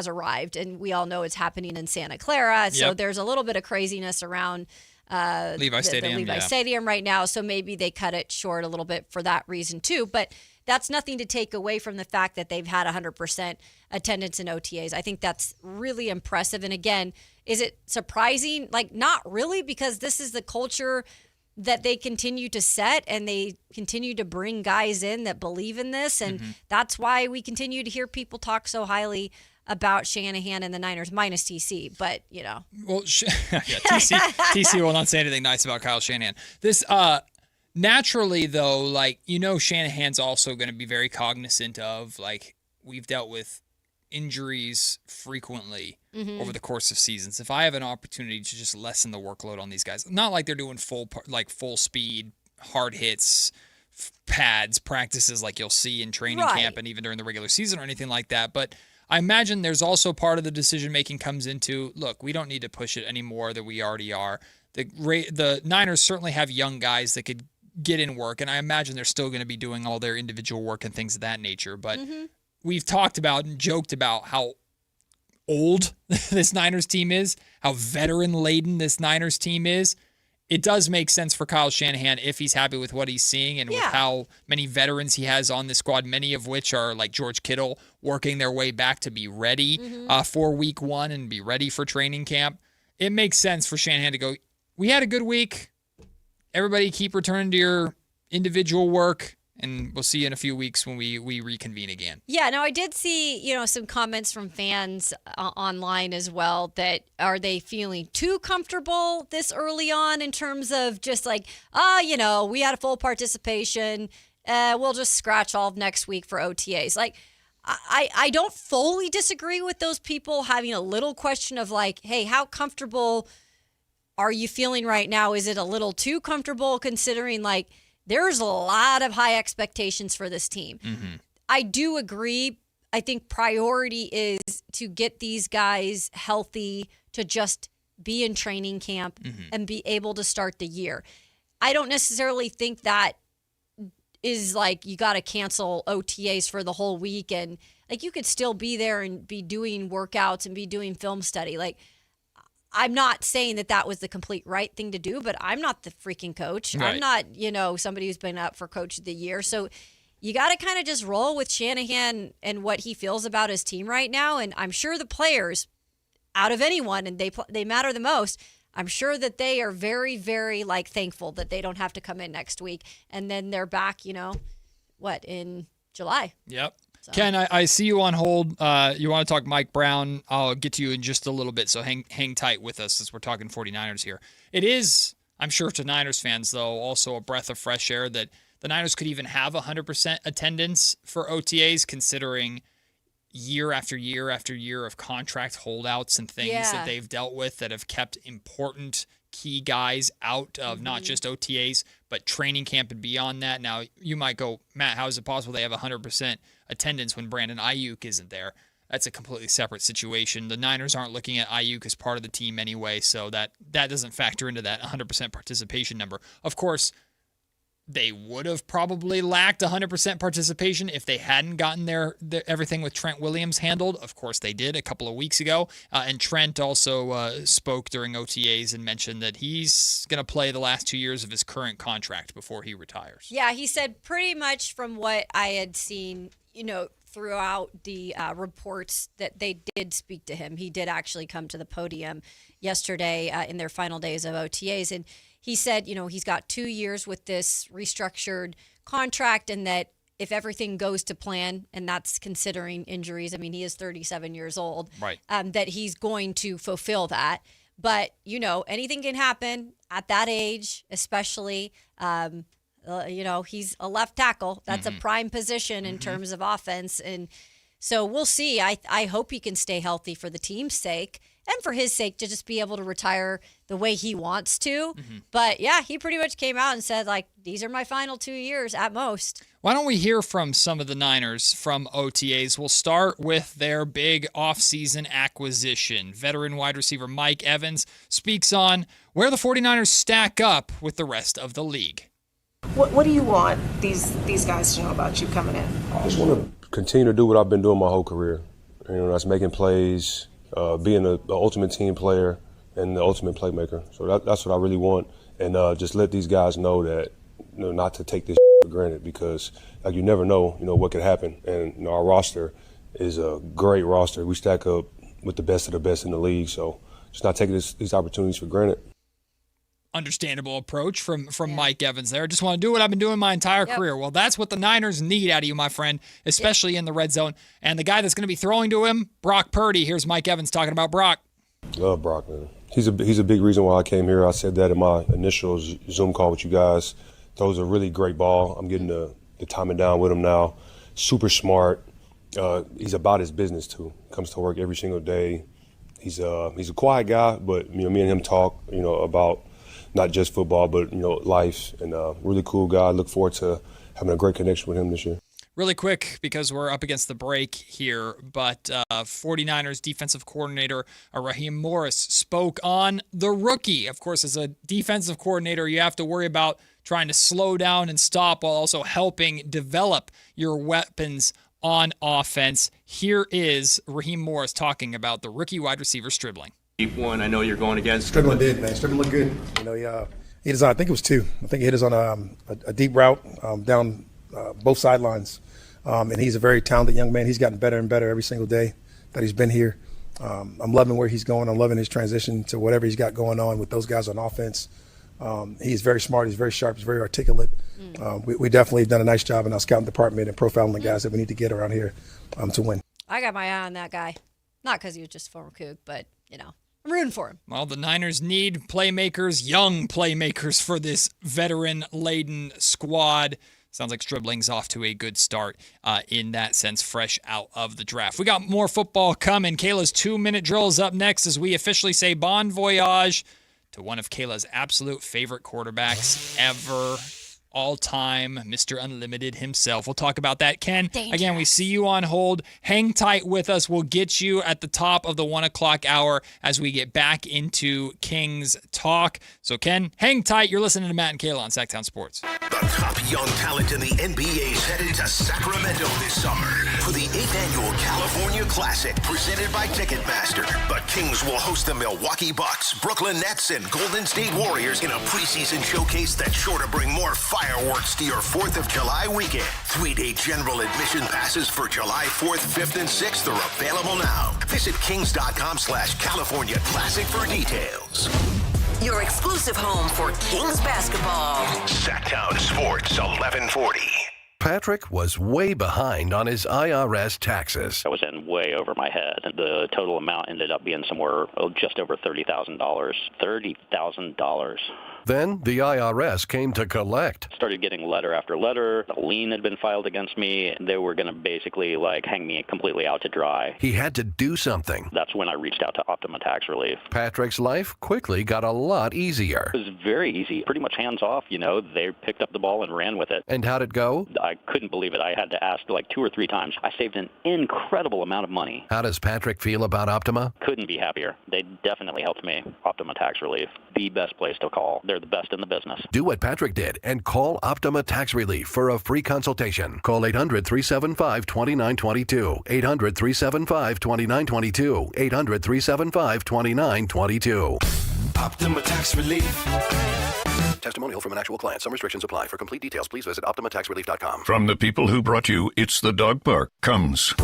arrived, and we all know it's happening in Santa Clara. So there's a little bit of craziness around Levi Stadium right now. So maybe they cut it short a little bit for that reason too. But that's nothing to take away from the fact that they've had 100% attendance in OTAs. I think that's really impressive. And again, is it surprising? Like, not really, because this is the culture that they continue to set, and they continue to bring guys in that believe in this. And that's why we continue to hear people talk so highly about Shanahan and the Niners, minus TC. But, you know. Well, TC will not say anything nice about Kyle Shanahan. This, naturally, though, like, Shanahan's also going to be very cognizant of, like, we've dealt with injuries frequently over the course of seasons. If I have an opportunity to just lessen the workload on these guys, not like they're doing full speed, hard hits, pads, practices like you'll see in training camp and even during the regular season or anything like that. But I imagine there's also part of the decision-making comes into, look, we don't need to push it any more than we already are. The Niners certainly have young guys that could get in work, and I imagine they're still going to be doing all their individual work and things of that nature. But we've talked about and joked about how old this Niners team is, how veteran-laden this Niners team is. It does make sense for Kyle Shanahan if he's happy with what he's seeing and with how many veterans he has on the squad, many of which are like George Kittle working their way back to be ready for week one and be ready for training camp. It makes sense for Shanahan to go, we had a good week. Everybody keep returning to your individual work, and we'll see you in a few weeks when we reconvene again. Yeah, now I did see, some comments from fans online as well that are they feeling too comfortable this early on in terms of just like, we had a full participation. We'll just scratch all of next week for OTAs. Like, I don't fully disagree with those people having a little question of like, hey, how comfortable are you feeling right now? Is it a little too comfortable considering like, there's a lot of high expectations for this team. I do agree. I think priority is to get these guys healthy to just be in training camp and be able to start the year. I don't necessarily think that is like you got to cancel OTAs for the whole week, and like you could still be there and be doing workouts and be doing film study. Like, I'm not saying that was the complete right thing to do, but I'm not the freaking coach. Right. I'm not, somebody who's been up for Coach of the Year. So you got to kind of just roll with Shanahan and what he feels about his team right now. And I'm sure the players, out of anyone, and they matter the most, I'm sure that they are very, very thankful that they don't have to come in next week. And then they're back, in July. Yep. So. Ken, I see you on hold. You want to talk Mike Brown? I'll get to you in just a little bit, so hang tight with us as we're talking 49ers here. It is, I'm sure to Niners fans, though, also a breath of fresh air that the Niners could even have 100% attendance for OTAs, considering year after year after year of contract holdouts and things that they've dealt with that have kept important key guys out of not just OTAs, but training camp and beyond that. Now, you might go, Matt, how is it possible they have 100% attendance when Brandon Ayuk isn't there? That's a completely separate situation. The Niners aren't looking at Ayuk as part of the team anyway, so that doesn't factor into that 100% participation number. Of course, they would have probably lacked 100% participation if they hadn't gotten their everything with Trent Williams handled. Of course, they did a couple of weeks ago. And Trent also spoke during OTAs and mentioned that he's going to play the last 2 years of his current contract before he retires. Yeah, he said pretty much from what I had seen, throughout the reports that they did speak to him. He did actually come to the podium yesterday in their final days of OTAs. And he said, he's got 2 years with this restructured contract, and that if everything goes to plan, and that's considering injuries, I mean, he is 37 years old, right? That he's going to fulfill that. But, anything can happen at that age, especially, he's a left tackle. That's a prime position in terms of offense. And so we'll see. I hope he can stay healthy for the team's sake. and for his sake to just be able to retire the way he wants to. But yeah, he pretty much came out and said, like, these are my final 2 years at most. Why don't we hear from some of the Niners from OTAs? We'll start with their big offseason acquisition. Veteran wide receiver Mike Evans speaks on where the 49ers stack up with the rest of the league. What do you want these guys to know about you coming in? I just want to continue to do what I've been doing my whole career. That's making plays, being the ultimate team player, and the ultimate playmaker. So that's what I really want. And just let these guys know that, not to take this for granted, because like you never know, what could happen. And our roster is a great roster. We stack up with the best of the best in the league. So just not taking these opportunities for granted. Understandable approach from Mike Evans there. Just want to do what I've been doing my entire career. Well, that's what the Niners need out of you, my friend, especially in the red zone. And the guy that's going to be throwing to him, Brock Purdy. Here's Mike Evans talking about Brock. Love Brock, man. He's a big reason why I came here. I said that in my initial Zoom call with you guys. Throws a really great ball. I'm getting the timing down with him now. Super smart. He's about his business too. Comes to work every single day. He's a quiet guy, but me and him talk, about not just football, but life. And really cool guy. I look forward to having a great connection with him this year. Really quick, because we're up against the break here, but 49ers defensive coordinator Raheem Morris spoke on the rookie. Of course, as a defensive coordinator, you have to worry about trying to slow down and stop while also helping develop your weapons on offense. Here is Raheem Morris talking about the rookie wide receiver Stribling. Deep one, I know you're going against. Stribling did, man. Stribling looked good. He designed, I think it was 2. I think he hit us on a deep route down both sidelines. And he's a very talented young man. He's gotten better and better every single day that he's been here. I'm loving where he's going. I'm loving his transition to whatever he's got going on with those guys on offense. He's very smart. He's very sharp. He's very articulate. We definitely have done a nice job in our scouting department and profiling the guys that we need to get around here to win. I got my eye on that guy. Not because he was just a former Coug, but, I'm rooting for him. Well, the Niners need playmakers, young playmakers for this veteran-laden squad. Sounds like Stribling's off to a good start in that sense, fresh out of the draft. We got more football coming. Kayla's 2-minute drill is up next as we officially say bon voyage to one of Kayla's absolute favorite quarterbacks ever, all time, Mr. Unlimited himself. We'll talk about that. Ken, again, we see you on hold. Hang tight with us. We'll get you at the top of the 1 o'clock hour as we get back into Kings talk. So, Ken, hang tight. You're listening to Matt and Kayla on Sactown Sports. The top young talent in the NBA is headed to Sacramento this summer for the 8th annual California Classic presented by Ticketmaster. The Kings will host the Milwaukee Bucks, Brooklyn Nets, and Golden State Warriors in a preseason showcase that's sure to bring more fireworks to your 4th of July weekend. 3-day general admission passes for July 4th, 5th, and 6th are available now. Visit kings.com/California Classic for details. Your exclusive home for Kings basketball. Sactown Sports 1140. Patrick was way behind on his IRS taxes. I was in way over my head. The total amount ended up being somewhere just over $30,000. $30,000. Then the IRS came to collect. Started getting letter after letter. A lien had been filed against me. They were going to basically hang me completely out to dry. He had to do something. That's when I reached out to Optima Tax Relief. Patrick's life quickly got a lot easier. It was very easy. Pretty much hands off, They picked up the ball and ran with it. And how'd it go? I couldn't believe it. I had to ask 2 or 3 times. I saved an incredible amount of money. How does Patrick feel about Optima? Couldn't be happier. They definitely helped me. Optima Tax Relief. The best place to call. They're the best in the business. Do what Patrick did and call Optima Tax Relief for a free consultation. Call 800-375-2922. 800-375-2922. 800-375-2922. Optima Tax Relief. Testimonial from an actual client. Some restrictions apply. For complete details, please visit OptimaTaxRelief.com. From the people who brought you It's the Dog Park comes.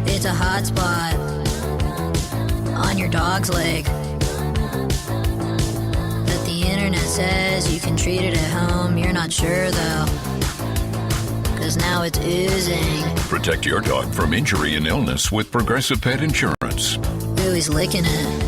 It's a hot spot on your dog's leg. But the internet says you can treat it at home. You're not sure though, 'cause now it's oozing. Protect your dog from injury and illness with Progressive Pet Insurance. Ooh, he's licking it.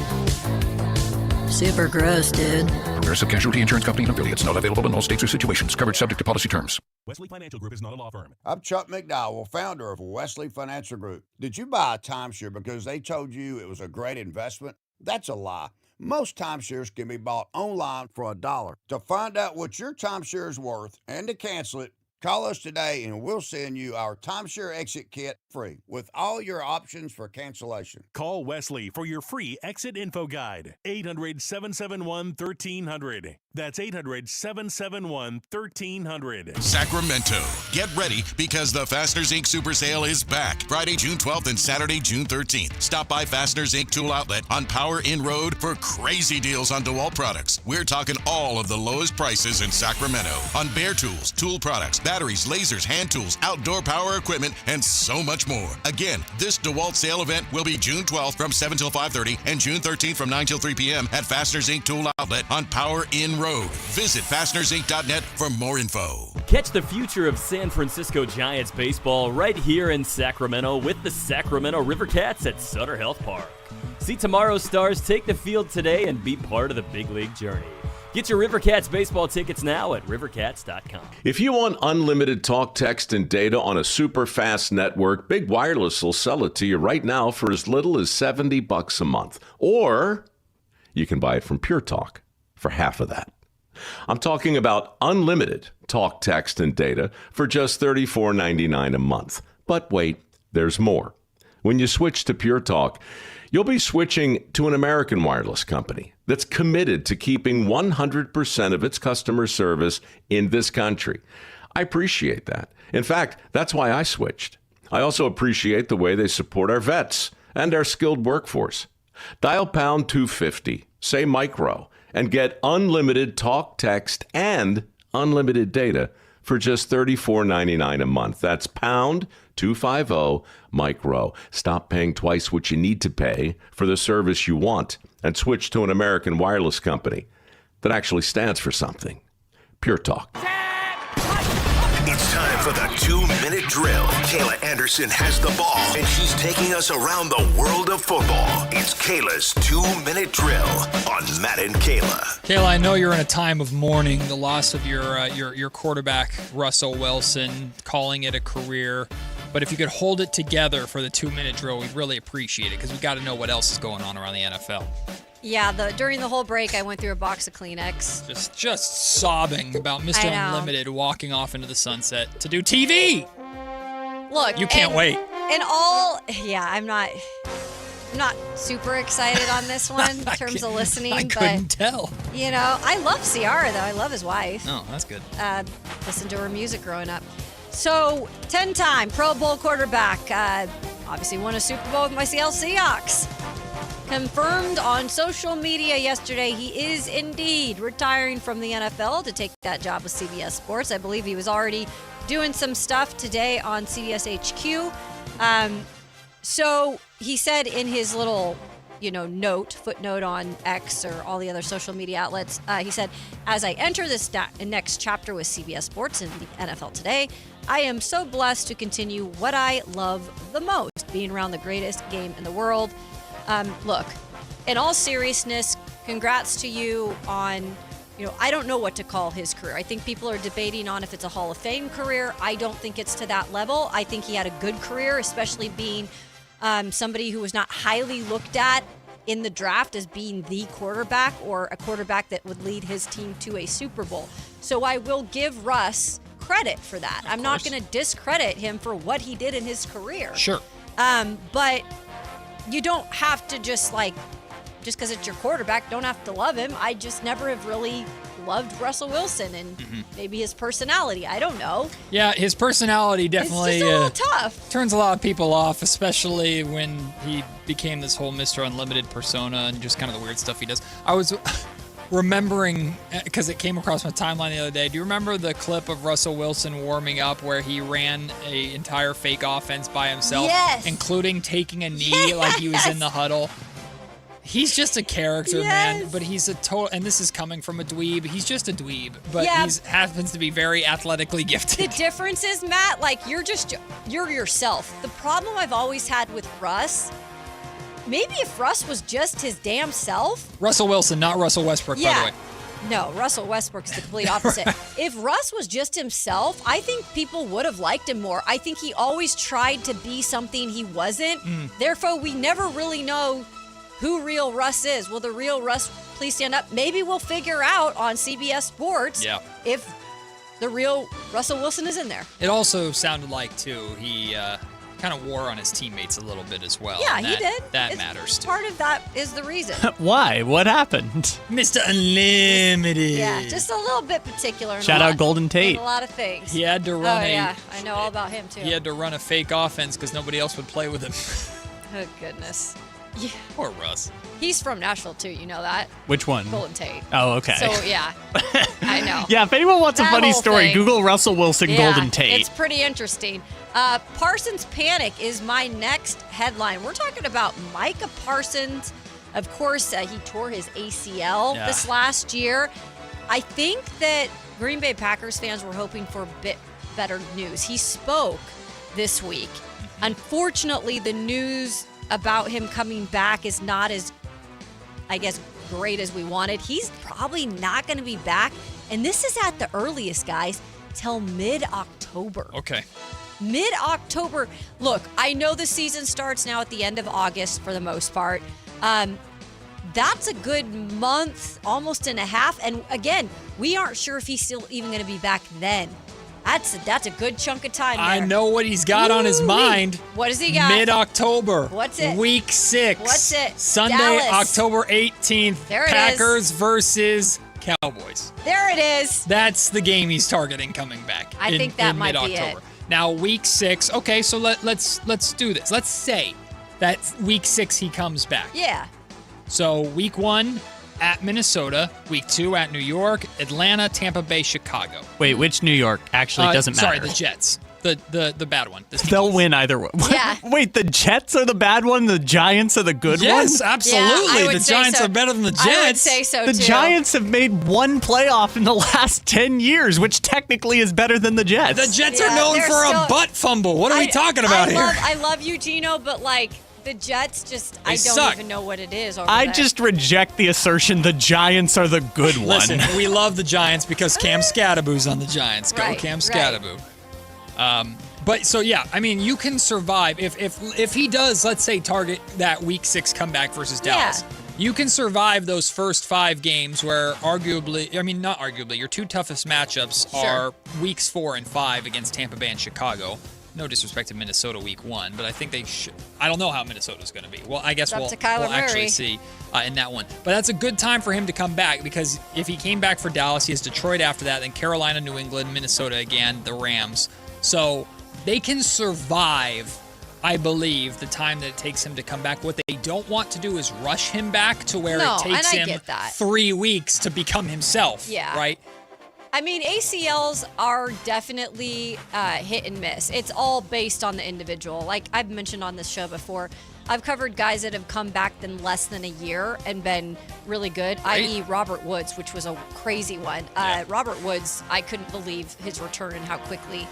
Super gross, dude. Progressive Casualty Insurance Company and affiliates. Not available in all states or situations. Covered subject to policy terms. Wesley Financial Group is not a law firm. I'm Chuck McDowell, founder of Wesley Financial Group. Did you buy a timeshare because they told you it was a great investment? That's a lie. Most timeshares can be bought online for $1. To find out what your timeshare is worth and to cancel it, call us today and we'll send you our timeshare exit kit free with all your options for cancellation. Call Wesley for your free exit info guide. 800-771-1300. That's 800-771-1300. Sacramento, get ready because the Fasteners Inc. Super Sale is back. Friday, June 12th and Saturday, June 13th. Stop by Fasteners Inc. Tool Outlet on Power Inn Road for crazy deals on DeWalt products. We're talking all of the lowest prices in Sacramento on bare tools, tool products, batteries, lasers, hand tools, outdoor power equipment, and so much more. Again, this DeWalt sale event will be June 12th from 7 till 5:30 and June 13th from 9 till 3 p.m. at Fasteners Inc. Tool Outlet on Power Inn Road. Visit fastenersinc.net for more info. Catch the future of San Francisco Giants baseball right here in Sacramento with the Sacramento River Cats at Sutter Health Park. See tomorrow's stars take the field today and be part of the big league journey. Get your River Cats baseball tickets now at rivercats.com. If you want unlimited talk, text, and data on a super fast network, Big Wireless will sell it to you right now for as little as $70 a month. Or you can buy it from Pure Talk for half of that. I'm talking about unlimited talk, text, and data for just $34.99 a month. But wait, there's more. When you switch to Pure Talk, you'll be switching to an American wireless company that's committed to keeping 100% of its customer service in this country. I appreciate that. In fact, that's why I switched. I also appreciate the way they support our vets and our skilled workforce. Dial pound 250, say micro, and get unlimited talk, text, and unlimited data for just $34.99 a month. That's pound 250 micro. Stop paying twice what you need to pay for the service you want and switch to an American wireless company that actually stands for something. Pure Talk. It's time for the 2-minute drill. Kayla Anderson has the ball, and she's taking us around the world of football. It's Kayla's 2-minute drill on Matt and Kayla. Kayla, I know you're in a time of mourning the loss of your quarterback, Russell Wilson, calling it a career. But if you could hold it together for the 2-minute drill, we'd really appreciate it because we've got to know what else is going on around the NFL. Yeah, during the whole break, I went through a box of Kleenex. Just sobbing about Mr. Unlimited walking off into the sunset to do TV. Look, you can't wait. I'm not super excited on this one in terms of listening. I couldn't tell. You know, I love Ciara, though. I love his wife. Oh, that's good. Listened to her music growing up. So, 10-time Pro Bowl quarterback. Obviously won a Super Bowl with my Seattle Seahawks. Confirmed on social media yesterday he is indeed retiring from the NFL to take that job with CBS Sports. I believe he was already doing some stuff today on CBS HQ. So he said in his little, footnote on X or all the other social media outlets, he said, as I enter this next chapter with CBS Sports and the NFL today, I am so blessed to continue what I love the most, being around the greatest game in the world. Look, in all seriousness, congrats to you on, I don't know what to call his career. I think people are debating on if it's a Hall of Fame career. I don't think it's to that level. I think he had a good career, especially being somebody who was not highly looked at in the draft as being the quarterback or a quarterback that would lead his team to a Super Bowl. So I will give Russ credit for that. I'm not going to discredit him for what he did in his career. Sure. But you don't have to just because it's your quarterback, don't have to love him. I just never have really loved Russell Wilson and maybe his personality. I don't know. Yeah, his personality definitely it's just a little tough. Turns a lot of people off, especially when he became this whole Mr. Unlimited persona and just kind of the weird stuff he does. I was remembering, because it came across my timeline the other day, do you remember the clip of Russell Wilson warming up where he ran an entire fake offense by himself, yes, including taking a knee like he was in the huddle? He's just a character, man, but he's a total, and this is coming from a dweeb, he's just a dweeb, but he happens to be very athletically gifted. The difference is, Matt, you're yourself. The problem I've always had with Russ, maybe if Russ was just his damn self. Russell Wilson, not Russell Westbrook, by the way. No, Russell Westbrook is the complete opposite. If Russ was just himself, I think people would have liked him more. I think he always tried to be something he wasn't. Therefore, we never really know who real Russ is. Will the real Russ please stand up? Maybe we'll figure out on CBS Sports if the real Russell Wilson is in there. It also sounded like, too, he kind of wore on his teammates a little bit as well. Yeah, he did. That matters, too. Part of that is the reason. Why? What happened? Mr. Unlimited. Yeah, just a little bit particular. Shout out Golden Tate. A lot of things. He had to run I know all about him, too. He had to run a fake offense because nobody else would play with him. Oh, goodness. Yeah. Poor Russ. He's from Nashville, too. You know that? Which one? Golden Tate. Oh, okay. So, yeah. I know. Yeah, if anyone wants a That funny whole story, thing. Google Russell Wilson Golden Tate. It's pretty interesting. Parsons Panic is my next headline. We're talking about Micah Parsons. Of course, he tore his ACL this last year. I think that Green Bay Packers fans were hoping for a bit better news. He spoke this week. Unfortunately, the news about him coming back is not as, I guess, great as we wanted. He's probably not going to be back. And this is at the earliest, guys, till mid-October. Okay. Mid-October. Look, I know the season starts now at the end of August for the most part. That's a good month, almost and a half. And again, we aren't sure if he's still even going to be back then. That's a good chunk of time there. I know what he's got on his mind. What does he got? Mid-October. What's it? Week 6. What's it? Sunday, Dallas. October 18th. There it is. Packers versus Cowboys. There it is. That's the game he's targeting coming back. I think that might be mid-October. it. Now, week 6. Okay, so let's do this. Let's say that week 6 he comes back. Yeah. So week 1 at Minnesota, week 2 at New York, Atlanta, Tampa Bay, Chicago. Wait, which New York? Actually, it doesn't matter. Sorry, the Jets. The bad one. They'll win either way. Yeah. Wait, the Jets are the bad one, the Giants are the good one? Yes, absolutely. Yeah, I would the say Giants so. are better than the Jets. I would say so, The too. Giants have made one playoff in the last 10 years, which technically is better than the Jets. The Jets are known they're for still- a butt fumble. What are we talking about here? I love you, Gino, but like the Jets just, I don't suck. even know what it is. Over I there. just reject the assertion the Giants are the good one. Listen, we love the Giants because Cam Scattaboo's on the Giants. Go Right, Cam right. Scattaboo. But so yeah, I mean, you can survive if he does, let's say, target that week 6 comeback versus Dallas. You can survive those first 5 games where not arguably, your 2 toughest matchups are weeks 4 and 5 against Tampa Bay and Chicago. No disrespect to Minnesota week 1, but I think they should. I don't know how Minnesota's going to be. Well, I guess It's we'll up to Kyler actually Murray. see in that one. But that's a good time for him to come back because if he came back for Dallas, he has Detroit after that, then Carolina, New England, Minnesota again, the Rams. So they can survive, I believe, the time that it takes him to come back. What they don't want to do is rush him back to where No, it takes and I him get that. 3 weeks to become himself. Yeah. Right? I mean, ACLs are definitely hit and miss. It's all based on the individual. Like I've mentioned on this show before, I've covered guys that have come back in less than a year and been really good, i.e. Robert Woods, which was a crazy one. Robert Woods, I couldn't believe his return and how quickly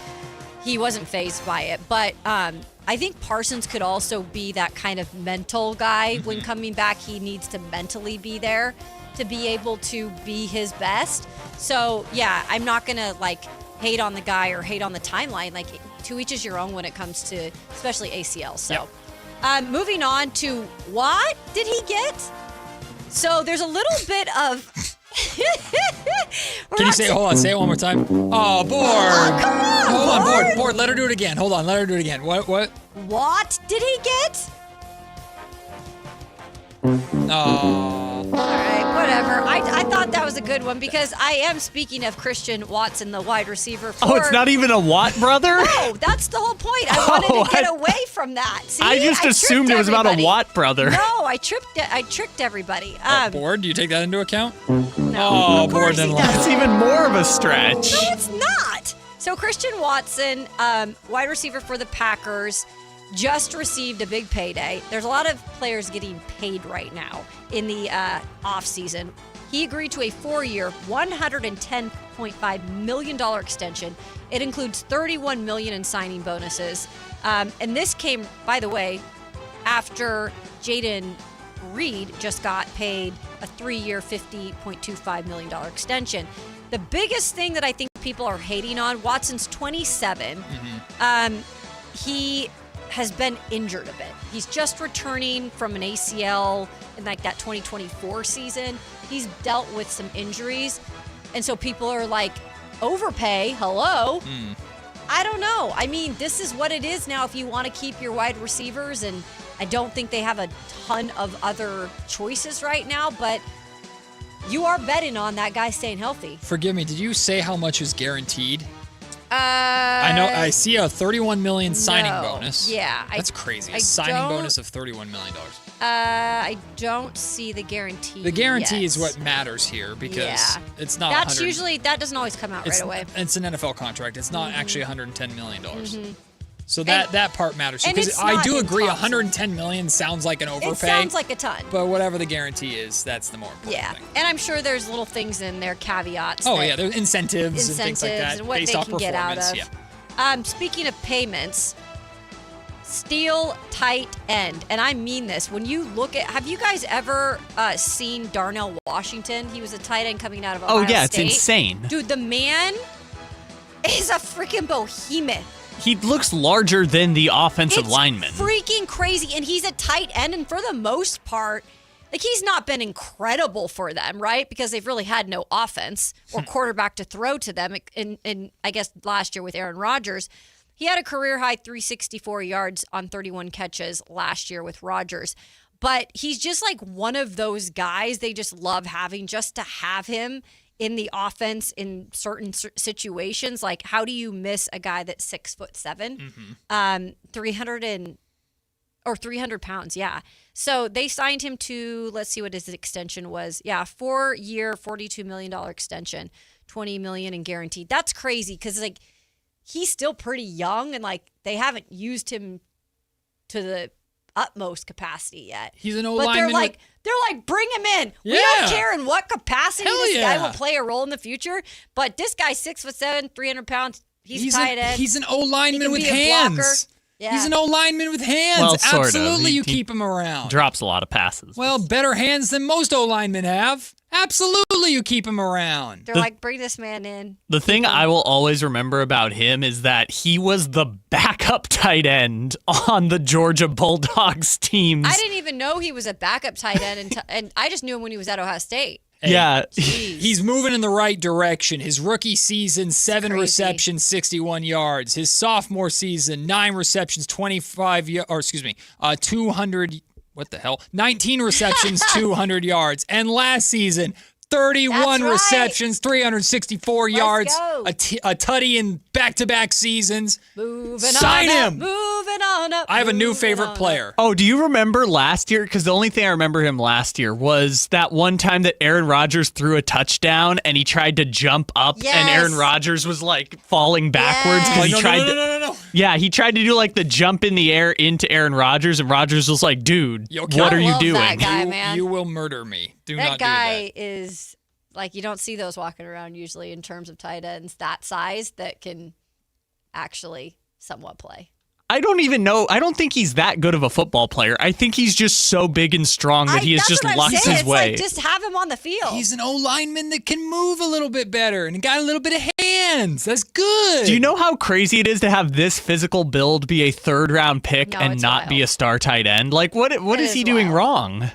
he wasn't fazed by it. But I think Parsons could also be that kind of mental guy. When coming back, he needs to mentally be there to be able to be his best. So, yeah, I'm not going to, like, hate on the guy or hate on the timeline. Like, to each is your own when it comes to especially ACL. So, moving on to what did he get? So, there's a little bit of... Can you say it? Hold on. Say it one more time. Oh, Borg. Hold on, Borg. Let her do it again. Hold on. Let her do it again. What? What did he get? Oh. All right, whatever. I thought that was a good one because I am speaking of Christian Watson, the wide receiver. Oh, it's not even a Watt brother? No, that's the whole point. I wanted to get away from that. See, I just assumed it was about a Watt brother. No, I tricked everybody. Borg, do you take that into account? No. Oh, Borg didn't like That's it. even more of a stretch. No, it's not. So Christian Watson, wide receiver for the Packers, just received a big payday. There's a lot of players getting paid right now in the offseason. He agreed to a 4-year, $110.5 million extension. It includes $31 million in signing bonuses. And this came, by the way, after Jaden Reed just got paid a 3-year, $50.25 million extension. The biggest thing that I think people are hating on, Watson's 27. He has been injured a bit. He's just returning from an ACL in like that 2024 season. He's dealt with some injuries. And so people are like, overpay, hello? I don't know. I mean, this is what it is now if you want to keep your wide receivers, and I don't think they have a ton of other choices right now, but you are betting on that guy staying healthy. Forgive me, did you say how much is guaranteed? I know. I see a $31 million signing bonus. Yeah. That's crazy. A signing bonus of $31 million. I don't see the guarantee. The guarantee yet. is what matters here because it's not. That's usually, that doesn't always come out right away. It's an NFL contract. It's not actually $110 million. So And- that part matters. and Because it's I not do in agree, Thompson. $110 million sounds like an overpay. It sounds like a ton. But whatever the guarantee is, that's the more important Yeah. thing. And I'm sure there's little things in there, caveats. Oh, that- yeah. There's incentives and things like that and what based they off can get out performance. of. Yeah. Speaking of payments, steal tight end. And I mean this. When you look at, have you guys ever seen Darnell Washington? He was a tight end coming out of Ohio yeah, it's State. insane. Dude, the man is a freaking behemoth. He looks larger than the offensive It's lineman. freaking crazy. And he's a tight end. And for the most part, like, he's not been incredible for them, right? Because they've really had no offense or quarterback to throw to them. And I guess last year with Aaron Rodgers, he had a career high 364 yards on 31 catches last year with Rodgers. But he's just like one of those guys they just love having, just to have him in the offense in certain situations. Like, how do you miss a guy that's 6'7", 300 pounds? Yeah. So they signed him to, let's see what his extension was. Yeah, 4-year, $42 million extension, $20 million in guaranteed. That's crazy because like he's still pretty young and like they haven't used him to the utmost capacity yet. He's an But O-lineman. they're like, bring him in. We Yeah. don't care in what capacity Hell this yeah. guy will play a role in the future. But this guy's 6'7", 300 pounds. He's tight end. He's an He O-lineman can with be a blocker. hands. Yeah. He's an O-lineman with hands. Well, sort of. Absolutely, you He keep him around. Drops a lot of passes. Well, better hands than most O-linemen have. Absolutely, you keep him around. They're like, bring this man in. The thing I will always remember about him is that he was the backup tight end on the Georgia Bulldogs teams. I didn't even know he was a backup tight end, and I just knew him when he was at Ohio State. Yeah. He's moving in the right direction. His rookie season, 7 crazy. receptions, 61 yards. His sophomore season, 9 receptions, 200. What the hell? 19 receptions, 200 yards. And last season, 31 That's right. receptions, 364 yards. go. A tutty in back-to-back seasons. Moving Sign on up, him. moving on up. I have a new moving favorite on player. Oh, do you remember last year? Because the only thing I remember him last year was that one time that Aaron Rodgers threw a touchdown and he tried to jump up, and Yes. Aaron Rodgers was like falling backwards Yes. because he no, tried no, to. no. Yeah, he tried to do like the jump in the air into Aaron Rodgers, and Rodgers was like, "Dude, Yo, what I are you love doing?" that guy, man. You will murder me. Do That not guy do is like, you don't see those walking around usually in terms of tight ends that size that can actually somewhat play. I don't even know. I don't think he's that good of a football player. I think he's just so big and strong that he has That's just what I'm lost saying. his It's way. like, just have him on the field. He's an O-lineman that can move a little bit better and got a little bit of hands. That's good. Do you know how crazy it is to have this physical build be a third-round pick No, and it's not be wild. a star tight end? Like, what It is he is doing wild. wrong?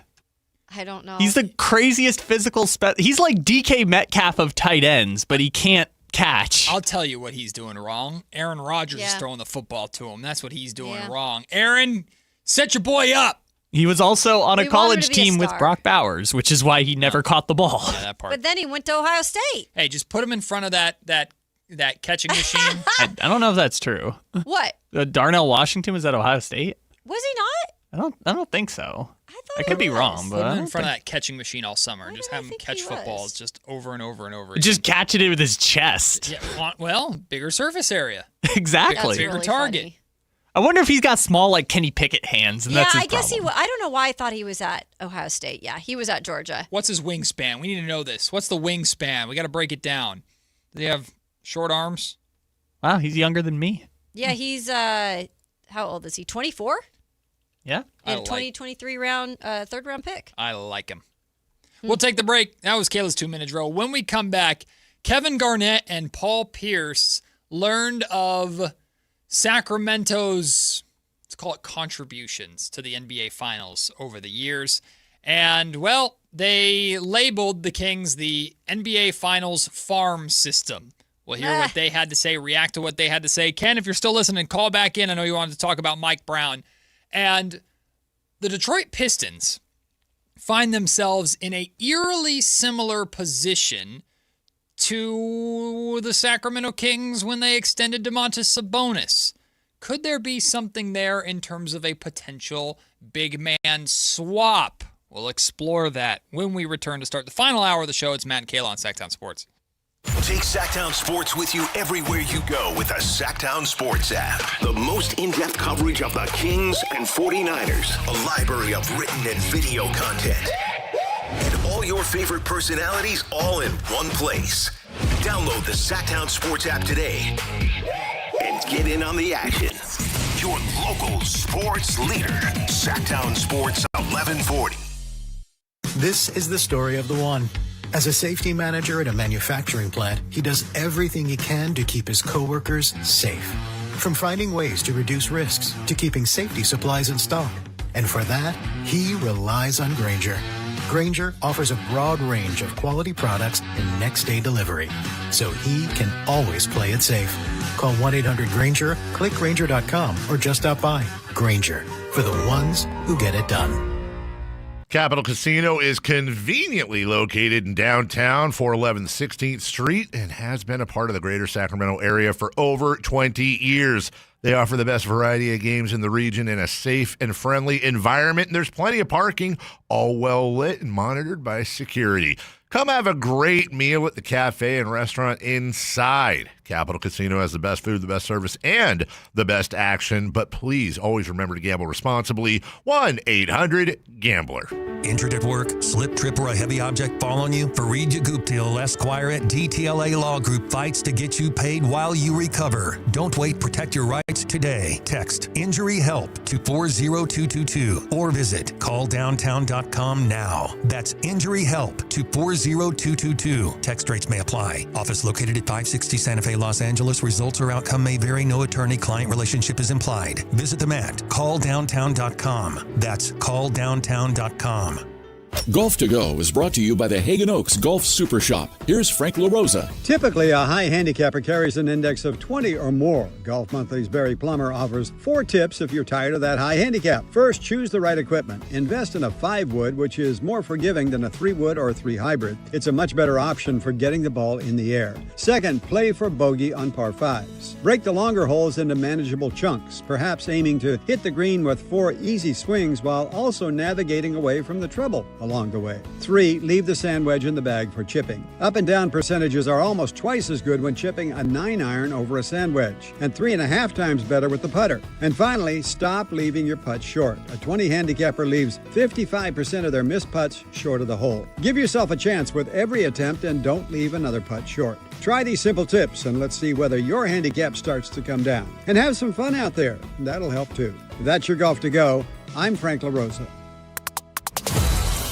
I don't know. He's the craziest physical he's like DK Metcalf of tight ends, but he can't catch. I'll tell you what he's doing wrong. Aaron Rodgers is Yeah. throwing the football to him. That's what he's doing Yeah. wrong. Aaron, set your boy up. He was also on We a want him college to be a team with star. Brock Bowers, which is why he never caught the ball. Yeah, that part. But then he went to Ohio State. Hey, just put him in front of that catching machine. I don't know if that's true. What? Darnell Washington was at Ohio State? Was he not? I don't think so. I I could be wrong, but Put I him in don't front of think- that catching machine all summer and just have him catch he footballs was? just over and over and over again. Just catching it with his chest. Yeah, well, bigger surface area. Exactly. Bigger really target. funny. I wonder if he's got small, like Kenny Pickett hands, and Yeah, that's his I guess he problem. was. I don't know why I thought he was at Ohio State. Yeah, he was at Georgia. What's his wingspan? We need to know this. What's the wingspan? We got to break it down. Does he have short arms? Wow, he's younger than me. Yeah, he's how old is he? 24? Yeah. And a 2023 third round pick. I like him. We'll take the break. That was Kayla's 2-minute drill. When we come back, Kevin Garnett and Paul Pierce learned of Sacramento's, let's call it, contributions to the NBA Finals over the years. And, well, they labeled the Kings the NBA Finals farm system. We'll hear what they had to say, react to what they had to say. Ken, if you're still listening, call back in. I know you wanted to talk about Mike Brown. And the Detroit Pistons find themselves in a eerily similar position to the Sacramento Kings when they extended Domantas Sabonis. Could there be something there in terms of a potential big man swap? We'll explore that when we return to start the final hour of the show. It's Matt and Kayla on Sactown Sports. Take Sactown Sports with you everywhere you go with the Sactown Sports app. The most in-depth coverage of the Kings and 49ers. A library of written and video content. And all your favorite personalities all in one place. Download the Sactown Sports app today and get in on the action. Your local sports leader. Sactown Sports 1140. This is the story of the one. As a safety manager at a manufacturing plant, he does everything he can to keep his coworkers safe. From finding ways to reduce risks to keeping safety supplies in stock. And for that, he relies on Grainger. Grainger offers a broad range of quality products and next-day delivery, so he can always play it safe. Call 1-800-GRAINGER, click Grainger.com, or just stop by. Grainger, for the ones who get it done. Capital Casino is conveniently located in downtown, 411 16th Street, and has been a part of the greater Sacramento area for over 20 years. They offer the best variety of games in the region in a safe and friendly environment, and there's plenty of parking, all well lit and monitored by security. Come have a great meal at the cafe and restaurant inside. Capital Casino has the best food, the best service, and the best action. But please always remember to gamble responsibly. 1-800-GAMBLER. Injured at work, slip, trip, or a heavy object fall on you? Fareed Yaguptil, Esquire at DTLA Law Group fights to get you paid while you recover. Don't wait. Protect your rights today. Text Injury Help to 40222 or visit calldowntown.com now. That's Injury Help to 40222. Text rates may apply. Office located at 560 Santa Fe, Los Angeles. Results or outcome may vary. No attorney-client relationship is implied. Visit them at calldowntown.com. That's calldowntown.com. Golf to Go is brought to you by the Hagen Oaks Golf Super Shop. Here's Frank LaRosa. Typically, a high handicapper carries an index of 20 or more. Golf Monthly's Barry Plummer offers 4 tips if you're tired of that high handicap. First, choose the right equipment. Invest in a 5-wood, which is more forgiving than a 3-wood or 3 hybrid. It's a much better option for getting the ball in the air. Second, play for bogey on par 5s. Break the longer holes into manageable chunks, perhaps aiming to hit the green with 4 easy swings while also navigating away from the trouble along the way. 3, leave the sand wedge in the bag for chipping. Up and down percentages are almost twice as good when chipping a 9-iron over a sand wedge, and 3.5 times better with the putter. And finally, stop leaving your putts short. A 20 handicapper leaves 55% of their missed putts short of the hole. Give yourself a chance with every attempt and don't leave another putt short. Try these simple tips and let's see whether your handicap starts to come down. And have some fun out there. That'll help too. That's your Golf to Go. I'm Frank LaRosa.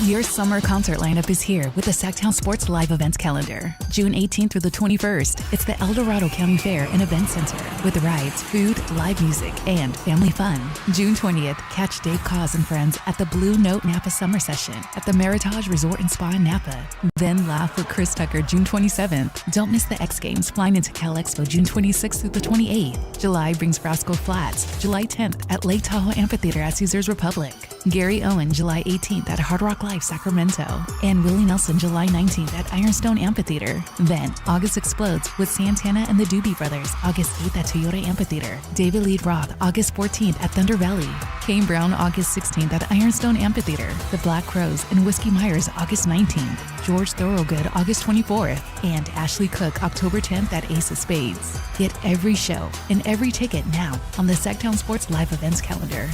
Your summer concert lineup is here with the Sactown Sports Live Events Calendar. June 18th through the 21st, it's the El Dorado County Fair and Event Center with rides, food, live music, and family fun. June 20th, catch Dave Cause and friends at the Blue Note Napa Summer Session at the Meritage Resort and Spa in Napa. Then laugh with Chris Tucker June 27th. Don't miss the X Games flying into Cal Expo June 26th through the 28th. July brings Frasco Flats July 10th at Lake Tahoe Amphitheater at Caesars Republic. Gary Owen July 18th at Hard Rock Live Sacramento, and Willie Nelson July 19th at Ironstone Amphitheater. Then August explodes with Santana and the Doobie Brothers August 8th at Toyota Amphitheater. David Lee Roth August 14th at Thunder Valley. Kane Brown August 16th at Ironstone Amphitheater. The Black Crows and Whiskey Myers August 19th. George Thorogood August 24th, and Ashley Cook October 10th at Ace of Spades. Get every show and every ticket now on the Sactown Sports Live Events Calendar.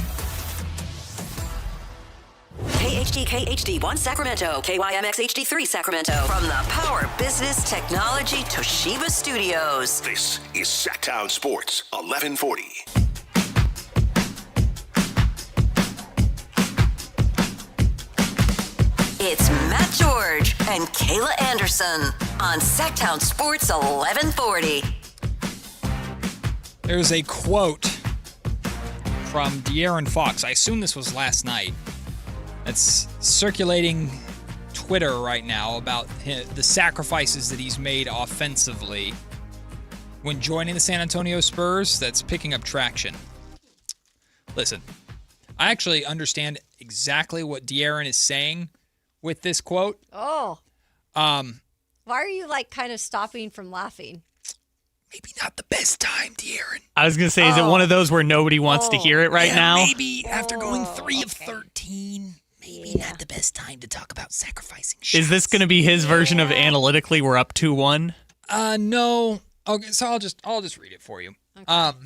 KHD1 Sacramento, KYMX HD3 Sacramento. From the Power Business Technology Toshiba Studios. This is Sactown Sports 1140. It's Matt George and Kayla Anderson on Sactown Sports 1140. There's a quote from De'Aaron Fox. I assume this was last night. It's circulating Twitter right now about the sacrifices that he's made offensively when joining the San Antonio Spurs. That's picking up traction. Listen, I actually understand exactly what De'Aaron is saying with this quote. Oh. Why are you kind of stopping from laughing? Maybe not the best time, De'Aaron. I was going to say, is it one of those where nobody wants to hear it right now? Maybe after going 3 of 13, maybe not the best time to talk about sacrificing shots. Is this going to be his version of analytically we're up 2-1? No. Okay, so I'll just read it for you. Okay.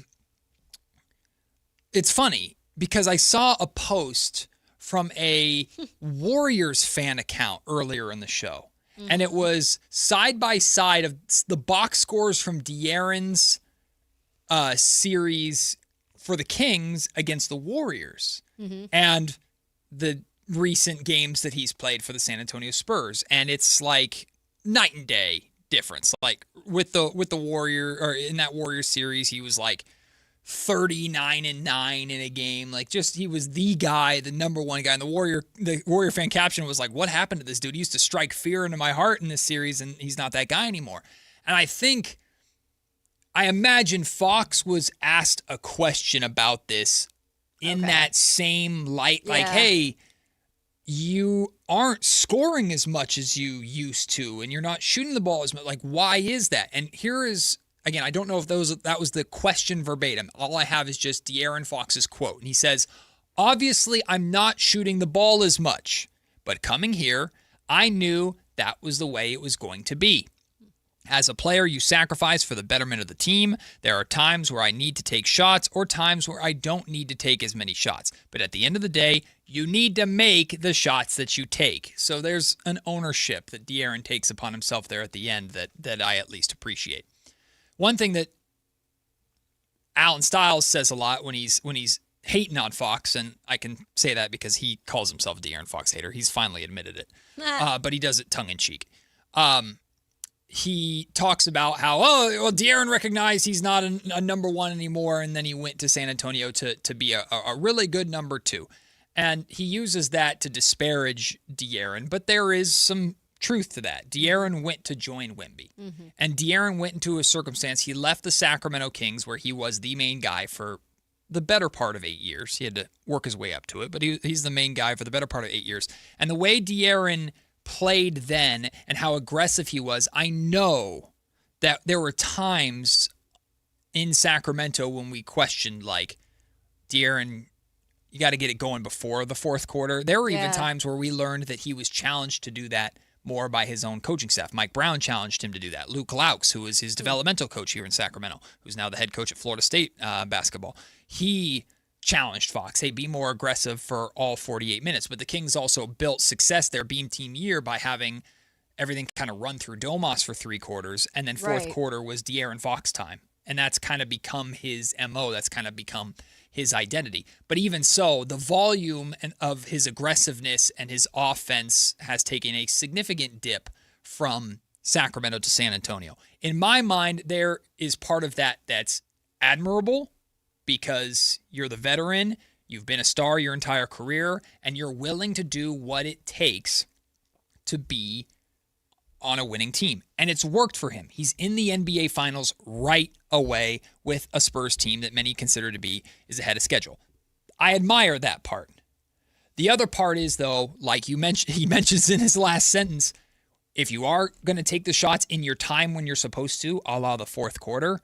It's funny because I saw a post from a Warriors fan account earlier in the show. Mm-hmm. And it was side by side of the box scores from De'Aaron's series for the Kings against the Warriors and the recent games that he's played for the San Antonio Spurs. And it's like night and day difference. Like with the Warrior, or in that Warriors series, he was like 39-9 in a game. Like, just, he was the guy, the number one guy. And the Warrior fan caption was like, what happened to this dude? He used to strike fear into my heart in this series, and he's not that guy anymore. And I imagine Fox was asked a question about this in that same light. Like, hey, you aren't scoring as much as you used to, and you're not shooting the ball as much. Like, why is that? And here is, again, I don't know if that was the question verbatim. All I have is just De'Aaron Fox's quote. And he says, obviously, I'm not shooting the ball as much, but coming here, I knew that was the way it was going to be. As a player, you sacrifice for the betterment of the team. There are times where I need to take shots or times where I don't need to take as many shots. But at the end of the day, you need to make the shots that you take. So there's an ownership that De'Aaron takes upon himself there at the end that I at least appreciate. One thing that Alan Stiles says a lot when he's hating on Fox, and I can say that because he calls himself a De'Aaron Fox hater. He's finally admitted it, but he does it tongue-in-cheek. He talks about how, De'Aaron recognized he's not a number one anymore, and then he went to San Antonio to be a really good number two. And he uses that to disparage De'Aaron, but there is some truth to that. De'Aaron went to join Wemby. Mm-hmm. And De'Aaron went into a circumstance. He left the Sacramento Kings, where he was the main guy for the better part of 8 years. He had to work his way up to it, but he's the main guy for the better part of 8 years. And the way De'Aaron played then and how aggressive he was, I know that there were times in Sacramento when we questioned, like, De'Aaron, you got to get it going before the fourth quarter. There were even times where we learned that he was challenged to do that more by his own coaching staff. Mike Brown challenged him to do that. Luke Laux, who is his developmental coach here in Sacramento, who's now the head coach at Florida State basketball, he challenged Fox, hey, be more aggressive for all 48 minutes. But the Kings also built success their Beam Team year by having everything kind of run through Domas for 3 quarters, and then fourth quarter was De'Aaron Fox time. And that's kind of become his MO. That's kind of become his identity. But even so, the volume of his aggressiveness and his offense has taken a significant dip from Sacramento to San Antonio. In my mind, there is part of that that's admirable, because you're the veteran, you've been a star your entire career, and you're willing to do what it takes to be on a winning team. And it's worked for him. He's in the NBA Finals right away with a Spurs team that many consider to be is ahead of schedule. I admire that part. The other part is, though, like he mentions in his last sentence, if you are going to take the shots in your time when you're supposed to, a la the fourth quarter,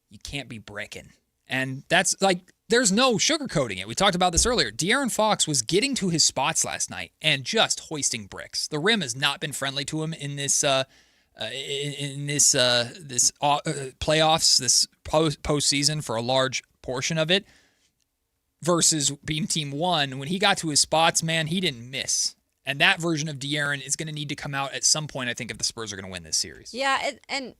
you can't be bricking. And that's like, there's no sugarcoating it. We talked about this earlier. De'Aaron Fox was getting to his spots last night and just hoisting bricks. The rim has not been friendly to him in this playoffs, this postseason for a large portion of it. Versus Beam Team 1, when he got to his spots, man, he didn't miss. And that version of De'Aaron is going to need to come out at some point, I think, if the Spurs are going to win this series. Yeah, and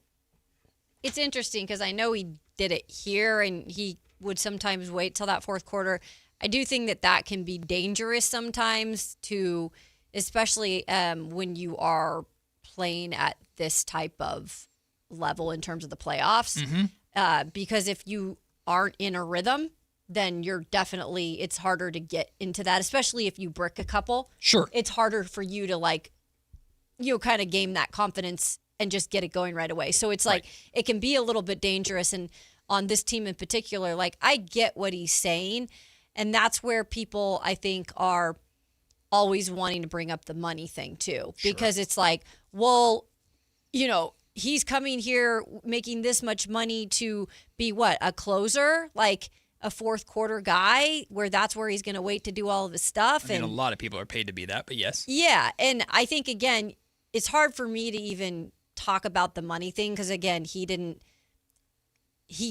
it's interesting because I know he did it here, and he would sometimes wait till that fourth quarter. I do think that can be dangerous sometimes to especially when you are playing at this type of level in terms of the playoffs. Because if you aren't in a rhythm, then it's harder to get into that, especially if you brick a couple. Sure. It's harder for you to kind of gain that confidence and just get it going right away. So it's it can be a little bit dangerous. And on this team in particular, I get what he's saying. And that's where people, I think, are always wanting to bring up the money thing too. Sure. Because it's he's coming here making this much money to be a closer, a fourth quarter guy, where that's where he's going to wait to do all of his stuff. A lot of people are paid to be that, but yes. Yeah. And I think, again, it's hard for me to even talk about the money thing because, again, he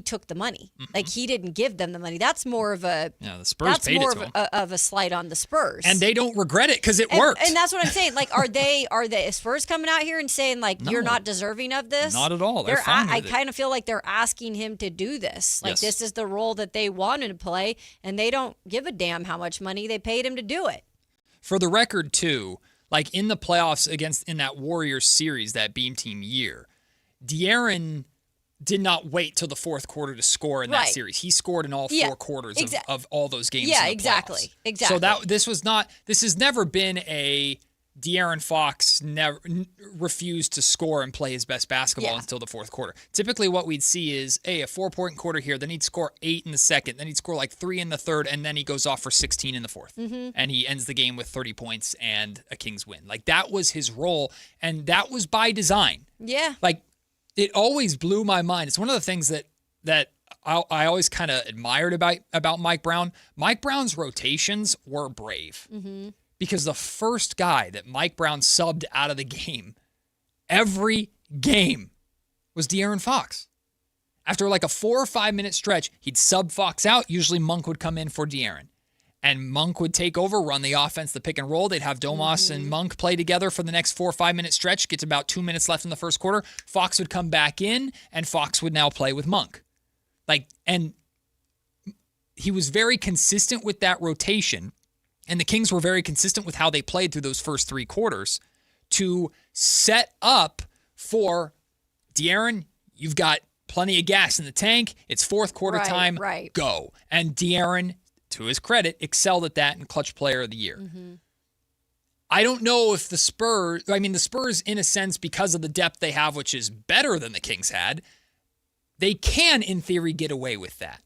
took the money. He didn't give them the money. That's more of the Spurs paid it to him. Of a slight on the Spurs. And they don't regret it because it worked. And that's what I'm saying. Are the Spurs coming out here and saying no, you're not deserving of this? Not at all. They're fine with I kind of feel like they're asking him to do this. This is the role that they wanted to play, and they don't give a damn how much money they paid him to do it. For the record, too, in the playoffs in that Warriors series, that Beam Team year, De'Aaron did not wait till the fourth quarter to score in that series. He scored in all four quarters of all those games. Yeah, in the exactly. So this has never been a De'Aaron Fox refused to score and play his best basketball until the fourth quarter. Typically what we'd see is, a 4-point quarter here, then he'd score 8 in the second, then he'd score 3 in the third, and then he goes off for 16 in the fourth. And he ends the game with 30 points and a Kings win. That was his role, and that was by design. Yeah. It always blew my mind. It's one of the things that I always kind of admired about Mike Brown. Mike Brown's rotations were brave because the first guy that Mike Brown subbed out of the game every game was De'Aaron Fox. After a 4 or 5 minute stretch, he'd sub Fox out. Usually Monk would come in for De'Aaron. And Monk would take over, run the offense, the pick and roll. They'd have Domas and Monk play together for the next 4 or 5 minute stretch. Gets about 2 minutes left in the first quarter. Fox would come back in, and Fox would now play with Monk. And he was very consistent with that rotation. And the Kings were very consistent with how they played through those first 3 quarters to set up for De'Aaron. You've got plenty of gas in the tank. It's fourth quarter time. Go. And De'Aaron, to his credit, excelled at that and clutch player of the year. I don't know if the Spurs, in a sense, because of the depth they have, which is better than the Kings had, they can, in theory, get away with that.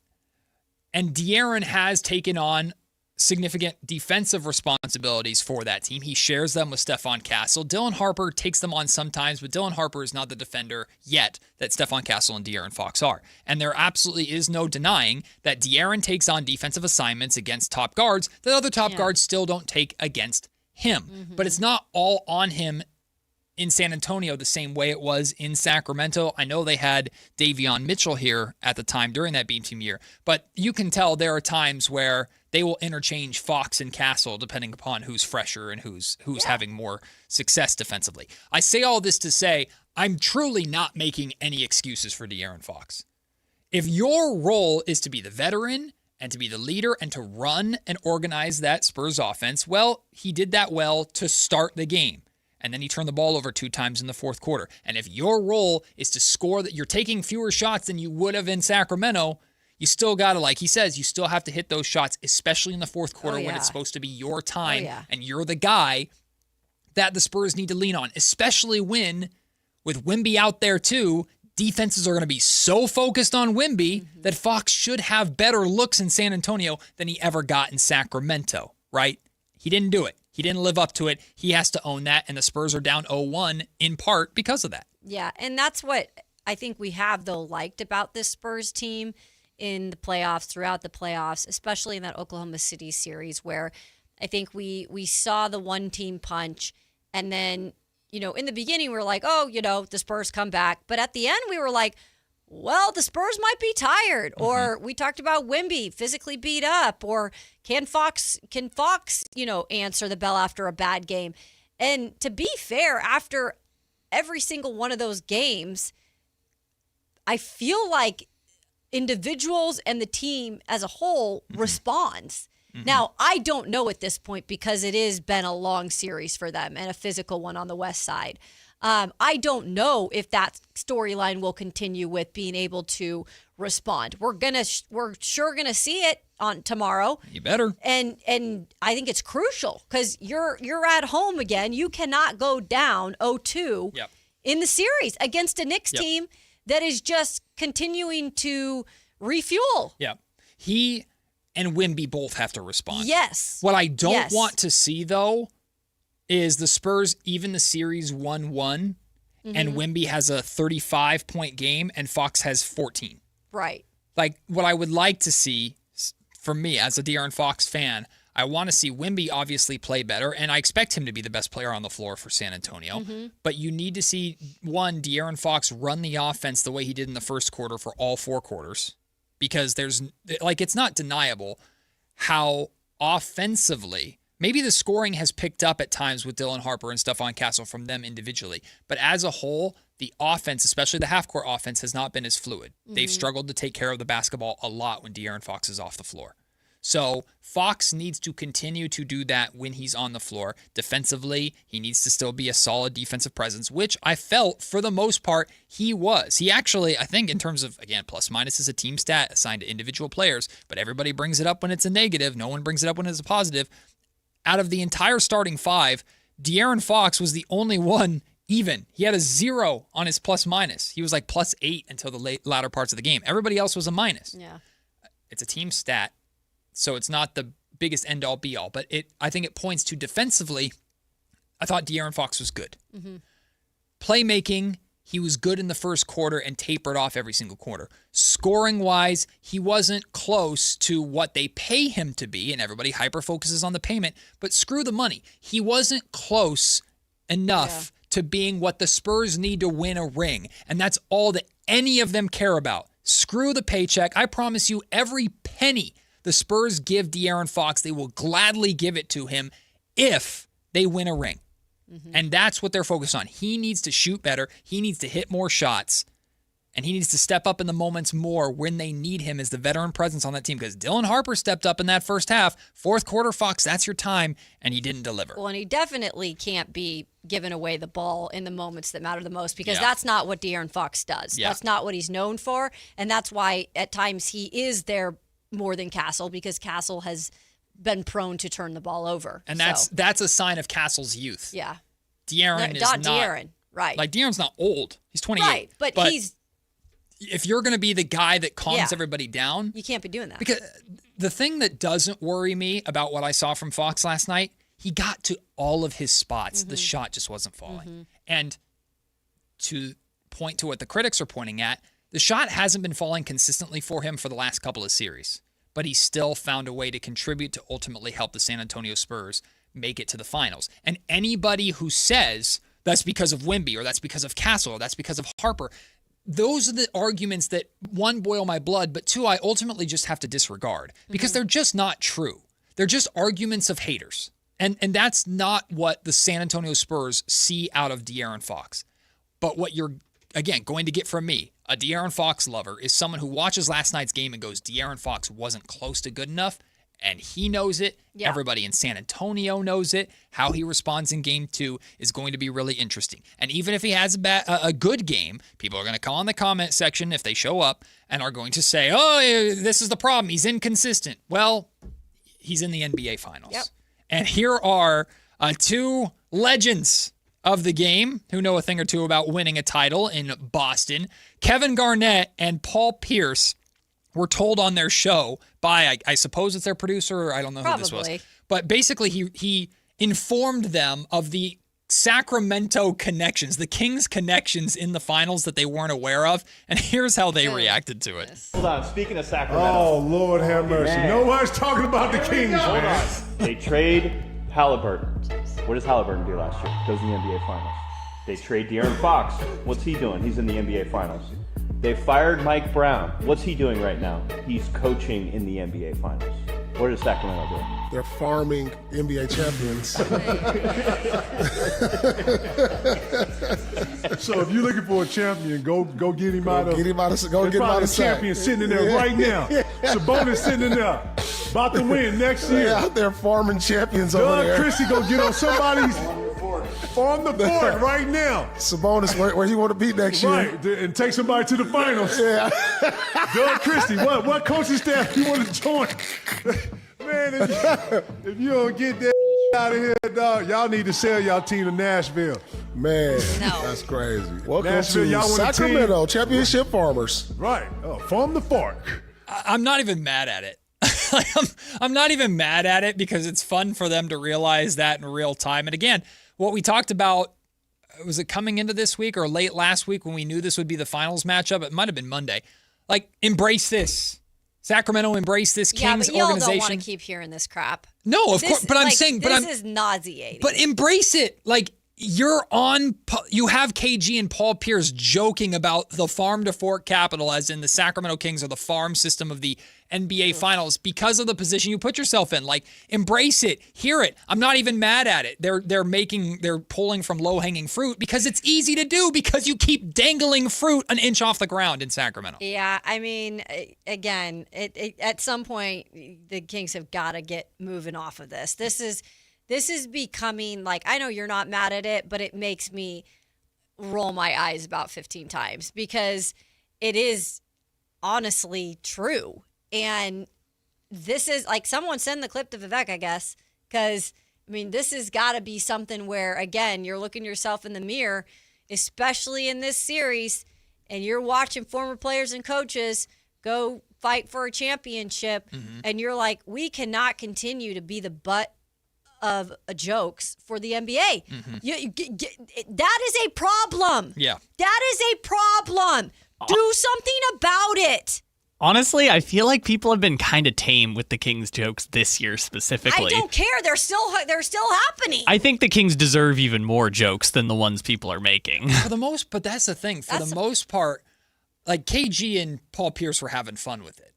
And De'Aaron has taken on significant defensive responsibilities for that team. He shares them with Stephon Castle. Dylan Harper takes them on sometimes, but Dylan Harper is not the defender yet that Stephon Castle and De'Aaron Fox are. And there absolutely is no denying that De'Aaron takes on defensive assignments against top guards that other top guards still don't take against him. But it's not all on him in San Antonio the same way it was in Sacramento. I know they had Davion Mitchell here at the time during that Beam Team year, but you can tell there are times where they will interchange Fox and Castle depending upon who's fresher and who's having more success defensively. I say all this to say I'm truly not making any excuses for De'Aaron Fox. If your role is to be the veteran and to be the leader and to run and organize that Spurs offense, well, he did that well to start the game. And then he turned the ball over 2 times in the fourth quarter. And if your role is to score, that you're taking fewer shots than you would have in Sacramento, you still got to, like he says, you still have to hit those shots, especially in the fourth quarter when it's supposed to be your time and you're the guy that the Spurs need to lean on, especially when, with Wemby out there too, defenses are going to be so focused on Wemby that Fox should have better looks in San Antonio than he ever got in Sacramento, right? He didn't do it. He didn't live up to it. He has to own that, and the Spurs are down 0-1 in part because of that. Yeah, and that's what I think we have, though, liked about this Spurs team in the playoffs, throughout the playoffs, especially in that Oklahoma City series where I think we saw the one-team punch, and then, in the beginning we were like, the Spurs come back. But at the end we were like, well, the Spurs might be tired, or we talked about Wemby physically beat up, or can Fox, answer the bell after a bad game? And to be fair, after every single one of those games, I feel like individuals and the team as a whole responds. Mm-hmm. Now, I don't know at this point because it has been a long series for them and a physical one on the West side. I don't know if that storyline will continue with being able to respond. We're sure gonna see it on tomorrow. You better. And I think it's crucial because you're at home again. You cannot go down 0-2 in the series against a Knicks team that is just continuing to refuel. Yeah. He and Wemby both have to respond. Yes. What I don't want to see, though, is the Spurs even the series 1-1, and Wemby has a 35-point game and Fox has 14. Right. Like, what I would like to see, for me, as a De'Aaron Fox fan, I want to see Wemby obviously play better, and I expect him to be the best player on the floor for San Antonio. But you need to see, one, De'Aaron Fox run the offense the way he did in the first quarter for all 4 quarters. Because it's not deniable how offensively, maybe the scoring has picked up at times with Dylan Harper and Stephon Castle from them individually. But as a whole, the offense, especially the half-court offense, has not been as fluid. They've struggled to take care of the basketball a lot when De'Aaron Fox is off the floor. So Fox needs to continue to do that when he's on the floor. Defensively, he needs to still be a solid defensive presence, which I felt for the most part he was. He actually, I think in terms of, again, plus minus is a team stat assigned to individual players, but everybody brings it up when it's a negative. No one brings it up when it's a positive. Out of the entire starting 5, De'Aaron Fox was the only one even. He had a 0 on his plus minus. He was like plus 8 until the latter parts of the game. Everybody else was a minus. Yeah. It's a team stat. So it's not the biggest end-all, be-all. But I think it points to defensively, I thought De'Aaron Fox was good. Playmaking, he was good in the first quarter and tapered off every single quarter. Scoring-wise, he wasn't close to what they pay him to be, and everybody hyper-focuses on the payment, but screw the money. He wasn't close enough to being what the Spurs need to win a ring, and that's all that any of them care about. Screw the paycheck. I promise you, every penny the Spurs give De'Aaron Fox, they will gladly give it to him if they win a ring. And that's what they're focused on. He needs to shoot better. He needs to hit more shots. And he needs to step up in the moments more when they need him as the veteran presence on that team. Because Dylan Harper stepped up in that first half. Fourth quarter, Fox, that's your time. And he didn't deliver. Well, and he definitely can't be giving away the ball in the moments that matter the most because that's not what De'Aaron Fox does. That's not what he's known for. And that's why at times he is there more than Castle because Castle has been prone to turn the ball over. And that's a sign of Castle's youth. Yeah. De'Aaron is not De'Aaron, right. Like De'Aaron's not old. He's 28. Right, but he's if you're going to be the guy that calms everybody down, you can't be doing that. Because the thing that doesn't worry me about what I saw from Fox last night, he got to all of his spots. The shot just wasn't falling. And to point to what the critics are pointing at, the shot hasn't been falling consistently for him for the last couple of series, but he still found a way to contribute to ultimately help the San Antonio Spurs make it to the finals. And anybody who says that's because of Wemby or that's because of Castle or that's because of Harper, those are the arguments that, one, boil my blood, but two, I ultimately just have to disregard because they're just not true. They're just arguments of haters. And that's not what the San Antonio Spurs see out of De'Aaron Fox. But what you're, again, going to get from me, a De'Aaron Fox lover, is someone who watches last night's game and goes, De'Aaron Fox wasn't close to good enough, and he knows it. Yeah. Everybody in San Antonio knows it. How he responds in game 2 is going to be really interesting. And even if he has a good game, people are going to come on the comment section if they show up and are going to say, oh, this is the problem. He's inconsistent. Well, he's in the NBA Finals. Yep. And here are 2 legends of the game who know a thing or two about winning a title in Boston. Kevin Garnett and Paul Pierce were told on their show by, I suppose it's their producer, or I don't know who this was. But basically he informed them of the Sacramento connections, the Kings connections in the finals that they weren't aware of. And here's how they reacted to it. Hold on, speaking of Sacramento. Oh, Lord have mercy. Man. Nobody's talking about the Kings, Hold man. on. They trade Halliburton. What does Halliburton do last year? Goes in the NBA Finals. They trade De'Aaron Fox. What's he doing? He's in the NBA Finals. They fired Mike Brown. What's he doing right now? He's coaching in the NBA Finals. What does Sacramento do? They're farming NBA champions. So if you're looking for a champion, go get him out of. Get him out of. Go get him out of. Champion sitting in there right now. Sabonis sitting in there. About to win next year. They're out there farming champions over there. Doug Christie gonna get on somebody's on the board right now. Sabonis, where he want to be next year? Right, and take somebody to the finals. Yeah. Doug Christie, what coaching staff you want to join? Man, if you don't get that out of here, dog, y'all need to sell y'all team to Nashville. Man, that's crazy. Welcome Nashville, to y'all want a Sacramento team? Championship Farmers. Right, farm the fork. I'm not even mad at it. I'm not even mad at it because it's fun for them to realize that in real time. And again, what we talked about, was it coming into this week or late last week when we knew this would be the finals matchup? It might have been Monday. Like, embrace this. Sacramento, embrace this Kings but y'all organization. don't want to keep hearing this crap. No, of course. But I'm saying, this is nauseating. But embrace it. Like, you have KG and Paul Pierce joking about the farm to fork capital, as in the Sacramento Kings are the farm system of the NBA Finals because of the position you put yourself in. Like, embrace it, hear it. I'm not even mad at it. They're pulling from low hanging fruit because it's easy to do because you keep dangling fruit an inch off the ground in Sacramento. Yeah, I mean, again, at some point the Kings have got to get moving off of this. This is becoming, like, I know you're not mad at it, but it makes me roll my eyes about 15 times because it is honestly true. And this is, like, someone send the clip to Vivek, I guess, because, I mean, this has got to be something where, again, you're looking yourself in the mirror, especially in this series, and you're watching former players and coaches go fight for a championship, and you're like, we cannot continue to be the butt of jokes for the NBA. That is a problem. Yeah. That is a problem. Do something about it. Honestly, I feel like people have been kind of tame with the Kings jokes this year specifically. I don't care. They're still happening. I think the Kings deserve even more jokes than the ones people are making. But that's the thing. For the most part, like, KG and Paul Pierce were having fun with it.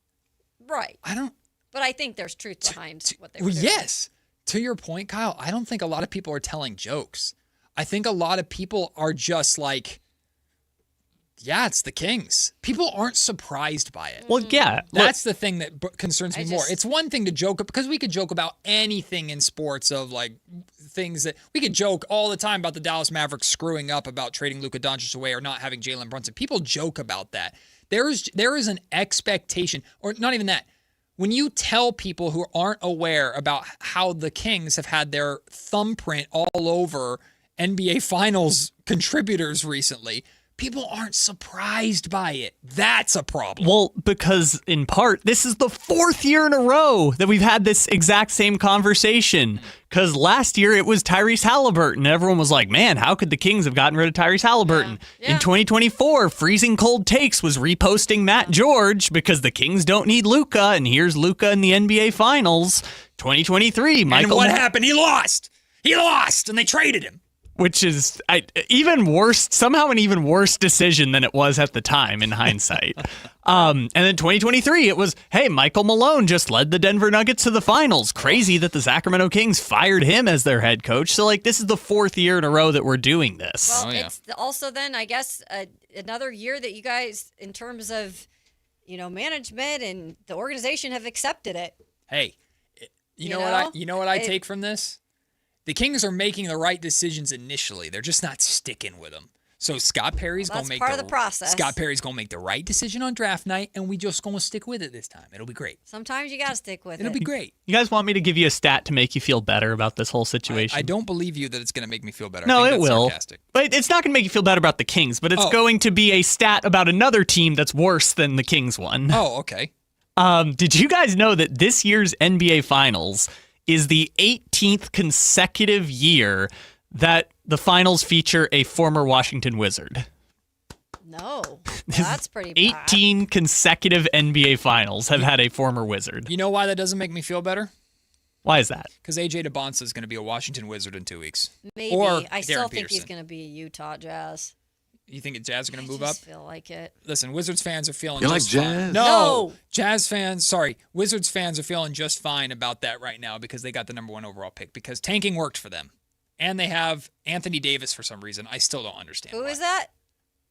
Right. But I think there's truth behind what they were doing. Yes. To your point, Kyle, I don't think a lot of people are telling jokes. I think a lot of people are just like, yeah, it's the Kings. People aren't surprised by it. Well, yeah. That's the thing that concerns me more. It's one thing to joke, because we could joke about anything in sports, of like things that we could joke all the time about the Dallas Mavericks screwing up about trading Luka Doncic away or not having Jalen Brunson. People joke about that. There is an expectation, or not even that. When you tell people who aren't aware about how the Kings have had their thumbprint all over NBA Finals contributors recently, people aren't surprised by it. That's a problem. Well, because in part, this is the 4th year in a row that we've had this exact same conversation. Because last year it was Tyrese Halliburton. Everyone was like, man, how could the Kings have gotten rid of Tyrese Halliburton? Yeah. In 2024, Freezing Cold Takes was reposting Matt George because the Kings don't need Luka, and here's Luka in the NBA Finals. 2023, Michael. And what happened? He lost, and they traded him. Which is even worse, somehow an even worse decision than it was at the time in hindsight. And then 2023, it was, hey, Michael Malone just led the Denver Nuggets to the finals. Crazy that the Sacramento Kings fired him as their head coach. So, like, this is the 4th year in a row that we're doing this. Well, it's also then, I guess, another year that you guys, in terms of, management and the organization, have accepted it. Hey, you know what I take from this? The Kings are making the right decisions initially. They're just not sticking with them. So Scott Perry's going to make part of the process. Scott Perry's going to make the right decision on draft night, and we just going to stick with it this time. It'll be great. Sometimes you got to stick with it. It'll be great. You guys want me to give you a stat to make you feel better about this whole situation? I don't believe you that it's going to make me feel better. No, I think it that's will. Sarcastic. But it's not going to make you feel better about the Kings, but it's going to be a stat about another team that's worse than the Kings one. Oh, okay. Did you guys know that this year's NBA Finals is the 18th consecutive year that the finals feature a former Washington Wizard? No, that's pretty bad. 18 consecutive NBA Finals have had a former Wizard. You know why that doesn't make me feel better? Why is that? Because A.J. DeBonsa is going to be a Washington Wizard in 2 weeks. Maybe. Or I still Darren think Peterson. he's going to be a Utah Jazz. You think Jazz are going to move I up? just feel like it. Listen, Wizards fans are feeling You like just fine. Jazz? No. Wizards fans are feeling just fine about that right now because they got the number 1 overall pick, because tanking worked for them. And they have Anthony Davis for some reason. I still don't understand Who why. is that?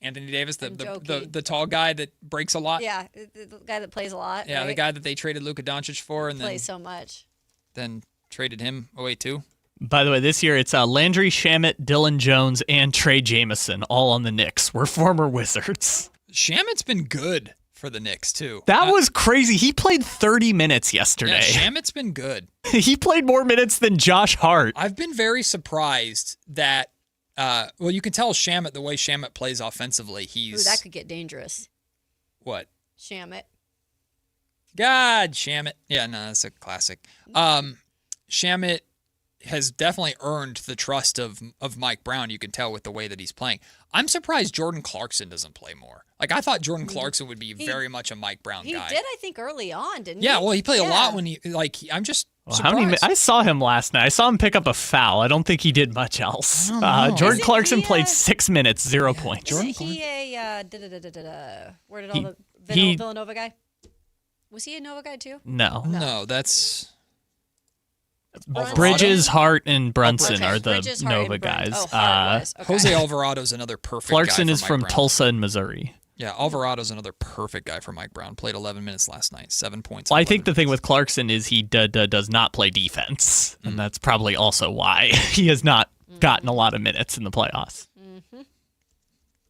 Anthony Davis, the tall guy that breaks a lot. Yeah, the guy that plays a lot. Yeah, right? the guy that they traded Luka Doncic for and plays so much. Then traded him away too. By the way, this year it's Landry Shamet, Dylan Jones, and Trey Jameson, all on the Knicks. We're former Wizards. Shamet's been good for the Knicks too. That was crazy. He played 30 minutes yesterday. Yeah, Shamet's been good. He played more minutes than Josh Hart. I've been very surprised that. Well, you can tell Shamet the way Shamet plays offensively. Ooh, that could get dangerous. What? Shamet. God, Shamet. Yeah, no, that's a classic. Shamet has definitely earned the trust of Mike Brown. You can tell with the way that he's playing. I'm surprised Jordan Clarkson doesn't play more. Like, I thought Jordan Clarkson would be very much a Mike Brown guy. He did, I think, early on, didn't he? Yeah, well, he played a lot when I'm just surprised. I saw him last night. I saw him pick up a foul. I don't think he did much else. Jordan Clarkson played 6 minutes, 0 points. Isn't he where did all the Villanova guy? Was he a Nova guy too? No, that's Bridges, Hart, and Brunson Okay. are the Bridges, Hart, Nova and Brunson. guys. Oh, Hart was. Okay. Jose Alvarado's another perfect Clarkson guy is for from Mike Brown. Tulsa in Missouri. Yeah, Alvarado's another perfect guy for Mike Brown. Played 11 minutes last night, 7 points. Well, I think the thing with Clarkson is he does not play defense, and that's probably also why he has not gotten a lot of minutes in the playoffs.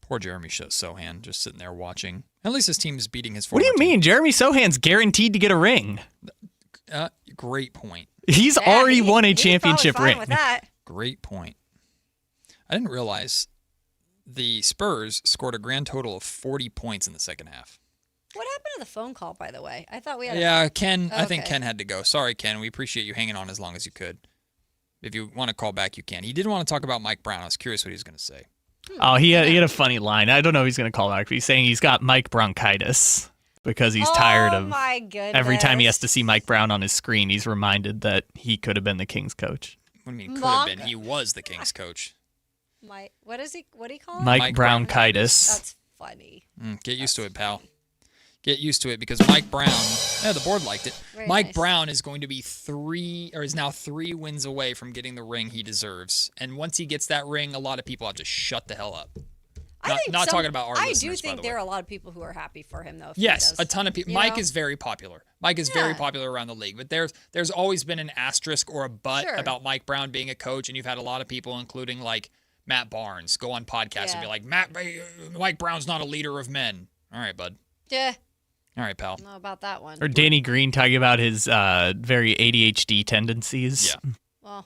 Poor Jeremy Sohan just sitting there watching. At least his team is beating his What former do you mean? Jeremy Sohan's guaranteed to get a ring. Great point. He's already won a championship ring. With that. Great point. I didn't realize the Spurs scored a grand total of 40 points in the second half. What happened to the phone call, by the way? I thought we had. Yeah, Ken. I think Okay. Ken had to go. Sorry, Ken. We appreciate you hanging on as long as you could. If you want to call back, you can. He did want to talk about Mike Brown. I was curious what he was going to say. Oh, he had a funny line. I don't know if he's going to call back, but he's saying he's got Mike bronchitis because he's tired of my goodness. every time he has to see Mike Brown on his screen, he's reminded that he could have been the Kings coach. What do you mean could have been? He was the Kings coach. Mike, what do you call it? Mike bronchitis. That's funny. Get used to it, pal. Get used to it because Mike Brown, the board liked it. Very Mike nice. Brown is going to be is now 3 wins away from getting the ring he deserves. And once he gets that ring, a lot of people have to shut the hell up. Not talking about our listeners, I do by think the there way. are a lot of people who are happy for him, though. if he Yes, does. a ton of people. You Mike know? is very popular. Mike is very popular around the league, but there's always been an asterisk or a but Sure. about Mike Brown being a coach, and you've had a lot of people, including like Matt Barnes, go on podcasts and be like, Mike Brown's not a leader of men. All right, bud. Yeah. All right, pal. I don't know about that one. Or Danny Green talking about his very ADHD tendencies. Yeah.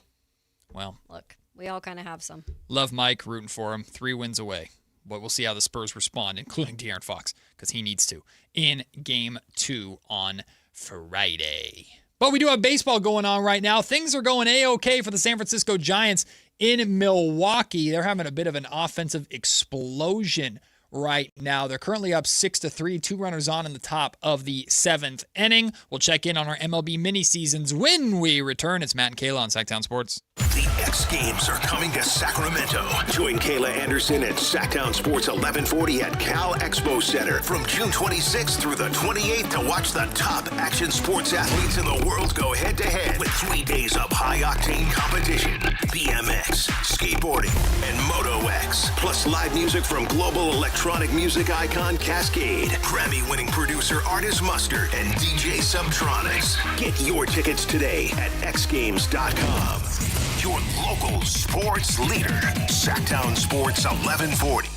Well, look, we all kind of have some. love Mike, rooting for him. 3 wins away. But we'll see how the Spurs respond, including De'Aaron Fox, because he needs to, in Game 2 on Friday. But we do have baseball going on right now. Things are going A-OK for the San Francisco Giants in Milwaukee. They're having a bit of an offensive explosion right now. They're currently up 6-3, 2 runners on in the top of the 7th inning. We'll check in on our MLB mini seasons when we return. It's Matt and Kayla on Sactown Sports. The X Games are coming to Sacramento. Join Kayla Anderson at Sactown Sports 1140 at Cal Expo Center from June 26th through the 28th to watch the top action sports athletes in the world go head-to-head with 3 days of high-octane competition, BMX, skateboarding, and Moto X, plus live music from global electronic music icon Cascade, Grammy-winning producer Artist Mustard, and DJ Subtronics. Get your tickets today at xgames.com. Your local sports leader, Sactown Sports 1140.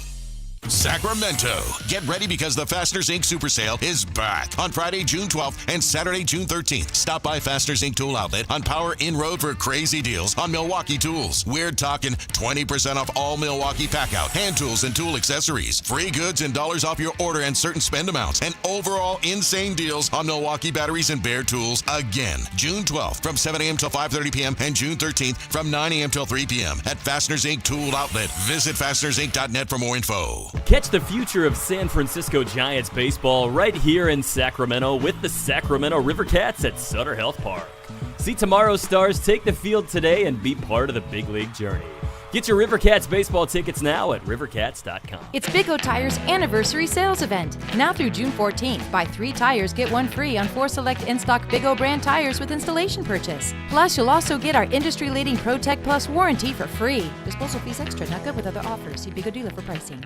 Sacramento. Get ready because the Fasteners Inc. Super Sale is back on Friday, June 12th and Saturday, June 13th. Stop by Fasteners Inc. Tool Outlet on Power in Road for crazy deals on Milwaukee tools. We're talking 20% off all Milwaukee pack-out, hand tools, and tool accessories. Free goods and dollars off your order and certain spend amounts. And overall insane deals on Milwaukee batteries and Bear tools again. June 12th from 7 a.m. till 5:30 p.m. and June 13th from 9 a.m. till 3 p.m. at Fasteners Inc. Tool Outlet. Visit fastenersinc.net for more info. Catch the future of San Francisco Giants baseball right here in Sacramento with the Sacramento River Cats at Sutter Health Park. See tomorrow's stars take the field today and be part of the big league journey. Get your River Cats baseball tickets now at rivercats.com. It's Big O Tires anniversary sales event. Now through June 14th, buy 3 tires, get 1 free on 4 select in-stock Big O brand tires with installation purchase. Plus, you'll also get our industry-leading ProTech Plus warranty for free. Disposal fees extra, not good with other offers. See Big O dealer for pricing.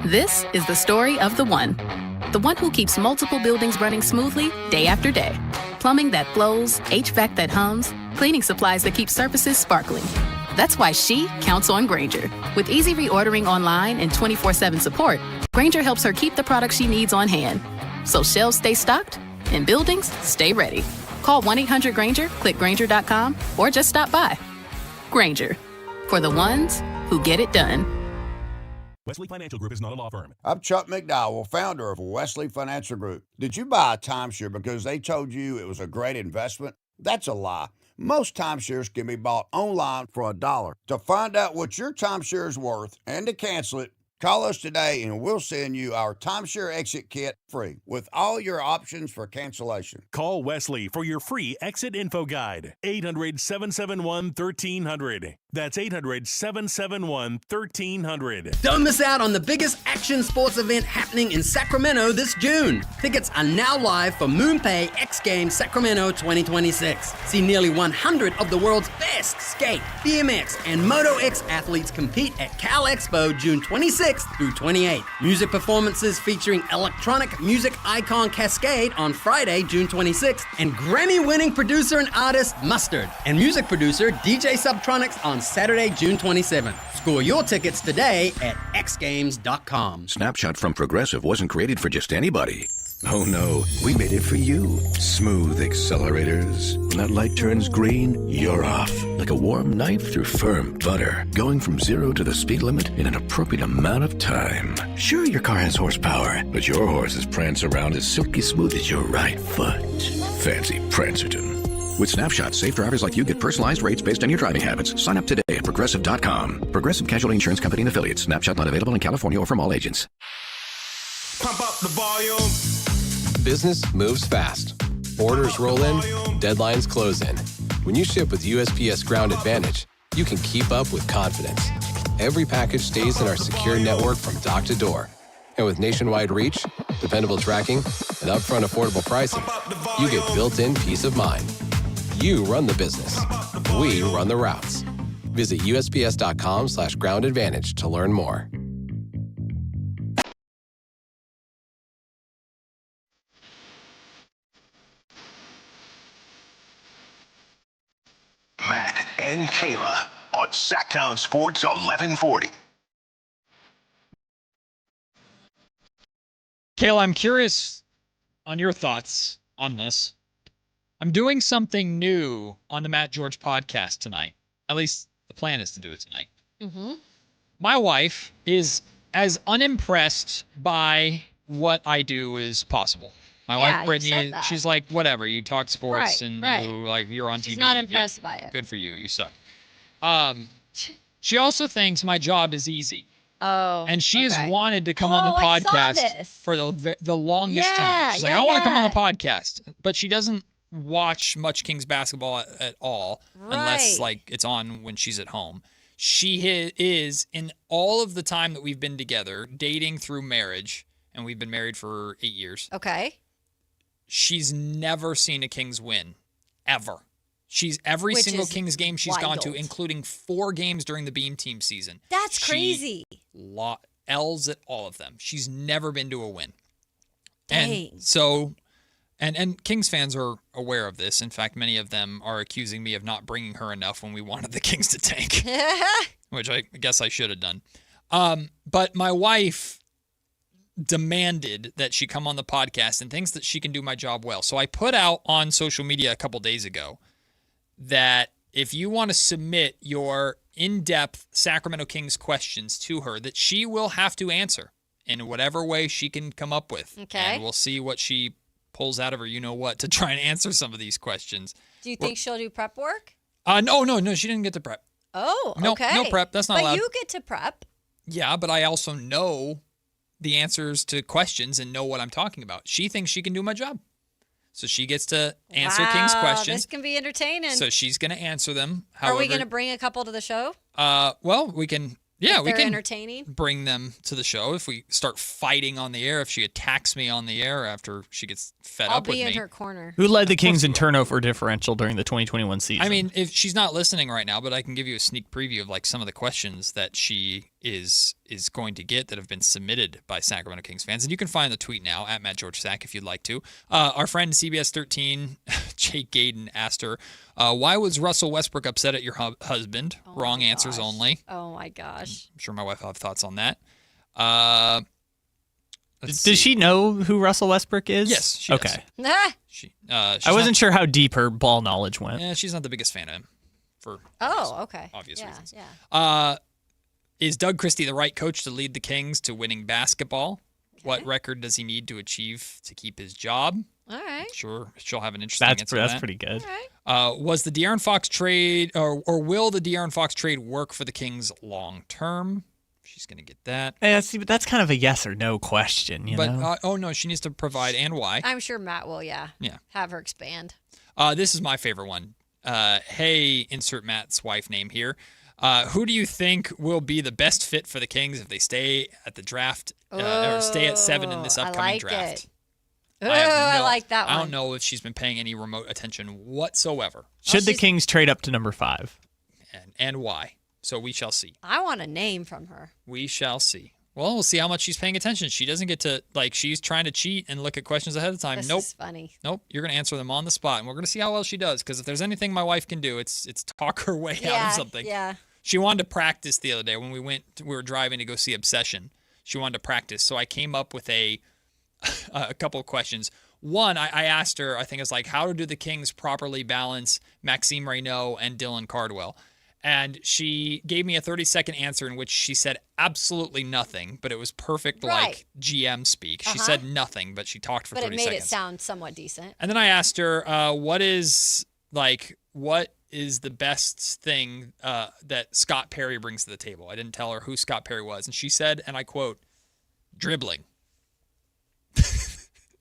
This is the story of the one who keeps multiple buildings running smoothly day after day. Plumbing that flows, HVAC that hums, cleaning supplies that keep surfaces sparkling. That's why she counts on Grainger. With easy reordering online and 24/7 support, Grainger helps her keep the products she needs on hand. So shelves stay stocked and buildings stay ready. Call 1-800-GRAINGER, click Grainger.com, or just stop by. Grainger, for the ones who get it done. Wesley Financial Group is not a law firm. I'm Chuck McDowell, founder of Wesley Financial Group. Did you buy a timeshare because they told you it was a great investment? That's a lie. Most timeshares can be bought online for $1. To find out what your timeshare is worth and to cancel it, call us today and we'll send you our timeshare exit kit free with all your options for cancellation. Call Wesley for your free exit info guide. 800-771-1300. That's 800-771-1300. Don't miss out on the biggest action sports event happening in Sacramento this June. Tickets are now live for MoonPay X Games Sacramento 2026. See nearly 100 of the world's best skate, BMX, and Moto X athletes compete at Cal Expo June 26th through 28th. Music performances featuring electronic music icon Cascade on Friday, June 26th, and Grammy-winning producer and artist Mustard, and music producer DJ Subtronics on Saturday, June 27th. Score your tickets today at xgames.com. Snapshot from Progressive wasn't created for just anybody. Oh no, we made it for you. Smooth accelerators. When that light turns green, you're off. Like a warm knife through firm butter. Going from 0 to the speed limit in an appropriate amount of time. Sure, your car has horsepower, but your horses prance around as silky smooth as your right foot. Fancy Prancerton. With Snapshot, safe drivers like you get personalized rates based on your driving habits. Sign up today at Progressive.com. Progressive Casualty Insurance Company and Affiliates. Snapshot not available in California or from all agents. Pump up the volume. Business moves fast. Orders roll in, deadlines close in. When you ship with USPS Ground Advantage, you can keep up with confidence. Every package stays in our secure network from dock to door. And with nationwide reach, dependable tracking, and upfront affordable pricing, you get built-in peace of mind. You run the business. We run the routes. Visit USPS.com/Ground Advantage to learn more. Matt and Kayla on Sactown Sports 1140. Kayla, I'm curious on your thoughts on this. I'm doing something new on the Matt George podcast tonight. At least the plan is to do it tonight. Mm-hmm. My wife is as unimpressed by what I do as possible. My wife, Brittany, she's like, whatever, you talk sports and you're on TV. She's not impressed by it. Good for you. You suck. She also thinks my job is easy. Oh. And she has wanted to come on the podcast for the longest time. She's like, I want to come on the podcast. But she doesn't watch much Kings basketball at all unless it's on when she's at home. She is, in all of the time that we've been together, dating through marriage, and we've been married for 8 years. Okay. She's never seen a Kings win, ever. She's every single Kings game she's gone to, including 4 games during the Beam Team season. That's crazy. L's at all of them. She's never been to a win. Dang. And so, and Kings fans are aware of this. In fact, many of them are accusing me of not bringing her enough when we wanted the Kings to tank, which I guess I should have done. But my wife demanded that she come on the podcast and thinks that she can do my job well. So I put out on social media a couple days ago that if you want to submit your in-depth Sacramento Kings questions to her, that she will have to answer in whatever way she can come up with. Okay. And we'll see what she pulls out of her you-know-what to try and answer some of these questions. Do you think she'll do prep work? No, she didn't get to prep. Oh, No, okay. no prep. That's not allowed. But you get to prep. Yeah, but I also know the answers to questions and know what I'm talking about. She thinks she can do my job. So she gets to answer King's questions. This can be entertaining. So she's going to answer them. However, are we going to bring a couple to the show? Well, we can. Yeah, if we can entertaining. Bring them to the show if we start fighting on the air. If she attacks me on the air after she gets fed up with me. I'll be in her corner. Who led the Kings in turnover differential during the 2021 season? I mean, if she's not listening right now, but I can give you a sneak preview of like some of the questions that she is is going to get that have been submitted by Sacramento Kings fans. And you can find the tweet now at Matt George Sack if you'd like to. Our friend CBS 13, Jake Gaden, asked her, why was Russell Westbrook upset at your husband? Wrong answers only. Oh, my gosh. I'm sure my wife will have thoughts on that. Does she know who Russell Westbrook is? Yes, she does. Okay. I wasn't sure how deep her ball knowledge went. Yeah, she's not the biggest fan of him for obvious reasons. Yeah. Is Doug Christie the right coach to lead the Kings to winning basketball? Okay. What record does he need to achieve to keep his job? All right. Sure, she'll have an interesting answer. That's pretty good. All right. Was the De'Aaron Fox trade, or will the De'Aaron Fox trade work for the Kings long term? She's going to get that. Yeah, see, but that's kind of a yes or no question, you know? Oh, no, she needs to provide and why. I'm sure Matt will, have her expand. This is my favorite one. Hey, insert Matt's wife name here. Who do you think will be the best fit for the Kings if they stay at the draft or stay at 7 in this upcoming draft? I like that one. I don't know if she's been paying any remote attention whatsoever. Should the Kings trade up to number 5? And why? So we shall see. I want a name from her. We shall see. Well, we'll see how much she's paying attention. She doesn't get to, she's trying to cheat and look at questions ahead of time. This nope. is funny. Nope. You're going to answer them on the spot, and we're going to see how well she does, because if there's anything my wife can do, it's talk her way out of something. Yeah. She wanted to practice the other day when we were driving to go see Obsession. She wanted to practice. So I came up with a couple of questions. One, I asked her, I think it's how do the Kings properly balance Maxime Reynaud and Dylan Cardwell? And she gave me a 30-second answer in which she said absolutely nothing, but it was perfect GM speak. She said nothing, but she talked for 30 seconds. But it made it sound somewhat decent. And then I asked her, what is the best thing that Scott Perry brings to the table? I didn't tell her who Scott Perry was. And she said, and I quote, dribbling.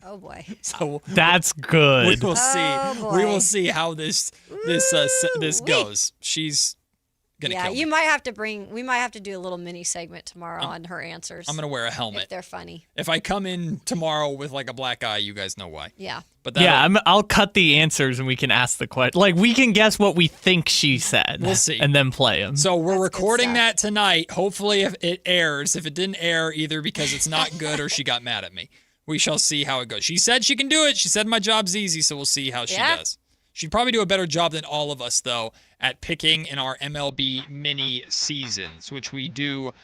Oh, boy. So that's good. We will see. Oh, boy. We will see how this goes. She's gonna kill me. We might have to do a little mini segment tomorrow on her answers. I'm gonna wear a helmet. If they're funny. If I come in tomorrow with a black eye, you guys know why. Yeah. But I'll cut the answers and we can ask the question. We can guess what we think she said. We'll see. And then play them. So we're recording that tonight. Hopefully if it airs. If it didn't air, either because it's not good or she got mad at me. We shall see how it goes. She said she can do it. She said my job's easy, so we'll see how she does. She'd probably do a better job than all of us, though, at picking in our MLB mini seasons, which we do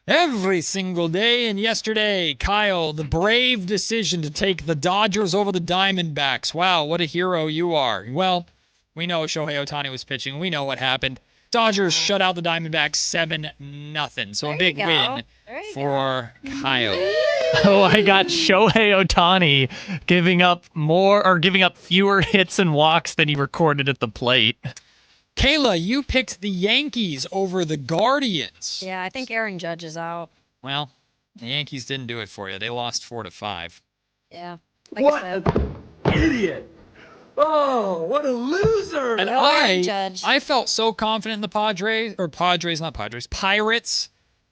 every single day. And yesterday, Kyle, the brave decision to take the Dodgers over the Diamondbacks. Wow, what a hero you are. Well, we know Shohei Ohtani was pitching. We know what happened. Dodgers shut out the Diamondbacks 7-0. So a big win for Kyle. Oh, I got Shohei Ohtani giving up fewer hits and walks than he recorded at the plate. Kayla, you picked the Yankees over the Guardians. Yeah, I think Aaron Judge is out. Well, the Yankees didn't do it for you. They lost 4-5. Yeah. What an idiot. Oh, what a loser. And I felt so confident in the Pirates,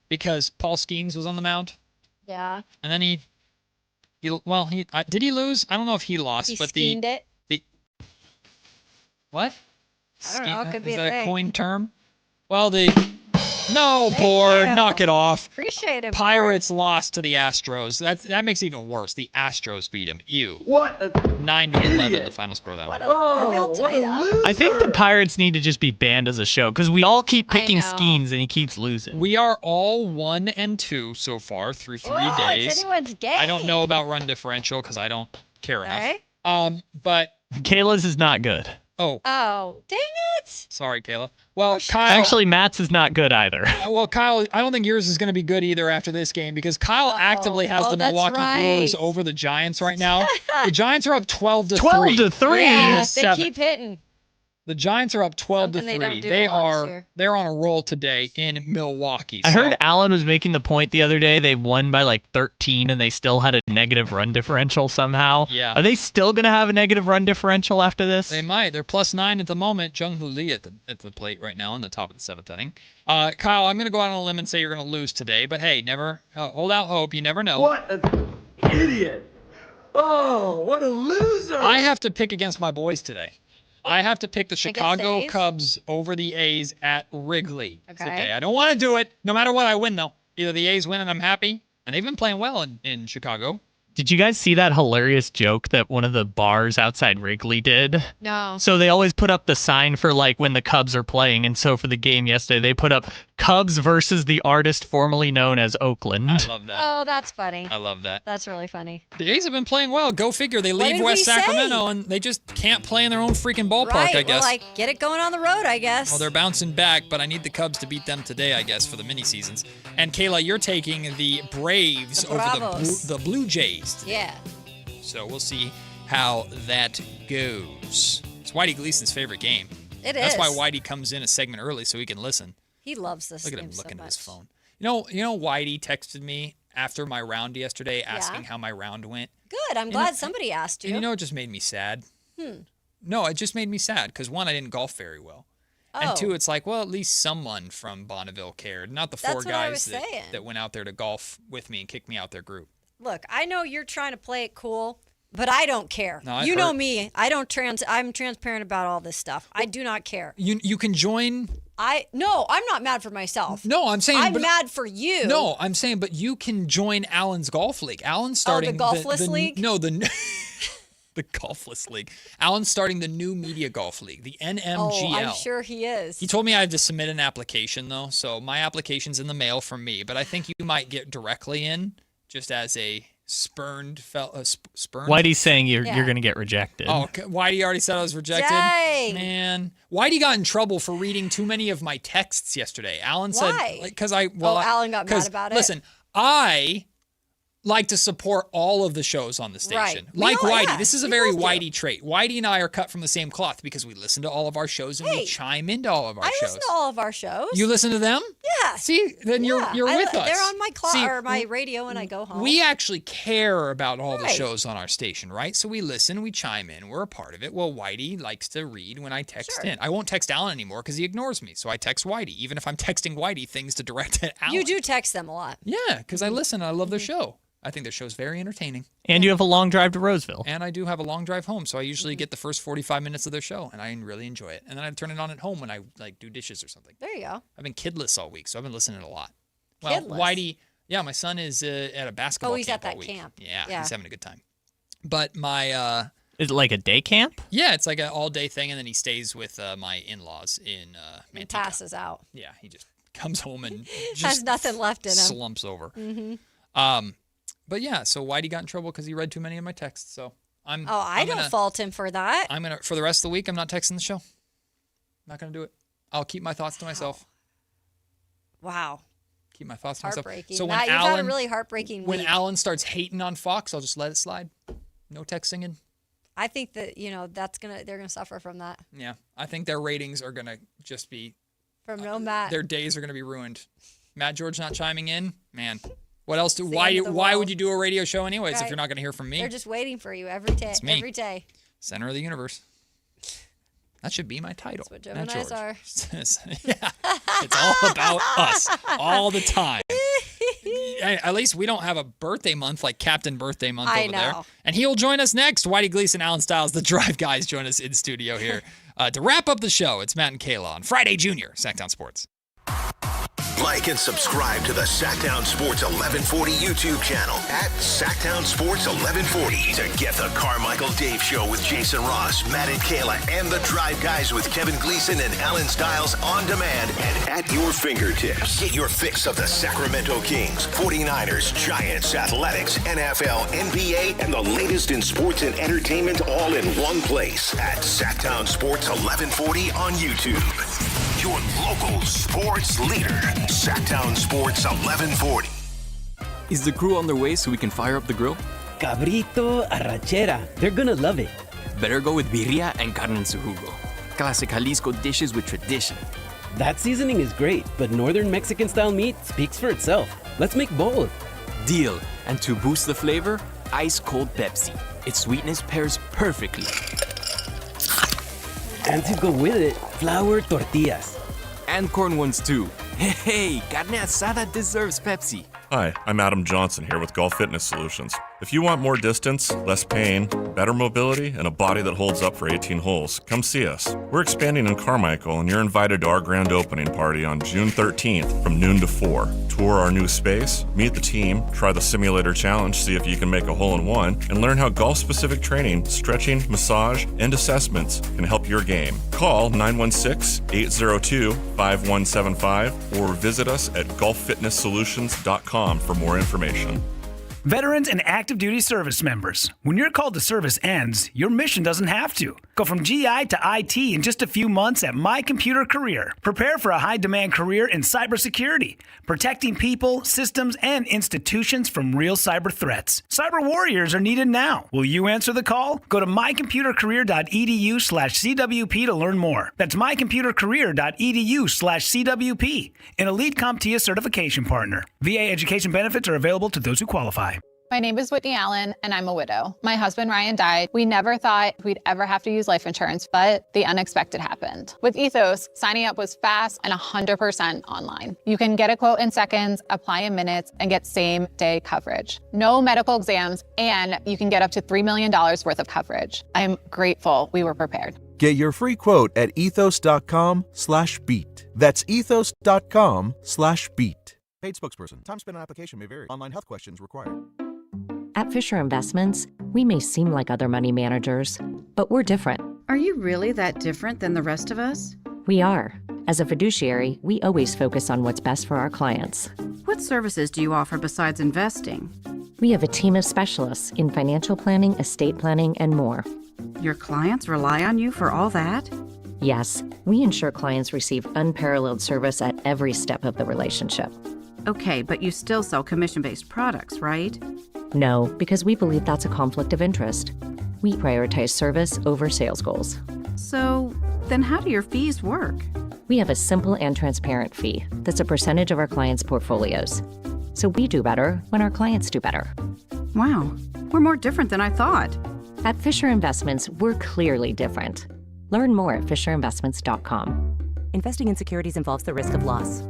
because Paul Skeens was on the mound. Yeah. And then did he lose? I don't know if he lost, he but skeened it. What? I don't know. It could be is a that thing. a coined term? Well, knock it off. Appreciate it. Pirates lost to the Astros. That makes it even worse. The Astros beat them. Ew. What a 9-11, the final score of that one. I think the Pirates need to just be banned as a show, because we all keep picking Skeens and he keeps losing. We are all 1-2 so far through 3 days. Anyone's game. I don't know about run differential because I don't care enough. Right. But Kayla's is not good. Oh, dang it. Sorry, Kayla. Well, Kyle. Actually, Matt's is not good either. Well, Kyle, I don't think yours is going to be good either after this game, because Kyle actively has the Milwaukee Brewers over the Giants right now. The Giants are up 12-3. 12-3? Yeah, they keep hitting. The Giants are up 12-3. They're on a roll today in Milwaukee. I heard Alan was making the point the other day. They won by 13 and they still had a negative run differential somehow. Yeah. Are they still going to have a negative run differential after this? They might. They're +9 at the moment. Jung-Hoo Lee at the plate right now in the top of the 7th inning. Kyle, I'm going to go out on a limb and say you're going to lose today, but hey, never hold out hope. You never know. What an idiot. Oh, what a loser. I have to pick against my boys today. I have to pick the Chicago Cubs over the A's at Wrigley. Okay. I don't want to do it. No matter what, I win, though. Either the A's win and I'm happy, and they've been playing well in Chicago. Did you guys see that hilarious joke that one of the bars outside Wrigley did? No. So they always put up the sign for like when the Cubs are playing. And so for the game yesterday, they put up Cubs versus the artist formerly known as Oakland. I love that. Oh, that's funny. I love that. That's really funny. The A's have been playing well. Go figure. They What leave did West we say? Sacramento, and they just can't play in their own freaking ballpark, Right. I guess. Well, like, get it going on the road, I guess. Well, they're bouncing back, but I need the Cubs to beat them today, I guess, for the mini seasons. And Kayla, you're taking the Braves The over Bravos. the Blue Jays. Yeah. So we'll see how that goes. It's Whitey Gleason's favorite game. That's It why is. Whitey comes in a segment early so he can listen. He loves this Look at game him so looking at his much. phone. You know, Whitey texted me after my round yesterday asking how my round went. Good. I'm glad somebody asked you. And it just made me sad. No, it just made me sad because one, I didn't golf very well. And two, it's like, well, at least someone from Bonneville cared. Not the four That's what I guys was saying. that went out there to golf with me and kicked me out their group. Look, I know you're trying to play it cool, but I don't care. No, it you know hurt. me. I'm transparent about all this stuff. I do not care. You can join. No, I'm not mad for myself. No, I'm saying I'm but- mad for you. No, I'm saying, but you can join Alan's golf league. Alan's starting Golfless League? No, the Golfless League. Alan's starting the new media golf league, the NMGL. Oh, I'm sure he is. He told me I had to submit an application though, so my application's in the mail from me. But I think you might get directly in, just as a spurned. Whitey's saying you're going to get rejected. Oh, Whitey already said I was rejected. Dang. Man, Whitey got in trouble for reading too many of my texts yesterday. Alan Why? said, because Alan got mad about it? Listen, I like to support all of the shows on the station. Right. Like Whitey. Yeah, This is a we very both do. Whitey trait. Whitey and I are cut from the same cloth because we listen to all of our shows and we Hey, chime into all of our I shows. listen to all of our shows. You listen to them? Yeah. See, then you're with us. They're on my See, my radio when I go home. we actually care about all the Right. shows on our station, right? So we listen, we chime in, we're a part of it. Well, Whitey likes to read when I text in. I won't text Alan anymore because he ignores me. So I text Whitey, even if I'm texting Whitey things to direct at Alan. You do text them a lot. Yeah, because I listen and I love their show. I think their show's very entertaining. And you have a long drive to Roseville. And I do have a long drive home, so I usually get the first 45 minutes of their show, and I really enjoy it. And then I turn it on at home when I do dishes or something. There you go. I've been kidless all week, so I've been listening a lot. Well, Kidless? Whitey, yeah, my son is at a basketball Oh, he's camp at that all week. camp. Yeah, Yeah. he's having a good time. But my is it like a day camp? Yeah, it's like an all-day thing, and then he stays with my in-laws in And Manteca. passes out. Yeah, he just comes home and Has just nothing left in him. slumps over. Mm-hmm. But yeah, so Whitey got in trouble because he read too many of my texts. So I I'm don't gonna, fault him for that. I'm gonna for the rest of the week. I'm not texting the show. Not gonna do it. I'll keep my thoughts to myself. Wow. Keep my thoughts to myself. Heartbreaking. So when Matt, you've Alan, had a really heartbreaking when week. Alan starts hating on Fox, I'll just let it slide. No text singing. I think that they're gonna suffer from that. Yeah, I think their ratings are gonna just be. From no Matt. Their days are gonna be ruined. Matt George not chiming in, man. What else? the Why end of the would world. you do a radio show anyways if Right. you're not gonna hear from me? They're just waiting for you every day. It's me. Every day. Center of the universe. That should be my title. That's what Matt Geminis George. are. Yeah, it's all about us all the time. At least we don't have a birthday month like Captain Birthday Month I over there. know. And he'll join us next. Whitey Gleason, Alan Stiles, the Drive Guys join us in studio here. To wrap up the show, it's Matt and Kayla on Friday Junior, Sactown Sports. Like and subscribe to the Sactown Sports 1140 YouTube channel at Sactown Sports 1140 to get the Carmichael Dave Show with Jason Ross, Matt and Kayla, and the Drive Guys with Kevin Gleason and Alan Stiles on demand and at your fingertips. Get your fix of the Sacramento Kings, 49ers, Giants, Athletics, NFL, NBA, and the latest in sports and entertainment all in one place at Sactown Sports 1140 on YouTube. Your local sports leader, Sactown Sports 1140. Is the crew on their way so we can fire up the grill? Cabrito, arrachera. They're gonna love it. Better go with birria and carne en su jugo. Classic Jalisco dishes with tradition. That seasoning is great, but northern Mexican-style meat speaks for itself. Let's make both. Deal. And to boost the flavor, ice-cold Pepsi. Its sweetness pairs perfectly. And to go with it, flour tortillas. And corn ones too. Hey, carne asada deserves Pepsi. Hi, I'm Adam Johnson here with Golf Fitness Solutions. If you want more distance, less pain, better mobility, and a body that holds up for 18 holes, come see us. We're expanding in Carmichael, and you're invited to our grand opening party on June 13th from noon to 4. Tour our new space, meet the team, try the simulator challenge, see if you can make a hole-in-one, and learn how golf-specific training, stretching, massage, and assessments can help your game. Call 916-802-5175 or visit us at golffitnesssolutions.com for more information. Veterans and active duty service members, when your call to service ends, your mission doesn't have to. Go from GI to IT in just a few months at My Computer Career. Prepare for a high-demand career in cybersecurity, protecting people, systems, and institutions from real cyber threats. Cyber warriors are needed now. Will you answer the call? Go to mycomputercareer.edu/CWP to learn more. That's mycomputercareer.edu/CWP, an elite CompTIA certification partner. VA education benefits are available to those who qualify. My name is Whitney Allen, and I'm a widow. My husband, Ryan, died. We never thought we'd ever have to use life insurance, but the unexpected happened. With Ethos, signing up was fast and 100% online. You can get a quote in seconds, apply in minutes, and get same-day coverage. No medical exams, and you can get up to $3 million worth of coverage. I'm grateful we were prepared. Get your free quote at ethos.com/beat. That's ethos.com/beat. Paid spokesperson. Time spent on application may vary. Online health questions required. At Fisher Investments, we may seem like other money managers, but we're different. Are you really that different than the rest of us? We are. As a fiduciary, we always focus on what's best for our clients. What services do you offer besides investing? We have a team of specialists in financial planning, estate planning, and more. Your clients rely on you for all that? Yes, we ensure clients receive unparalleled service at every step of the relationship. Okay, but you still sell commission-based products, right? No, because we believe that's a conflict of interest. We prioritize service over sales goals. So, then how do your fees work? We have a simple and transparent fee that's a percentage of our clients' portfolios. So we do better when our clients do better. Wow, we're more different than I thought. At Fisher Investments, we're clearly different. Learn more at FisherInvestments.com. Investing in securities involves the risk of loss.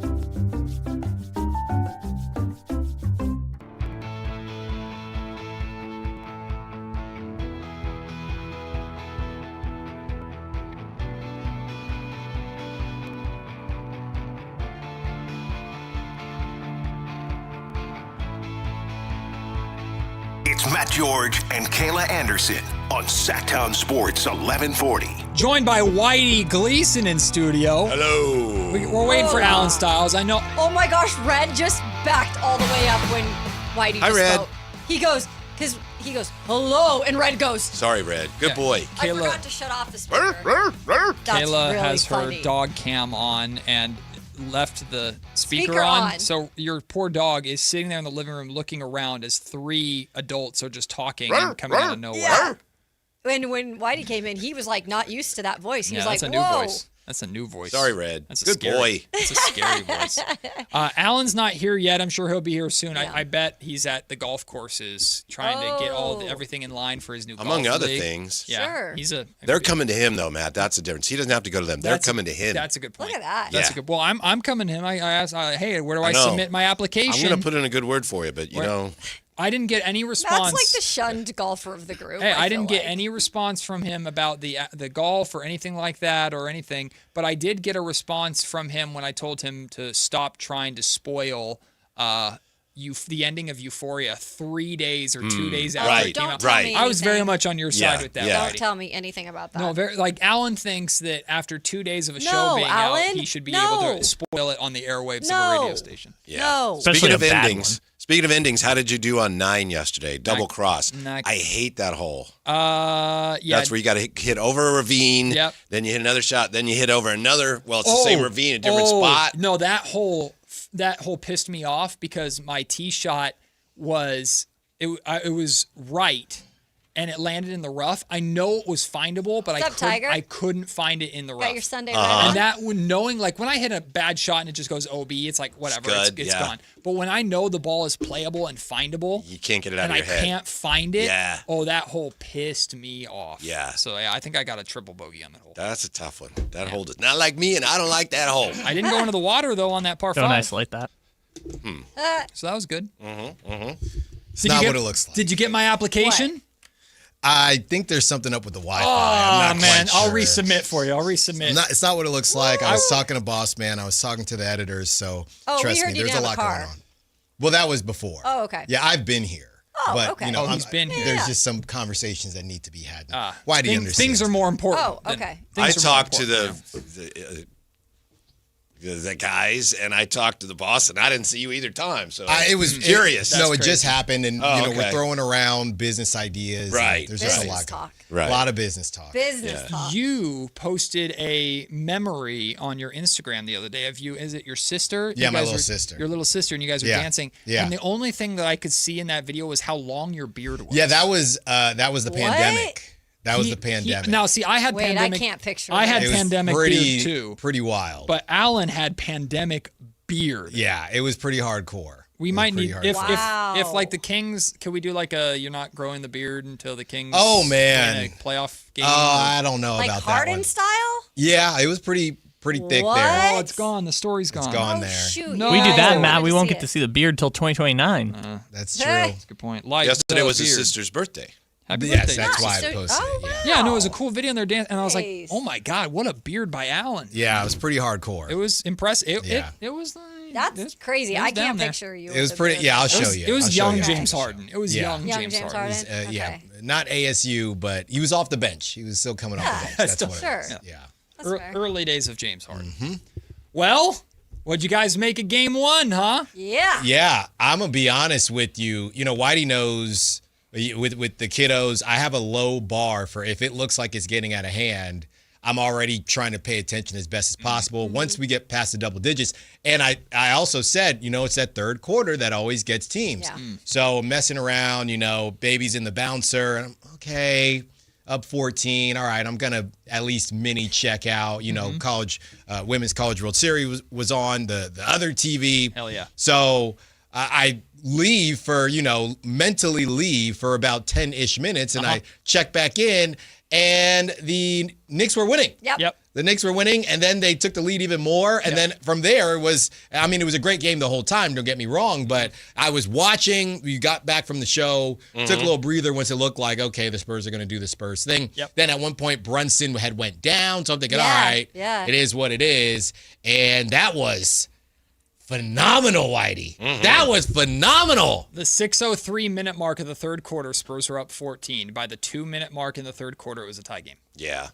It's Matt George and Kayla Anderson on Sactown Sports 1140. Joined by Whitey Gleason in studio. Hello. We're waiting for Alan Stiles. I know. Oh my gosh, Red just backed all the way up when Whitey just spoke. He goes, hello, and Red goes. Sorry, Red. Good boy. I forgot to shut off the speaker. Kayla really has funny. her dog cam on and left the speaker on. So your poor dog is sitting there in the living room looking around as three adults are just talking and coming out of nowhere. Yeah. When Whitey came in, he was like not used to that voice. He was like, that's a whoa. new voice. That's a new voice. Sorry, Red. That's Good boy. That's a scary voice. Alan's not here yet. I'm sure he'll be here soon. Yeah. I bet he's at the golf courses trying to get everything in line for his new golf Among other league. things. Yeah, sure. They're coming to him, though, Matt. That's the difference. He doesn't have to go to them. They're coming to him. That's a good point. Look at that. That's a good. Well, I'm coming to him. I asked, hey, where do I submit my application? I'm going to put in a good word for you, but you know. I didn't get any response. That's like the shunned golfer of the group. Hey, I didn't get any response from him about the golf or anything like that or anything, but I did get a response from him when I told him to stop trying to spoil the ending of Euphoria 3 days or 2 days after it came out. Right. I was very much on your side with that. Don't tell me anything about that. No, Alan thinks that after 2 days of a show being out, he should be able to spoil it on the airwaves of a radio station. Yeah. No. Speaking of endings, how did you do on 9 yesterday? Double cross. I hate that hole. Yeah. That's where you got to hit over a ravine. Yep. Then you hit another shot. Then you hit over another. Well, it's the same ravine, a different spot. No, that hole pissed me off because my tee shot was it was right. And it landed in the rough. I know it was findable, but I couldn't find it in the rough. Got your Sunday right. And that knowing, like when I hit a bad shot and it just goes OB, it's like whatever, it's gone. But when I know the ball is playable and findable, you can't get it out of your head. And I can't find it. Yeah. Oh, that hole pissed me off. Yeah. So I think I got a triple bogey on that hole. That's a tough one. That hole is not like me, and I don't like that hole. I didn't go into the water though on that par 5. Don't isolate that. So that was good. It's not what it looks like. Did you get my application? What? I think there's something up with the Wi-Fi. Oh, I'm not man. quite sure. I'll resubmit for you. It's not what it looks like. I was talking to Boss Man. I was talking to the editors. So trust me, there's a lot going on. Well, that was before. Oh, okay. Yeah, I've been here. Oh, but, okay. You know, he's been here. There's just some conversations that need to be had. Why do you understand? Things are more important. Oh, okay. I talked to the guys, and I talked to the boss, and I didn't see you either time. So it was curious. It just happened, and we're throwing around business ideas. Right. There's business just a lot. talk. Right. A lot of business talk. Business talk. You posted a memory on your Instagram the other day of you. Is it your sister? Yeah, you my little sister. Your little sister, and you guys were dancing. Yeah. And the only thing that I could see in that video was how long your beard was. Yeah, that was the pandemic. That was the pandemic. Now, see, I had pandemic. I can't picture. I had it pandemic was beard too. Pretty wild. But Alan had pandemic beard. Yeah, it was pretty hardcore. We might need if Wow. like the Kings. Could we do like you're not growing the beard until the Kings? Oh, man. win a playoff game. Oh, I don't know Like about Harden that one. style? Yeah, it was pretty thick What? there. Oh, it's gone. The story's gone. It's gone Oh, there. shoot. No. We do Yeah, I that, wanted Matt. We won't see get it. to see the beard till 2029. That's Hey. true. That's a good point. Like Yesterday was his beard. sister's birthday. Happy Yes, birthday. that's why I So- posted oh, it. Yeah. Yeah, no, it was a cool video in their dance, and I was like, Nice. "Oh my god, what a beard by Alan!" Yeah, it was pretty hardcore. It was impressive. Yeah. It was like That's crazy. it was I down can't there. picture you. It was with a pretty. beard. Yeah, I'll It show was, you. it was I'll show young you. James Harden. It was Yeah. young James Harden. Yeah, Okay. not ASU, but he was off the bench. He was still coming off the bench. That's what Sure. it is. Yeah. That's fair. Early days of James Harden. Well, what'd you guys make of game one, huh? Yeah. Yeah, I'm gonna be honest with you. You know, Whitey knows with the kiddos. I have a low bar for if it looks like it's getting out of hand. I'm already trying to pay attention as best as possible. Once we get past the double digits, and I also said, it's that third quarter that always gets teams. Yeah. So messing around, baby's in the bouncer, and I'm okay. Up 14. All right, I'm gonna at least mini check out. College, Women's College World Series was on the other TV. Hell yeah. So I leave for mentally leave for about 10-ish minutes, and I check back in, and the Knicks were winning. Yep. The Knicks were winning, and then they took the lead even more. And then from there, it was a great game the whole time, don't get me wrong, but I was watching. We got back from the show, took a little breather once it looked like, okay, the Spurs are going to do the Spurs thing. Yep. Then at one point, Brunson had went down, so I'm thinking, Yeah, all right, yeah. it is what it is. And that was phenomenal, Whitey. That was phenomenal. The 6:03-minute mark of the third quarter, Spurs were up 14. By the 2-minute mark in the third quarter, it was a tie game. Yeah.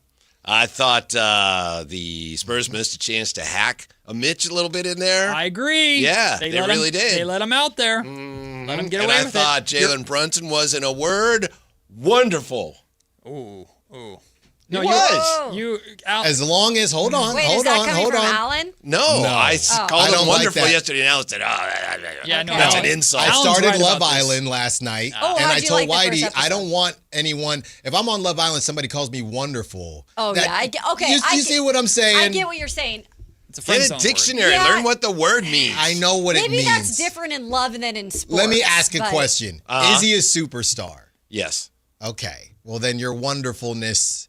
I thought the Spurs missed a chance to hack a Mitch a little bit in there. I agree. Yeah, they really did. They let him out there. Let him get and away I with thought it. Jalen Brunson was, in a word, wonderful. Ooh. No, he was. As long as, hold on. Wait, is that coming from Alan? No, No. I I called don't him like wonderful that. yesterday, and Alan said, Yeah, no, that's Alan- an insult. I Alan's started right Love about this. Island last night, Oh, and how'd I you told like the Whitey, first I episode? don't want anyone. If I'm on Love Island, somebody calls me wonderful. Oh, That- yeah. You see what I'm saying? I get what you're saying. It's a Get friend a zone dictionary. Yeah. Learn what the word means. I know what it Maybe means. that's different in love than in sports. Let me ask a but- question. Is he a superstar? Yes. Okay. Well, then your wonderfulness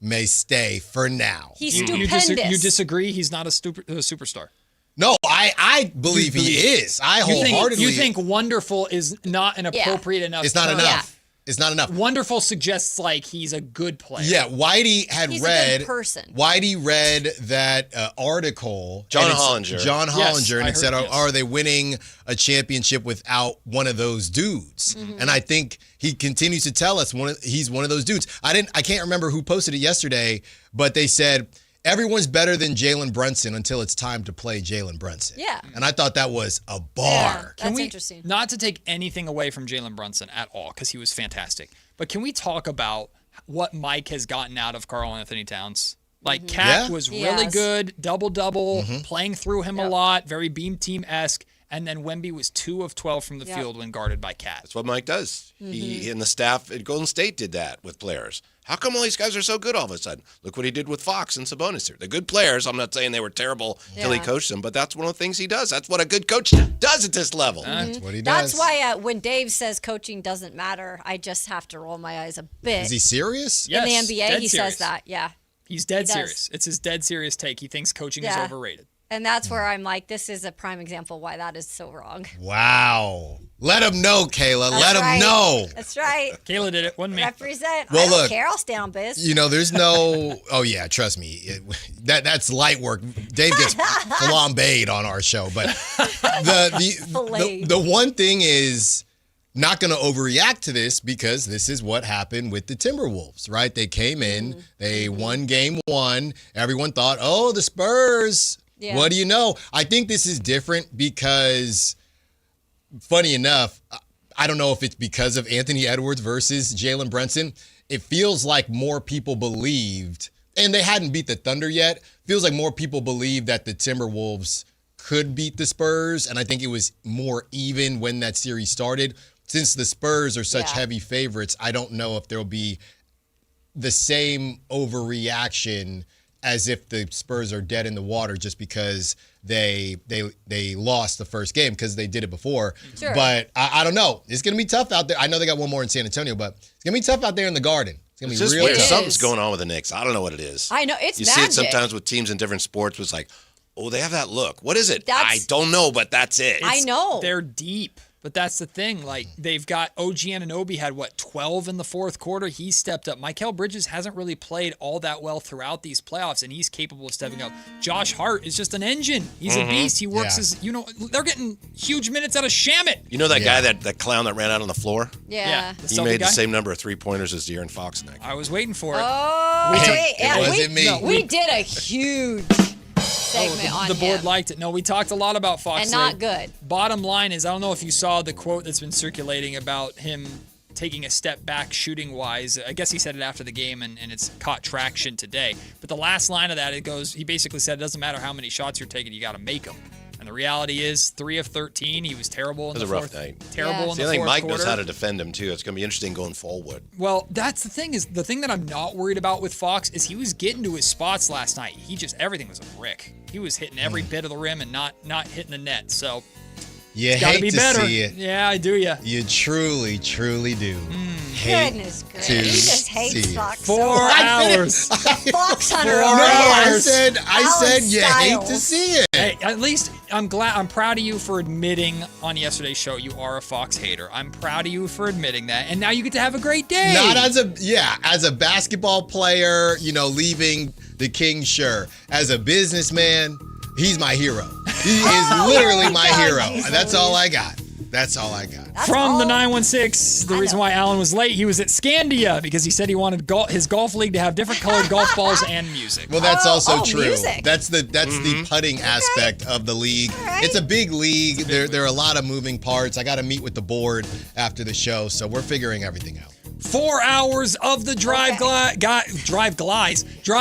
may stay for now. He's You stupendous. disagree? He's not a superstar. No, I believe he is. I wholeheartedly. You think wonderful is not an appropriate enough it's not term. enough. It's not enough. Wonderful suggests like he's a good player. Yeah, Whitey had He's a read. good person. Whitey read that article. John and it's Hollinger. John Yes, Hollinger, and I it said, heard, yes. "Are they winning a championship without one of those dudes?" And I think he continues to tell us he's one of those dudes. I can't remember who posted it yesterday, but they said everyone's better than Jalen Brunson until it's time to play Jalen Brunson. Yeah. And I thought that was a bar. Yeah, Can that's we, interesting. Not to take anything away from Jalen Brunson at all, because he was fantastic. But can we talk about what Mike has gotten out of Karl Anthony Towns? Like, Cat was He really has. good, double-double, playing through him a lot, very beam team-esque. And then Wemby was 2 of 12 from the field when guarded by Cat. That's what Mike does. He and the staff at Golden State did that with players. How come all these guys are so good all of a sudden? Look what he did with Fox and Sabonis here. They're good players. I'm not saying they were terrible till he coached them, but that's one of the things he does. That's what a good coach does at this level. That's what he does. That's why when Dave says coaching doesn't matter, I just have to roll my eyes a bit. Is he serious? Yes, In the NBA, dead he serious. says that. Yeah. He's dead He does. serious. It's his dead serious take. He thinks coaching is Yeah. overrated. And that's where I'm like, this is a prime example why that is so wrong. Wow. Let them know, Kayla. That's Let them right. know. That's right. Kayla did it, wasn't me. Represent. Well, I don't look, care. I'll stay on biz. There's no. Oh yeah, trust me. That's light work. Dave gets flambéed on our show, but the one thing is not going to overreact to this because this is what happened with the Timberwolves, right? They came in, they won game 1. Everyone thought, oh, the Spurs. Yeah. What do you know? I think this is different because, funny enough, I don't know if it's because of Anthony Edwards versus Jalen Brunson. It feels like more people believed, and they hadn't beat the Thunder yet, feels like more people believed that the Timberwolves could beat the Spurs, and I think it was more even when that series started. Since the Spurs are such heavy favorites, I don't know if there'll be the same overreaction as if the Spurs are dead in the water just because they lost the first game because they did it before. Sure. But I don't know. It's going to be tough out there. I know they got one more in San Antonio, but it's going to be tough out there in the Garden. It's going to be just real weird. tough. Something's going on with the Knicks. I don't know what it is. I know. It's You magic. see it sometimes with teams in different sports. It's like, oh, they have that look. What is it? I don't know, but that's it. I know. They're deep. But that's the thing. Like, they've got OG Anunoby had, 12 in the fourth quarter? He stepped up. Mikal Bridges hasn't really played all that well throughout these playoffs, and he's capable of stepping up. Josh Hart is just an engine. He's a beast. He works as, they're getting huge minutes out of Shamit. You know that guy, that clown that ran out on the floor? Yeah. He made the same number of 3-pointers as De'Aaron Fox tonight. I was waiting for it. Oh, we did a huge segment on the board him. liked it. No, we talked a lot about Fox. And not good. Bottom line is, I don't know if you saw the quote that's been circulating about him taking a step back shooting-wise. I guess he said it after the game, and it's caught traction today. But the last line of that, he basically said, it doesn't matter how many shots you're taking, you got to make them. And the reality is, 3 of 13, he was terrible in the fourth. It was a rough night. Terrible in the fourth I think Mike quarter. knows how to defend him, too. It's going to be interesting going forward. Well, that's the thing is, the thing that I'm not worried about with Fox is he was getting to his spots last night. Everything was a brick. He was hitting every bit of the rim and not hitting the net. So You it's gotta hate be to better. see it. Yeah, I do. Yeah. You truly, truly do. Goodness gracious. to He just hates see it. Fox. 4 hours. The Fox Hunter. No, over I here. said Alan you hate Stiles. to see it. Hey, at least I'm proud of you for admitting on yesterday's show you are a Fox hater. I'm proud of you for admitting that. And now you get to have a great day. Not as a basketball player, leaving the Kings, sure. As a businessman, he's my hero. He is literally my hero. That's all I got. That's all I got. From the 916, the reason why Alan was late, he was at Scandia because he said he wanted his golf league to have different colored golf balls and music. Well, that's also true. Music. That's the putting aspect of the league. Right. It's a big league. There are a lot of moving parts. I got to meet with the board after the show, so we're figuring everything out. 4 hours of the drive